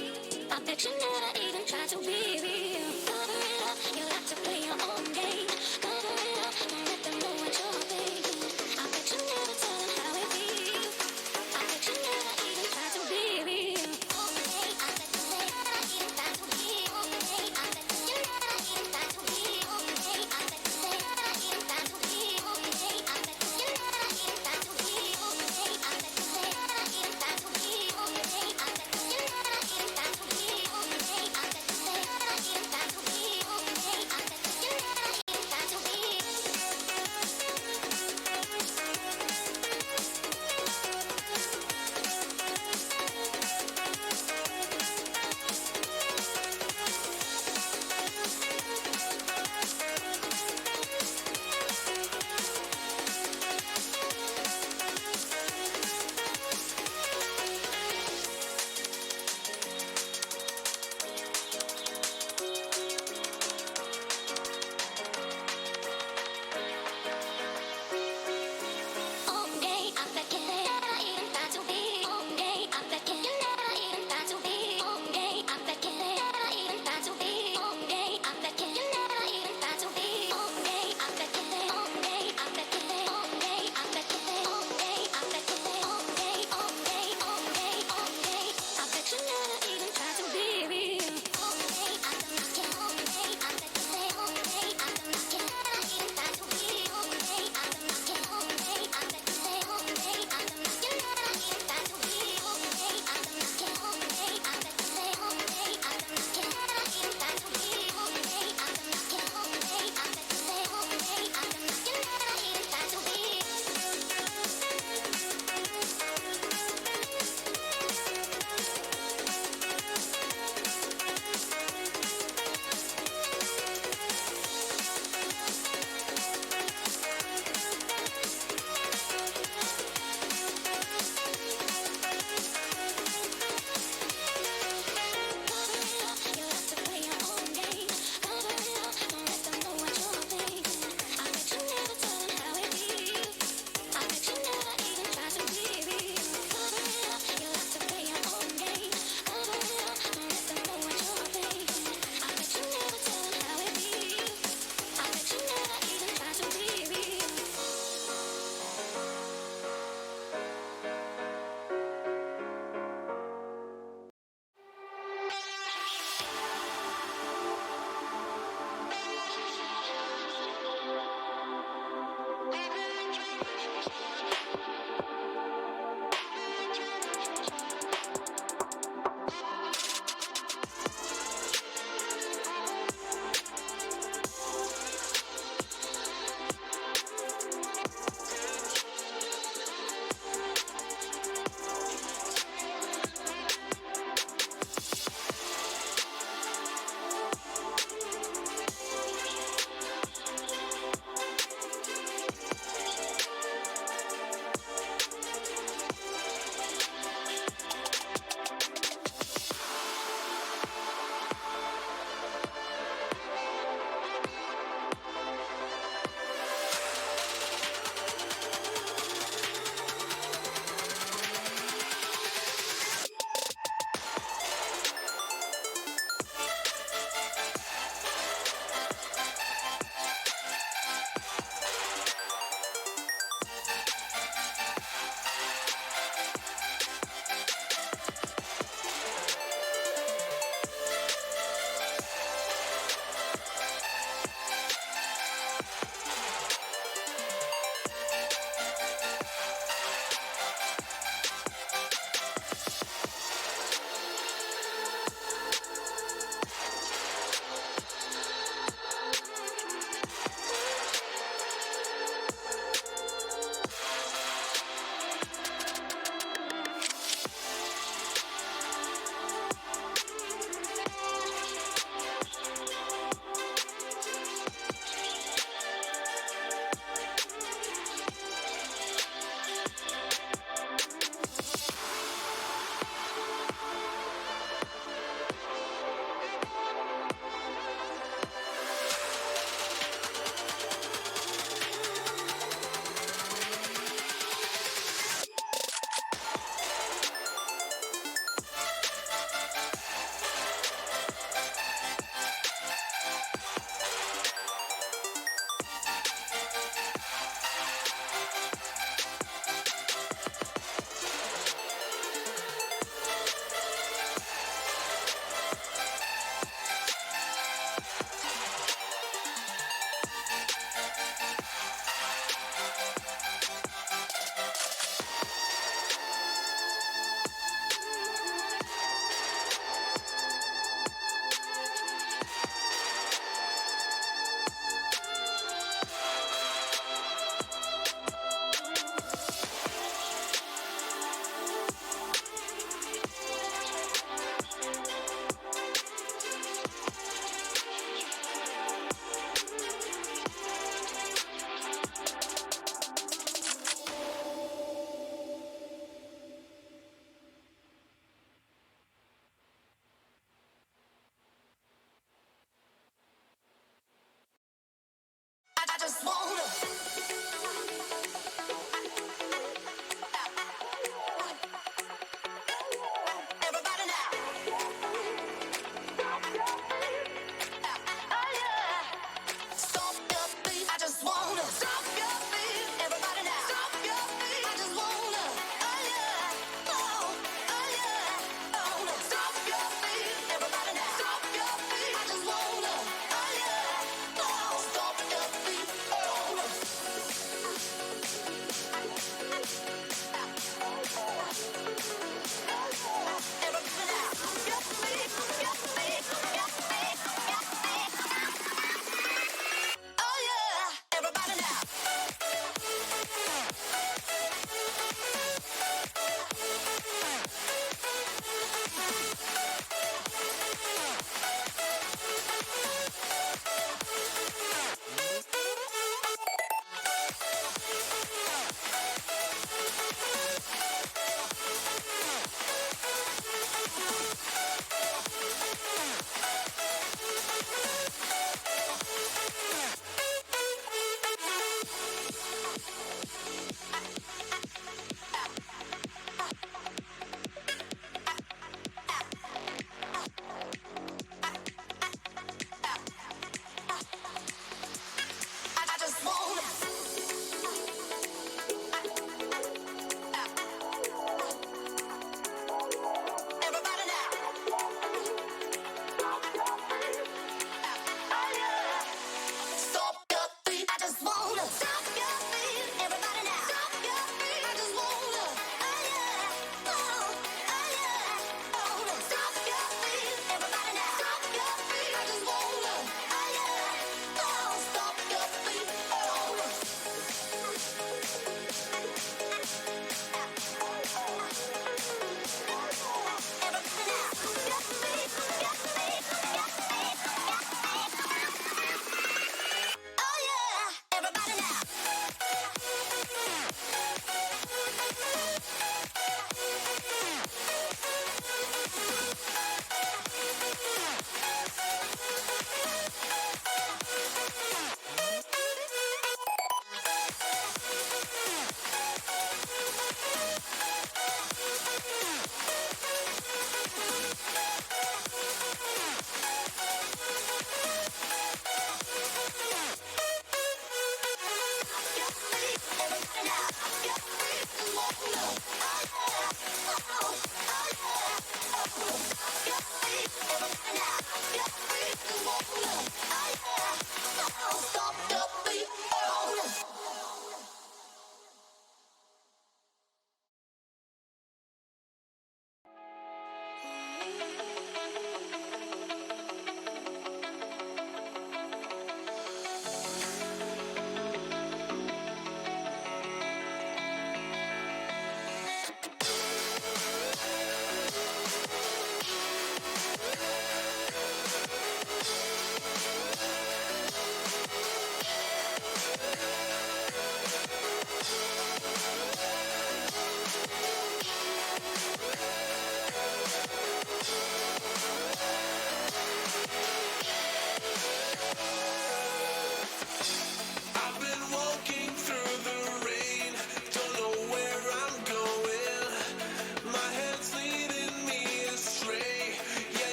I bet you never even try to be real. Cover it up, you like to play your own game. Cover it up, don't let them know what you're thinking. I bet you never tell them how it feels. I bet you never even try to be real. I bet you never even try to be real. I bet you never even try to be real. I bet you never even try to be real. I bet you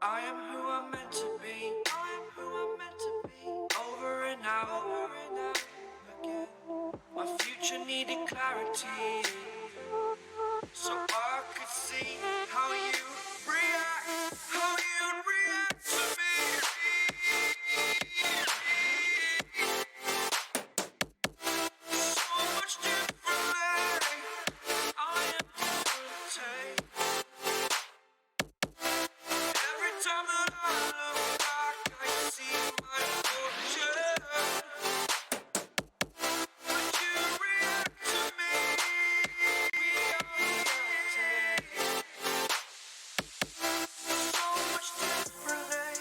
I am who I'm meant to be. I am who I'm meant to be. Over and out again. My future needed clarity, so I could see how you react, how you react to me. So much differently. I am different. Every time that I look back, I see my fortune. Would you react to me? We are reacting so much differently.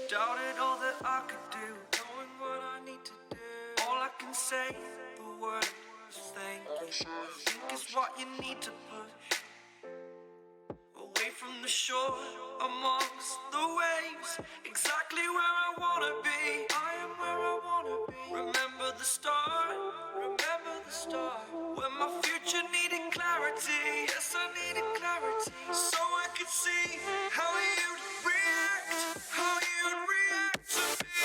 Doubted all that I could do, knowing what I need to do. All I can say, the word is thank you. I think is what you need to push away from the shore, amongst the waves. Exactly where I wanna be. I am where I wanna be. Remember the start, when my future needed clarity. Yes, I needed clarity, so I could see how you'd react, how you'd react to me.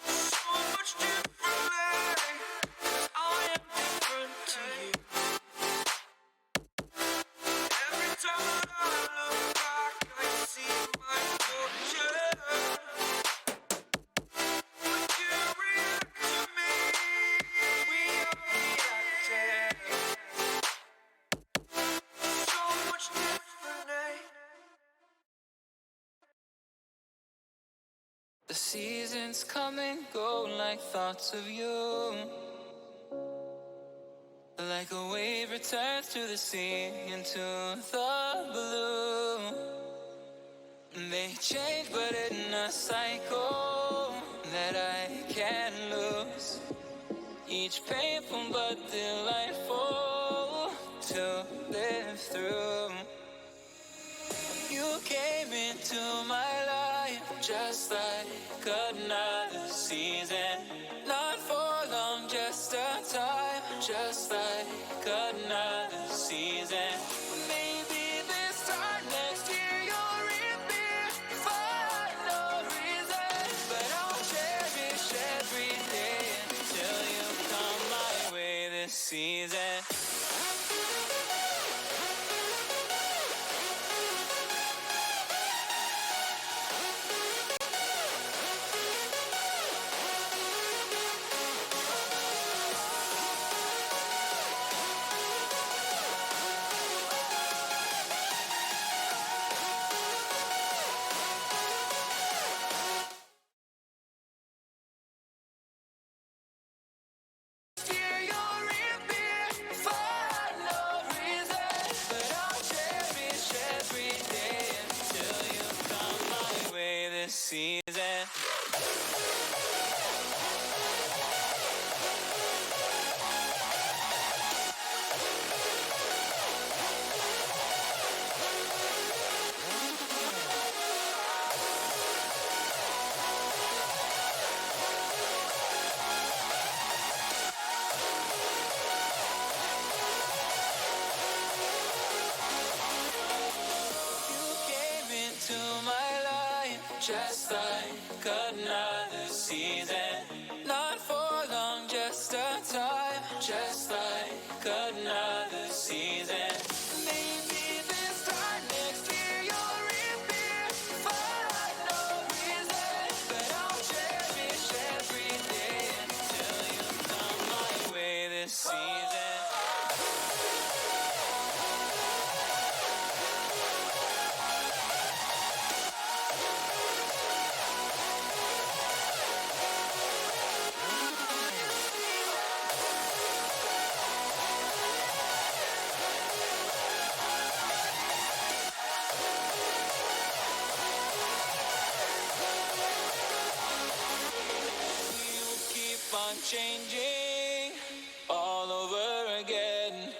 So much differently, 'cause I am different to you. Every time that I look back, I see my fortune. Would you react to me? We are reacting The seasons come and go like thoughts of you. Like a wave returns to the sea into the blue. They change but in a cycle that I can't lose. Each painful but delightful to live through. You came into my life just like another season. Not for long, just a time, just like another season. Maybe this time next year you'll reappear for no reason. But I'll cherish every day until you come my way this season. Season. Just like another season. Not for long, just a time. Just like another season. Maybe this time next year you'll reappear for no reason. But I'll cherish every day until you come my way this season. Changing all over again.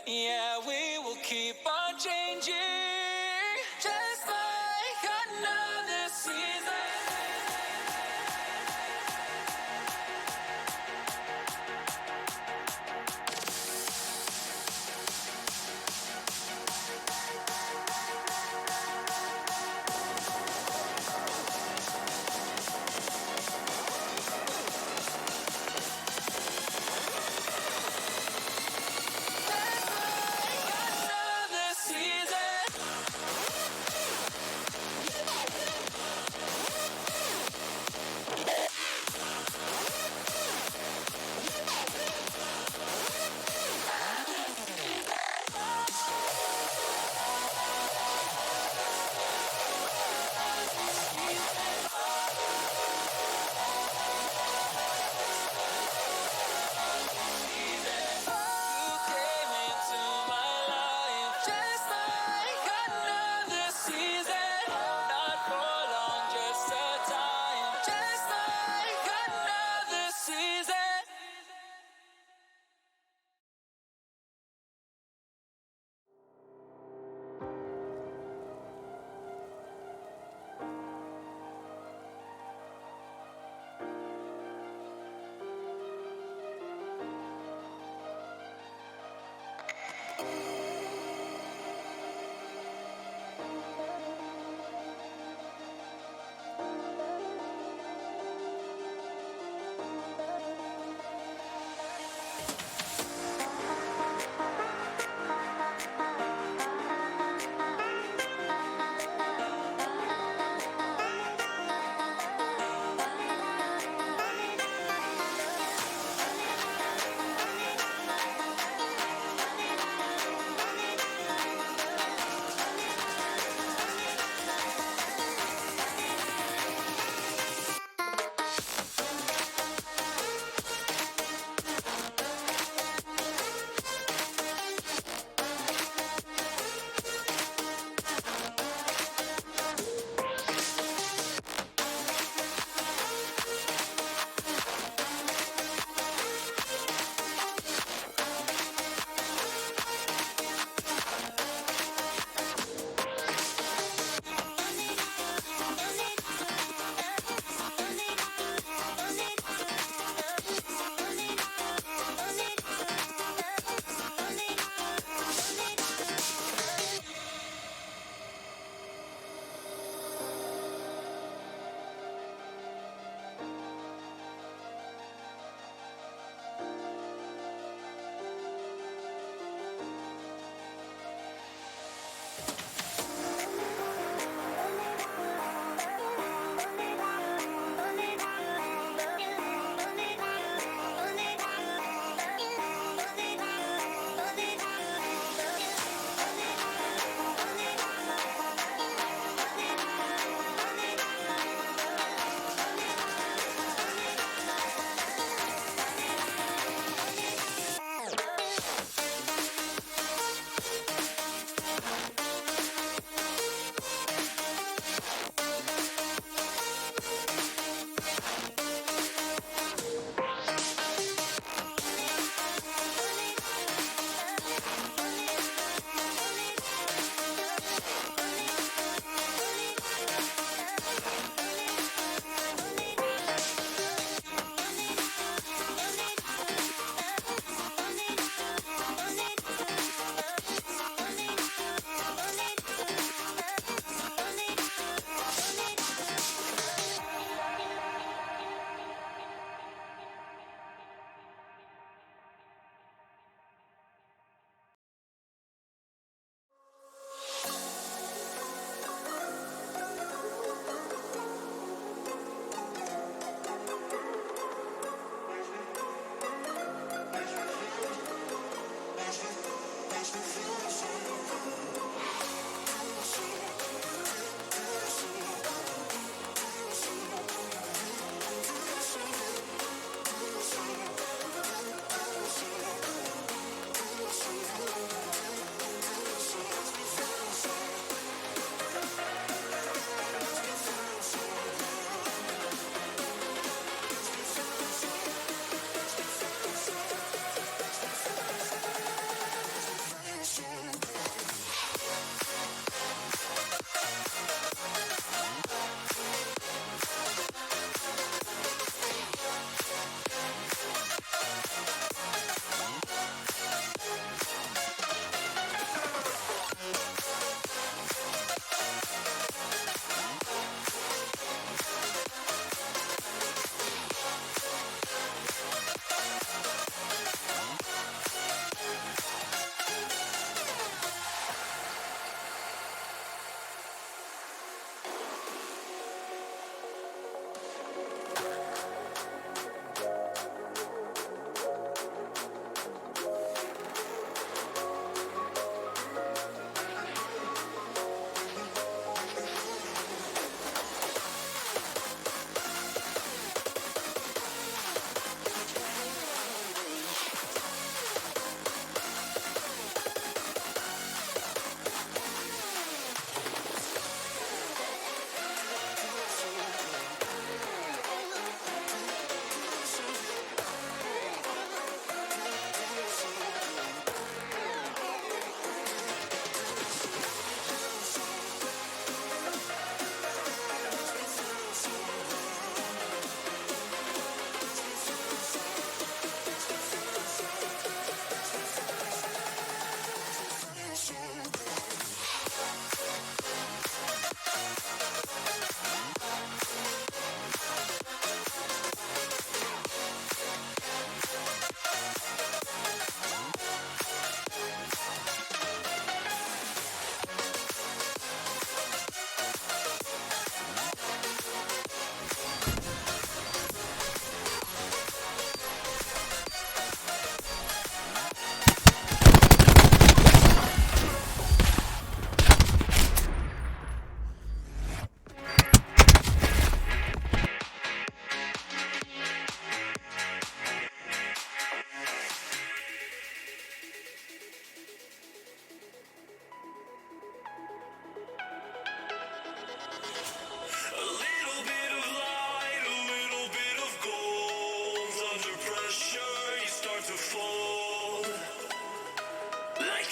Yeah, we will keep on changing. Just like another season. Another season.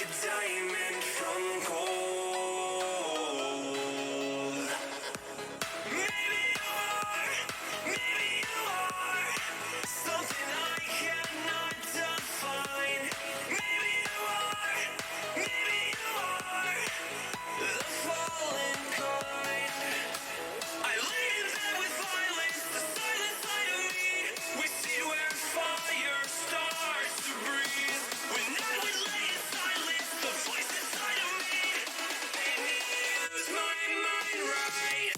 a diamond from gold. Maybe you are something I cannot define. Maybe you are the fallen kind. I lay in bed with violence, the silent side of me. We see where fire starts to breathe. When I would lay in silence, the voice inside of me made me use my mind right.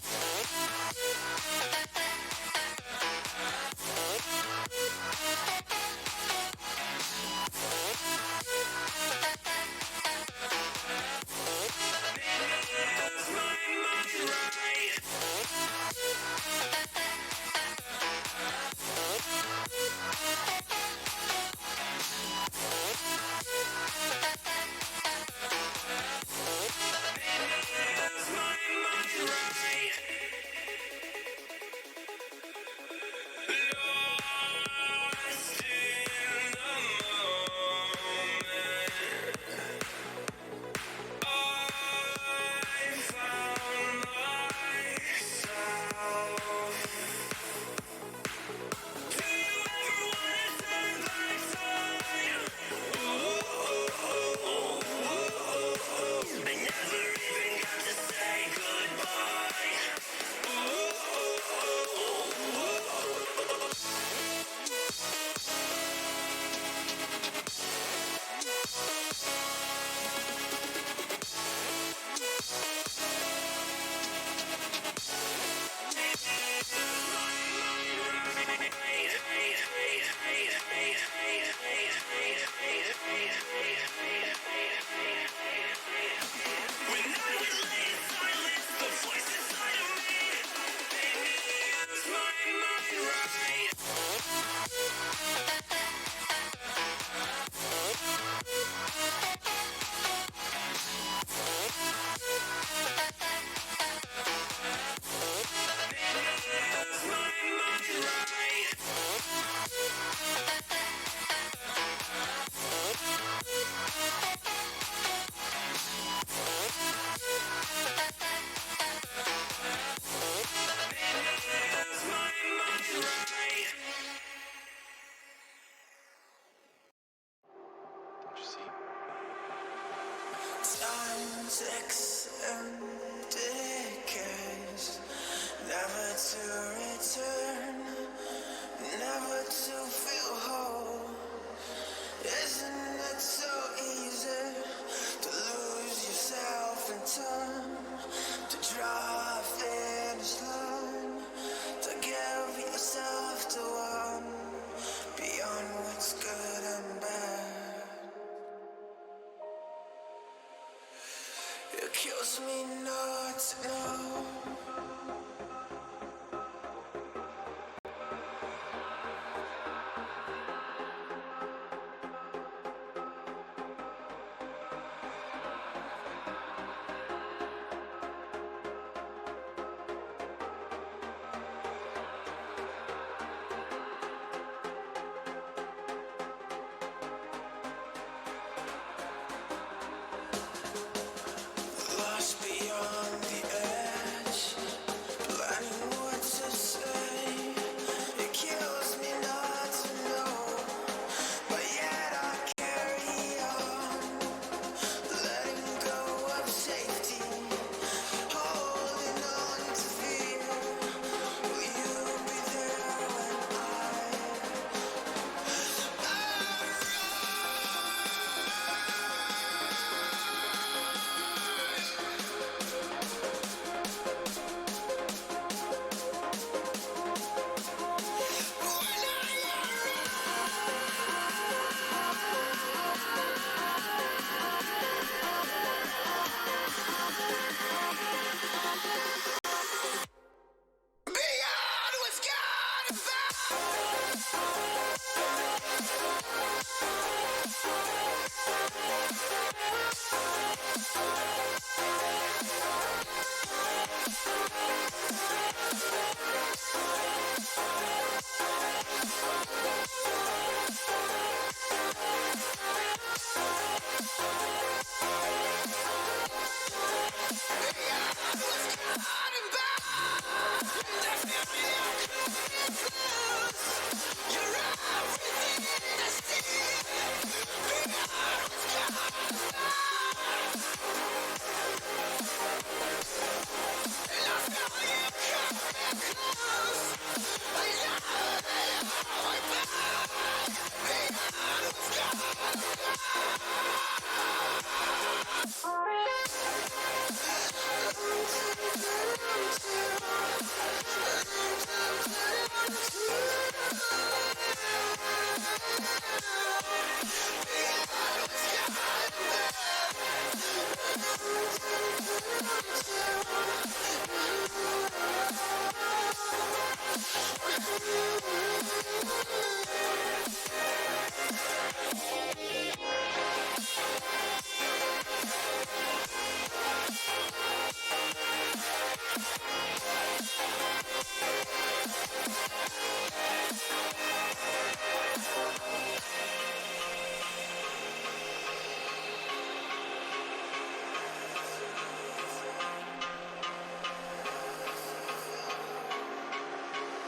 Use my mind right. Use my mind right. Lost in the moment, I found myself. Do you ever wanna turn back time? I never even got to say goodbye. When I would lay in silence, the voice inside of me made me use my mind right. Use my mind right. Use my mind right. Time ticks and decays, never to return, never to feel whole. Isn't it so easy to lose yourself in time, to draw a finish line, to give yourself to one beyond what's good and bad? It kills me not to know. Lost beyond the edge,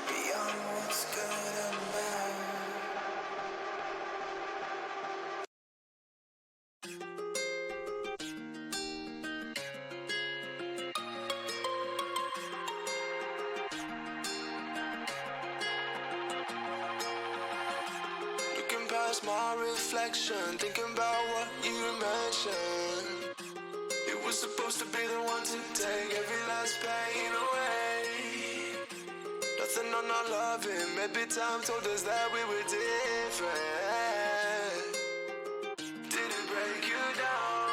Beyond what's good and bad. Looking past my reflection, thinking about what you mentioned. It was supposed to be the one to take every last pain away. Nothing on our loving, maybe time told us that we were different. Did it break you down?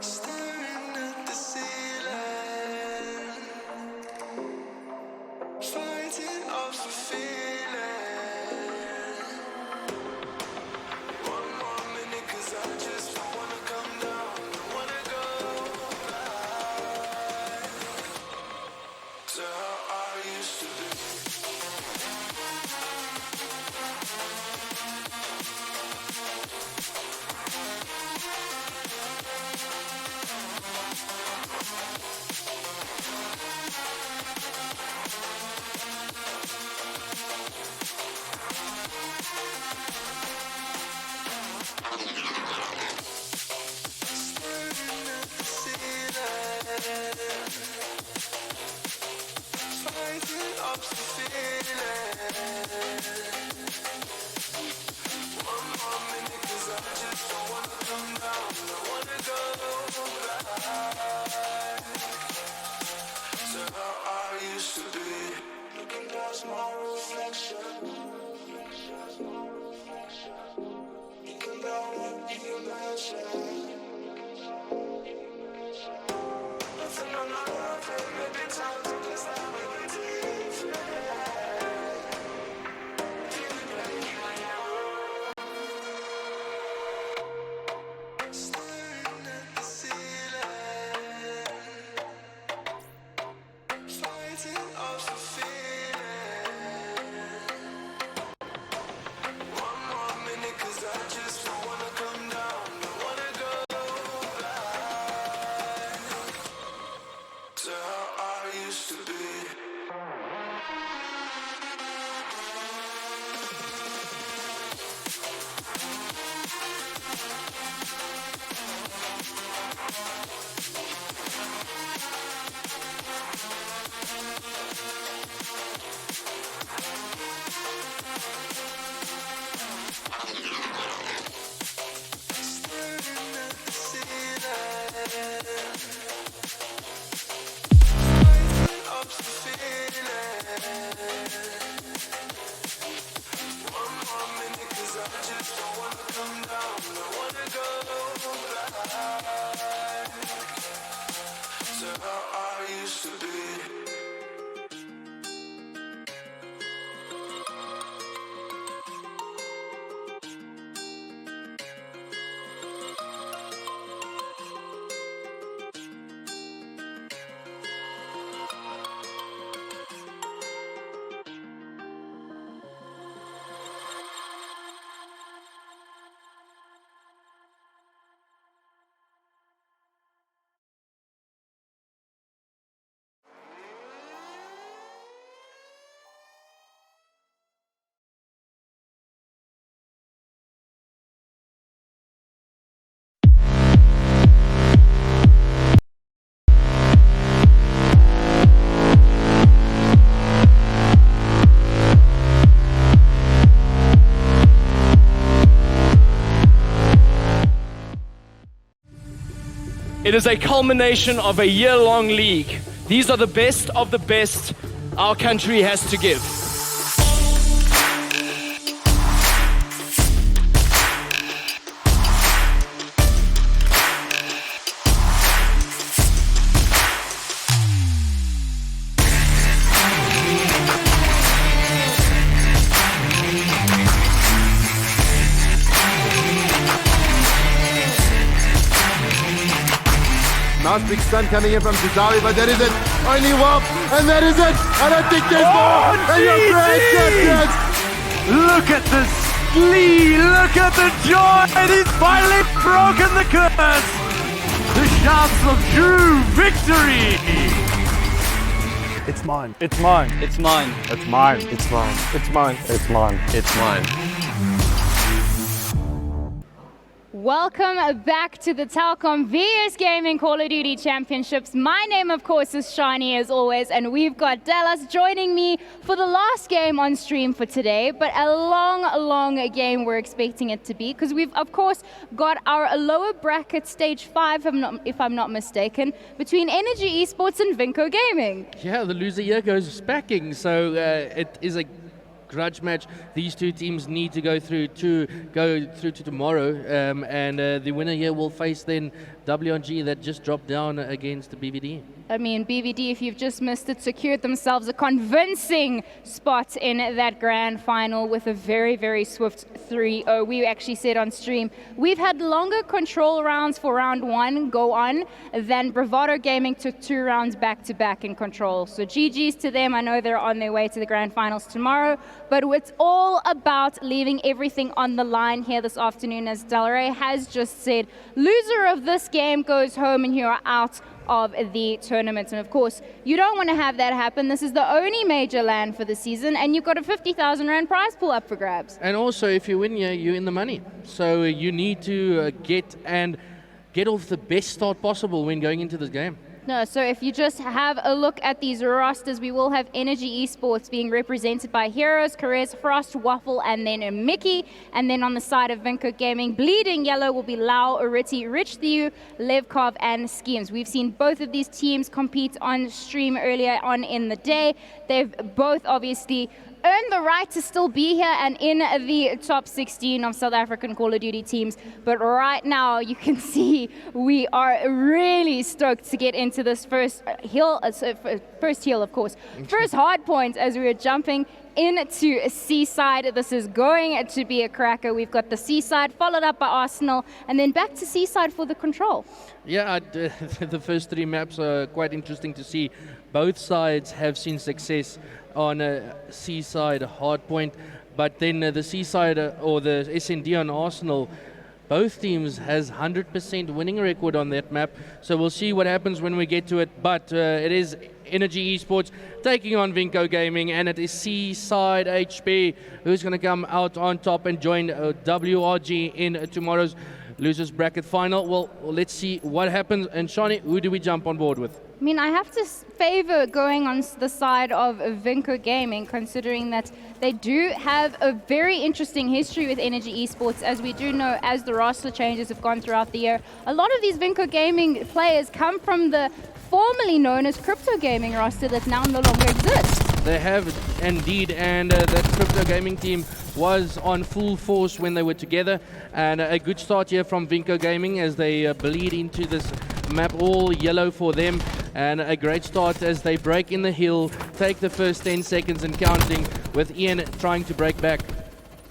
Staring at the ceiling, fighting off a feeling. One more minute, 'cause I just don't wanna come down. I wanna go back to how I used to be. Staring at the ceiling, fighting off the feeling. One more minute, 'cause I just don't wanna come down. I wanna go back to how I used to be. Looking past my reflection, thinking about what you mentioned. Nothing on our loving, maybe time to just that we were different. Did it break you down? Staring at the ceiling, fighting off a feeling. One more minute, 'cause I just don't wanna come down. I wanna go back to how I used to be. Staring at the ceiling, fighting off the feeling. One more minute, 'cause I just don't wanna come down. I wanna go back to how I used to be. It is a culmination of a year-long league. These are the best of the best our country has to give. Nice big stun coming in from Zizawi, but that is it. Only Wop, and that is it. I don't think there's more. And your grand champions. Look at the glee, look at the joy, and he's finally broken the curse. The shouts of true victory. It's mine. It's mine. It's mine. It's mine. It's mine. It's mine. It's mine. It's mine. Welcome back to the Telkom VS Gaming Call of Duty Championships. My name, of course, is Shani as always, and we've got Dallas joining me for the last game on stream for today, but a long game we're expecting it to be, because we've, of course, got our lower bracket stage 5, if I'm not mistaken, between Energy Esports and Vinco Gaming. Yeah, the loser here goes spacking, so it is a grudge match. These two teams need to go through to tomorrow, and the winner here will face then WRG that just dropped down against the BVD. I mean, BVD, if you've just missed it, secured themselves a convincing spot in that grand final with a very swift 3-0. We actually said on stream, we've had longer control rounds for round 1 go on than Bravado Gaming took 2 rounds back-to-back in control. So GG's to them. I know they're on their way to the grand finals tomorrow, but it's all about leaving everything on the line here this afternoon, as Delray has just said. Loser of this game goes home, and you are out of the tournament. And of course, you don't want to have that happen. This is the only major LAN for the season, and you've got a 50,000 Rand prize pool up for grabs. And also, if you win here, you're in the money. So you need to get off the best start possible when going into this game. No, so if you just have a look at these rosters, we will have Energy Esports being represented by Heroes, Caress, Frost, Waffle, and then Mickey. And then on the side of Vinco Gaming, bleeding yellow will be Lau, Ariti, Rich Thieu, Levkov, and Schemes. We've seen both of these teams compete on stream earlier on in the day. They've both obviously earned the right to still be here and in the top 16 of South African Call of Duty teams. But right now, you can see we are really stoked to get into this first hill, of course. First hard point as we are jumping into Seaside. This is going to be a cracker. We've got the Seaside followed up by Arsenal, and then back to Seaside for the control. Yeah, the first 3 maps are quite interesting to see. Both sides have seen success on a Seaside hardpoint, but then the Seaside or the SND on Arsenal, both teams has 100% winning record on that map, so we'll see what happens when we get to it. But it is Energy Esports taking on Vinco Gaming, and it is Seaside HP who's going to come out on top and join WRG in tomorrow's losers bracket final. Well, let's see what happens. And Shani, who do we jump on board with? I mean, I have to favor going on the side of Vinco Gaming, considering that they do have a very interesting history with Energy Esports. As we do know, as the roster changes have gone throughout the year, a lot of these Vinco Gaming players come from the formerly known as Crypto Gaming roster that now no longer exists. They have indeed, and that Crypto Gaming team was on full force when they were together, and a good start here from Vinco Gaming as they bleed into this map, all yellow for them, and a great start as they break in the hill, take the first 10 seconds and counting, with Ian trying to break back.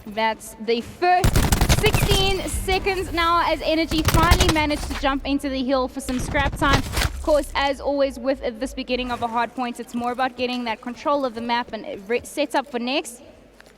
That's the first 16 seconds now as Energy finally managed to jump into the hill for some scrap time. Of course, as always with this beginning of a hard point, it's more about getting that control of the map and set up for next.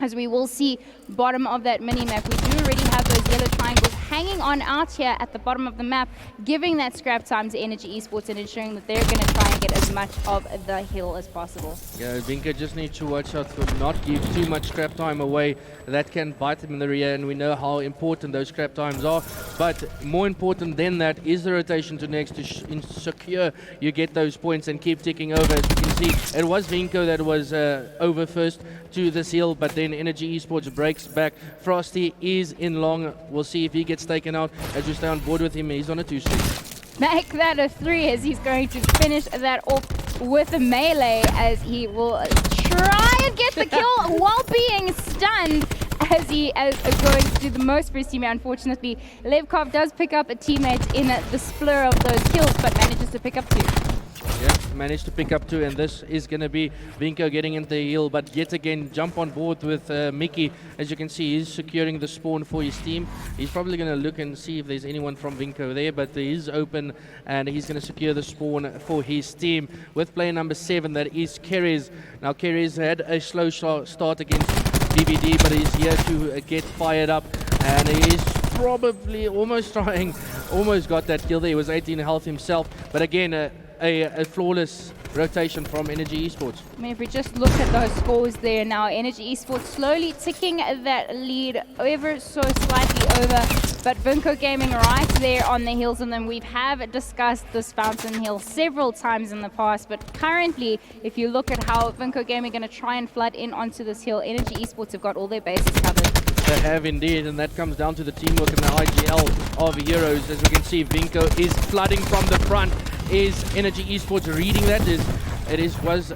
As we will see bottom of that mini-map, we do already have those yellow triangles hanging on out here at the bottom of the map, giving that scrap time to Energy Esports and ensuring that they're going to try and get as much of the hill as possible. Yeah, Vinco just needs to watch out to not give too much scrap time away. That can bite them in the rear, and we know how important those scrap times are. But more important than that is the rotation to next to secure you get those points and keep ticking over. As you can see, it was Vinco that was over first to this hill, but then Energy Esports breaks back. Frosty is in long. We'll see if he gets taken out as we stay on board with him. He's on a 2-streak. Make that a 3 as he's going to finish that off with a melee, as he will try and get the kill while being stunned as he is going to do the most for his teammate. Unfortunately, Levkov does pick up a teammate in the splur of those kills, but manages to pick up 2. Yeah, managed to pick up 2, and this is going to be Vinco getting into the hill, but yet again jump on board with Mickey. As you can see, he's securing the spawn for his team. He's probably going to look and see if there's anyone from Vinco there, but he is open, and he's going to secure the spawn for his team with player number 7, that is Keres. Now Keres had a slow start against DVD, but he's here to get fired up, and he's probably almost got that kill there. He was 18 health himself, but again a flawless rotation from Energy Esports. I mean, if we just look at those scores there now, Energy Esports slowly ticking that lead ever so slightly over, but Vinco Gaming right there on the heels of them. We have discussed this Fountain Hill several times in the past, but currently, if you look at how Vinco Gaming are going to try and flood in onto this hill, Energy Esports have got all their bases covered. They have indeed, and that comes down to the teamwork and the IGL of heroes. As we can see, Vinco is flooding from the front. Is Energy Esports reading that? Was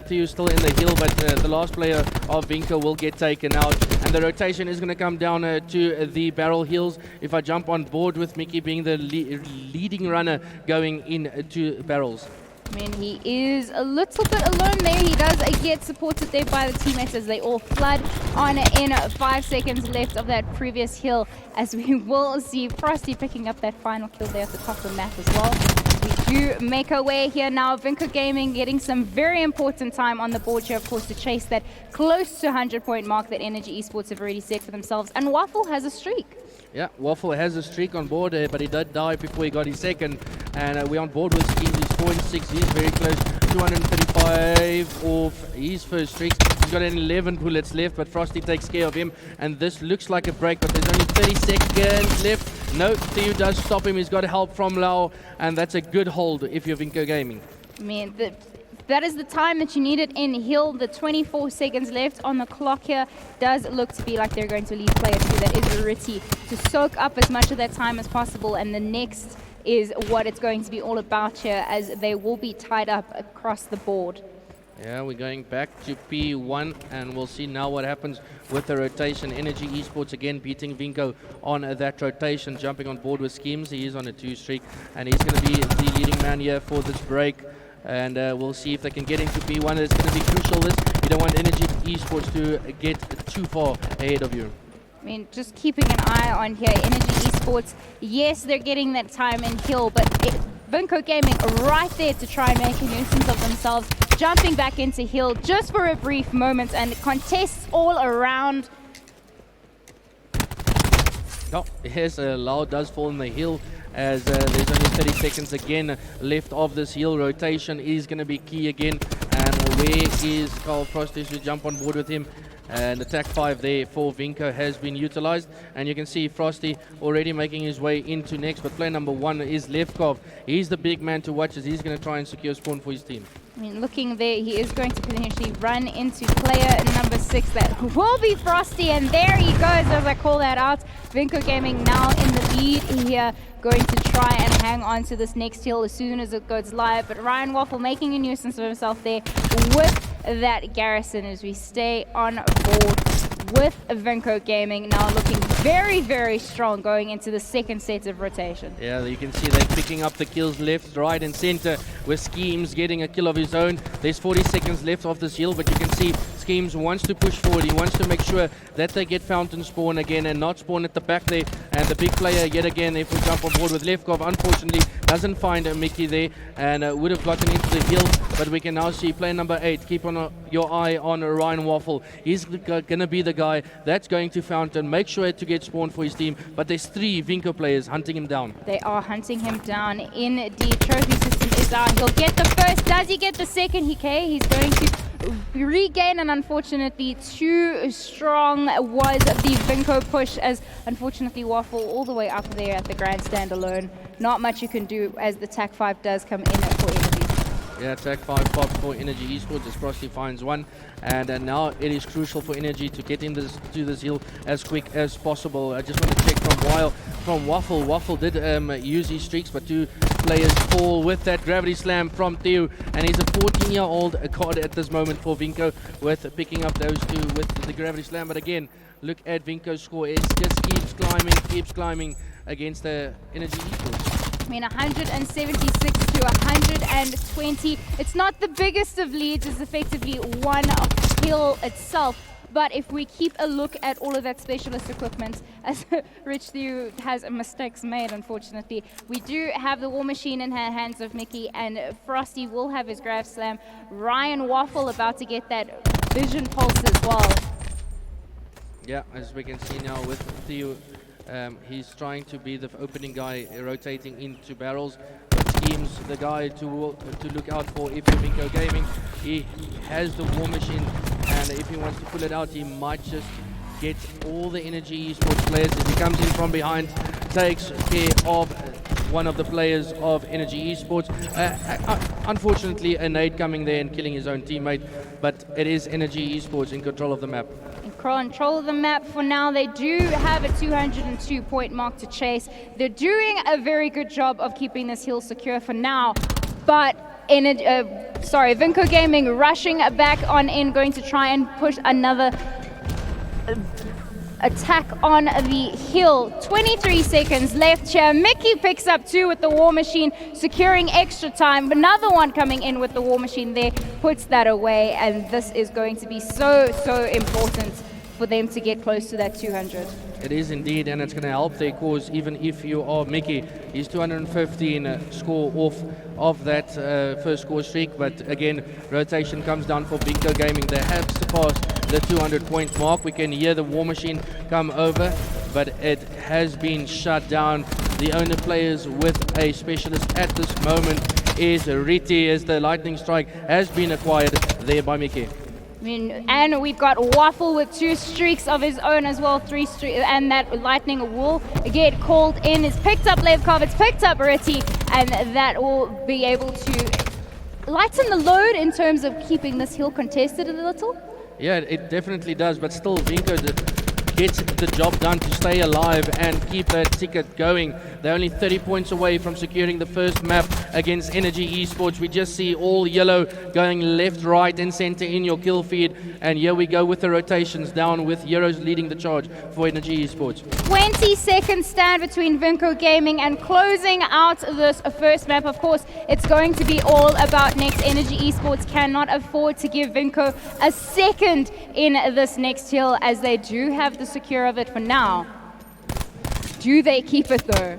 Theo still in the hill, but the last player of Vinco will get taken out, and the rotation is going to come down to the barrel hills. If I jump on board with Mickey being the leading runner going into barrels. I mean, he is a little bit alone there. He does get supported there by the teammates as they all flood on in 5 seconds left of that previous hill, as we will see Frosty picking up that final kill there at the top of the map as well. We do make our way here now. Vinco Gaming getting some very important time on the board here, of course, to chase that close to 100-point mark that Energy Esports have already set for themselves. And Waffle has a streak. Yeah, Waffle has a streak on board, but he did die before he got his second. And we're on board with Schemes. He's 4-6. He's very close. 235 off his first streak. He's got an 11 bullets left, but Frosty takes care of him. And this looks like a break, but there's only 30 seconds left. No, Theo does stop him. He's got help from Lau, and that's a good hold if you're Vinco Gaming. I mean, that is the time that you need it in hill. The 24 seconds left on the clock here does look to be like they're going to leave player 2, that is Ritty, to soak up as much of that time as possible. And the next is what it's going to be all about here, as they will be tied up across the board. Yeah, we're going back to P1, and we'll see now what happens with the rotation. Energy Esports again beating Vinco on that rotation, jumping on board with Schemes. He is on a 2 streak, and he's going to be the leading man here for this break. And we'll see if they can get into P1. It's going to be crucial this. You don't want Energy Esports to get too far ahead of you. I mean, just keeping an eye on here, Energy Esports, yes, they're getting that time in hill, but Vinco Gaming right there to try and make a nuisance of themselves, jumping back into hill just for a brief moment, and contests all around. Oh, yes, Lau does fall in the hill, as there's only 30 seconds again left of this hill. Rotation is going to be key again. And where is Carl Frosty to jump on board with him? And attack 5 there for Vinco has been utilized, and you can see Frosty already making his way into next, but player number 1 is Levkov. He's the big man to watch, as he's going to try and secure spawn for his team. I mean, looking there, he is going to potentially run into player number 6. That will be Frosty, and there he goes as I call that out. Vinco Gaming now in the lead here, going to try and hang on to this next hill as soon as it goes live. But Ryan Waffle making a nuisance of himself there with that garrison as we stay on board with Vinco Gaming, now looking very, very strong going into the second set of rotation. Yeah, you can see they're picking up the kills left, right and center, with Schemes getting a kill of his own. There's 40 seconds left of this hill, but you can see Schemes wants to push forward. He wants to make sure that they get fountain spawn again and not spawn at the back there. And the big player yet again, if we jump on board with Levkov, unfortunately doesn't find a Mickey there, and would have gotten into the hill. But we can now see player number 8. Keep on your eye on Ryan Waffle. He's going to be the guy that's going to fountain, make sure to get spawn for his team. But there's 3 Vinco players hunting him down. They are hunting him down. Indeed, trophy system is out. He'll get the first. Does he get the second? He's going to regain, and unfortunately too strong was the Vinco push, as unfortunately Waffle all the way up there at the grandstand alone. Not much you can do as the TAC 5 does come in for Energy. Yeah, attack 5 pop for Energy Esports as Frosty finds one, and now it is crucial for Energy to get in to this hill as quick as possible. I just want to check from Waffle. Waffle did use his streaks, but 2 players fall with that gravity slam from Theo, and he's a 14-year-old COD at this moment for Vinco, with picking up those 2 with the gravity slam. But again, look at Vinco's score. It just keeps climbing against the Energy Esports. I mean, 176 to 120. It's not the biggest of leads, it's effectively one hill itself. But if we keep a look at all of that specialist equipment, as Rich Thew has mistakes made, unfortunately, we do have the War Machine in the hands of Mickey, and Frosty will have his Grav Slam. Ryan Waffle about to get that Vision Pulse as well. Yeah, as we can see now with Theo, he's trying to be the opening guy, rotating into barrels. But Schemes, the guy to look out for if you're Vinco Gaming. He has the War Machine, and if he wants to pull it out, he might just get all the Energy Esports players as he comes in from behind, takes care of one of the players of Energy Esports. Unfortunately, a nade coming there and killing his own teammate, but it is Energy Esports in control of the map. In control of the map for now. They do have a 202 point mark to chase. They're doing a very good job of keeping this hill secure for now, but Vinco Gaming rushing back on in, going to try and push another attack on the hill. 23 seconds left here. Mickey picks up 2 with the War Machine, securing extra time. Another one coming in with the War Machine there, puts that away, and this is going to be so important for them to get close to that 200. It is indeed, and it's going to help their cause even if you are Mickey. He's 215 score off of that first score streak, but again, rotation comes down for Vinco Gaming. They have surpassed the 200 point mark. We can hear the War Machine come over, but it has been shut down. The only players with a specialist at this moment is Riti, as the lightning strike has been acquired there by Mickey. And we've got Waffle with 2 streaks of his own as well, 3 streaks, and that lightning will get called in. It's picked up Levkov, it's picked up Riti, and that will be able to lighten the load in terms of keeping this hill contested a little. Yeah, it definitely does, but still Vinco gets the job done to stay alive and keep that ticket going. They're only 30 points away from securing the first map against Energy Esports. We just see all yellow going left, right and center in your kill feed, and here we go with the rotations down with Heroes leading the charge for Energy Esports. 20-second stand between Vinco Gaming and closing out this first map. Of course, it's going to be all about next. Energy Esports cannot afford to give Vinco a second in this next hill, as they do have the secure of it for now. Do they keep it though?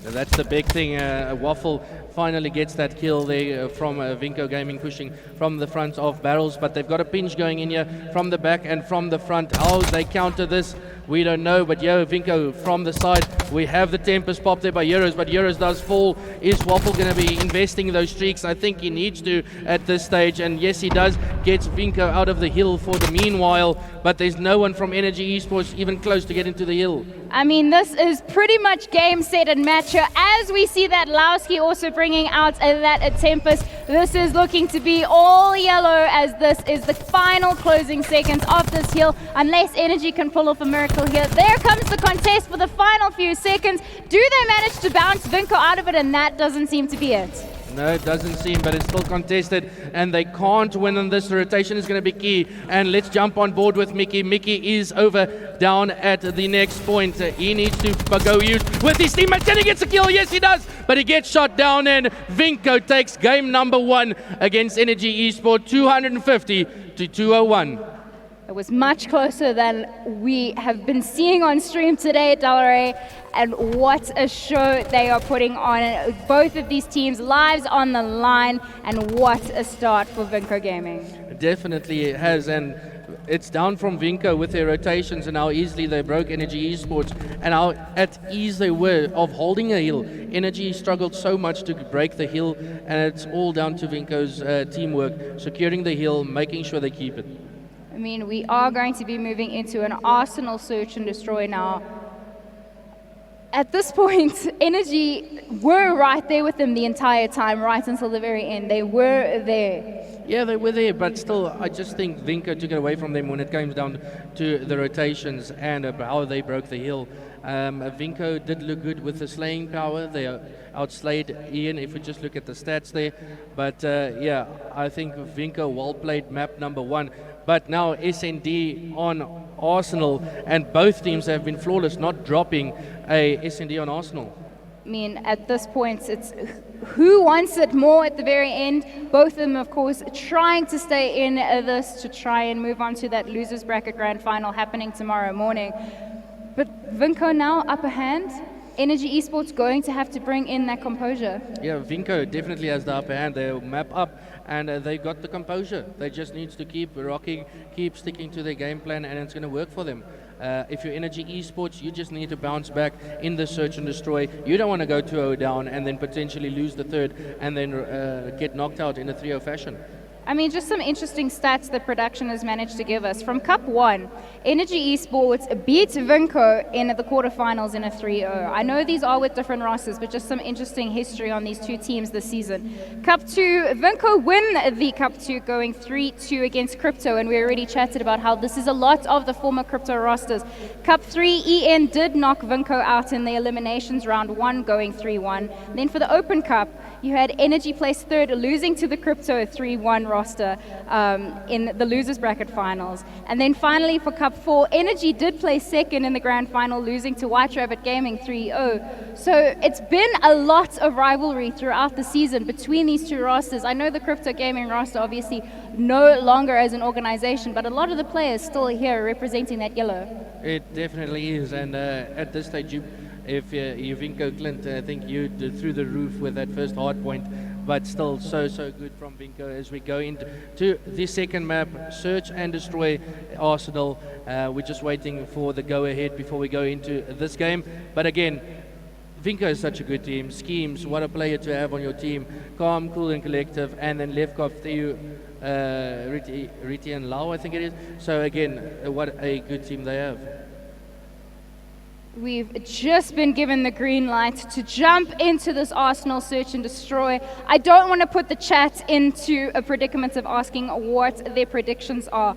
That's the big thing. Waffle finally gets that kill there from Vinco Gaming, pushing from the front of barrels, but they've got a pinch going in here from the back and from the front. How they counter this, we don't know, but Vinco from the side. We have the Tempest pop there by Heroes, but Heroes does fall. Is Waffle going to be investing those streaks? I think he needs to at this stage, and yes he does. Gets Vinco out of the hill for the meanwhile, but there's no one from Energy Esports even close to get into the hill. I mean, this is pretty much game, set and match here, as we see that Lowski also bringing out that Tempest. This is looking to be all yellow, as this is the final closing seconds of this hill, unless Energy can pull off a miracle here. There comes the contest for the final few seconds. Do they manage to bounce Vinco out of it? And that doesn't seem to be it. No, it doesn't seem, but it's still contested, and they can't win on this. The rotation is going to be key, and let's jump on board with Mickey. Mickey is over down at the next point. He needs to go use with his teammates. Can he get the kill? Yes, he does, but he gets shot down, and Vinco takes game number 1 against Energy Esports, 250 to 201. It was much closer than we have been seeing on stream today, Dalare, and what a show they are putting on. Both of these teams, lives on the line, and what a start for Vinco Gaming. Definitely it has, and it's down from Vinco with their rotations and how easily they broke Energy Esports and how at ease they were of holding a hill. Energy struggled so much to break the hill, and it's all down to Vinco's teamwork, securing the hill, making sure they keep it. I mean, we are going to be moving into an Arsenal search and destroy now. At this point, Energy were right there with them the entire time, right until the very end. They were there. Yeah, they were there, but still, I just think Vinco took it away from them when it came down to the rotations and how they broke the hill. Vinco did look good with the slaying power. They outslayed Ian if we just look at the stats there. But yeah, I think Vinco well played map number 1. But now SND on Arsenal, and both teams have been flawless, not dropping a SND on Arsenal. I mean, at this point, it's who wants it more at the very end. Both of them, of course, trying to stay in this to try and move on to that losers bracket grand final happening tomorrow morning. But Vinco now upper hand. Energy Esports going to have to bring in that composure. Yeah, Vinco definitely has the upper hand. They'll map up and they got the composure. They just need to keep rocking, keep sticking to their game plan, and it's going to work for them. If you're Energy Esports, you just need to bounce back in the search and destroy. You don't want to go 2-0 down and then potentially lose the third and then get knocked out in a 3-0 fashion. I mean, just some interesting stats that production has managed to give us. From Cup 1, Energy Esports beat Vinco in the quarterfinals in a 3-0. I know these are with different rosters, but just some interesting history on these two teams this season. Cup 2, Vinco win the Cup 2 going 3-2 against Crypto, and we already chatted about how this is a lot of the former Crypto rosters. Cup 3, EN did knock Vinco out in the eliminations round 1 going 3-1. Then for the Open Cup, you had Energy placed third, losing to the Crypto 3-1 roster in the losers bracket finals. And then finally for Cup 4, Energy did place second in the grand final, losing to White Rabbit Gaming 3-0. So it's been a lot of rivalry throughout the season between these two rosters. I know the Crypto Gaming roster obviously no longer as an organization, but a lot of the players still here representing that yellow. It definitely is, and at this stage, if you Vinco Clint, I think you did through the roof with that first hard point, but still so good from Vinco as we go into the second map, Search and Destroy Arsenal. We're just waiting for the go-ahead before we go into this game. But again, Vinco is such a good team. Schemes, what a player to have on your team. Calm, cool and collective. And then Levkov, Theo, Riti and Lau, I think it is. So again, what a good team they have. We've just been given the green light to jump into this Arsenal Search and Destroy. I don't want to put the chat into a predicament of asking what their predictions are,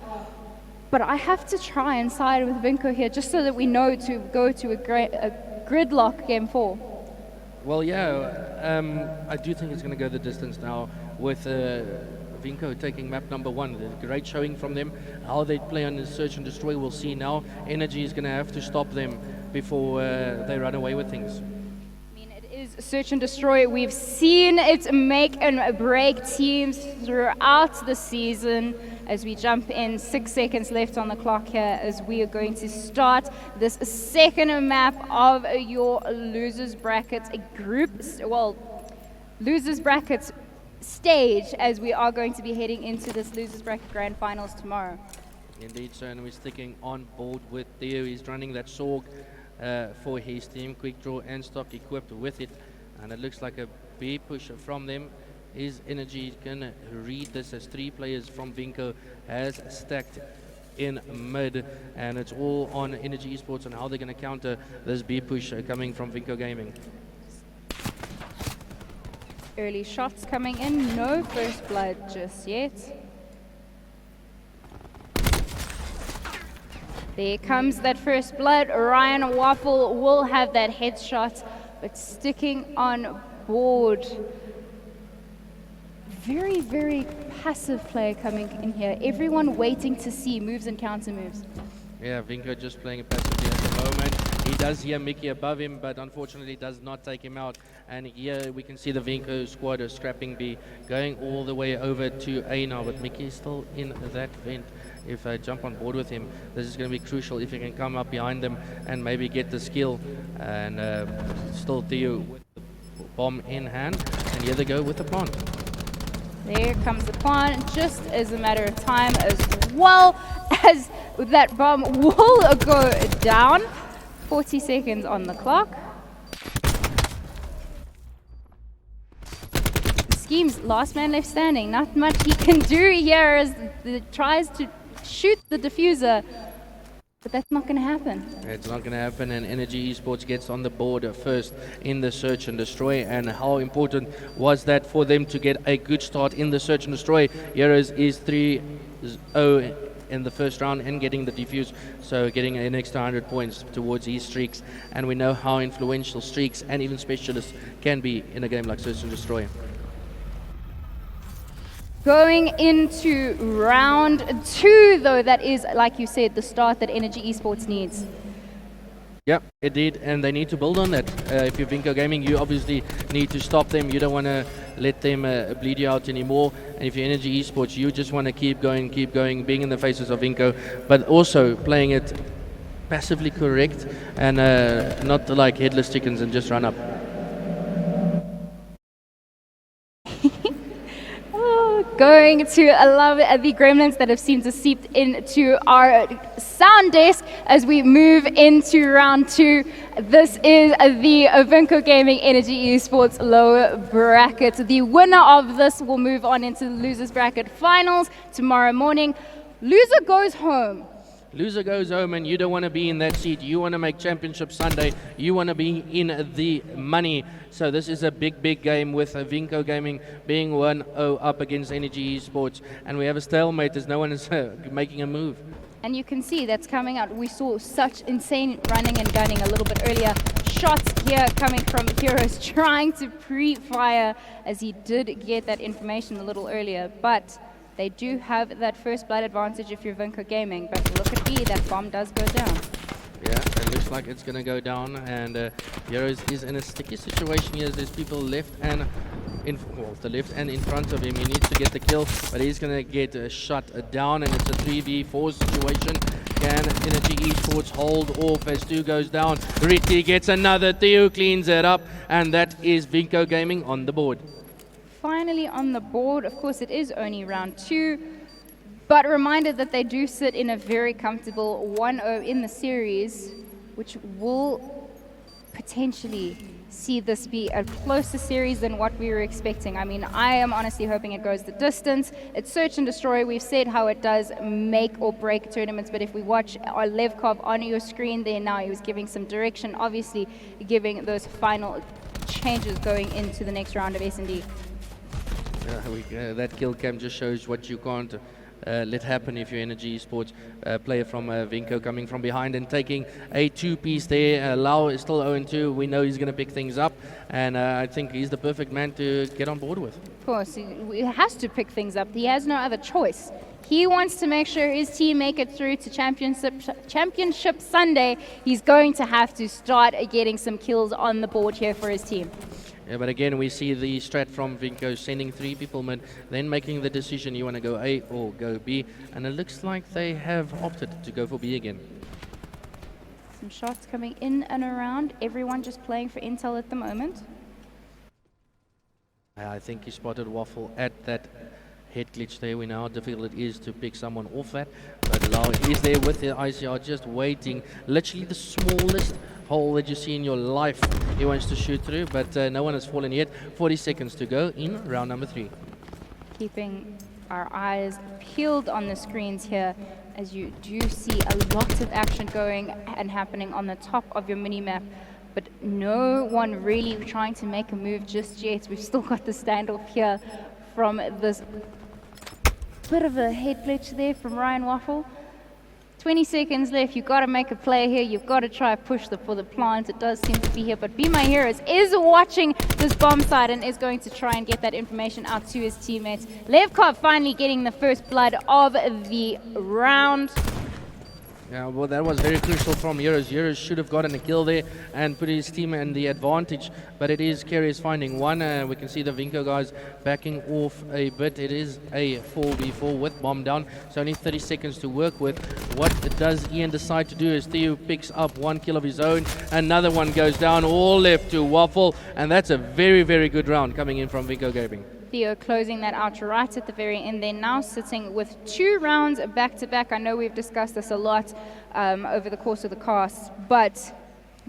but I have to try and side with Vinco here just so that we know to go to a gridlock game 4. Well, yeah, I do think it's going to go the distance now with Vinco taking map number 1. A great showing from them. How they play on the Search and Destroy, we'll see now. Energy is going to have to stop them before they run away with things. I mean, it is Search and Destroy. We've seen it make and break teams throughout the season. As we jump in, 6 seconds left on the clock here as we are going to start this second map of your losers brackets losers brackets stage, as we are going to be heading into this losers bracket grand finals tomorrow. Indeed, so, and we're sticking on board with Theo. He's running that Sorg for his team, quick draw and stock equipped with it, and it looks like a big push from them. Is Energy gonna read this as 3 players from Vinco has stacked in mid, and it's all on Energy Esports and how they're gonna counter this B push coming from Vinco Gaming. Early shots coming in, no first blood just yet. There comes that first blood. Ryan Waffle will have that headshot, but sticking on board. Very, very passive player coming in here. Everyone waiting to see moves and counter moves. Yeah, Vinco just playing passively at the moment. He does hear Mickey above him, but unfortunately does not take him out. And here we can see the Vinco squad of scrapping B going all the way over to A now, but Mickey is still in that vent. If I jump on board with him, this is going to be crucial if he can come up behind them and maybe get the skill. And still Theo with the bomb in hand, and here they go with the plant. There comes the plant, just as a matter of time, as well as that bomb will go down. 40 seconds on the clock. Schemes, last man left standing. Not much he can do here as he tries to shoot the diffuser, but that's not going to happen. It's not going to happen, and Energy Esports gets on the board first in the Search and Destroy. And how important was that for them to get a good start in the Search and Destroy? Heroes is 3-0 in the first round and getting the defuse, so getting an extra 100 points towards his streaks. And we know how influential streaks and even specialists can be in a game like Search and Destroy. Going into round 2, though, that is, like you said, the start that Energy Esports needs. Yeah, it did, and they need to build on that. If you're Vinco Gaming, you obviously need to stop them. You don't want to let them bleed you out anymore. And if you're Energy Esports, you just want to keep going, being in the faces of Vinco, but also playing it passively correct and not like headless chickens and just run up. Going to allow the gremlins that have seemed to seep into our sound desk as we move into round 2. This is the Vinco Gaming Energy Esports lower bracket. The winner of this will move on into the losers bracket finals tomorrow morning. Loser goes home. Loser goes home, and you don't want to be in that seat. You want to make Championship Sunday. You want to be in the money. So this is a big game with Vinco Gaming being 1-0 up against Energy Esports. And we have a stalemate as no one is making a move. And you can see that's coming out. We saw such insane running and gunning a little bit earlier. Shots here coming from Heroes trying to pre-fire as he did get that information a little earlier. But they do have that first blood advantage if you're Vinco Gaming, but look at B, that bomb does go down. Yeah, it looks like it's going to go down, and Heroes is in a sticky situation here. There's people left and the left and in front of him. He needs to get the kill, but he's going to get shot down, and it's a 3v4 situation. Can Energy Esports hold off as 2 goes down? Ritty gets another, Theo cleans it up, and that is Vinco Gaming on the board. Finally on the board, of course it is only round 2, but reminded that they do sit in a very comfortable 1-0 in the series, which will potentially see this be a closer series than what we were expecting. I mean, I am honestly hoping it goes the distance. It's search and destroy. We've said how it does make or break tournaments, but if we watch our Levkov on your screen there now, he was giving some direction, obviously giving those final changes going into the next round of S&D. That kill cam just shows what you can't let happen if you're Energy Esports. Player from Vinco coming from behind and taking a 2-piece there. Lau is still 0-2. We know he's going to pick things up, and I think he's the perfect man to get on board with. Of course, he has to pick things up. He has no other choice. He wants to make sure his team make it through to Championship Sunday. He's going to have to start getting some kills on the board here for his team. Yeah, but again, we see the strat from Vinco sending 3 people mid, then making the decision you want to go A or go B, and it looks like they have opted to go for B again. Some shots coming in and around, everyone just playing for intel at the moment. I think he spotted Waffle at that head glitch there. We know how difficult it is to pick someone off that, but Lau is there with the ICR just waiting, literally the smallest hole that you see in your life he wants to shoot through, but no one has fallen yet. 40 seconds to go in round number 3. Keeping our eyes peeled on the screens here as you do see a lot of action going and happening on the top of your mini-map, but no one really trying to make a move just yet. We've still got the standoff here from this bit of a head glitch there from Ryan Waffle. 20 seconds left. You've got to make a play here. You've got to try to push for the plant. It does seem to be here, but Be My Heroes is watching this bomb site and is going to try and get that information out to his teammates. Levkov finally getting the first blood of the round. Yeah, well, that was very crucial from Heroes. Heroes should have gotten a kill there and put his team in the advantage, but it is Carriers finding one. We can see the Vinco guys backing off a bit. It is a 4v4 with bomb down. It's only 30 seconds to work with. What does Ian decide to do is Theo picks up 1 kill of his own. Another one goes down, all left to Waffle, and that's a very good round coming in from Vinco Gaming. Theo closing that out right at the very end. They're now sitting with 2 rounds back-to-back. I know we've discussed this a lot over the course of the cast, but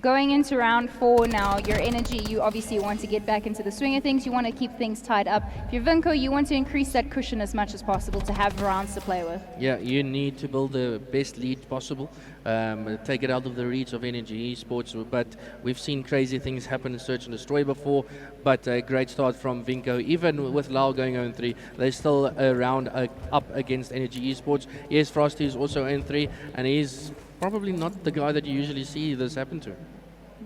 going into round 4 now, your energy, you obviously want to get back into the swing of things. You want to keep things tied up. If you're Vinco, you want to increase that cushion as much as possible to have rounds to play with. Yeah, you need to build the best lead possible. Take it out of the reach of Energy Esports, but we've seen crazy things happen in Search and Destroy before, but a great start from Vinco. Even with Lau going 0-3, they're still a round up against Energy Esports. Yes, Frosty is also 0-3, and he's probably not the guy that you usually see this happen to.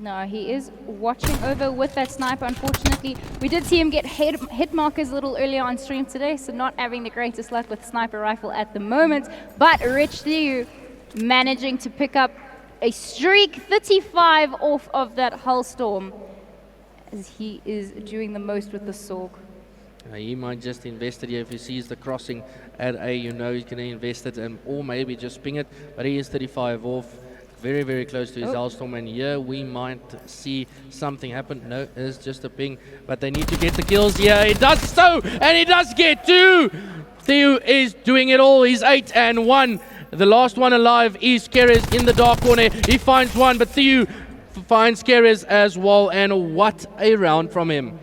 No, he is watching over with that sniper, unfortunately. We did see him get hit markers a little earlier on stream today, so not having the greatest luck with sniper rifle at the moment, but Rich Liu managing to pick up a streak, 35 off of that Hellstorm, as he is doing the most with the Sorg. He might just invest it here. If he sees the crossing at A, you know he's going to invest it, or maybe just ping it. But he is 35 off, very, very close to his Hellstorm. And here we might see something happen. No, it's just a ping. But they need to get the kills here. He does so, and he does get 2. Theo is doing it all. He's 8 and 1. The last one alive is Keres in the dark corner. He finds one, but Theo finds Keres as well. And what a round from him.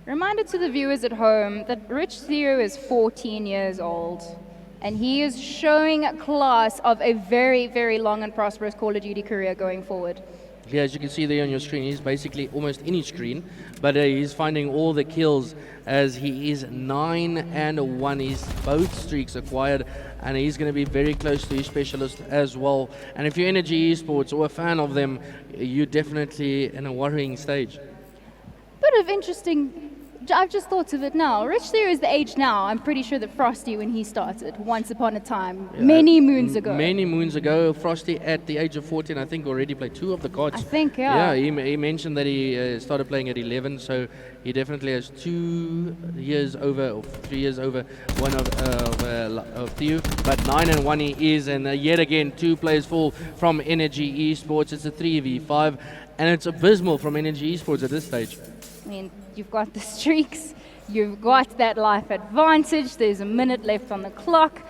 Reminder to the viewers at home that Rich Theo is 14 years old, and he is showing class of a very, very long and prosperous Call of Duty career going forward. Yeah, as you can see there on your screen, he's basically almost any screen, but he's finding all the kills as he is 9 and 1. He's both streaks acquired, and he's going to be very close to his specialist as well. And if you're Energy Esports or a fan of them, you're definitely in a worrying stage. Bit of interesting, I've just thought of it now. Rich Theo is the age now, I'm pretty sure, that Frosty when he started, once upon a time, many moons ago. Many moons ago. Frosty at the age of 14, I think, already played 2 of the CODs. I think, yeah. Yeah, he mentioned that he started playing at 11, so he definitely has 2 years over, or 3 years over one of Theo. But 9 and 1 he is, and yet again 2 players fall from Energy Esports. It's a 3v5, and it's abysmal from Energy Esports at this stage. I mean, you've got the streaks, you've got that life advantage, there's a minute left on the clock,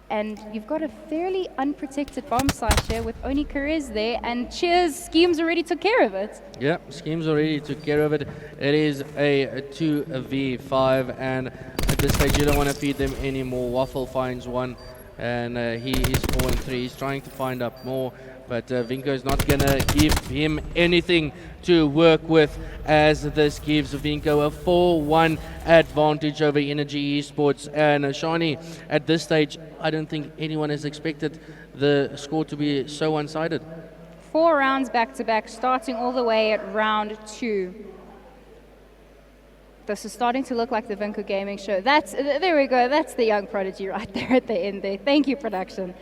and you've got a fairly unprotected bomb site here with only Keres there, and Cheers, Schemes already took care of it. Yeah, Schemes already took care of it. It is a 2v5, and at this stage you don't want to feed them anymore. Waffle finds one, and he is 4 and 3. He's trying to find up more, but Vinco is not going to give him anything to work with, as this gives Vinco a 4-1 advantage over Energy Esports. And Shani, at this stage, I don't think anyone has expected the score to be so one-sided. 4 rounds back-to-back, starting all the way at round 2. This is starting to look like the Vinco Gaming show. There we go, that's the young prodigy right there at the end there. Thank you, production.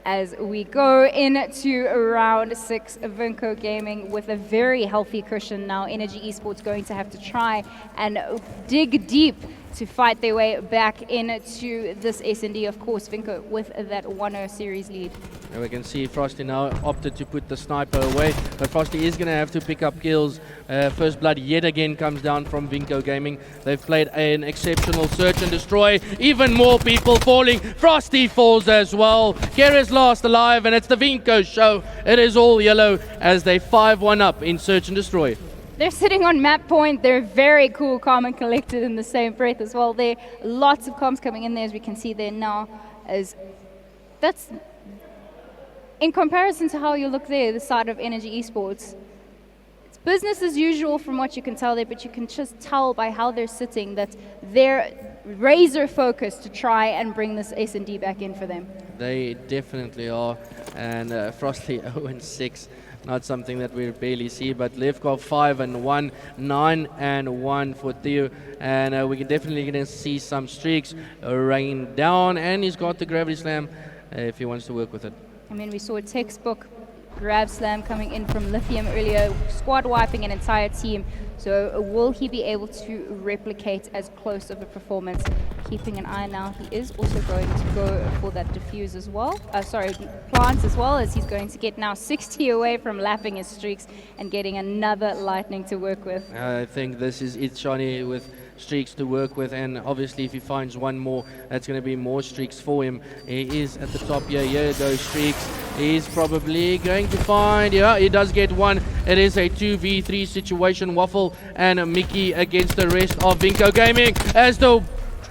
As we go into round 6, Vinco Gaming with a very healthy cushion now. Energy Esports going to have to try and dig deep to fight their way back into this S&D. Of course, Vinco with that 1-0 series lead. And we can see Frosty now opted to put the sniper away, but Frosty is going to have to pick up kills. First blood yet again comes down from Vinco Gaming. They've played an exceptional search and destroy. Even more people falling. Frosty falls as well. Keres last alive, and it's the Vinco show. It is all yellow as they 5-1 up in search and destroy. They're sitting on map point. They're very cool, calm and collected in the same breath as well. There lots of comms coming in there, as we can see there now. As that's in comparison to how you look there, the side of Energy Esports. It's business as usual from what you can tell there, but you can just tell by how they're sitting that they're razor focused to try and bring this S&D back in for them. They definitely are, and Frosty 0-6. Not something that we barely see, but Levkov 5-1, 9-1 for Theo, and we can definitely gonna see some streaks rain down, and he's got the gravity slam if he wants to work with it. I mean, we saw a textbook grab slam coming in from Lithium earlier, squad wiping an entire team. So will he be able to replicate as close of a performance? Keeping an eye now, he is also going to go for that diffuse as well. Plants as well, as he's going to get now 60 away from lapping his streaks and getting another lightning to work with. I think this is it, Shani, with streaks to work with, and obviously if he finds one more, that's going to be more streaks for him. He is at the top here. Here those streaks. He's probably going to find, yeah, he does get one. It is a 2v3 situation. Waffle and Mickey against the rest of Vinco Gaming as the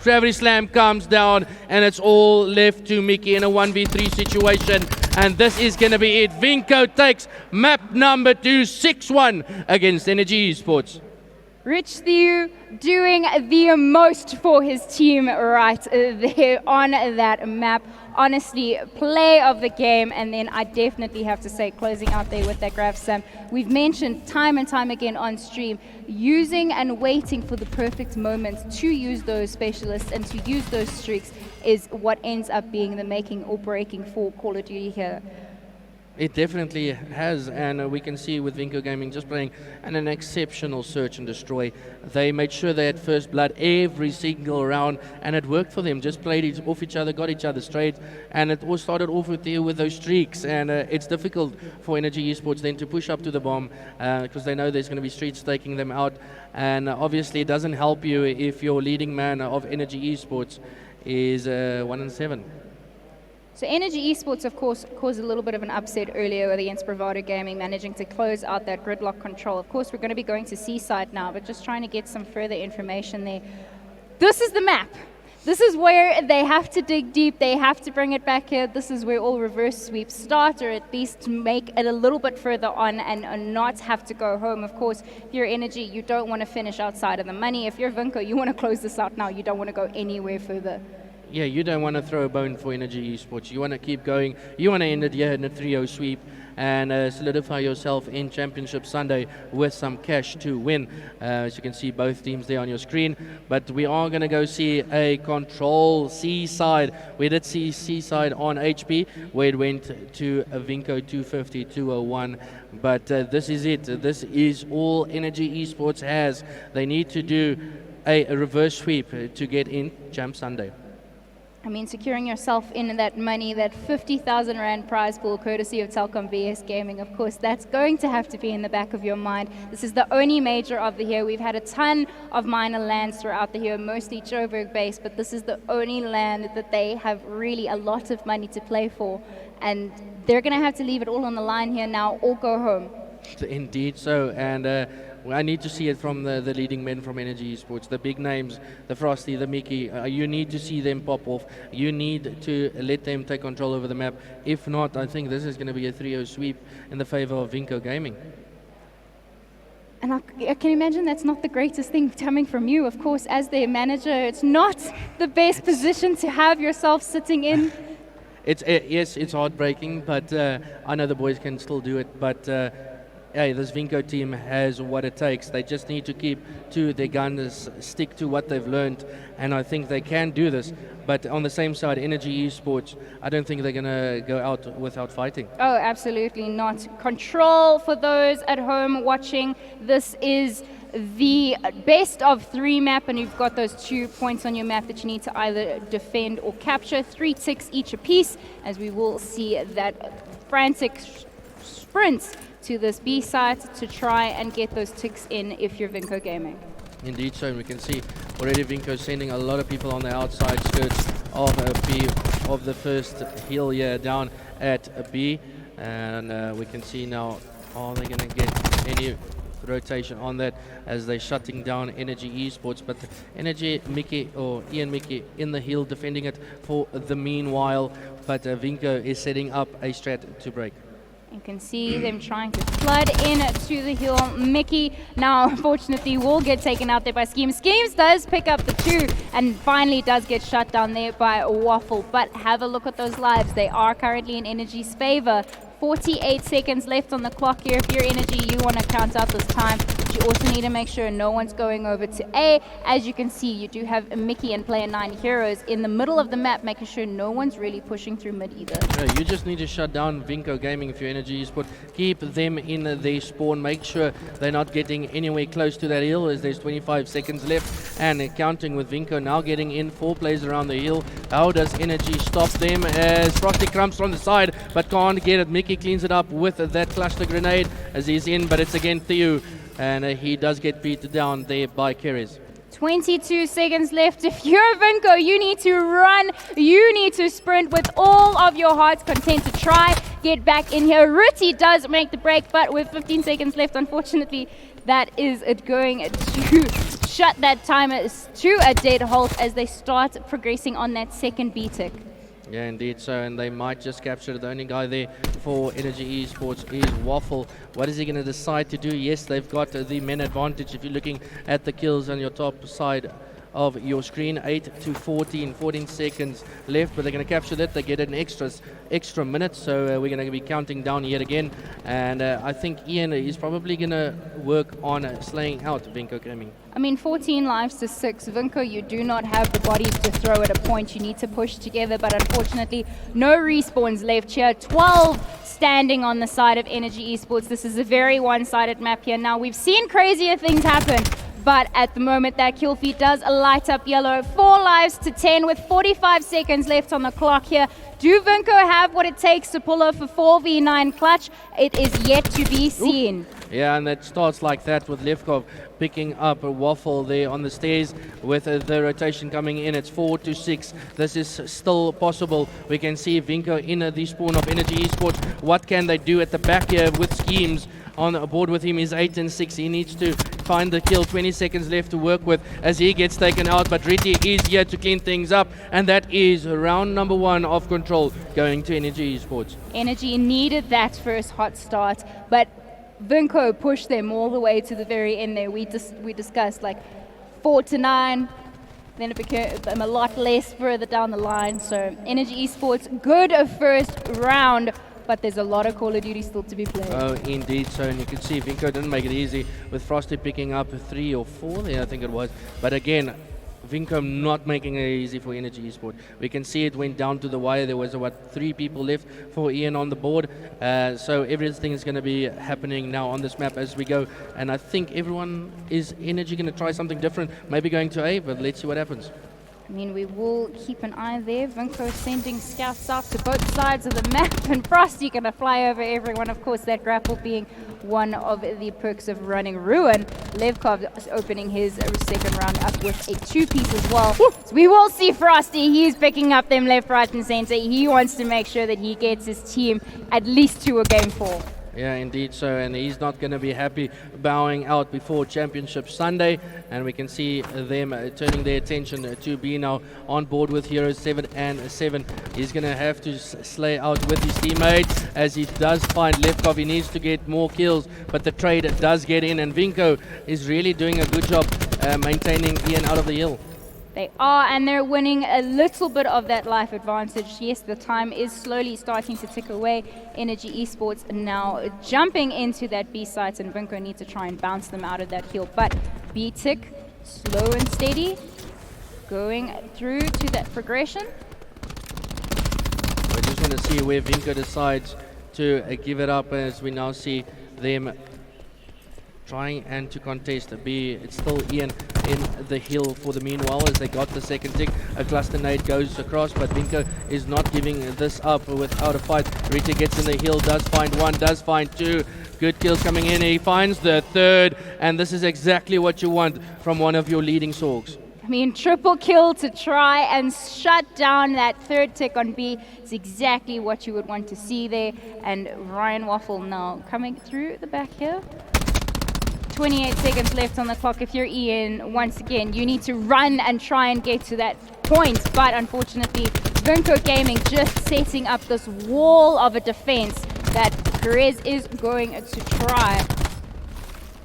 gravity slam comes down, and it's all left to Mickey in a 1v3 situation. And this is going to be it. Vinco takes map number 2, 6-1 against Energy Esports. Rich Theo doing the most for his team right there on that map. Honestly, play of the game, and then I definitely have to say closing out there with that grav slam. We've mentioned time and time again on stream, using and waiting for the perfect moments to use those specialists and to use those streaks is what ends up being the making or breaking for Call of Duty here. It definitely has, and we can see with Vinco Gaming just playing an exceptional search and destroy. They made sure they had first blood every single round, and it worked for them. Just played off each other, got each other straight, and it all started off with those streaks. And it's difficult for Energy Esports then to push up to the bomb because they know there's going to be streets taking them out. And obviously, it doesn't help you if your leading man of Energy Esports is 1-7. So Energy Esports, of course, caused a little bit of an upset earlier against Bravado Gaming, managing to close out that gridlock control. Of course, we're going to be going to Seaside now, but just trying to get some further information there. This is the map. This is where they have to dig deep. They have to bring it back here. This is where all reverse sweeps start, or at least make it a little bit further on and not have to go home. Of course, if you're Energy, you don't want to finish outside of the money. If you're Vinco, you want to close this out now. You don't want to go anywhere further. Yeah, you don't want to throw a bone for Energy Esports. You want to keep going. You want to end it here in a 3-0 sweep and solidify yourself in Championship Sunday with some cash to win. As you can see, both teams there on your screen. But we are going to go see a control Seaside. We did see Seaside on HP, where it went to a Vinco 250, 201. But this is it. This is all Energy Esports has. They need to do a reverse sweep to get in Champ Sunday. I mean, securing yourself in that money, that 50,000 Rand prize pool, courtesy of Telkom VS Gaming, of course, that's going to have to be in the back of your mind. This is the only major of the year. We've had a ton of minor lands throughout the year, mostly Joburg based, but this is the only land that they have really a lot of money to play for. And they're going to have to leave it all on the line here now or go home. Indeed so, and I need to see it from the leading men from Energy Esports, the big names, the Frosty, the Mickey. You need to see them pop off. You need to let them take control over the map. If not, I think this is going to be a 3-0 sweep in the favor of Vinco Gaming. And I can imagine that's not the greatest thing coming from you. Of course, as their manager, it's not the best position to have yourself sitting in. Yes, it's heartbreaking, but I know the boys can still do it. But hey, this Vinco team has what it takes. They just need to keep to their guns, stick to what they've learned, and I think they can do this. But on the same side, Energy Esports, I don't think they're going to go out without fighting. Oh, absolutely not. Control for those at home watching. This is the best of 3 map, and you've got those 2 points on your map that you need to either defend or capture. 3 ticks each apiece, as we will see that frantic sprint to this B site to try and get those ticks in if you're Vinco Gaming. Indeed so, and we can see already Vinco sending a lot of people on the outside skirts of B, of the first hill here down at B, and we can see now, are they going to get any rotation on that as they're shutting down Energy Esports? But the Energy Mickey, or Ian Mickey, in the hill defending it for the meanwhile, but Vinco is setting up a strat to break. You can see them trying to flood in to the hill. Mickey now, unfortunately, will get taken out there by Schemes. Schemes does pick up the 2 and finally does get shut down there by Waffle. But have a look at those lives. They are currently in Energy's favor. 48 seconds left on the clock here. If you're Energy, you want to count out this time. But you also need to make sure no one's going over to A. As you can see, you do have Mickey and Player 9 heroes in the middle of the map, making sure no one's really pushing through mid either. Yeah, you just need to shut down Vinco Gaming if you're Energy Esports. Keep them in their spawn. Make sure they're not getting anywhere close to that hill, as there's 25 seconds left. And counting with Vinco now getting in 4 players around the hill. How does Energy stop them? As Frosty crumps from the side, but can't get it. Mickey cleans it up with that cluster grenade as he's in, but it's again Theo, and he does get beat down there by Keres. 22 seconds left. If you're Vinco, you need to run. You need to sprint with all of your heart's content to try get back in here. Ruti does make the break, but with 15 seconds left, unfortunately, that is it going to shut that timer to a dead halt as they start progressing on that second B tick. Yeah, indeed so, and they might just capture it. The only guy there for Energy Esports is Waffle. What is he going to decide to do? Yes, they've got the men advantage if you're looking at the kills on your top side of your screen. 8 to 14 seconds left, but they're going to capture that. They get an extra minute, so we're going to be counting down yet again. And I think Ian is probably going to work on slaying out Vinco Gaming. I mean, 14 lives to 6. Vinco, you do not have the bodies to throw at a point. You need to push together, but unfortunately, no respawns left here. 12 standing on the side of Energy Esports. This is a very one-sided map here. Now, we've seen crazier things happen, but at the moment, that kill feed does light up yellow. 4 lives to 10 with 45 seconds left on the clock here. Do Vinco have what it takes to pull off a 4v9 clutch? It is yet to be seen. Yeah, and that starts like that with Levkov picking up a waffle there on the stairs with the rotation coming in. It's 4 to 6. This is still possible. We can see Vinco in the spawn of Energy Esports. What can they do at the back here with schemes? On board with him is 8 and 6. He needs to find the kill. 20 seconds left to work with as he gets taken out. But Riti is here to clean things up. And that is round number 1 of control going to Energy Esports. Energy needed that first hot start, but Vinco pushed them all the way to the very end there. We discussed like 4 to 9. Then it became a lot less further down the line. So Energy Esports, good first round. But there's a lot of Call of Duty still to be played. Oh, indeed. So, and you can see Vinco didn't make it easy with Frosty picking up 3 or 4 there, I think it was. But again, Vinco not making it easy for Energy Esport. We can see it went down to the wire. There was, 3 people left for Ian on the board. So everything is going to be happening now on this map as we go. And I think everyone is Energy going to try something different, maybe going to A, but let's see what happens. I mean, we will keep an eye there. Vinco sending scouts out to both sides of the map, and Frosty gonna fly over everyone. Of course, that grapple being one of the perks of running Ruin. Levkov opening his second round up with a 2-piece as well. So we will see Frosty. He's picking up them left, right, and center. He wants to make sure that he gets his team at least to a game 4. Yeah, indeed so, and he's not going to be happy bowing out before Championship Sunday, and we can see them turning their attention to be now on board with Heroes 7 and 7. He's going to have to slay out with his teammates as he does find Levkov. He needs to get more kills, but the trade does get in, and Vinco is really doing a good job maintaining Ian out of the hill. They are, and they're winning a little bit of that life advantage. Yes, the time is slowly starting to tick away. Energy Esports now jumping into that B site, and Vinco needs to try and bounce them out of that hill. But B tick, slow and steady, going through to that progression. I just want to see where Vinco decides to give it up as we now see them trying and to contest B. It's still Ian in the hill for the meanwhile as they got the second tick. A cluster nade goes across, but Vinco is not giving this up without a fight. Rita gets in the hill, does find 1, does find 2. Good kills coming in. He finds the 3rd, and this is exactly what you want from one of your leading Sorgs. I mean, triple kill to try and shut down that 3rd tick on B. It's exactly what you would want to see there. And Ryan Waffle now coming through the back here. 28 seconds left on the clock. If you're Ian, once again, you need to run and try and get to that point. But unfortunately, Vinco Gaming just setting up this wall of a defense that Perez is going to try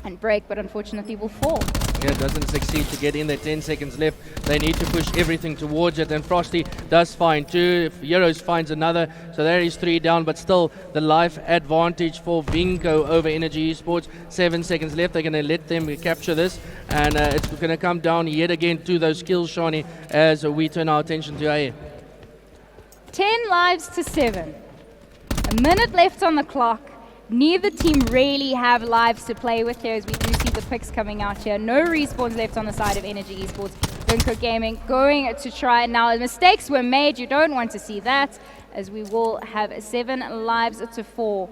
and break, but unfortunately will fall. Yeah, doesn't succeed to get in there. 10 seconds left. They need to push everything towards it, and Frosty does find 2. Heroes finds another, so there is 3 down, but still the life advantage for Vinco over Energy Esports. 7 seconds left. They're going to let them capture this, and it's going to come down yet again to those kills, Shani, as we turn our attention to A. 10 lives to 7. A minute left on the clock. Neither team really have lives to play with here as we do see the picks coming out here. No respawns left on the side of Energy Esports. Vinco Gaming going to try. Now, mistakes were made. You don't want to see that as we will have 7 lives to 4.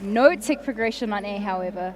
No tick progression on A, however.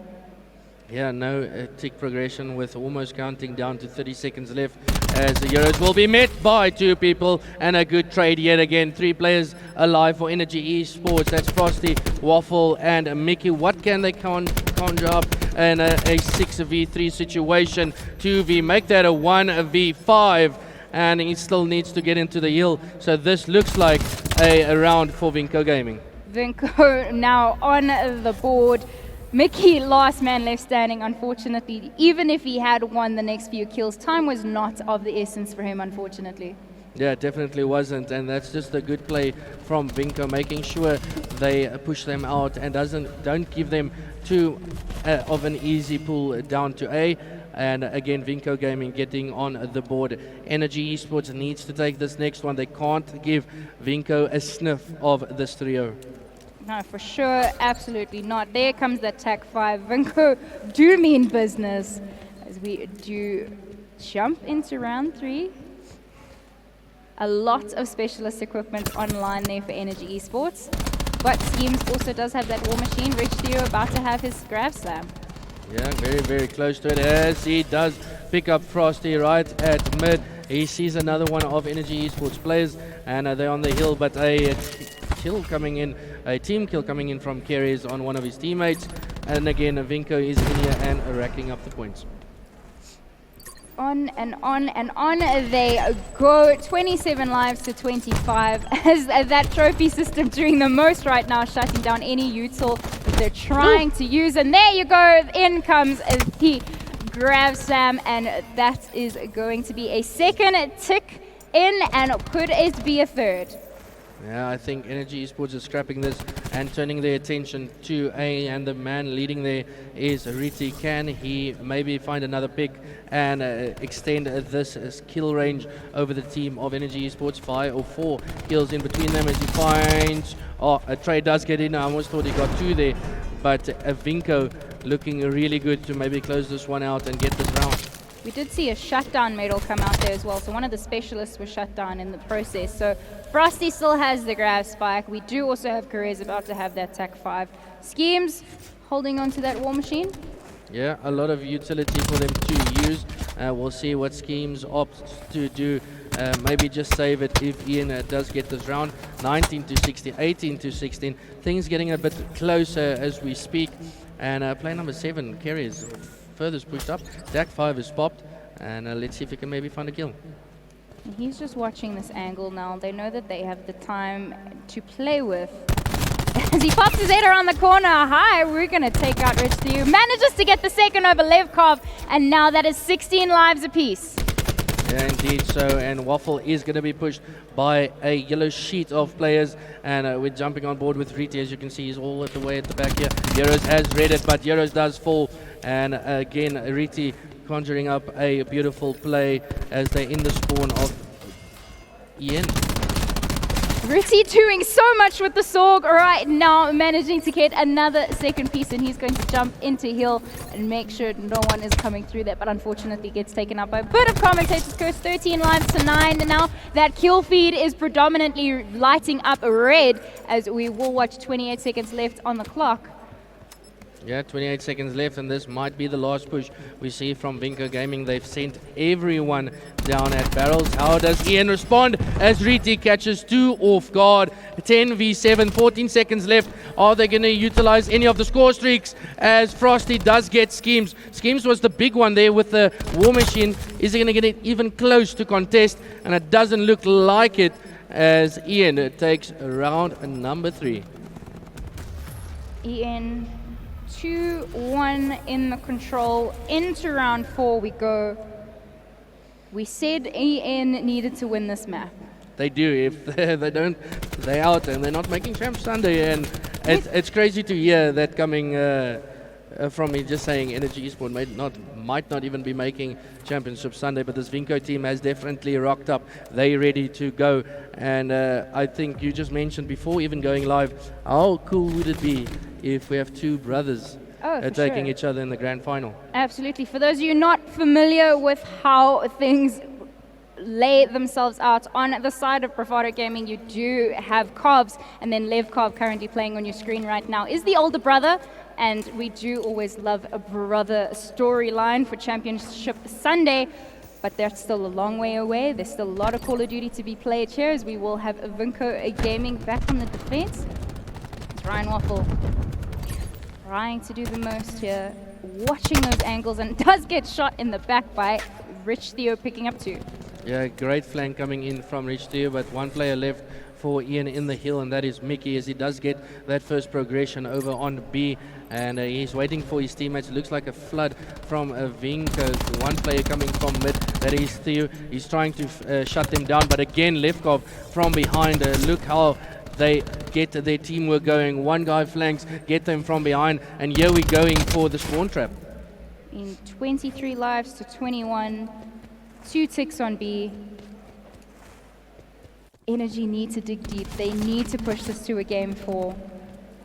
Yeah, no tick progression with almost counting down to 30 seconds left as the Heroes will be met by 2 people and a good trade yet again. 3 players alive for Energy Esports. That's Frosty, Waffle and Mickey. What can they conjure up in a 6v3 situation? 2v, make that a 1v5, and he still needs to get into the hill. So this looks like a round for Vinco Gaming. Vinco now on the board. Mickey, last man left standing, unfortunately. Even if he had won the next few kills, time was not of the essence for him, unfortunately. Yeah, it definitely wasn't, and that's just a good play from Vinco, making sure they push them out and don't give them too of an easy pull down to A. And again, Vinco Gaming getting on the board. Energy Esports needs to take this next one. They can't give Vinco a sniff of this trio. No, for sure, absolutely not. There comes that TAC 5. Vinco do mean business as we do jump into round 3. A lot of specialist equipment online there for Energy Esports. But Schemes also does have that war machine. Rich Theo about to have his grab slam. Yeah, very, very close to it as he does pick up Frosty right at mid. He sees another one of Energy Esports players, and they're on the hill, but a kill coming in, a team kill coming in from Carries on one of his teammates. And again, Vinco is in here and racking up the points. On and on and on they go. 27 lives to 25 as that trophy system doing the most right now, shutting down any util that they're trying to use. And there you go, in comes the grab slam, and that is going to be a second tick in, and could it be a third? Yeah, I think Energy Esports is scrapping this and turning their attention to A, and the man leading there is Riti. Can he maybe find another pick and extend this kill range over the team of Energy Esports? 5 or 4 kills in between them as he finds... Oh, a trade does get in. I almost thought he got 2 there, but Vinco looking really good to maybe close this one out and get this round. We did see a shutdown medal come out there as well, so one of the specialists was shut down in the process. So Frosty still has the grab spike. We do also have Careers about to have that TAC 5. Schemes holding on to that war machine. Yeah, a lot of utility for them to use. We'll see what Schemes opts to do. Maybe just save it if Ian does get this round. 19 to 16, 18 to 16. Things getting a bit closer as we speak. And play number 7, Carries, furthest pushed up. TAC 5 is popped. And let's see if we can maybe find a kill. He's just watching this angle now. They know that they have the time to play with. As he pops his head around the corner, hi, we're going to take out Rich Theo. Manages to get the second over Levkov, and now that is 16 lives apiece. Yeah, indeed so, and Waffle is going to be pushed by a yellow sheet of players, and we're jumping on board with Riti. As you can see, he's all at the way at the back here. Euros has read it, but Euros does fall, and again, Riti conjuring up a beautiful play as they're in the spawn of Ian. Riti doing so much with the Sorg right now, managing to get another second piece, and he's going to jump into hill and make sure no one is coming through that, but unfortunately gets taken up by a bit of commentator's curse. 13 lives to 9. Now that kill feed is predominantly lighting up red as we will watch 28 seconds left on the clock. Yeah, 28 seconds left, and this might be the last push we see from Vinco Gaming. They've sent everyone down at barrels. How does Ian respond as Riti catches 2 off guard? 10 v 7, 14 seconds left. Are they going to utilize any of the score streaks as Frosty does get Schemes? Schemes was the big one there with the war machine. Is he going to get it even close to contest? And it doesn't look like it as Ian takes round number 3. Ian 2-1 in the control. Into round 4 we go. We said EN needed to win this map. They do. If they don't, they're out and they're not making Champ Sunday. And it's crazy to hear that coming from me, just saying Energy Esports might not even be making Championship Sunday, but this Vinco team has definitely rocked up. They're ready to go. And I think you just mentioned before even going live, how cool would it be if we have 2 brothers taking each other in the grand final? Absolutely. For those of you not familiar with how things lay themselves out on the side of Bravado Gaming, you do have Cobbs, and then Levkov currently playing on your screen right now is the older brother, and we do always love a brother storyline for Championship Sunday, but that's still a long way away. There's still a lot of Call of Duty to be played here, as we will have Vinco Gaming back on the defense. It's Ryan Waffle trying to do the most here, watching those angles, and does get shot in the back by Rich Theo picking up 2. Yeah, great flank coming in from Rich Theo, but 1 player left for Ian in the hill, and that is Mickey, as he does get that first progression over on B, and he's waiting for his teammates. It looks like a flood from Vinco. One player coming from mid, that is Theo. He's trying to shut them down, but again, Lefkov from behind. Look how they get their teamwork going. One guy flanks, get them from behind, and here we're going for the spawn trap. In 23 lives to 21, 2 ticks on B. Energy need to dig deep. They need to push this to a game 4.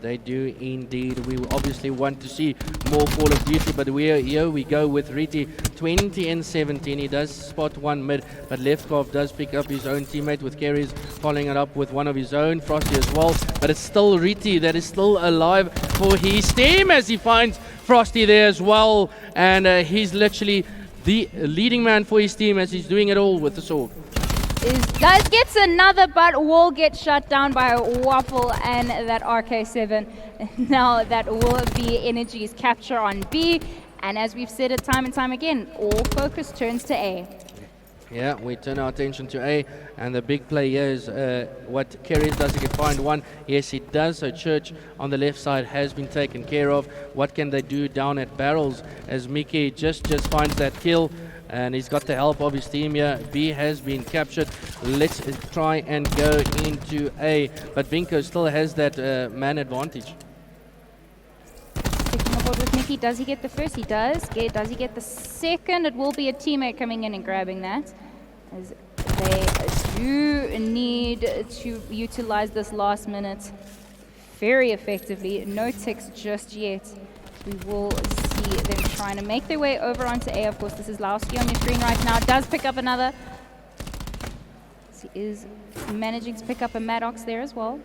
They do indeed. We obviously want to see more Call of Duty, but here we go with Riti, 20 and 17. He does spot one mid, but Lefkov does pick up his own teammate with carries, following it up with one of his own, Frosty as well. But it's still Riti that is still alive for his team, as he finds Frosty there as well. And he's literally the leading man for his team, as he's doing it all with the sword. Does gets another, but will get shut down by Waffle and that RK7. Now that will be Energy's capture on B, and as we've said it time and time again, all focus turns to A. Yeah, we turn our attention to A, and the big play here is what Kerry's does. He can find one. Yes, he does. So Church on the left side has been taken care of. What can they do down at Barrels, as Mickey just finds that kill? And he's got the help of his team here. B has been captured. Let's try and go into A. But Vinco still has that man advantage. Taking aboard with Mickey. Does he get the first? He does. Does he get the second? It will be a teammate coming in and grabbing that, as they do need to utilize this last minute very effectively. No ticks just yet. We will see them trying to make their way over onto A. Of course, this is Lowski on your screen right now. Does pick up another. He is managing to pick up a Maddox there as well.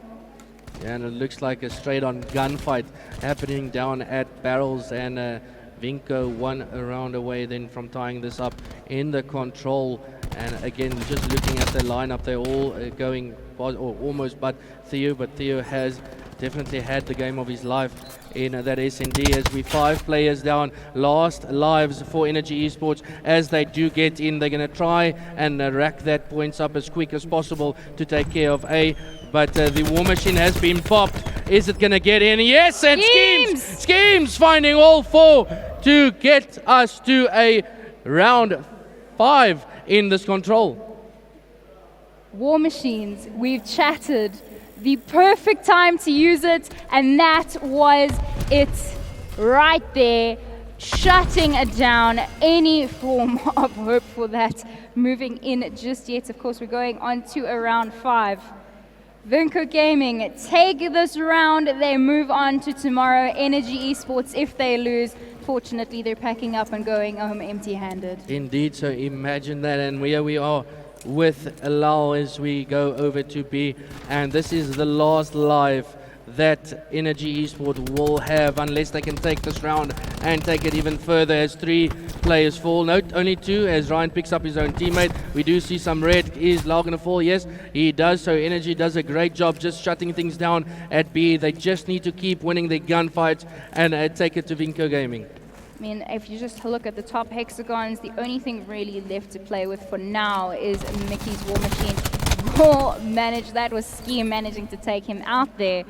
Yeah, and it looks like a straight-on gunfight happening down at Barrels, and Vinco 1 round away then from tying this up in the control. And again, just looking at the lineup, they're all going, or almost, but Theo has definitely had the game of his life in that SND, as we 5 players down, last lives for Energy Esports. As they do get in, they're going to try and rack that points up as quick as possible to take care of A. But the war machine has been popped. Is it going to get in? Yes, and Schemes finding all 4 to get us to a round 5 in this control. War machines, we've chatted. The perfect time to use it, and that was it right there, shutting down any form of hope for that moving in just yet. Of course, we're going on to a round 5. Vinco Gaming take this round, they move on to tomorrow. Energy Esports, if they lose, fortunately they're packing up and going home empty-handed. Indeed, so imagine that, and here we are with Lau as we go over to B, and this is the last live that Energy Esports will have, unless they can take this round and take it even further, as 3 players fall. Note only 2, as Ryan picks up his own teammate. We do see some red. Is Lau going to fall? Yes, he does. So Energy does a great job just shutting things down at B. They just need to keep winning their gunfights and take it to Vinco Gaming. I mean, if you just look at the top hexagons, the only thing really left to play with for now is Mickey's War Machine. Will manage that, was Scheme managing to take him out there,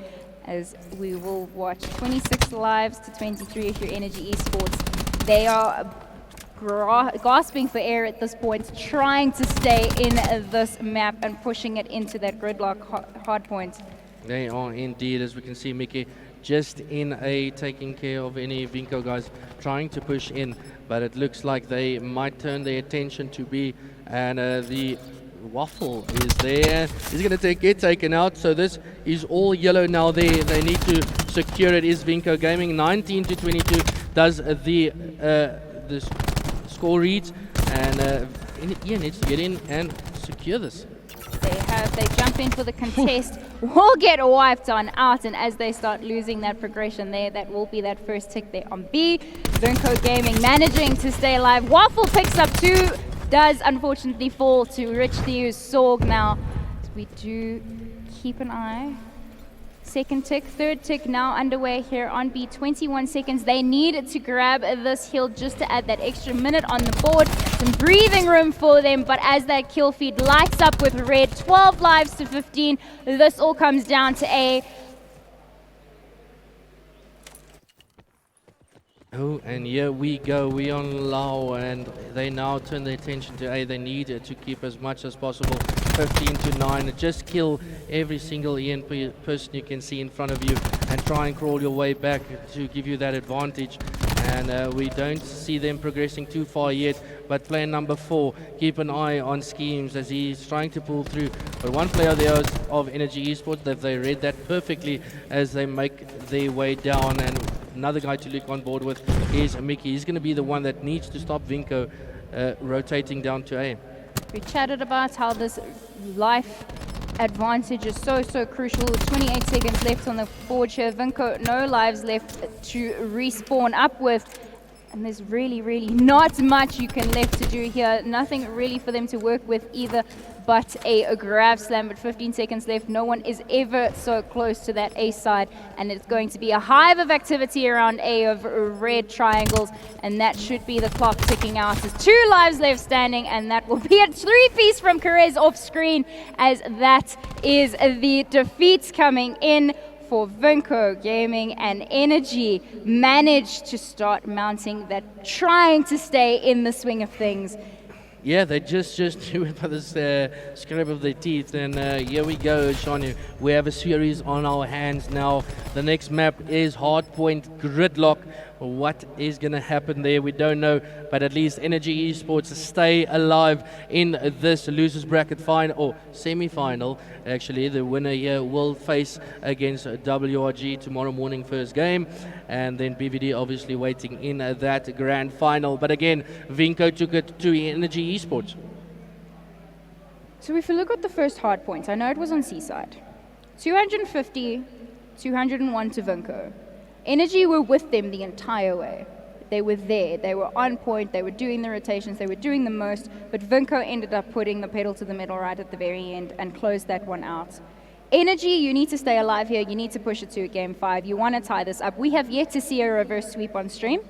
as we will watch 26 lives to 23 if you're Energy Esports. They are gasping for air at this point, trying to stay in this map and pushing it into that gridlock hard point. They are indeed, as we can see Mickey just in A, taking care of any Vinco guys trying to push in, but it looks like they might turn their attention to B, and the Waffle is there. He's going to get taken out, so this is all yellow now. They need to secure it. Is Vinco Gaming 19 to 22 does the score reads, and Ian needs to get in and secure this. They jump in for the contest, will get wiped on out, and as they start losing that progression there, that will be that first tick there on B. Vinco Gaming managing to stay alive. Waffle picks up 2, does unfortunately fall to Rich Theo's Sorg now. We do keep an eye. Second tick, third tick now underway here on B. 21 seconds. They need to grab this hill just to add that extra minute on the board. Some breathing room for them, but as that kill feed lights up with red, 12 lives to 15, this all comes down to A. Oh, and here we go. We on low, and they now turn their attention to A. They need to keep as much as possible. 15 to 9. Just kill every single person you can see in front of you, and try and crawl your way back to give you that advantage. And we don't see them progressing too far yet. But player number 4, keep an eye on Schemes as he's trying to pull through. But one player there of Energy Esports, that they read that perfectly as they make their way down. And another guy to look on board with is Mickey. He's going to be the one that needs to stop Vinco rotating down to A. We chatted about how this life advantage is so crucial. 28 seconds left on the board here. Vinco, no lives left to respawn up with. And there's really not much you can left to do here. Nothing really for them to work with either but a grab slam. But 15 seconds left. No one is ever so close to that A side. And it's going to be a hive of activity around A of red triangles. And that should be the clock ticking out. There's 2 lives left standing. And that will be a 3-piece from Perez off screen, as that is the defeats coming in for Vinco Gaming. And Energy managed to start mounting that, trying to stay in the swing of things. Yeah, they just do it by this scrape of their teeth. And here we go, Shanu. We have a series on our hands now. The next map is Hardpoint Gridlock. What is going to happen there, we don't know. But at least Energy Esports stay alive in this losers bracket final, or semi-final. Actually, the winner here will face against WRG tomorrow morning, first game. And then BVD obviously waiting in that grand final. But again, Vinco took it to Energy Esports. So if you look at the first hard points, I know it was on Seaside. 250, 201 to Vinco. Energy were with them the entire way. They were there, they were on point, they were doing the rotations, they were doing the most, but Vinco ended up putting the pedal to the metal right at the very end and closed that one out. Energy, you need to stay alive here, you need to push it to a game 5, you want to tie this up. We have yet to see a reverse sweep on stream.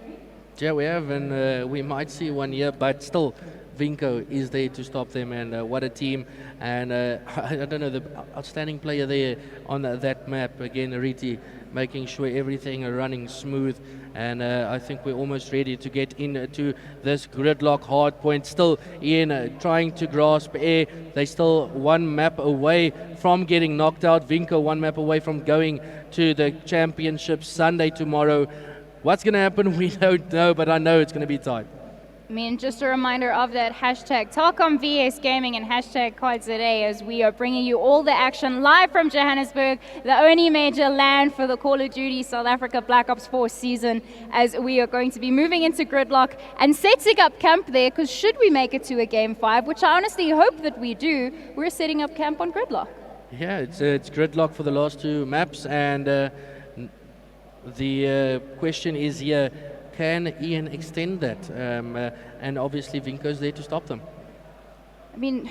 Yeah, we have, and we might see one here, but still, Vinco is there to stop them, and what a team. And I don't know, the outstanding player there on that map, again, Ariti, making sure everything are running smooth. And I think we're almost ready to get into this gridlock hard point. Still Ian trying to grasp air. They still one map away from getting knocked out. Vinco 1 map away from going to the championship Sunday tomorrow. What's going to happen, we don't know, but I know it's going to be tight. I mean, just a reminder of that hashtag Telkom VS Gaming and hashtag COD today, as we are bringing you all the action live from Johannesburg, the only major land for the Call of Duty South Africa Black Ops 4 season, as we are going to be moving into gridlock and setting up camp there, because should we make it to a game 5, which I honestly hope that we do, we're setting up camp on gridlock. Yeah, it's gridlock for the last 2 maps, and the question is here, can Ian extend that? And obviously Vinco's there to stop them. I mean,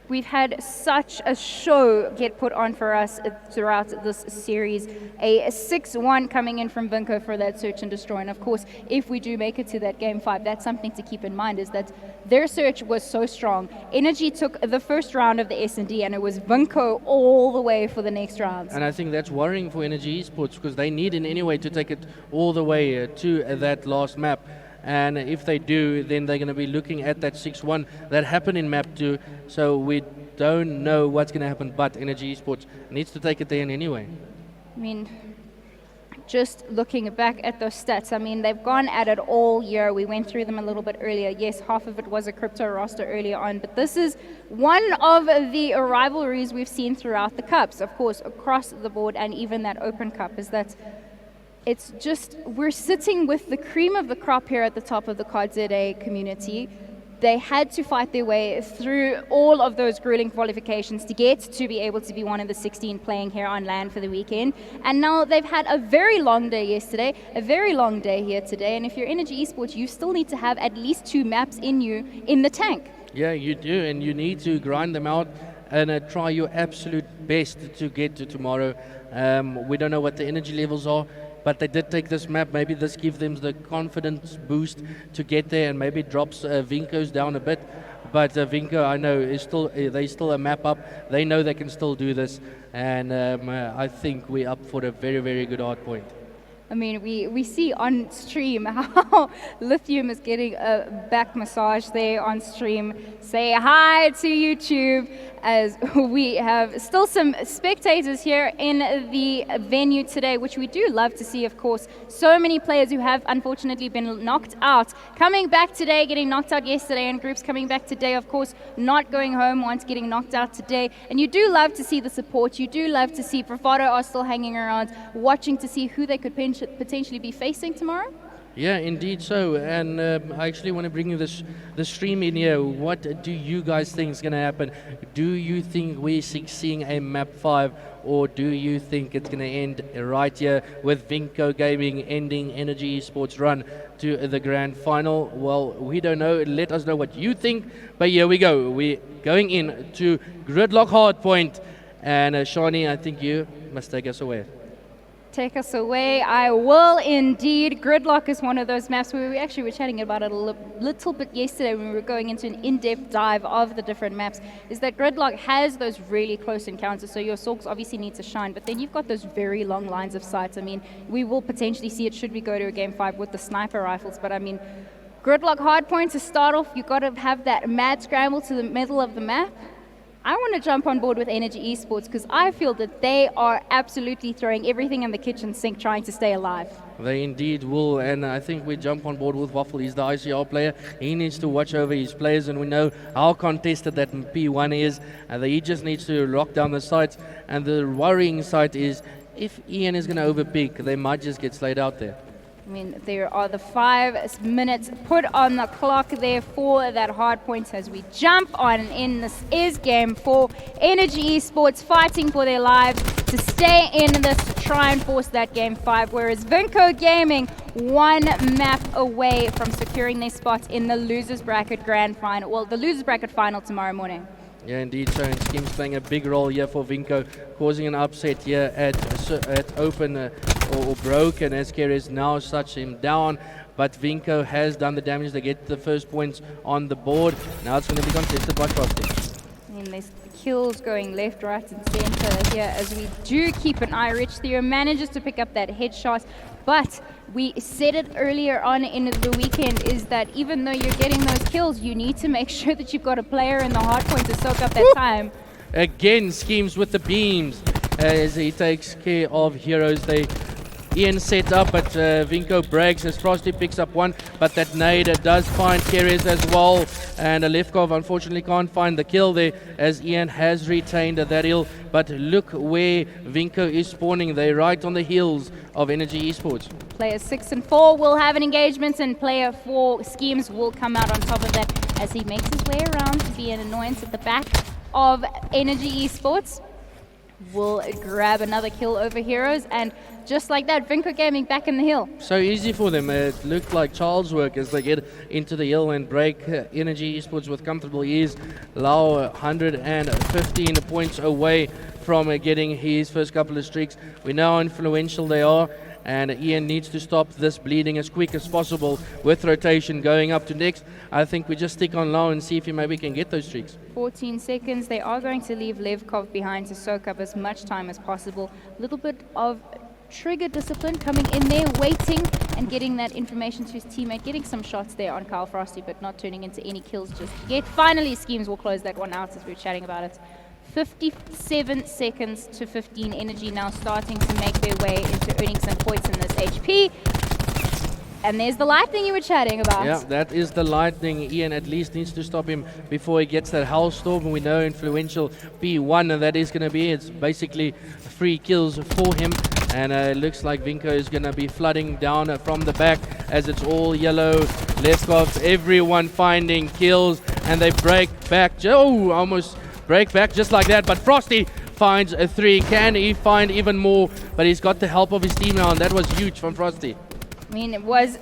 we've had such a show get put on for us throughout this series. A 6-1 coming in from Vinco for that search and destroy. And of course, if we do make it to that game 5, that's something to keep in mind, is that their search was so strong. Energy took the first round of the S&D, and it was Vinco all the way for the next round. And I think that's worrying for Energy Esports, because they need in any way to take it all the way to that last map. And if they do, then they're going to be looking at that 6-1 that happened in map 2. So we don't know what's going to happen, but Energy Esports needs to take it there in any way. I mean, just looking back at those stats, I mean, they've gone at it all year. We went through them a little bit earlier. Yes, half of it was a crypto roster earlier on, but this is one of the rivalries we've seen throughout the cups, of course, across the board, and even that open cup, is that it's just, we're sitting with the cream of the crop here at the top of the COD ZA community. They had to fight their way through all of those grueling qualifications to get to be able to be one of the 16 playing here on LAN for the weekend. And now they've had a very long day yesterday, a very long day here today. And if you're Energy Esports, you still need to have at least 2 maps in you in the tank. Yeah, you do, and you need to grind them out. and try your absolute best to get to tomorrow. We don't know what the energy levels are, but they did take this map. Maybe this gives them the confidence boost to get there, and maybe drops Vinco's down a bit. But Vinco, I know, is still they still a map up. They know they can still do this, and I think we're up for a very, very good hard point. I mean, we see on stream how Lithium is getting a back massage there on stream. Say hi to YouTube, as we have still some spectators here in the venue today, which we do love to see, of course. So many players who have unfortunately been knocked out, coming back today, getting knocked out yesterday, and groups coming back today, of course, not going home once getting knocked out today. And you do love to see the support. You do love to see Bravado are still hanging around, watching to see who they could potentially be facing tomorrow. Yeah, indeed so. And I actually want to bring you the stream in here. What do you guys think is going to happen? Do you think we're seeing a map 5, or do you think it's going to end right here with Vinco Gaming ending Energy Esports run to the grand final? Well, we don't know. Let us know what you think. But here we go. We're going in to Gridlock Hardpoint. And Shani, I think you must take us away. Take us away. I will indeed. Gridlock is one of those maps where we actually were chatting about it a little bit yesterday when we were going into an in-depth dive of the different maps, is that Gridlock has those really close encounters, so your Sorks obviously need to shine, but then you've got those very long lines of sight. I mean, we will potentially see it should we go to a game 5 with the sniper rifles, but I mean, Gridlock hardpoint to start off, you've got to have that mad scramble to the middle of the map. I want to jump on board with Energy Esports because I feel that they are absolutely throwing everything in the kitchen sink trying to stay alive. They indeed will, and I think we jump on board with Waffle. He's the ICR player. He needs to watch over his players, and we know how contested that P1 is, and he just needs to lock down the sites. And the worrying side is if Ian is going to overpeak, they might just get slayed out there. I mean, there are the 5 minutes put on the clock there for that hard point as we jump on in. This is game 4. Energy Esports fighting for their lives to stay in this, to try and force that game 5, whereas Vinco Gaming 1 map away from securing their spot in the losers bracket grand final. Well, the losers bracket final tomorrow morning. Yeah, indeed. So Scheme's playing a big role here for Vinco, causing an upset here at open or broken, as Keres now shuts him down. But Vinco has done the damage. They get the first points on the board. Now it's going to be contested by Frosty. And there's kills going left, right, and center here as we do keep an eye. Rich Theo manages to pick up that headshot, but we said it earlier on in the weekend is that even though you're getting those kills, you need to make sure that you've got a player in the hard point to soak up that time. Again, Schemes with the beams as he takes care of heroes. Ian set up, but Vinco breaks as Frosty picks up one, but that nade does find Keres as well, and Levkov unfortunately can't find the kill there as Ian has retained that hill. But look where Vinco is spawning. They're right on the heels of Energy Esports. Players 6 and 4 will have an engagement, and player 4 Schemes will come out on top of that as he makes his way around to be an annoyance at the back of Energy Esports. Will grab another kill over heroes, and just like that, Vinco Gaming back in the hill. So easy for them. It looked like child's work as they get into the hill and break Energy Esports with comfortable ease. Lau 115 points away from getting his first couple of streaks. We know how influential they are, and Ian needs to stop this bleeding as quick as possible with rotation going up to next. I think we just stick on Lau and see if he maybe can get those streaks. 14 seconds. They are going to leave Levkov behind to soak up as much time as possible. A little bit of trigger discipline coming in there, waiting and getting that information to his teammate, getting some shots there on Kyle Frosty, but not turning into any kills just yet. Finally, Schemes will close that one out as we were chatting about it. 57 seconds to 15. Energy now starting to make their way into earning some points in this HP. And there's the lightning you were chatting about. Yeah, that is the lightning. Ian at least needs to stop him before he gets that Hellstorm. We know influential P1, and that is going to be, it's basically 3 kills for him. And it looks like Vinco is going to be flooding down from the back as it's all yellow. Levkov, everyone finding kills, and they break back. Oh, almost break back just like that. But Frosty finds a 3. Can he find even more? But he's got the help of his team now, and that was huge from Frosty. I mean, it was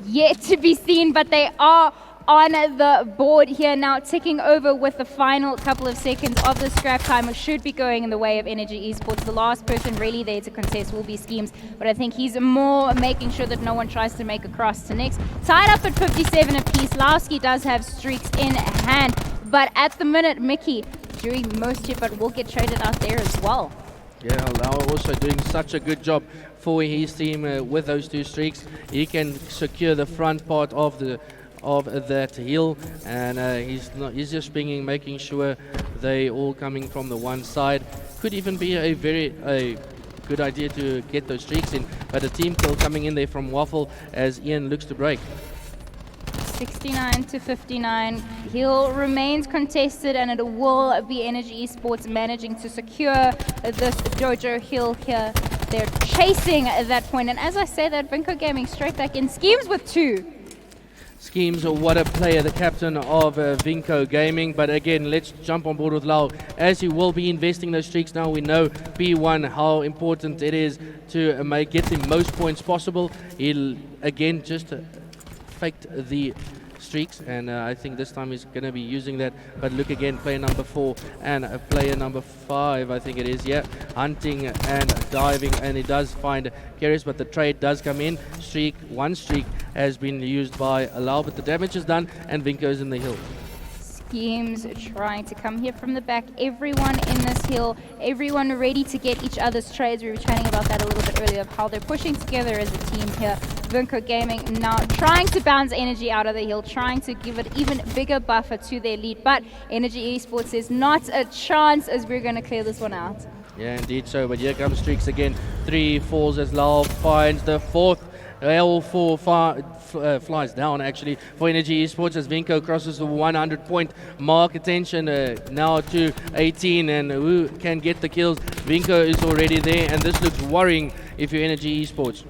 yet to be seen, but they are on the board here now, ticking over with the final couple of seconds of the scrap time, which should be going in the way of Energy Esports. The last person really there to contest will be Schemes, but I think he's more making sure that no one tries to make a cross to next. Tied up at 57 apiece. Lowski does have streaks in hand, but at the minute, Mickey doing most here, but will get traded out there as well. Yeah, Lau also doing such a good job for his team with those 2 streaks. He can secure the front part of that hill, and he's just making sure they all coming from the one side. Could even be a good idea to get those streaks in, but a team kill coming in there from Waffle as Ian looks to break. 69 to 59. Hill remains contested, and it will be Energy Esports managing to secure this Dojo hill here. They're chasing that point, and as I say that, Vinco Gaming straight back in. Schemes with 2. Schemes, what a player, the captain of Vinco Gaming. But again, let's jump on board with Lau, as he will be investing those streaks now. We know P1 how important it is to get the most points possible. He'll again just faked the streaks, and I think this time he's going to be using that. But look again, player number 4 and player number 5, I think it is, yeah, hunting and diving, and he does find carries, but the trade does come in. One streak has been used by Allow, but the damage is done, and Vinco's in the hill. Schemes trying to come here from the back. Everyone in this hill, everyone ready to get each other's trades. We were chatting about that a little bit earlier, of how they're pushing together as a team here. Vinco Gaming now trying to bounce Energy out of the hill, trying to give it even bigger buffer to their lead, but Energy Esports says not a chance, as we're going to clear this one out. Yeah, indeed so, but here comes streaks again. 3 falls as Lau finds the 4th. L4 flies down actually for Energy Esports as Vinco crosses the 100 point mark. Attention now to 18, and who can get the kills? Vinco is already there, and this looks worrying if you're Energy Esports.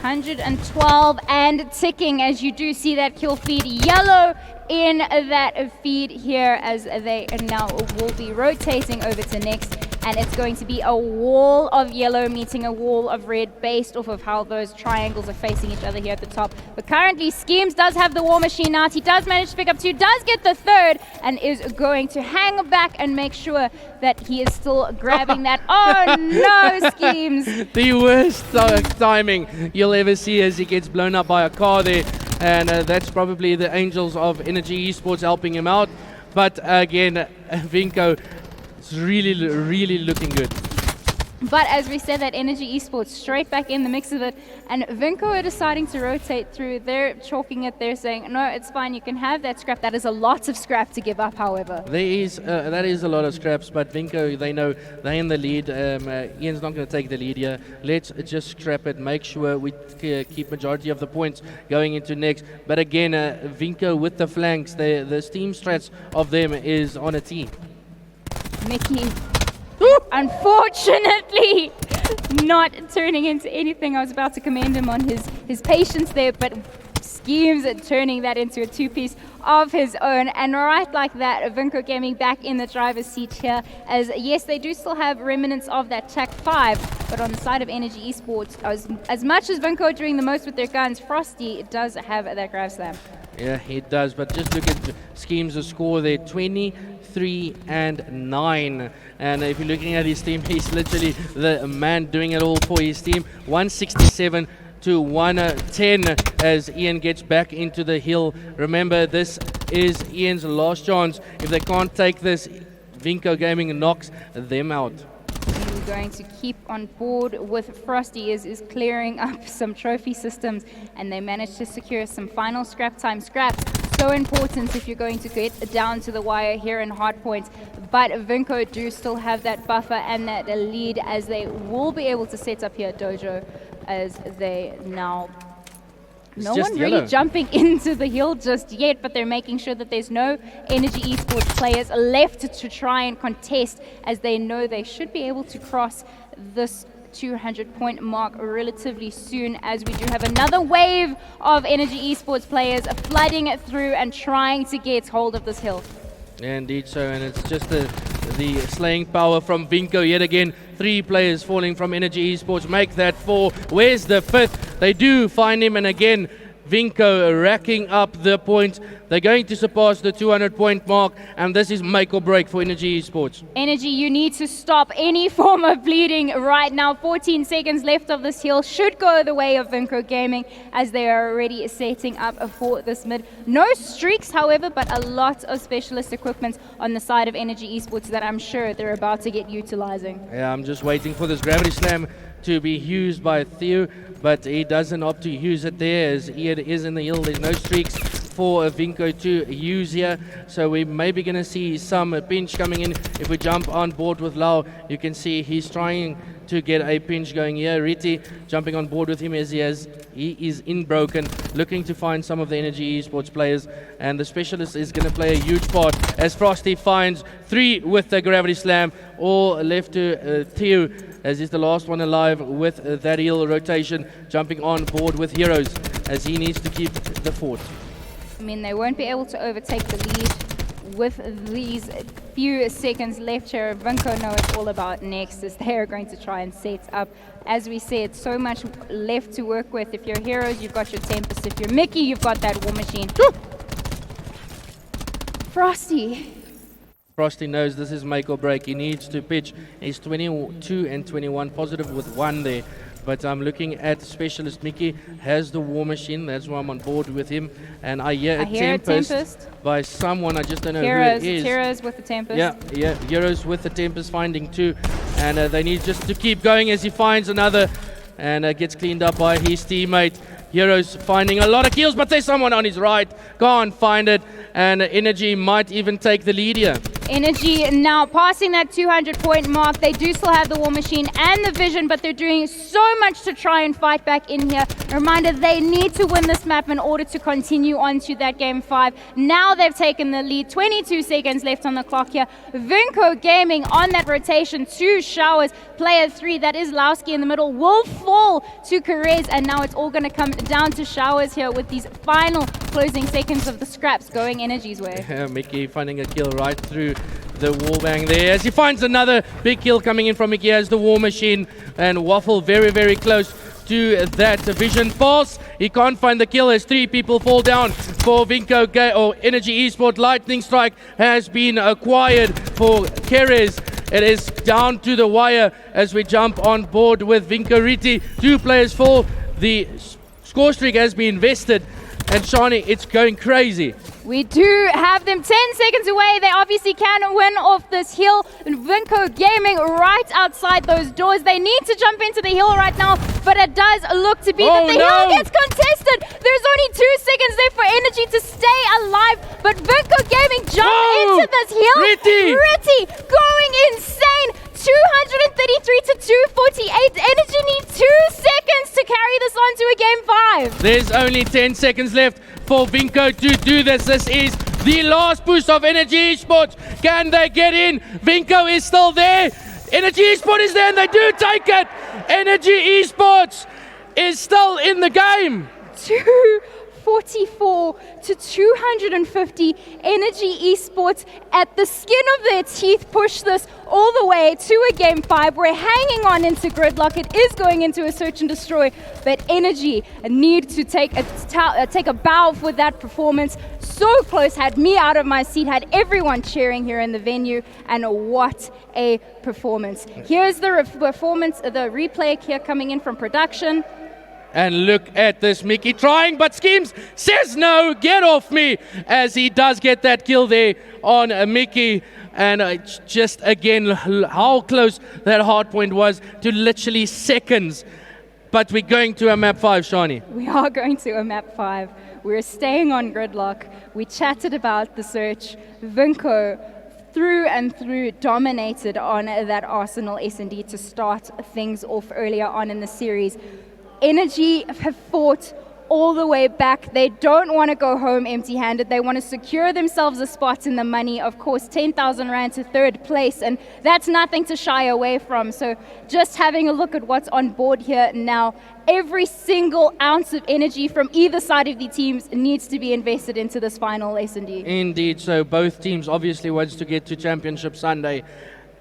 112 and ticking, as you do see that kill feed yellow in that feed here, as they now will be rotating over to next. And it's going to be a wall of yellow meeting a wall of red based off of how those triangles are facing each other here at the top. But currently, Schemes does have the war machine out. He does manage to pick up 2, does get the 3rd, and is going to hang back and make sure that he is still grabbing that. Oh no, Schemes! The worst timing you'll ever see as he gets blown up by a car there. And that's probably the angels of Energy Esports helping him out. But again, Vinco, it's really looking good. But as we said, that Energy Esports straight back in the mix of it, and Vinco are deciding to rotate through. They're chalking it. They're saying, no, it's fine. You can have that scrap. That is a lot of scrap to give up, however. That is a lot of scraps, but Vinco, they know they're in the lead. Ian's not going to take the lead here. Let's just scrap it. Make sure we keep majority of the points going into next. But again, Vinco with the flanks. The steam strats of them is on a tee. Mickey, unfortunately, not turning into anything. I was about to commend him on his patience there, but Schemes at turning that into a 2-piece of his own. And right like that, Vinco Gaming back in the driver's seat here, as yes, they do still have remnants of that Tech 5, but on the side of Energy Esports, as much as Vinco are doing the most with their guns, Frosty does have that grab slam. Yeah, he does, but just look at Schemes' score there, 23 and 9. And if you're looking at his team, he's literally the man doing it all for his team. 167 to 110 as Ian gets back into the hill. Remember, this is Ian's last chance. If they can't take this, Vinco Gaming knocks them out. Going to keep on board with Frosty is clearing up some trophy systems, and they managed to secure some final scrap time. Scraps, so important if you're going to get down to the wire here in hardpoint. But Vinco do still have that buffer and that lead, as they will be able to set up here Dojo, as they now... No one really jumping into the hill just yet, but they're making sure that there's no Energy Esports players left to try and contest, as they know they should be able to cross this 200-point mark relatively soon, as we do have another wave of Energy Esports players flooding through and trying to get hold of this hill. Yeah, indeed so, and it's just the slaying power from Vinco yet again. 3 players falling from Energy Esports, make that 4. Where's the 5th? They do find him, and again, Vinco racking up the points. They're going to surpass the 200-point mark, and this is make or break for Energy Esports. Energy, you need to stop any form of bleeding right now. 14 seconds left of this hill should go the way of Vinco Gaming as they are already setting up for this mid. No streaks, however, but a lot of specialist equipment on the side of Energy Esports that I'm sure they're about to get utilizing. Yeah, I'm just waiting for this gravity slam to be used by Theo, but he doesn't opt to use it there as it is in the hill. There's no streaks for Vinco to use here, so we may be going to see some pinch coming in. If we jump on board with Lau, you can see he's trying to get a pinch going here. Riti jumping on board with him as he is in broken, looking to find some of the Energy Esports players, and the specialist is going to play a huge part as Frosty finds 3 with the gravity slam, all left to Theo as he's the last one alive with that heel rotation, jumping on board with Heroes as he needs to keep the fort. I mean, they won't be able to overtake the lead with these few seconds left here. Vinco know it's all about next as they are going to try and set up. As we said, so much left to work with. If you're Heroes, you've got your Tempest. If you're Mickey, you've got that War Machine. Frosty. Frosty knows this is make or break. He needs to pitch. He's 22 and 21, positive with 1 there. But I'm looking at Specialist Mickey, has the War Machine. That's why I'm on board with him. And I hear a Tempest by someone. I just don't know Heroes, who it is. Heroes with the Tempest. Yeah, Heroes with the Tempest finding 2. And they need just to keep going as he finds another. And gets cleaned up by his teammate. Heroes finding a lot of kills, but there's someone on his right. Can't find it. And Energy might even take the lead here. Energy now passing that 200-point mark. They do still have the War Machine and the Vision, but they're doing so much to try and fight back in here. A reminder, they need to win this map in order to continue on to that Game 5. Now they've taken the lead. 22 seconds left on the clock here. Vinco Gaming on that rotation to Showers. Player 3, that is Lowski in the middle, will fall to Perez, and now it's all going to come down to Showers here with these final closing seconds of the scraps going Energy's way. Mickey finding a kill right through the wallbang there as he finds another big kill coming in from Mickey as the War Machine, and Waffle very, very close to that Vision falls. He can't find the kill as 3 people fall down for Vinco or Energy Esport. Lightning Strike has been acquired for Keres. It is down to the wire as we jump on board with Vinco Riti. 2 players fall. The score streak has been invested, and Shani, it's going crazy. We do have them 10 seconds away. They obviously can win off this hill. Vinco Gaming right outside those doors. They need to jump into the hill right now, but it does look to be that the hill gets contested. There's only 2 seconds left for Energy to stay alive, but Vinco Gaming jump into this hill. Riti going insane. 233 to 248. Energy needs 2 seconds to carry this on to a Game 5. There's only 10 seconds left for Vinco to do this. This is the last boost of Energy Esports. Can they get in? Vinco is still there. Energy Esports is there and they do take it. Energy Esports is still in the game. 244 to 250. Energy Esports at the skin of their teeth push this all the way to a Game 5. We're hanging on into Gridlock. It is going into a search and destroy, but Energy need to take a bow for that performance. So close, had me out of my seat, had everyone cheering here in the venue, and what a performance. Here's the performance, the replay here coming in from production. And look at this, Mickey trying, but Schemes says no, get off me, as he does get that kill there on Mickey. And just again, how close that hard point was to literally seconds. But we're going to a map 5, Shani. We are going to a map 5. We're staying on Gridlock. We chatted about the search. Vinco through and through dominated on that Arsenal S&D to start things off earlier on in the series. Energy have fought all the way back. They don't want to go home empty-handed. They want to secure themselves a spot in the money. Of course, 10,000 Rand to 3rd place, and that's nothing to shy away from. So just having a look at what's on board here now, every single ounce of energy from either side of the teams needs to be invested into this final S&D. Indeed, so both teams obviously wants to get to Championship Sunday.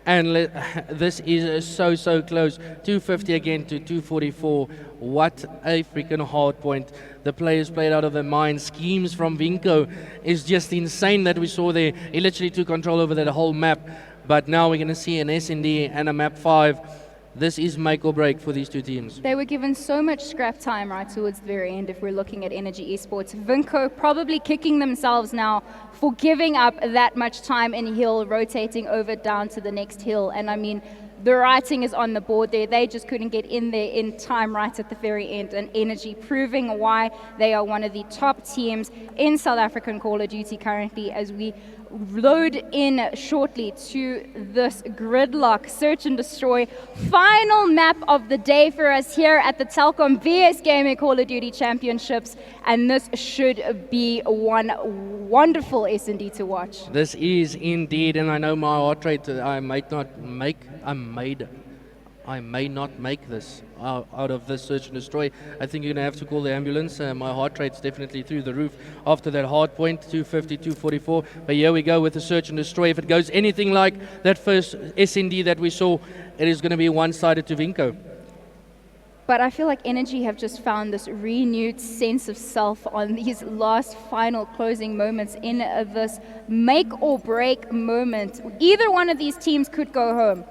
And this is so close. 250 again to 244. What a freaking hard point. The players played out of their minds. Schemes from Vinco is just insane that we saw there. He literally took control over that whole map. But now we're going to see an S&D and a map 5. This is make or break for these two teams. They were given so much scrap time right towards the very end if we're looking at Energy Esports. Vinco probably kicking themselves now for giving up that much time in hill, rotating over down to the next hill. And I mean, the writing is on the board there. They just couldn't get in there in time right at the very end. And Energy proving why they are one of the top teams in South African Call of Duty currently, as we load in shortly to this gridlock search and destroy final map of the day for us here at the Telkom VS Gaming Call of Duty Championships, and this should be one wonderful S&D to watch. This is indeed, and I know my heart rate, I may not make this out of this search and destroy. I think you're going to have to call the ambulance. My heart rate's definitely through the roof after that hard point, 250, 244. But here we go with the search and destroy. If it goes anything like that first S&D that we saw, it is going to be one-sided to Vinco. But I feel like Energy have just found this renewed sense of self on these last final closing moments in this make or break moment. Either one of these teams could go home.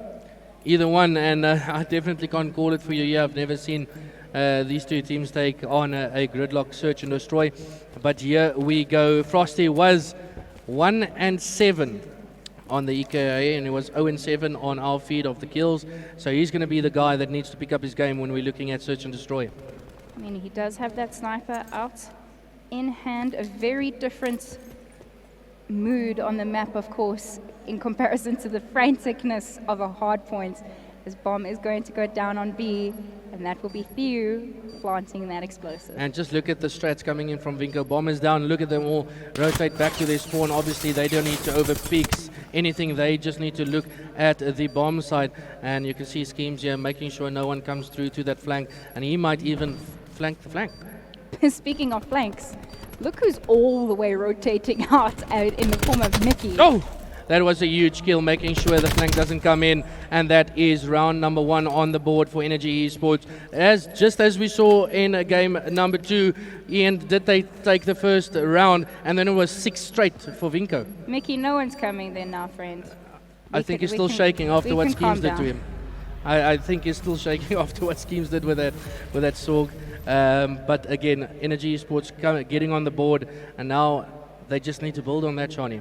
Either one, and I definitely can't call it for you. Yeah, I've never seen these two teams take on a gridlock search and destroy. But here we go. Frosty was 1-7 on the EKA, and he was 0-7 on our feed of the kills. So he's going to be the guy that needs to pick up his game when we're looking at search and destroy. I mean, he does have that sniper out in hand, a very different mood on the map, of course, in comparison to the franticness of a hard point. His bomb is going to go down on B, and that will be Theo planting that explosive. And just look at the strats coming in from Vinco. Bomb is down. Look at them all rotate back to their spawn. Obviously, they don't need to overpeak anything. They just need to look at the bomb side. And you can see Schemes here making sure no one comes through to that flank. And he might even flank the flank. Speaking of flanks, look who's all the way rotating out in the form of Mickey. Oh! That was a huge kill, making sure the flank doesn't come in, and that is round number 1 on the board for Energy Esports. Just as we saw in game number 2, Ian, did they take the first round, and then it was 6 straight for Vinco. Mickey, no one's coming there now, friend. I think he's still shaking after what Schemes did to him. I think he's still shaking after what Schemes did with that Sorg. But again, Energy Esports getting on the board, and now they just need to build on that, Shani.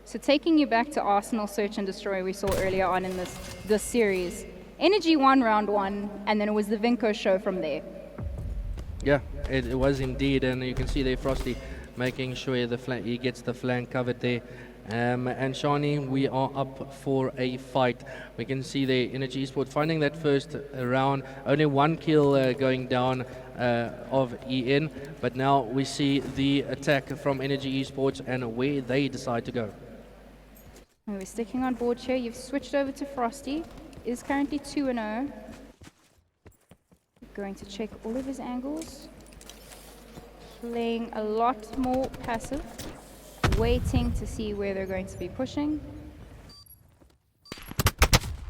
So taking you back to Arsenal Search and Destroy we saw earlier on in this series. Energy won round 1, and then it was the Vinco show from there. Yeah, it was indeed, and you can see there Frosty making sure he gets the flank covered there. And Shani, we are up for a fight. We can see the Energy Esports finding that first round. Only 1 kill going down of EN, but now we see the attack from Energy Esports and where they decide to go. We're sticking on board here. You've switched over to Frosty. Is currently 2-0. Going to check all of his angles. Playing a lot more passive. Waiting to see where they're going to be pushing.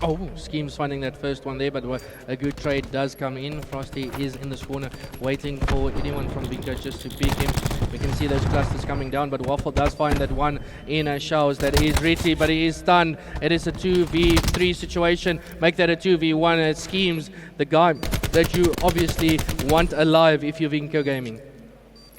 Oh, Schemes finding that first one there, but a good trade does come in. Frosty is in this corner, waiting for anyone from Vinco just to pick him. We can see those clusters coming down, but Waffle does find that one in Showers. That is Ritty, but he is stunned. It is a 2v3 situation. Make that a 2v1. Schemes, the guy that you obviously want alive if you're Vinco Gaming.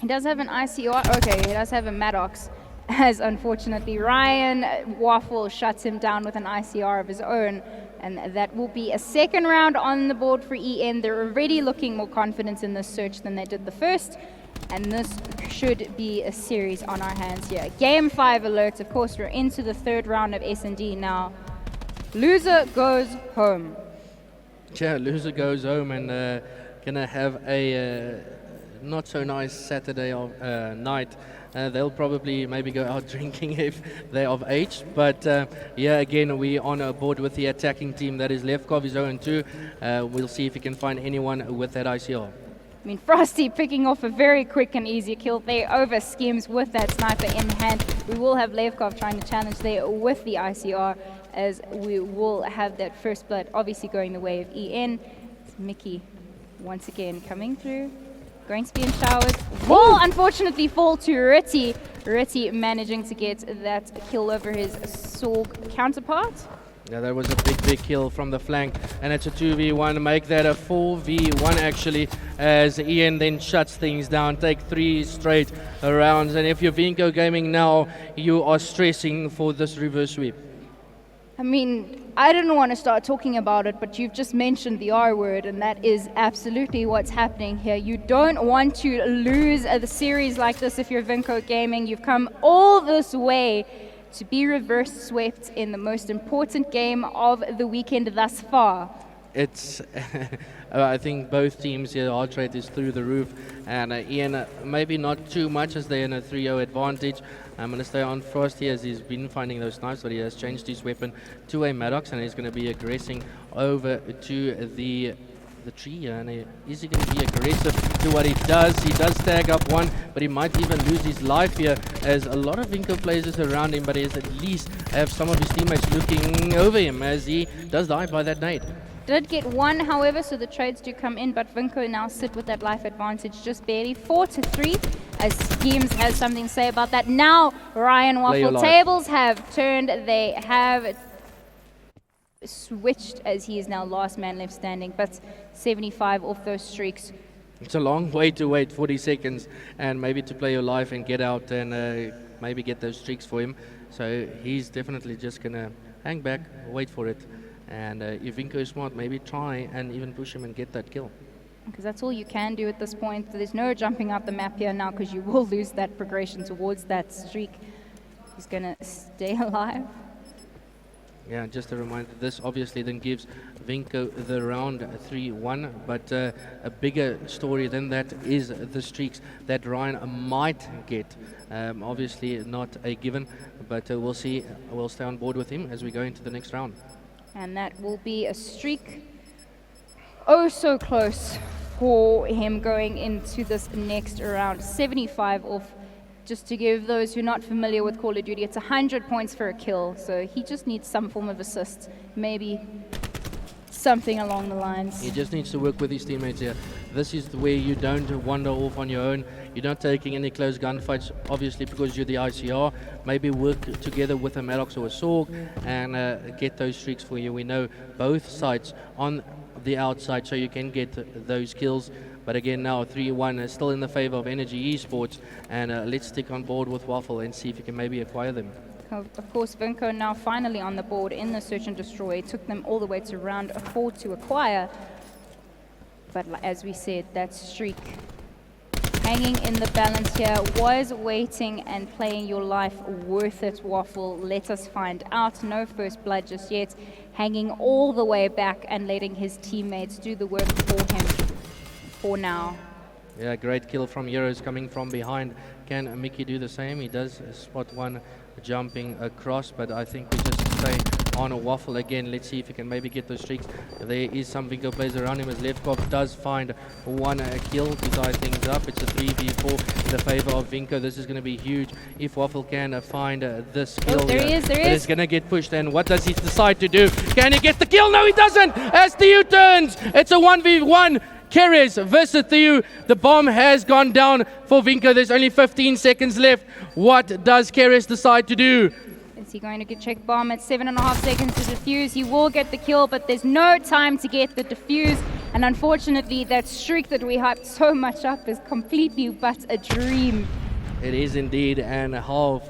He does have an ICR. Okay, he does have a Maddox. As unfortunately Ryan Waffle shuts him down with an ICR of his own, and that will be a second round on the board for EN. They're already looking more confident in this search than they did the first, and this should be a series on our hands here. Game 5 alert. Of course, we're into the 3rd round of S&D now. Loser goes home. Yeah, loser goes home, and gonna have a not so nice Saturday night. They'll probably maybe go out drinking if they're of age. But yeah, again, we're on board with the attacking team. That is Levkov, his own too. We'll see if he can find anyone with that ICR. mean, Frosty picking off a very quick and easy kill there over Skims with that sniper in hand. We will have Levkov trying to challenge there with the ICR, as we will have that first blood obviously going the way of EN. It's Mickey once again coming through, going to be in showers. Will unfortunately fall to Ritty. Ritty managing to get that kill over his Sorg counterpart. Yeah, that was a big kill from the flank, and it's a 2v1, make that a 4v1 actually, as Ian then shuts things down, take 3 straight rounds, and if you're Vinco Gaming now, you are stressing for this reverse sweep. I mean, I didn't want to start talking about it, but you've just mentioned the R word, and that is absolutely what's happening here. You don't want to lose the series like this if you're Vinco Gaming. You've come all this way to be reverse swept in the most important game of the weekend thus far. It's, I think both teams here, heart rate is through the roof, and Ian, maybe not too much as they're in a 3-0 advantage. I'm going to stay on Frosty as he's been finding those snipes, but he has changed his weapon to a Maddox, and he's going to be aggressing over to the tree here, and is he going to be aggressive to what he does? He does tag up one, but he might even lose his life here, as a lot of Vinco players is around him, but he has at least have some of his teammates looking over him as he does die by that nade. Did get one, however, so the trades do come in, but Vinco now sit with that life advantage just barely 4-3, as Schemes has something to say about that. Now Ryan Waffle, tables have turned, they have switched, as he is now last man left standing, but 75 off those streaks. It's a long way to wait, 40 seconds, and maybe to play your life and get out and maybe get those streaks for him. So he's definitely just going to hang back, wait for it. And if Vinco is smart, maybe try and even push him and get that kill. Because that's all you can do at this point. There's no jumping up the map here now, because you will lose that progression towards that streak. He's going to stay alive. Yeah, just a reminder, this obviously then gives Vinco the round 3-1, but a bigger story than that is the streaks that Ryan might get. Obviously not a given, but we'll see. We'll stay on board with him as we go into the next round. And that will be a streak oh so close for him going into this next round. 75 off. Just to give those who are not familiar with Call of Duty, it's 100 points for a kill, so he just needs some form of assist, maybe something along the lines. He just needs to work with his teammates here. This is where you don't wander off on your own. You're not taking any close gunfights, obviously, because you're the ICR. Maybe work together with a Maddox or a Sorg and get those streaks for you. We know both sides on the outside, so you can get those kills. But again, now 3-1 is still in the favor of Energy Esports, and let's stick on board with Waffle and see if you can maybe acquire them. Of course, Vinco now finally on the board in the Search and Destroy. It took them all the way to round 4 to acquire. But as we said, that streak hanging in the balance here. Was waiting and playing your life worth it, Waffle? Let us find out. No first blood just yet. Hanging all the way back and letting his teammates do the work for him for now. Yeah, great kill from Euros coming from behind. Can Mickey do the same? He does spot one jumping across, but I think we just stay on a Waffle again. Let's see if he can maybe get those streaks. There is some Vinco players around him as Levkov does find one kill to tie things up. It's a 3v4 in the favor of Vinco. This is going to be huge if Waffle can find this kill. Oh, there he is, there he is. It's going to get pushed, and what does he decide to do? Can he get the kill? No, he doesn't! As Theo turns, it's a 1v1. Keres versus Theo. The bomb has gone down for Vinco. There's only 15 seconds left. What does Keres decide to do? Is he going to get check bomb at 7.5 seconds to defuse? He will get the kill, but there's no time to get the defuse. And unfortunately, that streak that we hyped so much up is completely but a dream. It is indeed, and how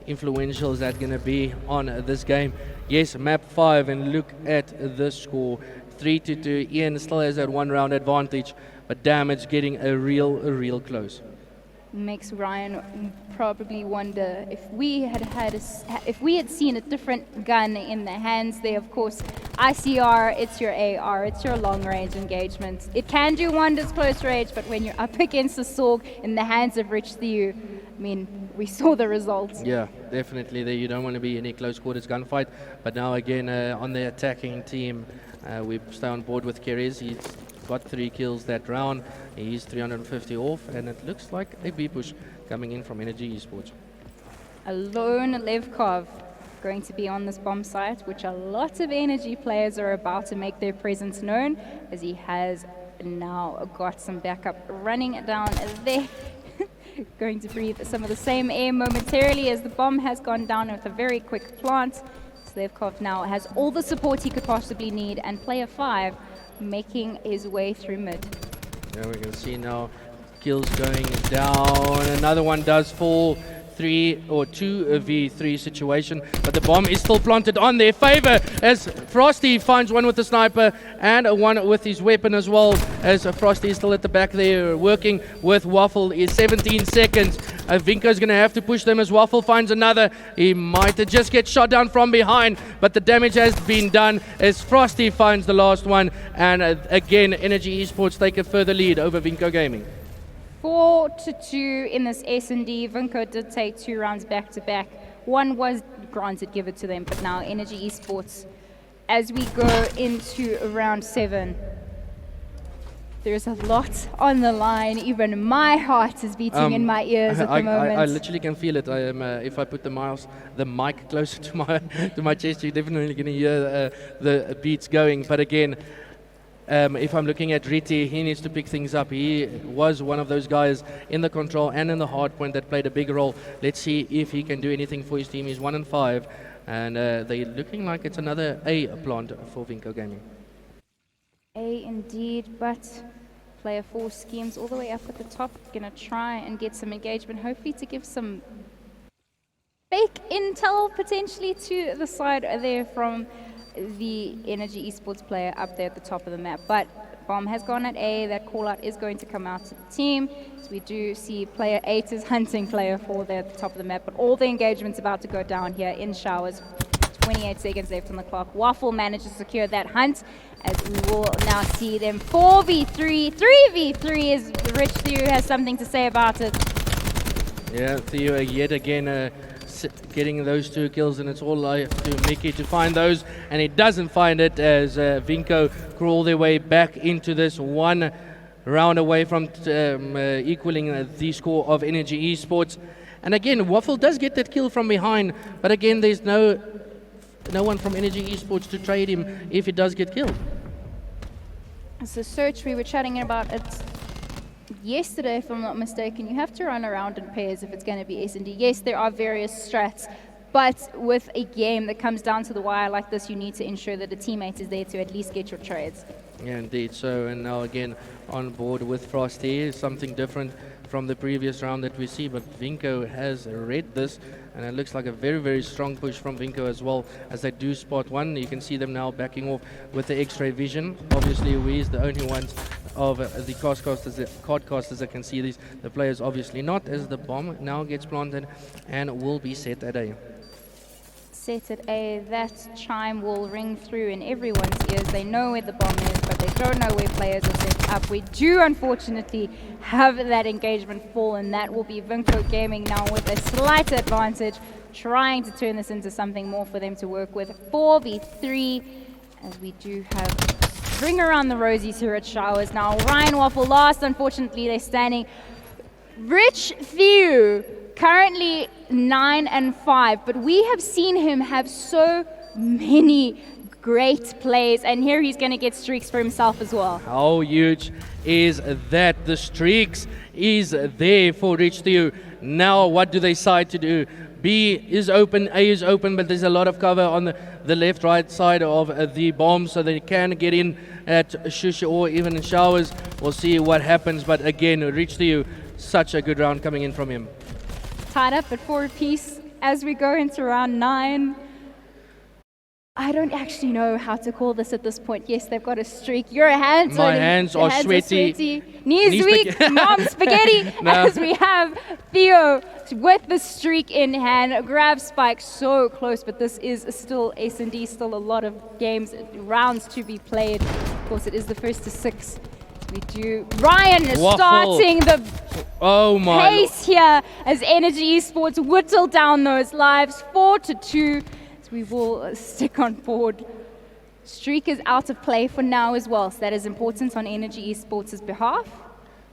influential is that going to be on this game? Yes, map 5, and look at the score. 3-2. Ian still has that one round advantage, but damage getting a real close. Makes Ryan probably wonder if we had seen a different gun in the hands there. Of course, ICR, it's your AR, it's your long range engagement. It can do wonders close range, but when you're up against a Sorg in the hands of Rich Theo, I mean, we saw the results. Yeah, definitely there. You don't want to be in a close quarters gunfight, but now again on the attacking team, we stay on board with Keres. He's got 3 kills that round. He's 350 off, and it looks like a B push coming in from Energy Esports. A lone Levkov going to be on this bomb site, which a lot of Energy players are about to make their presence known, as he has now got some backup running down there. Going to breathe some of the same air momentarily as the bomb has gone down with a very quick plant. Levkov now has all the support he could possibly need, and player 5 making his way through mid. Yeah, we can see now kills going down. Another one does fall. 2v3 situation, but the bomb is still planted on their favor as Frosty finds one with the sniper and one with his weapon as well, as Frosty is still at the back there working with Waffle. Is 17 seconds. Vinco is going to have to push them as Waffle finds another. He might just get shot down from behind, but the damage has been done as Frosty finds the last one, and again Energy Esports take a further lead over Vinco Gaming. 4-2 in this S&D. Vinco did take 2 rounds back to back. One was granted, give it to them, but now Energy Esports, as we go into round 7, there's a lot on the line. Even my heart is beating in my ears at the moment. I literally can feel it. I am. If I put the mic closer to my chest, you're definitely going to hear the beats going. But again, if I'm looking at Riti, he needs to pick things up. He was one of those guys in the control and in the hard point that played a big role. Let's see if he can do anything for his team. He's 1-5, and they're looking like it's another A plant for Vinco Gaming. A indeed, but player 4 schemes all the way up at the top. Gonna try and get some engagement, hopefully to give some fake intel potentially to the side there from the Energy Esports player up there at the top of the map. But bomb has gone at A. That call out is going to come out to the team. So we do see player 8 is hunting player 4 there at the top of the map, but all the engagement's about to go down here in showers. 28 seconds left on the clock. Waffle managed to secure that hunt, as we will now see them 4v3, 3v3 as Rich Theo has something to say about it. Yeah, Theo yet again getting those 2 kills, and it's all left to Mickey to find those, and he doesn't find it as Vinco crawl their way back into this 1 round away from equaling the score of Energy Esports. And again, Waffle does get that kill from behind, but again, there's no one from Energy Esports to trade him if he does get killed. It's a search we were chatting about it yesterday, if I'm not mistaken. You have to run around in pairs if it's going to be S&D. Yes, there are various strats, but with a game that comes down to the wire like this, you need to ensure that a teammate is there to at least get your trades. Yeah, indeed. So, and now again on board with Frosty, something different from the previous round that we see, but Vinco has read this, and it looks like a very, very strong push from Vinco as well, as they do spot one. You can see them now backing off with the X-ray vision. Obviously, we're the only ones of the cardcasters that can see these. The players obviously not, as the bomb now gets planted and will be set at A. Set at A, that chime will ring through in everyone's ears. They know where the bomb is, but they don't know where players are set up. We do unfortunately have that engagement fall, and that will be Vinco Gaming now with a slight advantage, trying to turn this into something more for them to work with. 4v3, as we do have ring around the rosies here at Showers. Now Ryan Waffle last, unfortunately they're standing. Rich Theo, currently 9-5, but we have seen him have so many great plays, and here he's going to get streaks for himself as well. How huge is that? The streaks is there for Rich Theo. Now what do they decide to do? B is open, A is open, but there's a lot of cover on the left-right side of the bomb, so they can get in at Shusha or even in Showers. We'll see what happens, but again, Rich Theo, such a good round coming in from him. Tied up at 4 apiece as we go into round 9. I don't actually know how to call this at this point. Yes, they've got a streak. Your hands My hands are sweaty. Knees weak. Mom spaghetti. No. As we have Theo with the streak in hand. Grab Spike so close, but this is still S&D, still a lot of rounds to be played. Of course, it is the first to 6. We do. Ryan is Waffle. starting the pace my here as Energy Esports whittle down those lives. 4-2. We will stick on board Streak is out of play for now as well, so that is important on Energy Esports' behalf.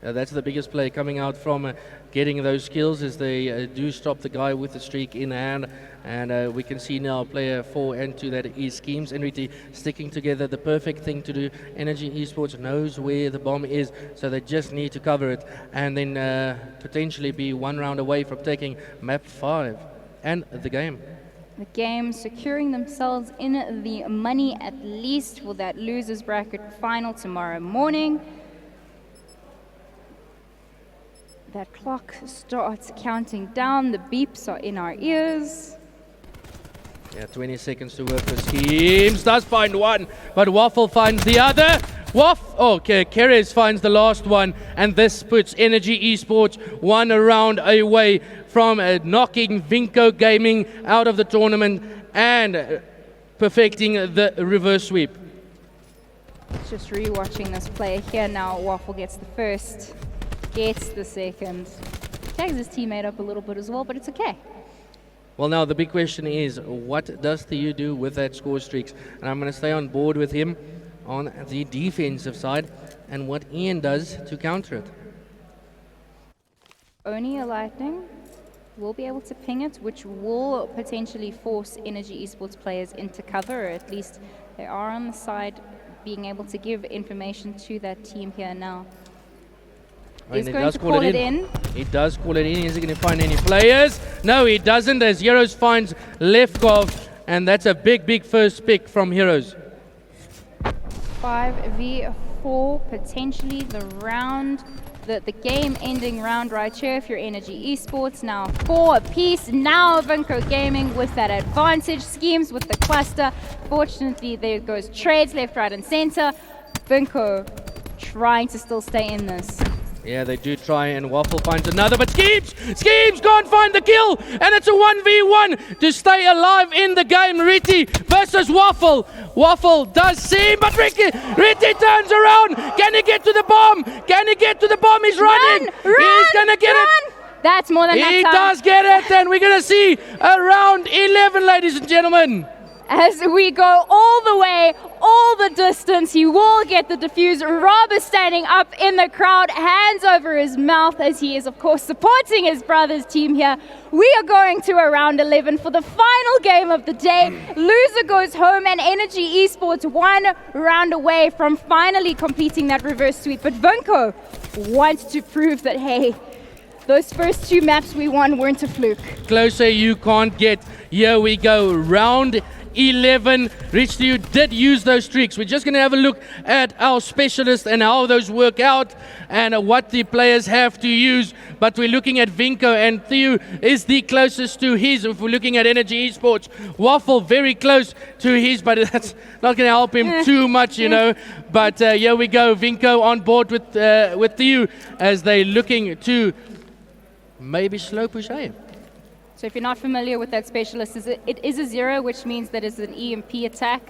That's the biggest play coming out from getting those kills as they do stop the guy with the streak in hand. And we can see now player 4 and 2 that is Schemes and Riti sticking together, the perfect thing to do. Energy Esports knows where the bomb is, so they just need to cover it and then potentially be one round away from taking map 5 and the game. The game securing themselves in the money at least for that losers bracket final tomorrow morning. That clock starts counting down, the beeps are in our ears. Yeah, 20 seconds to work for Schemes. Does find one, but Waffle finds the other. Okay, Keres finds the last one, and this puts Energy Esports one round away from knocking Vinco Gaming out of the tournament and perfecting the reverse sweep. Just re-watching this play here now. Waffle gets the first, gets the second. Tags his teammate up a little bit as well, but it's okay. Well, now the big question is, what does Theo do with that score streaks? And I'm going to stay on board with him on the defensive side and what Ian does to counter it. Only a lightning will be able to ping it, which will potentially force Energy Esports players into cover, or at least they are on the side being able to give information to that team here now. He's going to call it in. He does call it in. Is he going to find any players? No, he doesn't, as Heroes finds Levkov, and that's a big, big first pick from Heroes. 5v4, potentially the round, the game-ending round right here if you're Energy Esports. Now 4 apiece. Now Vinco Gaming with that advantage. Schemes with the cluster. Fortunately, there goes trades left, right, and center. Vinco trying to still stay in this. Yeah, they do try, and Waffle finds another, but Schemes can't find the kill, and it's a 1v1 to stay alive in the game. Riti versus Waffle. Waffle does see him, but Riti turns around. Can he get to the bomb? He's running. He's gonna get it. That's more than He that time. does get it, and we're gonna see a round 11, ladies and gentlemen. As we go all the way, all the distance, he will get the defuse. Rob is standing up in the crowd, hands over his mouth, as he is, of course, supporting his brother's team here. We are going to a round 11 for the final game of the day. Loser goes home, and Energy Esports one round away from finally completing that reverse sweep. But Vinco wants to prove that, hey, those first 2 maps we won weren't a fluke. Closer you can't get. Here we go, round 11. Rich, you did use those streaks. We're just going to have a look at our specialists and how those work out and what the players have to use. But we're looking at Vinco, and Theo is the closest to his. If we're looking at Energy Esports, Waffle very close to his, but that's not going to help him too much, you know. But here we go, Vinco on board with Theo as they're looking to maybe slow push A. So if you're not familiar with that specialist, it is a 0, which means that it's an EMP attack,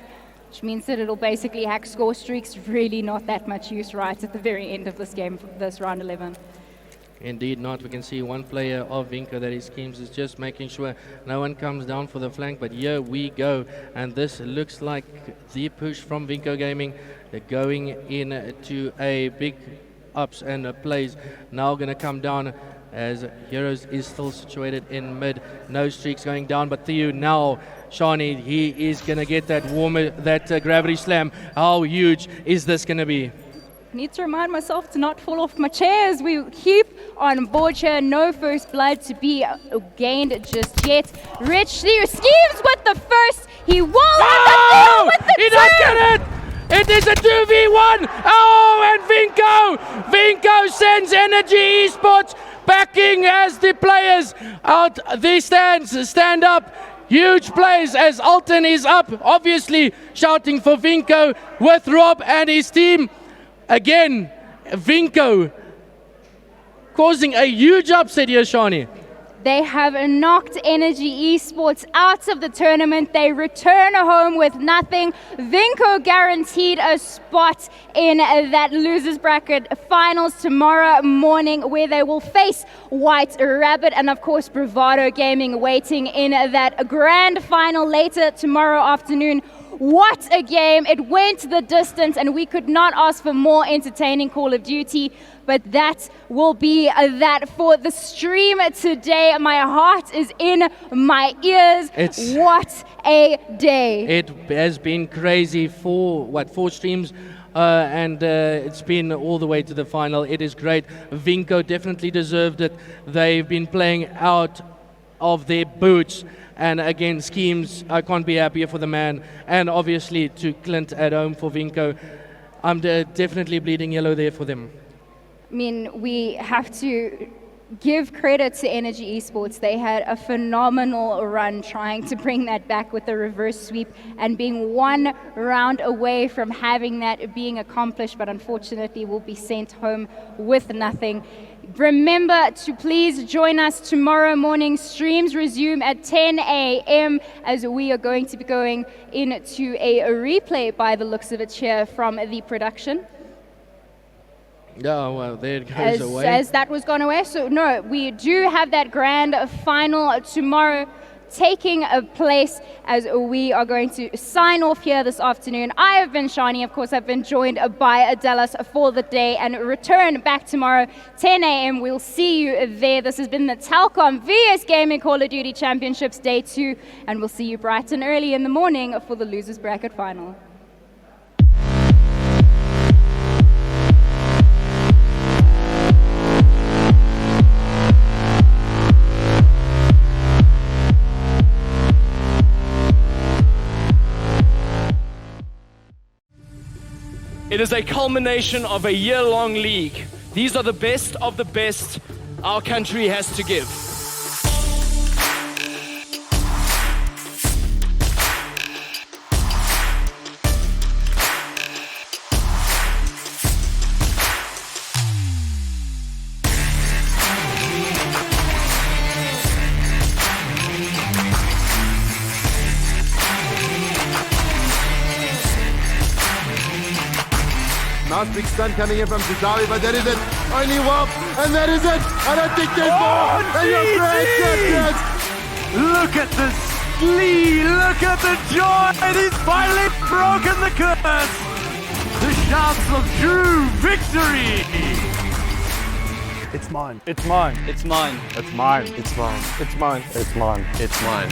which means that it'll basically hack score streaks. Really not that much use right at the very end of this game, this round 11. Indeed not. We can see one player of Vinco, that is Schemes, is just making sure no one comes down for the flank. But here we go, and this looks like the push from Vinco Gaming. They're going in to a big ups and plays. Now going to come down as Heroes is still situated in mid. No streaks going down, but Theo now, Shani, he is going to get that gravity slam. How huge is this going to be? I need to remind myself to not fall off my chair as we keep on board here. No first blood to be gained just yet. Rich Theo Schemes with the first. He will have the deal with the He two. does get it! It is a 2v1! Oh, and Vinco sends Energy Esports backing as the players out the stands stand up. Huge plays as Alton is up, obviously shouting for Vinco with Rob and his team. Again, Vinco causing a huge upset here, Shani. They have knocked Energy Esports out of the tournament. They return home with nothing. Vinco guaranteed a spot in that losers bracket finals tomorrow morning, where they will face White Rabbit and of course Bravado Gaming waiting in that grand final later tomorrow afternoon. What a game. It went the distance, and we could not ask for more entertaining Call of Duty. But that will be that for the stream today. My heart is in my ears. What a day. It has been crazy for, 4 streams? And it's been all the way to the final. It is great. Vinco definitely deserved it. They've been playing out of their boots. And again, Schemes, I can't be happier for the man. And obviously to Clint at home for Vinco. I'm definitely bleeding yellow there for them. I mean, we have to give credit to Energy Esports. They had a phenomenal run trying to bring that back with the reverse sweep and being 1 round away from having that being accomplished, but unfortunately will be sent home with nothing. Remember to please join us tomorrow morning. Streams resume at 10 a.m. as we are going to be going into a replay by the looks of it here from the production. Yeah, well, there it goes away. As that was gone away. So no, we do have that grand final tomorrow taking place as we are going to sign off here this afternoon. I have been Shani, of course. I've been joined by Dallas for the day and return back tomorrow 10 a.m. We'll see you there. This has been the Telkom VS Gaming Call of Duty Championships Day 2, and we'll see you bright and early in the morning for the losers bracket final. It is a culmination of a year-long league. These are the best of the best our country has to give. Nice big stun coming in from Zizawi, but that is it. Only one, and that is it. I don't think there's more. And you're grand champions. Look at the glee, look at the joy. He's finally broken the curse. The shouts of true victory. It's mine. It's mine. It's mine. It's mine. It's mine. It's mine. It's mine. It's mine.